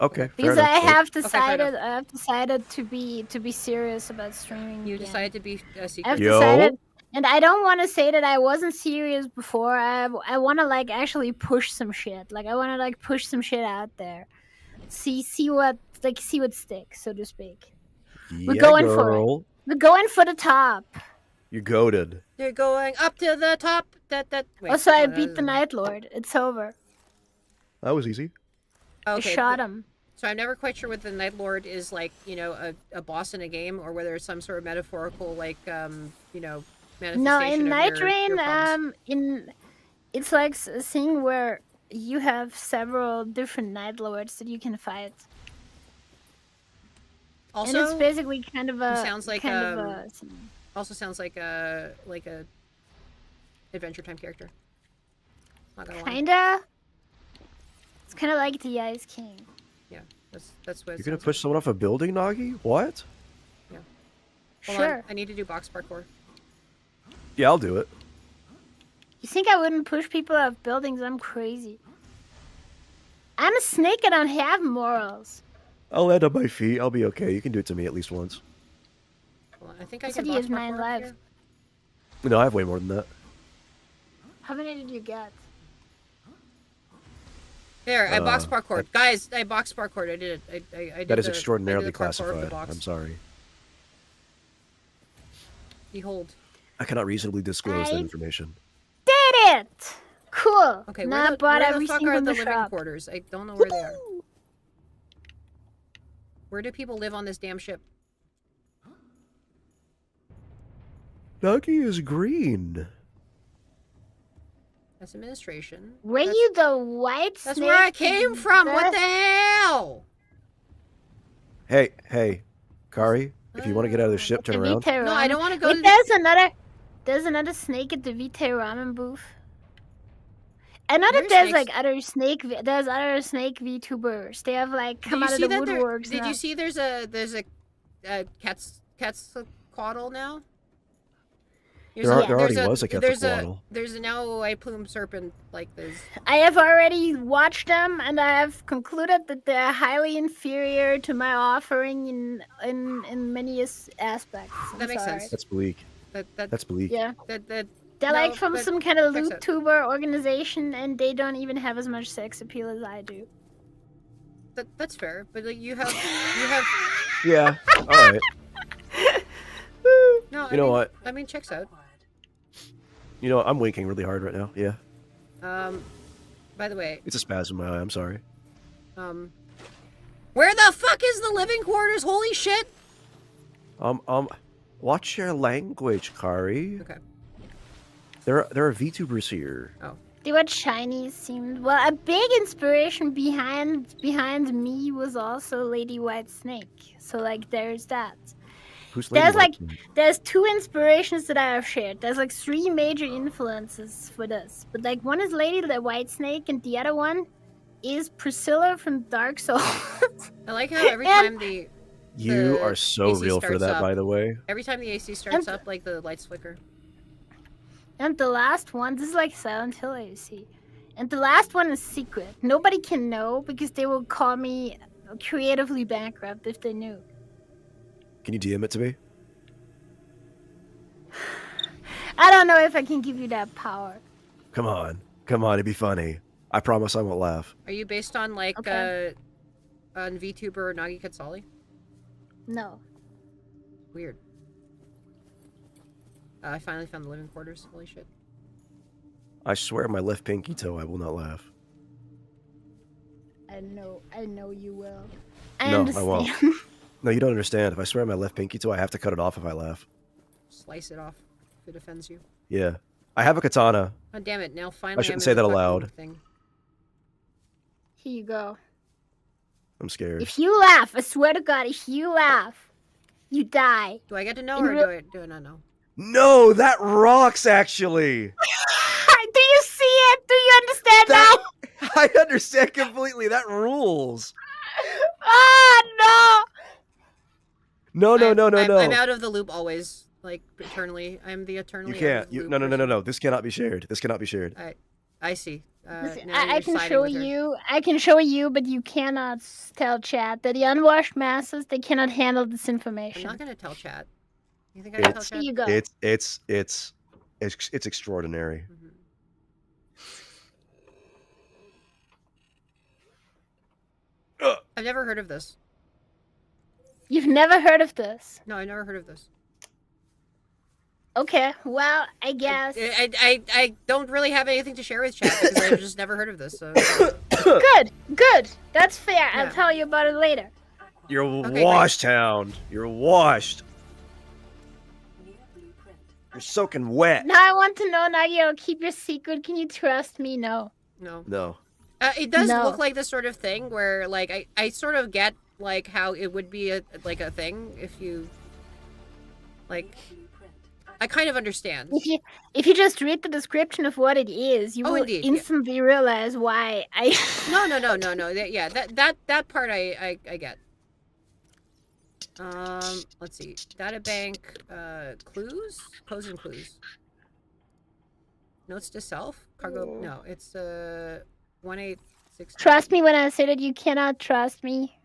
Okay. fair because enough. I have fair decided enough. I have decided to be serious about streaming. You again. decided to be a I've secret. Yo. decided, and I don't want to say that I wasn't serious before. I want to like actually push some shit. Like I want to like push some shit out there. See what sticks, so to speak. Yeah, going for it. girl. We're going for the top. You're goaded. You're going up to the top. Wait, Also, I no, that beat the isn't- Night Lord. It's over. That was easy. Okay. I shot him. So I'm never quite sure whether the Night Lord is like, a boss in a game or whether it's some sort of metaphorical manifestation No, in of Night your Rain, problems. it's like a thing where you have several different Night Lords that you can fight, Also, and it's basically kind of a sounds like, kind of a also sounds like a Adventure Time character. Not gonna lie. kinda. It's kind of like the Ice King. Yeah, that's what. It You're gonna sounds push someone off a building, Nagi? What? like. Hold Sure. on, I need to do box parkour. Yeah, I'll do it. You think I wouldn't push people off buildings? I'm crazy. I'm a snake. I don't have morals. I'll land on my feet. I'll be okay. You can do it to me at least once. Hold on, I think I I can said he box has 9 parkour lives. here. No, I have way more than that. How many did you get? There, I box parkour. that- Guys, I box parkour. I did it. I did That is the- I did extraordinarily the parkour of the classified. box. I'm sorry. Behold. I cannot reasonably disclose that I- information. Did it! Cool. Okay, now I where bought the everything fuck are from the the living shop. quarters? I don't know where they are. Where do people live on this damn ship? Nagi is green. That's administration. Were That's- you the white That's snake? where I came from. What the hell? Hey, Kari, if you want to get out of the ship, turn around. No, I don't want to go Wait, to. there's another snake at the Vitae ramen booth. I know that There's there's like other there's other snake VTubers. They have like come out of the woodworks. Did now. you see there's a Quetzalcoatl now? There already was a Quetzalcoatl. There's now a white plume serpent like this. I have already watched them, and I have concluded that they're highly inferior to my offering in many aspects. That I'm makes sorry. sense. That's bleak. That's bleak. Yeah, that they're no, like from but some kind of fix loot it. tuber organization, and they don't even have as much sex appeal as I do. that's fair, but like you have Yeah. All right. no. You know what? I mean, checks out. You know, I'm winking really hard right now. Yeah. By the way, It's a spasm in my eye. I'm sorry. where the fuck is the living quarters? Holy shit! Watch your language, Kari. Okay. There are VTubers here. They were Chinese themed. Well, a big inspiration behind me was also Lady White Snake. So like, there's that. Who's Lady There's White like, Snake? there's 2 inspirations that I have shared. There's like 3 major influences for this. But like, one is Lady the White Snake, and the other one is Priscilla from Dark Souls. I like how every And- time the You are so AC real for starts that, up. by the way. every time the AC starts up, like the lights flicker. And the last one, this is like Silent Hill AC. And the last one is secret. Nobody can know because they will call me creatively bankrupt if they knew. Can you DM it to me? I don't know if I can give you that power. Come on, it'd be funny. I promise I won't laugh. Are you based on like Okay. on VTuber Nagi Katsali? No. Weird. I finally found the living quarters. Holy shit. I swear my left pinky toe, I will not laugh. I know you will. I No, I understand. won't. No, you don't understand. If I swear my left pinky toe, I have to cut it off if I laugh. Slice it off if it offends you. Yeah. I have a katana. Oh damn it! Now finally shouldn't I'm say in the that fucking aloud. Thing. Here you go. I'm scared. If you laugh, I swear to God, if you laugh, you die. Do I get to know In or real- do I not know? No, that rocks, actually. Do you see it? Do you understand That- now? I understand completely. That rules. Ah, No, I'm out of the loop always, like eternally. I'm the eternally. You out can't. of the You, loop no. person. This cannot be shared. This cannot be shared. I see. no. Listen, now I you're can siding show with her. you. I can show you, but you cannot tell chat that the unwashed masses, they cannot handle this I'm information. not gonna tell chat. You think I can tell It's chat? Here you go. It's extraordinary. Mhm. I've never heard of this. You've never heard of this? No, I've never heard of this. Okay, well, I guess. I don't really have anything to share with chat because I've just never heard of this. So Good. That's fair. I'll Yeah. tell you about it later. You're Okay, washed, Hound. You're washed. New blueprint. You're soaking wet. Now I want to know, Nagio, keep your secret. Can you trust me? No. no, No. it does No. look like this sort of thing where like I sort of get like how it would be a thing if you like. Blueprint. I kind of understand. If you just read the description of what it is, you Oh, will indeed, yeah. instantly realize why I. No. Yeah, that part I get. Let's see. Data bank, clues, codes and clues. Notes to self, cargo. No, it's 1869. Trust me when I say that you cannot trust me.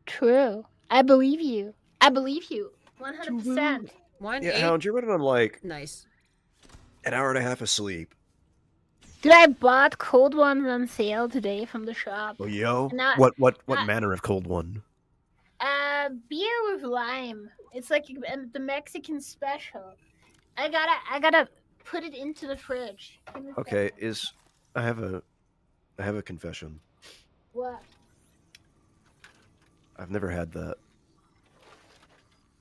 True. I believe you. 100%. Yeah, Hound, you're running on like Nice. an hour and a half of sleep. Dude, I bought cold ones on sale today from the shop. Oh, yo. Not- What not- manner of cold one? Beer with lime. It's like the Mexican special. I gotta put it into the fridge. Give me a Okay, second. I have a confession. What? I've never had that.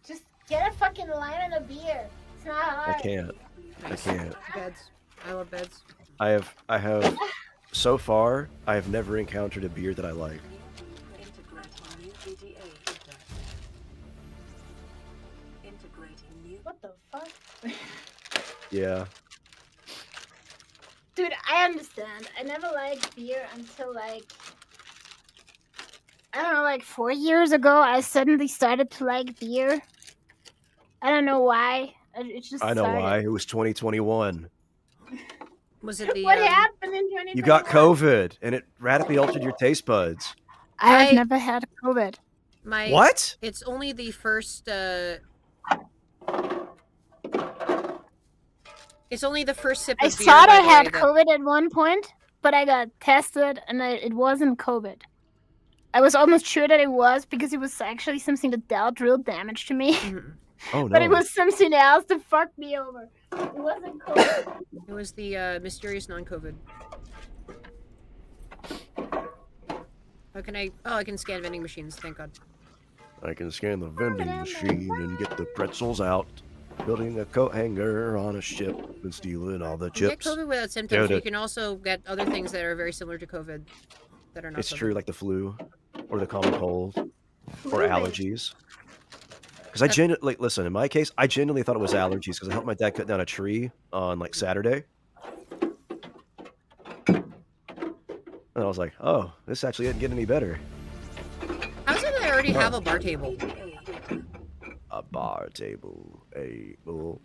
Just get a fucking lime and a beer. It's not hard. I can't. I can't. Beds. I love beds. I have so far I have never encountered a beer that I like. Integrating new VDA filter. Integrating new. What the fuck? Yeah. Dude, I understand. I never liked beer until like I don't know, like 4 years ago. I suddenly started to like beer. I don't know why. It just I know started. why. It was 2021. Was it the? What happened in 2021? You got COVID, and it radically altered your taste buds. I have I- never had COVID. My. What? It's only the first. It's only the first sip I of beer. thought by I the had way, that- COVID at one point, but I got tested and it wasn't COVID. I was almost sure that it was because it was actually something that dealt real damage to me. Mhm. Oh no. But it was something else that fucked me over. It wasn't COVID. It was the mysterious non-COVID. How can I? Oh, I can scan vending machines. Thank God. I can scan the vending machine and get the pretzels out. Building a coat hanger on a ship and stealing all the You get chips. COVID without symptoms. Dude, You can also get other things that are very similar to COVID that are not It's COVID. true, like the flu or the common cold or Flu-based. allergies. Because I genuinely, like, listen, in my case, I genuinely thought it was allergies because I helped my dad cut down a tree on like Saturday. And I was like, oh, this actually didn't get any better. How's it I already have a bar table? PDA data. A bar table.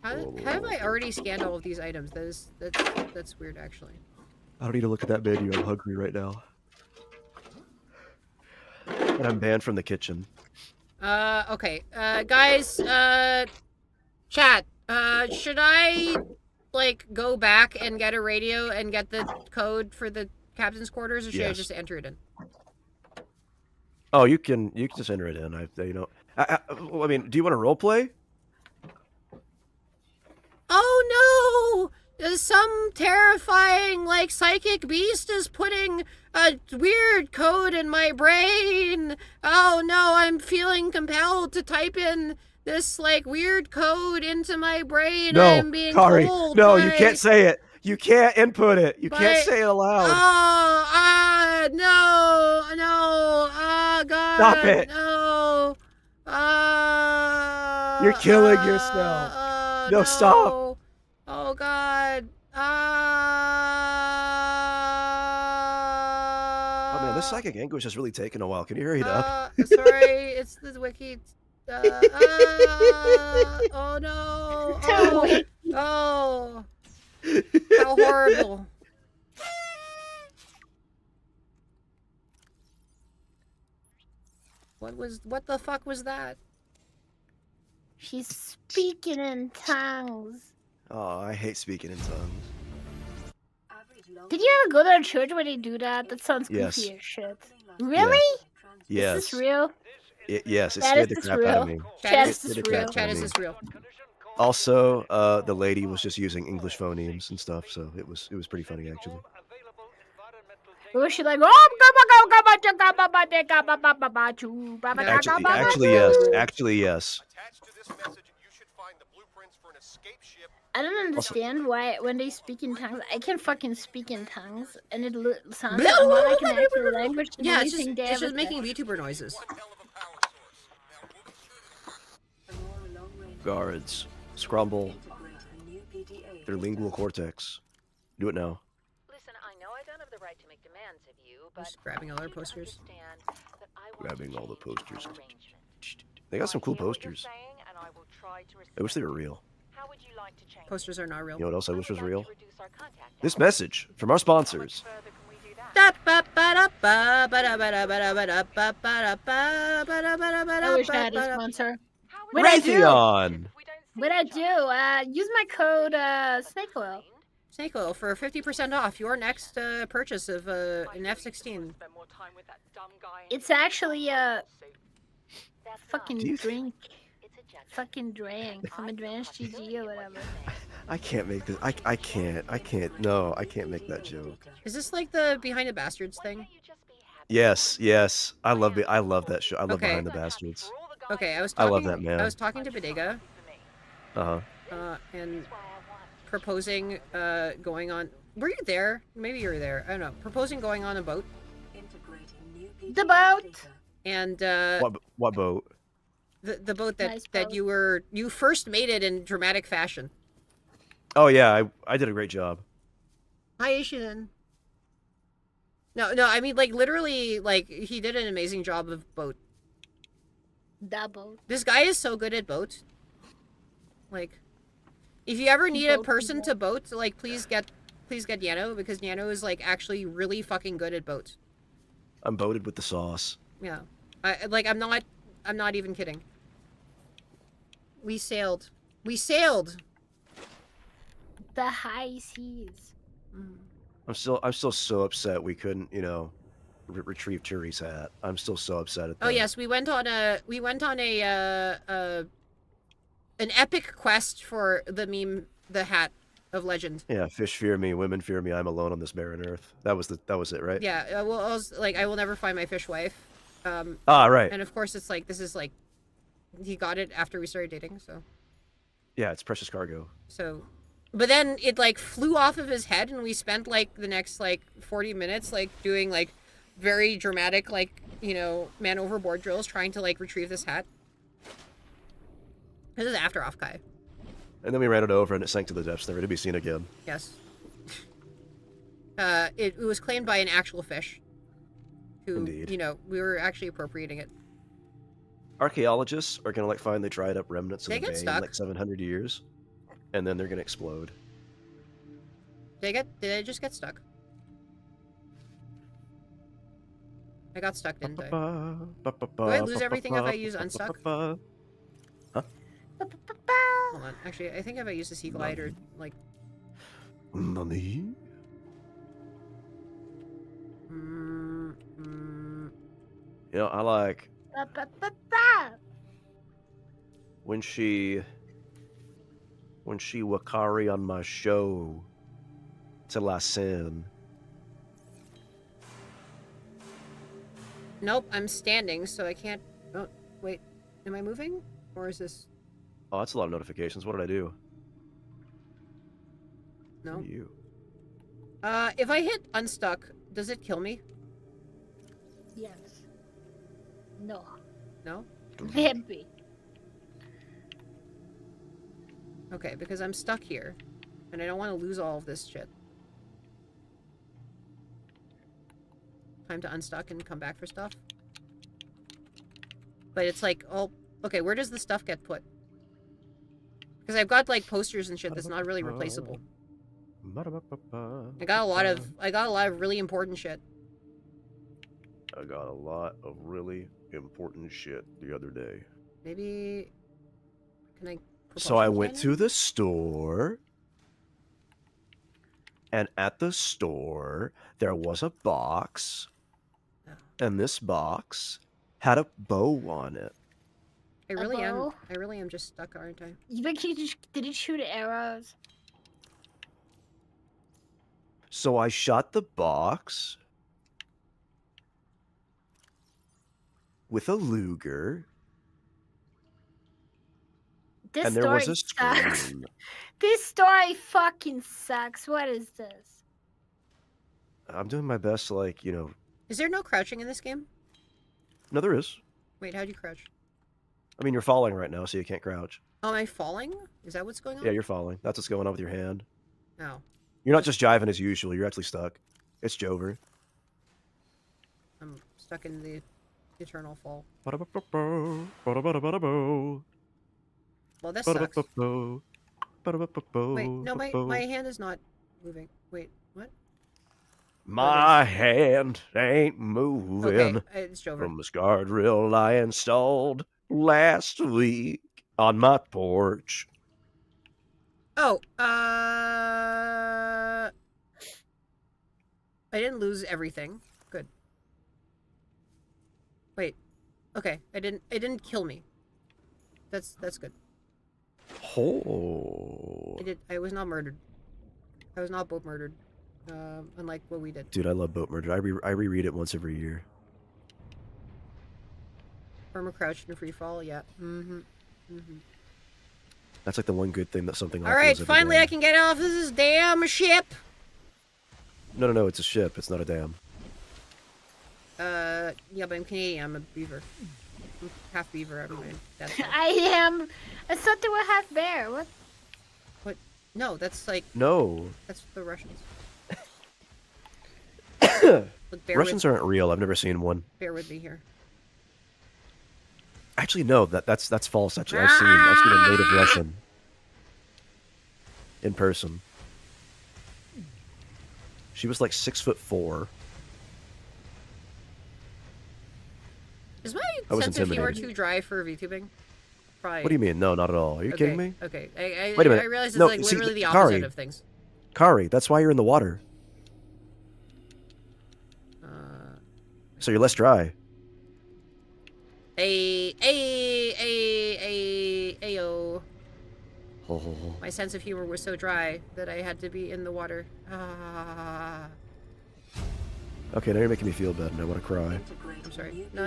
How have I already scanned all of these items? That's weird, actually. I don't need to look at that menu. I'm hungry right now. And I'm banned from the kitchen. Okay. Guys, chat. Should I, like, go back and get a radio and get the code for the captain's quarters, or should I Yes. just enter it in? Oh, you can just enter it in. I mean, do you want to role play? Oh no! Some terrifying, like, psychic beast is putting a weird code in my brain. Oh no, I'm feeling compelled to type in this, like, weird code into my brain. I'm being Kari, told no, by... you can't say it. You can't input it. You can't But- say it aloud. No, God. Stop it. No. You're killing yourself. No, no. stop. Oh, God. Oh man, this psychic anguish is really taking a while. Can you hurry it up? Sorry, it's the wiki. Oh, no. The Oh. How horrible. What the fuck was that? She's speaking in tongues. Oh, I hate speaking in tongues. Average long- Did you ever go to a church where they do that? That sounds Yes. goofy as shit. Really? Yes. Is this real? Yes, it That scared is the this crap out of real. me. Chat, It is this did a real? crap Chat, on is me. this real? Also, the lady was just using English phonemes and stuff, so it was pretty funny actually. Or was she like, oh, Actually, yes. I don't understand why when they speak in tongues, I can fucking speak in tongues, and it sounds Blah, more like an actual language than Yeah, it's anything they just ever making VTuber noises. Aurora long-range Guards, scrumble integrating new PDA their lingual cortex. Do it now. Listen, I know I don't have the right to make demands of you, but Just grabbing all their please posters. understand that I want to Grabbing all the change our posters. arrangement. They got some I cool hear what you're posters. saying, and I will try to I wish they were respect real. it. How would you like to change Posters are not real. You know what else I it? wish I was would real? like to reduce our contact This hours. message from our How much sponsors. further can we do that? I wish I had a sponsor. How would What I you do? Raytheon. if we don't see What I each other? do, use my code snake oil. Snake oil for 50% off your next purchase of an I F-16. spend more time with that dumb guy in It's actually a That's fucking Do you- drink. It's a judgment. Fucking drink from Advanced GG or whatever. I can't make this. I can't. No, I can't make that joke. Is this like the Behind the Bastards thing? Yes. I love that show. I love Okay. Behind the Bastards. Okay, I was I talking. love that man. I was talking to Bodega, Uh huh. and proposing going on. Were you there? Maybe you were there. I don't know. Proposing going on a boat, integrating new PDA The boat. data. and What boat? the boat that Nice that boat. you first made it in dramatic fashion. Oh yeah, I did a great job. Hi, Ishin. No, I mean, like, literally, like, he did an amazing job of boat. Double. This guy is so good at boat. Like, if you ever need a Boat person people. to boat, like, please get Yano, because Yano is, like, actually really fucking good at boat. I'm boated with the sauce. Yeah. I'm not even kidding. We sailed. The high seas. I'm still so upset we couldn't, retrieve Turi's hat. I'm still so upset at that. Oh yes, we went on an epic quest for the meme, the hat of legend. Yeah, fish fear me, women fear me. I'm alone on this barren earth. That was it, right? Yeah, well, I was like, I will never find my fish wife. Ah, right. And of course, it's like, this is like, he got it after we started dating, so. Yeah, it's precious cargo. So, but then it like flew off of his head, and we spent like the next like 40 minutes like doing like very dramatic like man overboard drills trying to like retrieve this hat. This is after Offkai. And then we ran it over, and it sank to the depths, never to be seen again. Yes. It was claimed by an actual fish. Who, Indeed. we were actually appropriating it. Archaeologists are gonna like find the dried up remnants of They the get bay in stuck. like 700 years, and then they're gonna explode. Did I just get stuck? I got stuck, didn't I? Do I lose everything if I use unstuck? Huh? Hold on. Actually, I think if I use the sea glider, like... Nani? You know, I like when she Wakari on my show till I sin. Nope, I'm standing, so I can't... Oh, wait. Am I moving? Or is this... Oh, that's a lot of notifications. What did I do? No? Who are you? If I hit unstuck, does it kill me? Yes. No. No? Maybe. Okay, because I'm stuck here. And I don't want to lose all of this shit. Time to unstuck and come back for stuff. But it's like, oh, okay, where does the stuff get put? Because I've got like posters and shit that's not really replaceable. I got a lot of really important shit. I got a lot of really important shit the other day. Maybe can I So I propulsion went cannon? to the store, and at the store there was a box, Oh. and this box had a bow on it. I A really bow? am just stuck, aren't I? Did it shoot arrows? So I shot the box with a Luger, This and there story was a sucks. scream. This story fucking sucks. What is this? I'm doing my best, like, Is there no crouching in this game? no, there is. Wait, how'd you crouch? I mean, you're falling right now, so you can't crouch. Oh, am I falling? Is that what's going on? Yeah, you're falling. That's what's going on with your hand. Oh. You're not just jiving as usual. You're actually stuck. It's Jover. I'm stuck in the eternal fall. Wait, Well, this sucks. Wait, no, my hand is not moving. Wait, what? My hand ain't moving Okay, it's Jover. from the guardrail I installed last week on my porch. Oh, I didn't lose everything. Good. Wait. Okay, it didn't kill me. That's good. Oh. I was not murdered. I was not boat murdered. Unlike what we did. Dude, I love Boat Murder. I reread it once every year. Firmer crouched in free fall, yeah. That's like the one good thing that something. Alright, finally I can get off this damn ship! No, it's a ship. It's not a dam. Yeah, but I'm Canadian. I'm a beaver. I'm half beaver. That's I am. I thought they were half bear. What? what? No, that's like No. that's the Russians. Look, Russians aren't real. I've never seen one. bear with me here. Actually, no. That's false. Actually, I've seen a native Russian in person. She was like 6'4". Is my I was sense of humor intimidated. too dry for VTubing? Probably. What do you mean? No, not at all. Are you kidding me? Okay. Wait a minute. I realize it's No, like see, literally the Kari. opposite of things. Kari, that's why you're in the water. So you're less dry. Ayo. Oh. My sense of humor was so dry that I had to be in the water. Ah. Okay, now you're making me feel bad and I want to cry. I'm sorry. No.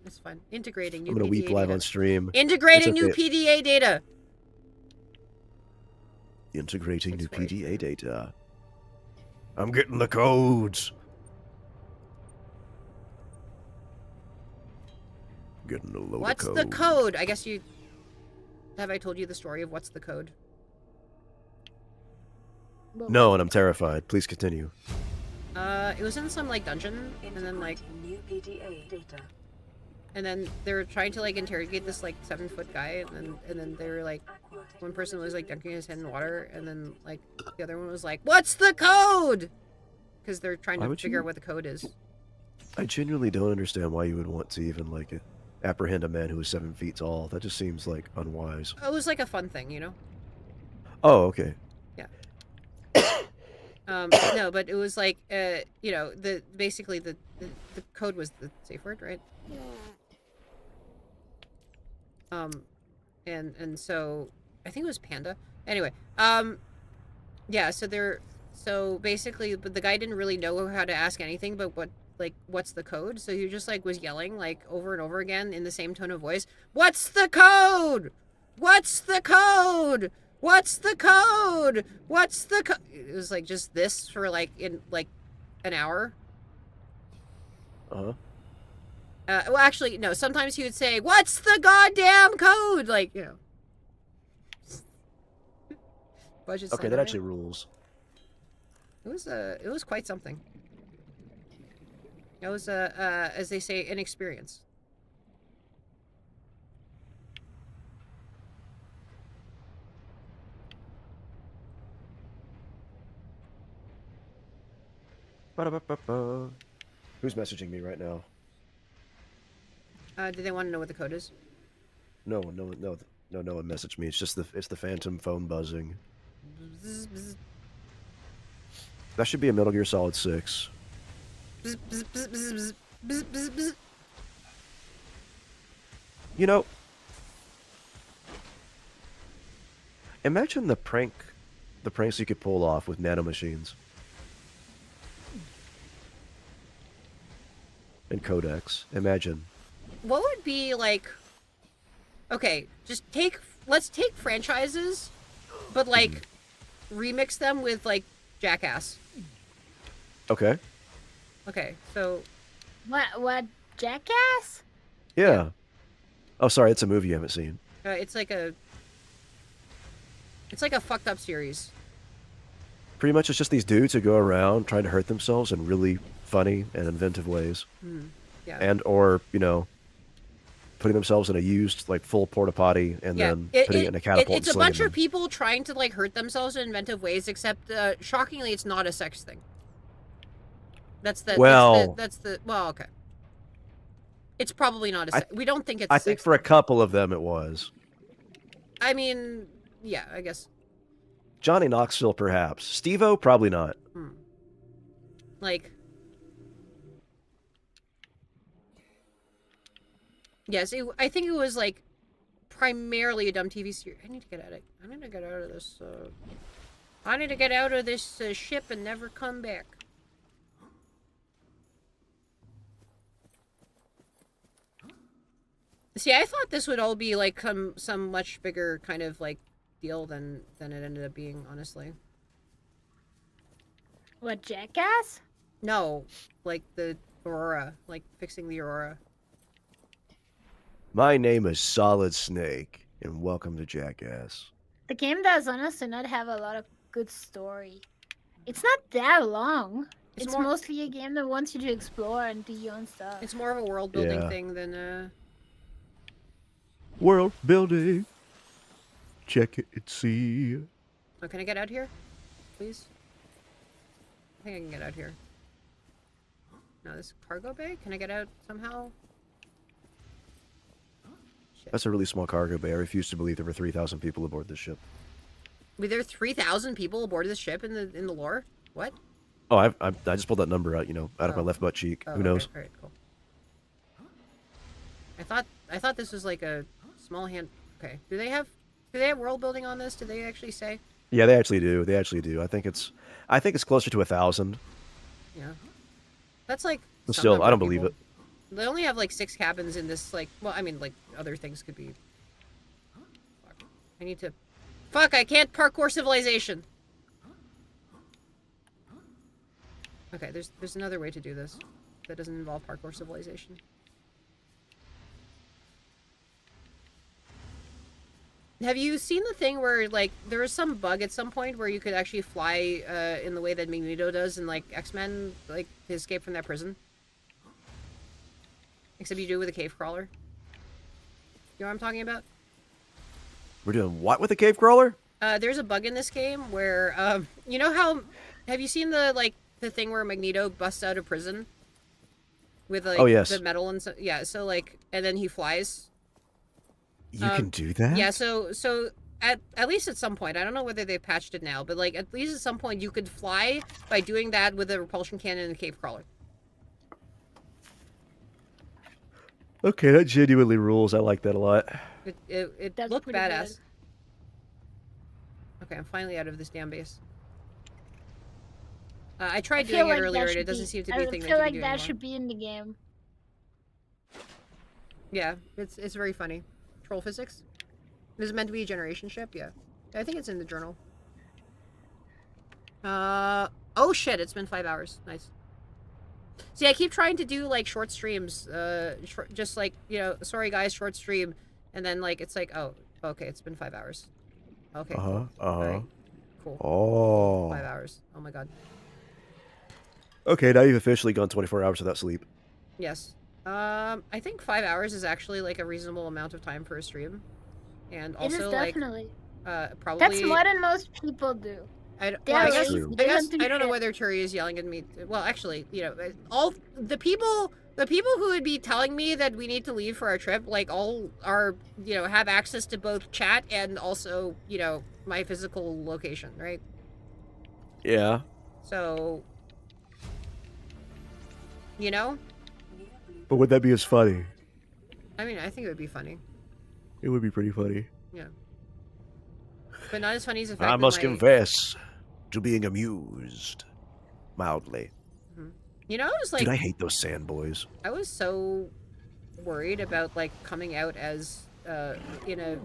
It's fine. Integrating new I'm gonna PDA weep live data. on stream. Integrating It's new okay. PDA data. Integrating new Let's wait. PDA data. I'm getting the codes. Getting a load What's of the codes. code? I guess you... Have I told you the story of what's the code? No, and I'm terrified. Please continue. It was in some, like, dungeon, and then, like... Integrating new PDA data. And then they were trying to, like, interrogate this, like, 7-foot guy, and then they were, like... One person was, like, dunking his head in water, and then, like, the other one was like, what's the code? Because they're trying Why to would figure you- out what the code is. I genuinely don't understand why you would want to even, like, apprehend a man who is 7 feet tall. That just seems, like, unwise. It was, like, a fun thing, you know? Oh, okay. No, but it was like, you know, basically the code was the safe word, right? And so I think it was panda. Anyway, yeah. So basically, but the guy didn't really know how to ask anything, but what's the code? So he just like was yelling like over and over again in the same tone of voice. What's the code? What's the code? What's the code? What's the code? It was like just this for like in like an hour. Uh-huh. Well, actually, no. Sometimes he would say, "What's the goddamn code?" Like, you know. Budget Okay, that actually rules. It was quite something. It was as they say, an experience. Ba-da-ba-ba-ba. Who's messaging me right now? Do they want to know what the code is? No one messaged me. It's just the phantom phone buzzing. Bzz, bzz, That should be a Metal Gear Solid 6. bzz, bzz, bzz, bzz, bzz, bzz, bzz. You know, imagine the pranks you could pull off with nanomachines. And codecs. Imagine. What would be like? Okay, let's take franchises, but like remix them with like Jackass. Okay. Okay, so What? Jackass? Yeah. Oh, sorry, it's a movie you haven't seen. it's like a fucked up series. Pretty much it's just these dudes who go around trying to hurt themselves in really funny and inventive ways. Yeah. And, or, you know, putting themselves in a used, like, full porta potty and then putting it in a catapult It's and a bunch slinging of people trying to like hurt themselves in inventive ways, except shockingly, it's not a sex thing. That's the Well- well, okay. It's probably not a sex. We don't think it's. I a think sex for a thing. couple of them it was. I mean, yeah, I guess. Johnny Knoxville, perhaps. Steve-O, probably not. Like, yes, I think it was like primarily a dumb TV series. I need to get out of it. I need to get out of this. I need to get out of this ship and never come back. See, I thought this would all be like some much bigger kind of like deal than it ended up being, honestly. What, Jackass? No, like the Aurora, like fixing the Aurora. My name is Solid Snake, and welcome to Jackass. The game does honestly not have a lot of good story. It's not that long. It's more- mostly a game that wants you to explore and do your own stuff. It's more of a world building Yeah. thing than World building. Check it and see. Oh, can I get out here? Please? I think I can get out here. No, this cargo bay? Can I get out somehow? Shit. That's a really small cargo bay. I refuse to believe there were 3,000 people aboard this ship. Were there 3,000 people aboard this ship in the lore? What? Oh, I just pulled that number out, out of my Oh. left butt cheek. Oh, Who knows? Okay. All right, cool. I thought this was like a small hand. Okay. Do they have world building on this? Did they actually say? Yeah, they actually do. They actually do. I think it's closer to 1,000. Yeah. That's like. But some still, number I of don't believe people. it. They only have like 6 cabins in this. Like, well, I mean, like other things could be. Fuck. I need to Fuck, I can't parkour civilization. Okay, there's another way to do this that doesn't involve parkour civilization. Have you seen the thing where, like, there was some bug at some point where you could actually fly in the way that Magneto does in, like, X-Men, like, to escape from that prison? Except you do it with a cave crawler. You know what I'm talking about? We're doing what with a cave crawler? There's a bug in this game where, you know how... Have you seen the, like, the thing where Magneto busts out of prison? With, like, Oh, yes. the metal and so... Yeah, so, like, and then he flies. You can do that? Yeah, so at least at some point, I don't know whether they've patched it now, but like at least at some point you could fly by doing that with a repulsion cannon and a cave crawler. Okay, that genuinely rules. I like that a lot. It That's looked pretty badass. good. Okay, I'm finally out of this damn base. I tried feel doing like it that earlier and should it doesn't be- seem to be a thing that you I feel can like do that anymore. should be in the game. Yeah, it's very funny. Troll physics? Is it meant to be a generation ship? Yeah. I think it's in the journal. Oh shit, it's been 5 hours. Nice. See, I keep trying to do, like, short streams, just like, you know, sorry guys, short stream, and then, like, it's like, oh, okay, it's been 5 hours. Okay, cool. Alright, cool. Oh. 5 hours. Oh my god. Okay, now you've officially gone 24 hours without sleep. Yes. I think 5 hours is actually, like, a reasonable amount of time for a stream. And It is also, like, definitely. probably... That's more than most people do. I Yeah, that's true. I don't know whether Turi is yelling at me. Well, actually, you know, all the people who would be telling me that we need to leave for our trip, like, all are, you know, have access to both chat and also, you know, my physical location, right? Yeah. So, you know, But would that be as funny? I mean, I think it would be funny. It would be pretty funny. Yeah. But not as funny as the fact I that must my- confess to being amused. Mildly. You know, I was like, Dude, I hate those sand boys. I was so worried about, like, coming out as in a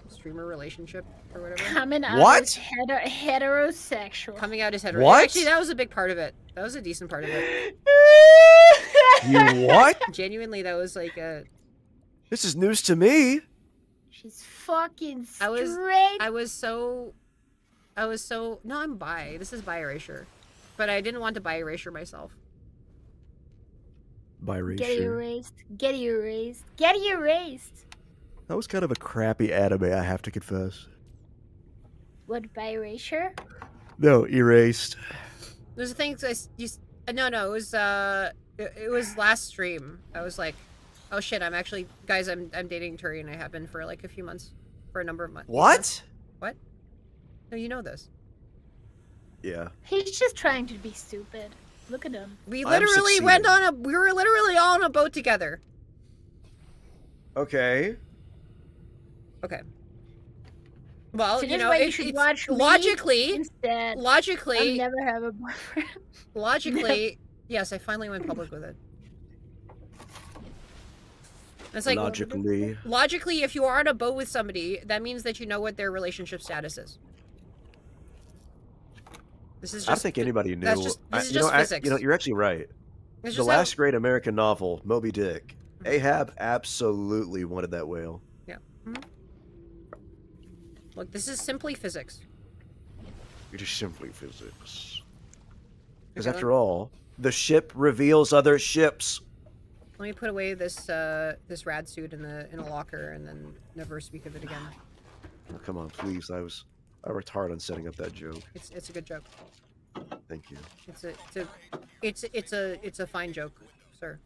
streamer relationship or whatever. Coming out What? as heterosexual. Coming out as hetero. What? Actually, that was a big part of it. That was a decent part of it. You what? Genuinely, that was like a. This is news to me. She's fucking I straight. was so. No, I'm bi. This is bi erasure, but I didn't want to bi erasure myself. Biracial. Get erased. Get erased. Get erased. That was kind of a crappy anime, I have to confess. What, by erasure? No, erased. There's a thing. No, it was it was last stream. I was like, oh shit, I'm actually, guys, I'm dating Turi and I have been for like a few months, for a number of months. What? What? No, you know this. Yeah. He's just trying to be stupid. Look at him. We I'm literally succeeding. we were literally all on a boat together. Okay. Okay. Well, So you this know, way you it, should it's watch League logically, instead. I'll logically, never have a boyfriend. logically, yes, I finally went public with it. It's like Logically. if you are on a boat with somebody, that means that you know what their relationship status is. This is just. I don't think anybody knew. That's just this is just physics. You know, you're actually right. It's The just last great American novel, Moby Dick. Ahab absolutely wanted that whale. Yeah. Look, this is simply physics. It is simply physics. Because Okay, after all, the ship reveals other ships. Let me put away this this rad suit in a locker and then never speak of it again. Oh, come on, please. I worked hard on setting up that joke. It's a good joke. Thank you. It's a fine joke, sir.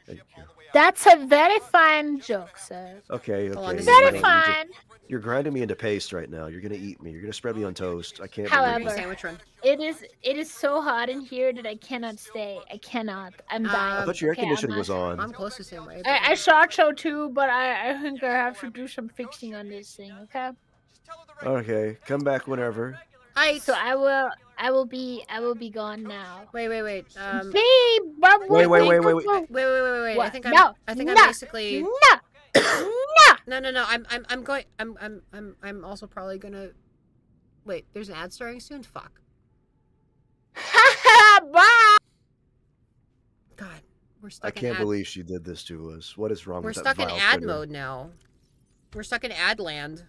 Thank you. That's a very fine joke, sir. Okay, Hold on, okay. this is Very funny. fine. You're grinding me into paste right now. You're gonna eat me. You're gonna spread me on toast. I can't. However- believe it. Sandwich run. It is so hot in here that I cannot stay. I cannot. I'm dying. I thought your air Okay, conditioning I'm was not- on. I'm close the same way. I thought so too, but I think I have to do some fixing on this thing. Okay. Okay, come back whenever. So I will be gone now. Wait. Babe, Wait. Wait. I What? think No. I'm No. basically. No. No. I'm also probably gonna. Wait, there's an ad starting soon. Fuck. Bye. God, we're stuck. I can't believe she did this to us. What is wrong We're with that stuck in vile ad critter? mode now. We're stuck in ad land.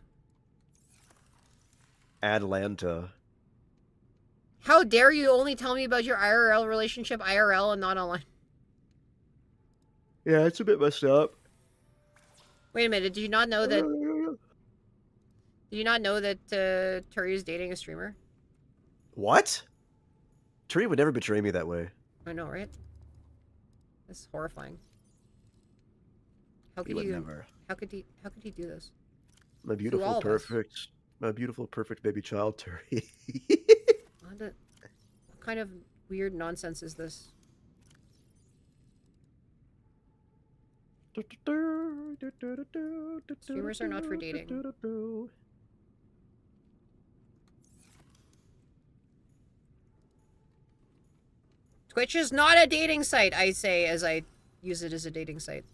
Atlanta. How dare you only tell me about your IRL relationship IRL and not online? Yeah, it's a bit messed up. Wait a minute. Did you not know that? Did you not know that Turi is dating a streamer? What? Tree would never betray me that way. I know, right? That's horrifying. How He could would you? never. How could he do this? My all beautiful, of us. perfect baby child, Terry. What kind of weird nonsense is this? Streamers are not for dating. Twitch is not a dating site, I say, as I use it as a dating site.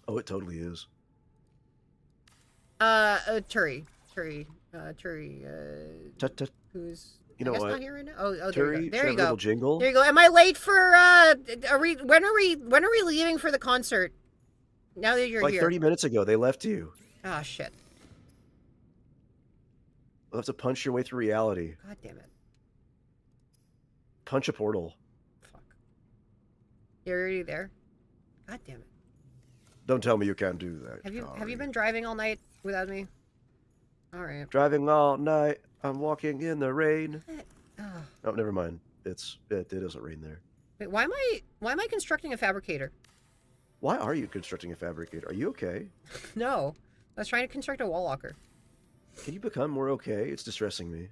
Oh, it totally is. Turi, Tut. who's You know I guess what? not here right now. Oh, Terry, there you go. little jingle. There you go. Am I late for? When are we leaving for the concert? Now that you're Like here. 30 minutes ago, they left you. Ah, shit. You'll have to punch your way through reality. God damn it. Punch a portal. Fuck. You're already there. God damn it. Don't tell me you can't do that. Have you Kari. been driving all night without me? All right. Driving all night. I'm walking in the rain. Oh. Oh, never mind. It doesn't rain there. Wait, why am I constructing a fabricator? Why are you constructing a fabricator? Are you okay? No. I was trying to construct a wall locker. Can you become more okay? It's distressing me.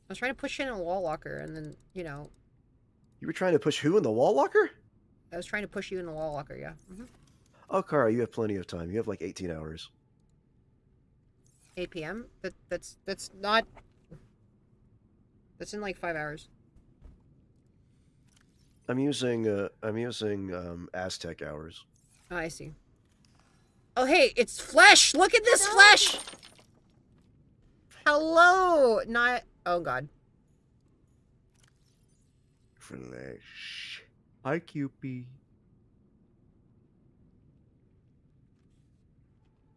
I was trying to push in a wall locker, and then, you know, You were trying to push who in the wall locker? I was trying to push you in the wall locker, yeah. Oh, Kara, you have plenty of time. You have like 18 hours. 8 p.m.? That's not... That's in like 5 hours. I'm using Aztec hours. Oh, I see. Oh, hey, it's flesh! Look at this flesh! Hello! Not... Oh, God. Flesh. Hi, Cupid.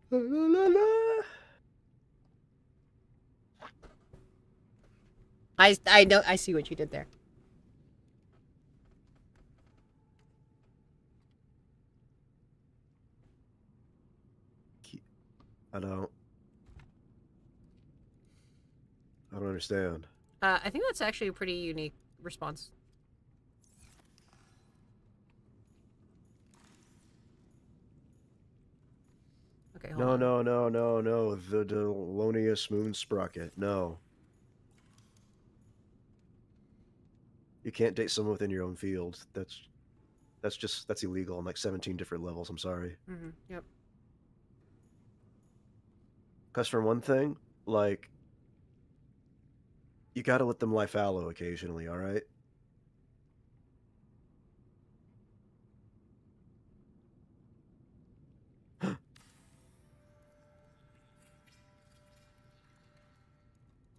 La, la, la, la. I know, I see what you did there. I don't understand. I think that's actually a pretty unique response. Okay, hold on. No. The Delonious Moon Sprocket. No. You can't date someone within your own field. That's illegal on like 17 different levels. I'm sorry. Yep. Because for one thing, like, you gotta let them lie fallow occasionally, alright?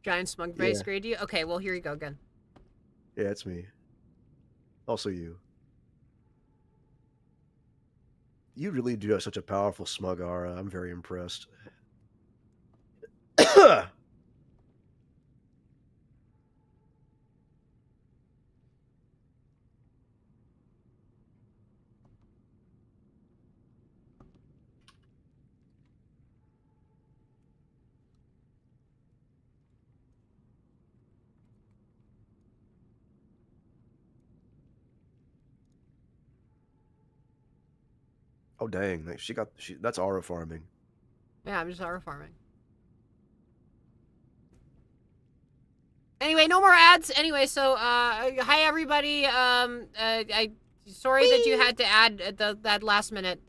Giant smug face Yeah. grade you? Okay, well, here you go again. Yeah, it's me. Also you. You really do have such a powerful smug aura. I'm very impressed. Oh dang, like that's aura farming. Yeah, I'm just aura farming. Anyway, no more ads. Anyway, so hi everybody. I sorry that you had to add that last minute.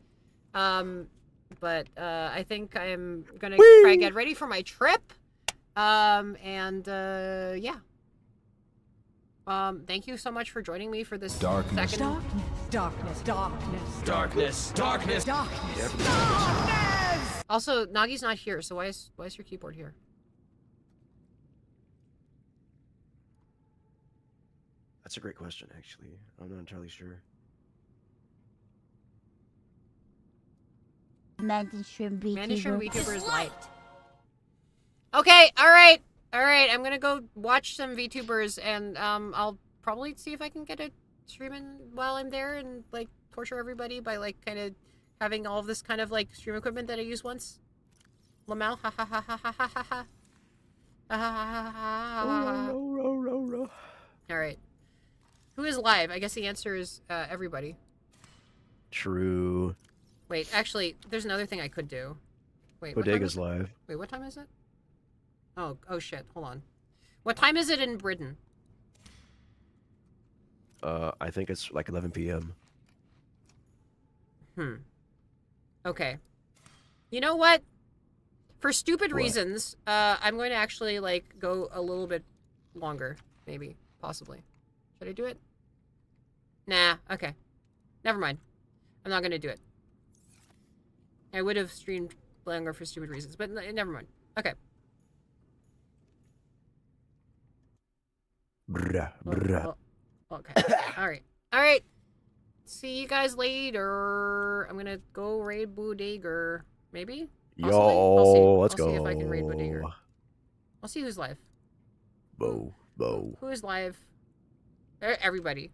But I think I'm gonna try and get ready for my trip. Yeah. Thank you so much for joining me for this Darkness. second Darkness. Darkness. Darkness. Darkness. Darkness. Darkness. Also, Nagi's not here, so why is your keyboard here? That's a great question, actually. I'm not entirely sure. Mantis shrimp VTuber. Mantis shrimp VTuber is light. Okay, alright. Alright, I'm gonna go watch some VTubers, and I'll probably see if I can get a stream in while I'm there and, like, torture everybody by, like, kind of having all of this kind of, like, stream equipment that I used once. Lamau, ha ha ha ha ha ha ha ha. Alright. Who is live? I guess the answer is everybody. True. Wait, actually, there's another thing I could do. Wait, Bodega's live. Wait, what time is it? Oh shit, hold on. What time is it in Britain? I think it's like 11 p.m. Okay. You know what? For stupid What? reasons, I'm going to actually, like, go a little bit longer. Maybe. Possibly. Should I do it? Nah, okay. Never mind. I'm not going to do it. I would have streamed longer for stupid reasons, but never mind. Okay. Okay. Alright. Alright. See you guys later. I'm gonna go raid Bodega. Maybe? Possibly? I'll see. Let's I'll go. see if I can raid Bodega. I'll see who's live. Bo. Who is live? Everybody.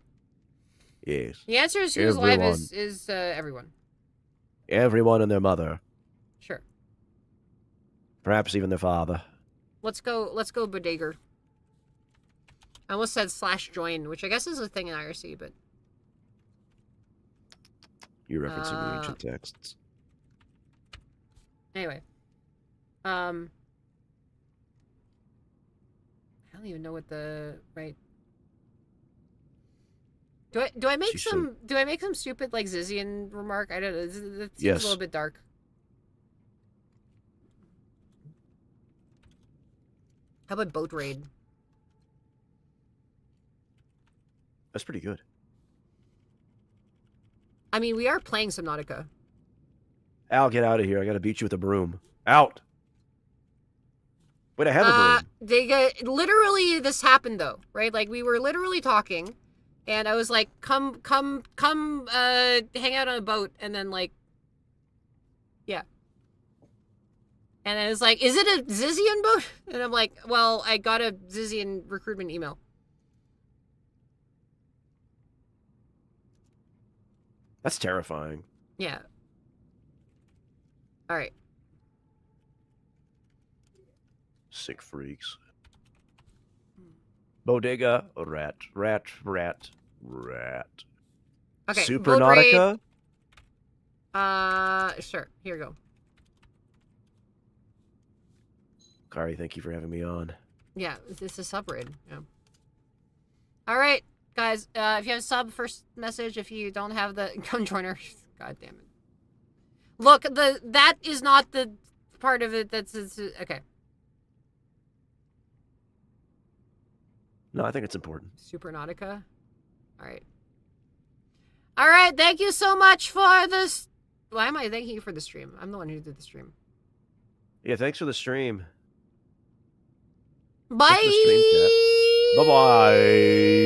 Yes. The answer is who's live Everyone. is everyone. Everyone and their mother. Sure. Perhaps even their father. Let's go Bodega. I almost said /join, which I guess is a thing in IRC, but You're referencing the ancient texts. anyway. I don't even know what the right. Do I make some stupid like Zizian remark? I don't know. It seems Yes. a little bit dark. How about boat raid? That's pretty good. I mean, we are playing Subnautica. Al, get out of here. I gotta beat you with a broom. Out! Wait, I have a broom. Literally, this happened though, right? Like we were literally talking, and I was like, "Come, hang out on a boat," and then like, yeah. And I was like, "Is it a Zizian boat?" And I'm like, "Well, I got a Zizian recruitment email." That's terrifying. Yeah. All right. Sick freaks. Bodega, rat. Okay. Supernautica? Sure. Here you go. Kari, thank you for having me on. Yeah, it's a subraid. Yeah. All right, guys. If you have a sub, first message. If you don't have the, come join our. God damn it. Look, that is not the part of it. That's okay. No, I think it's important. Supernautica. All right. All right. Thank you so much for this. Why am I thanking you for the stream? I'm the one who did the stream. Yeah, thanks for the stream. Bye. Bye-bye.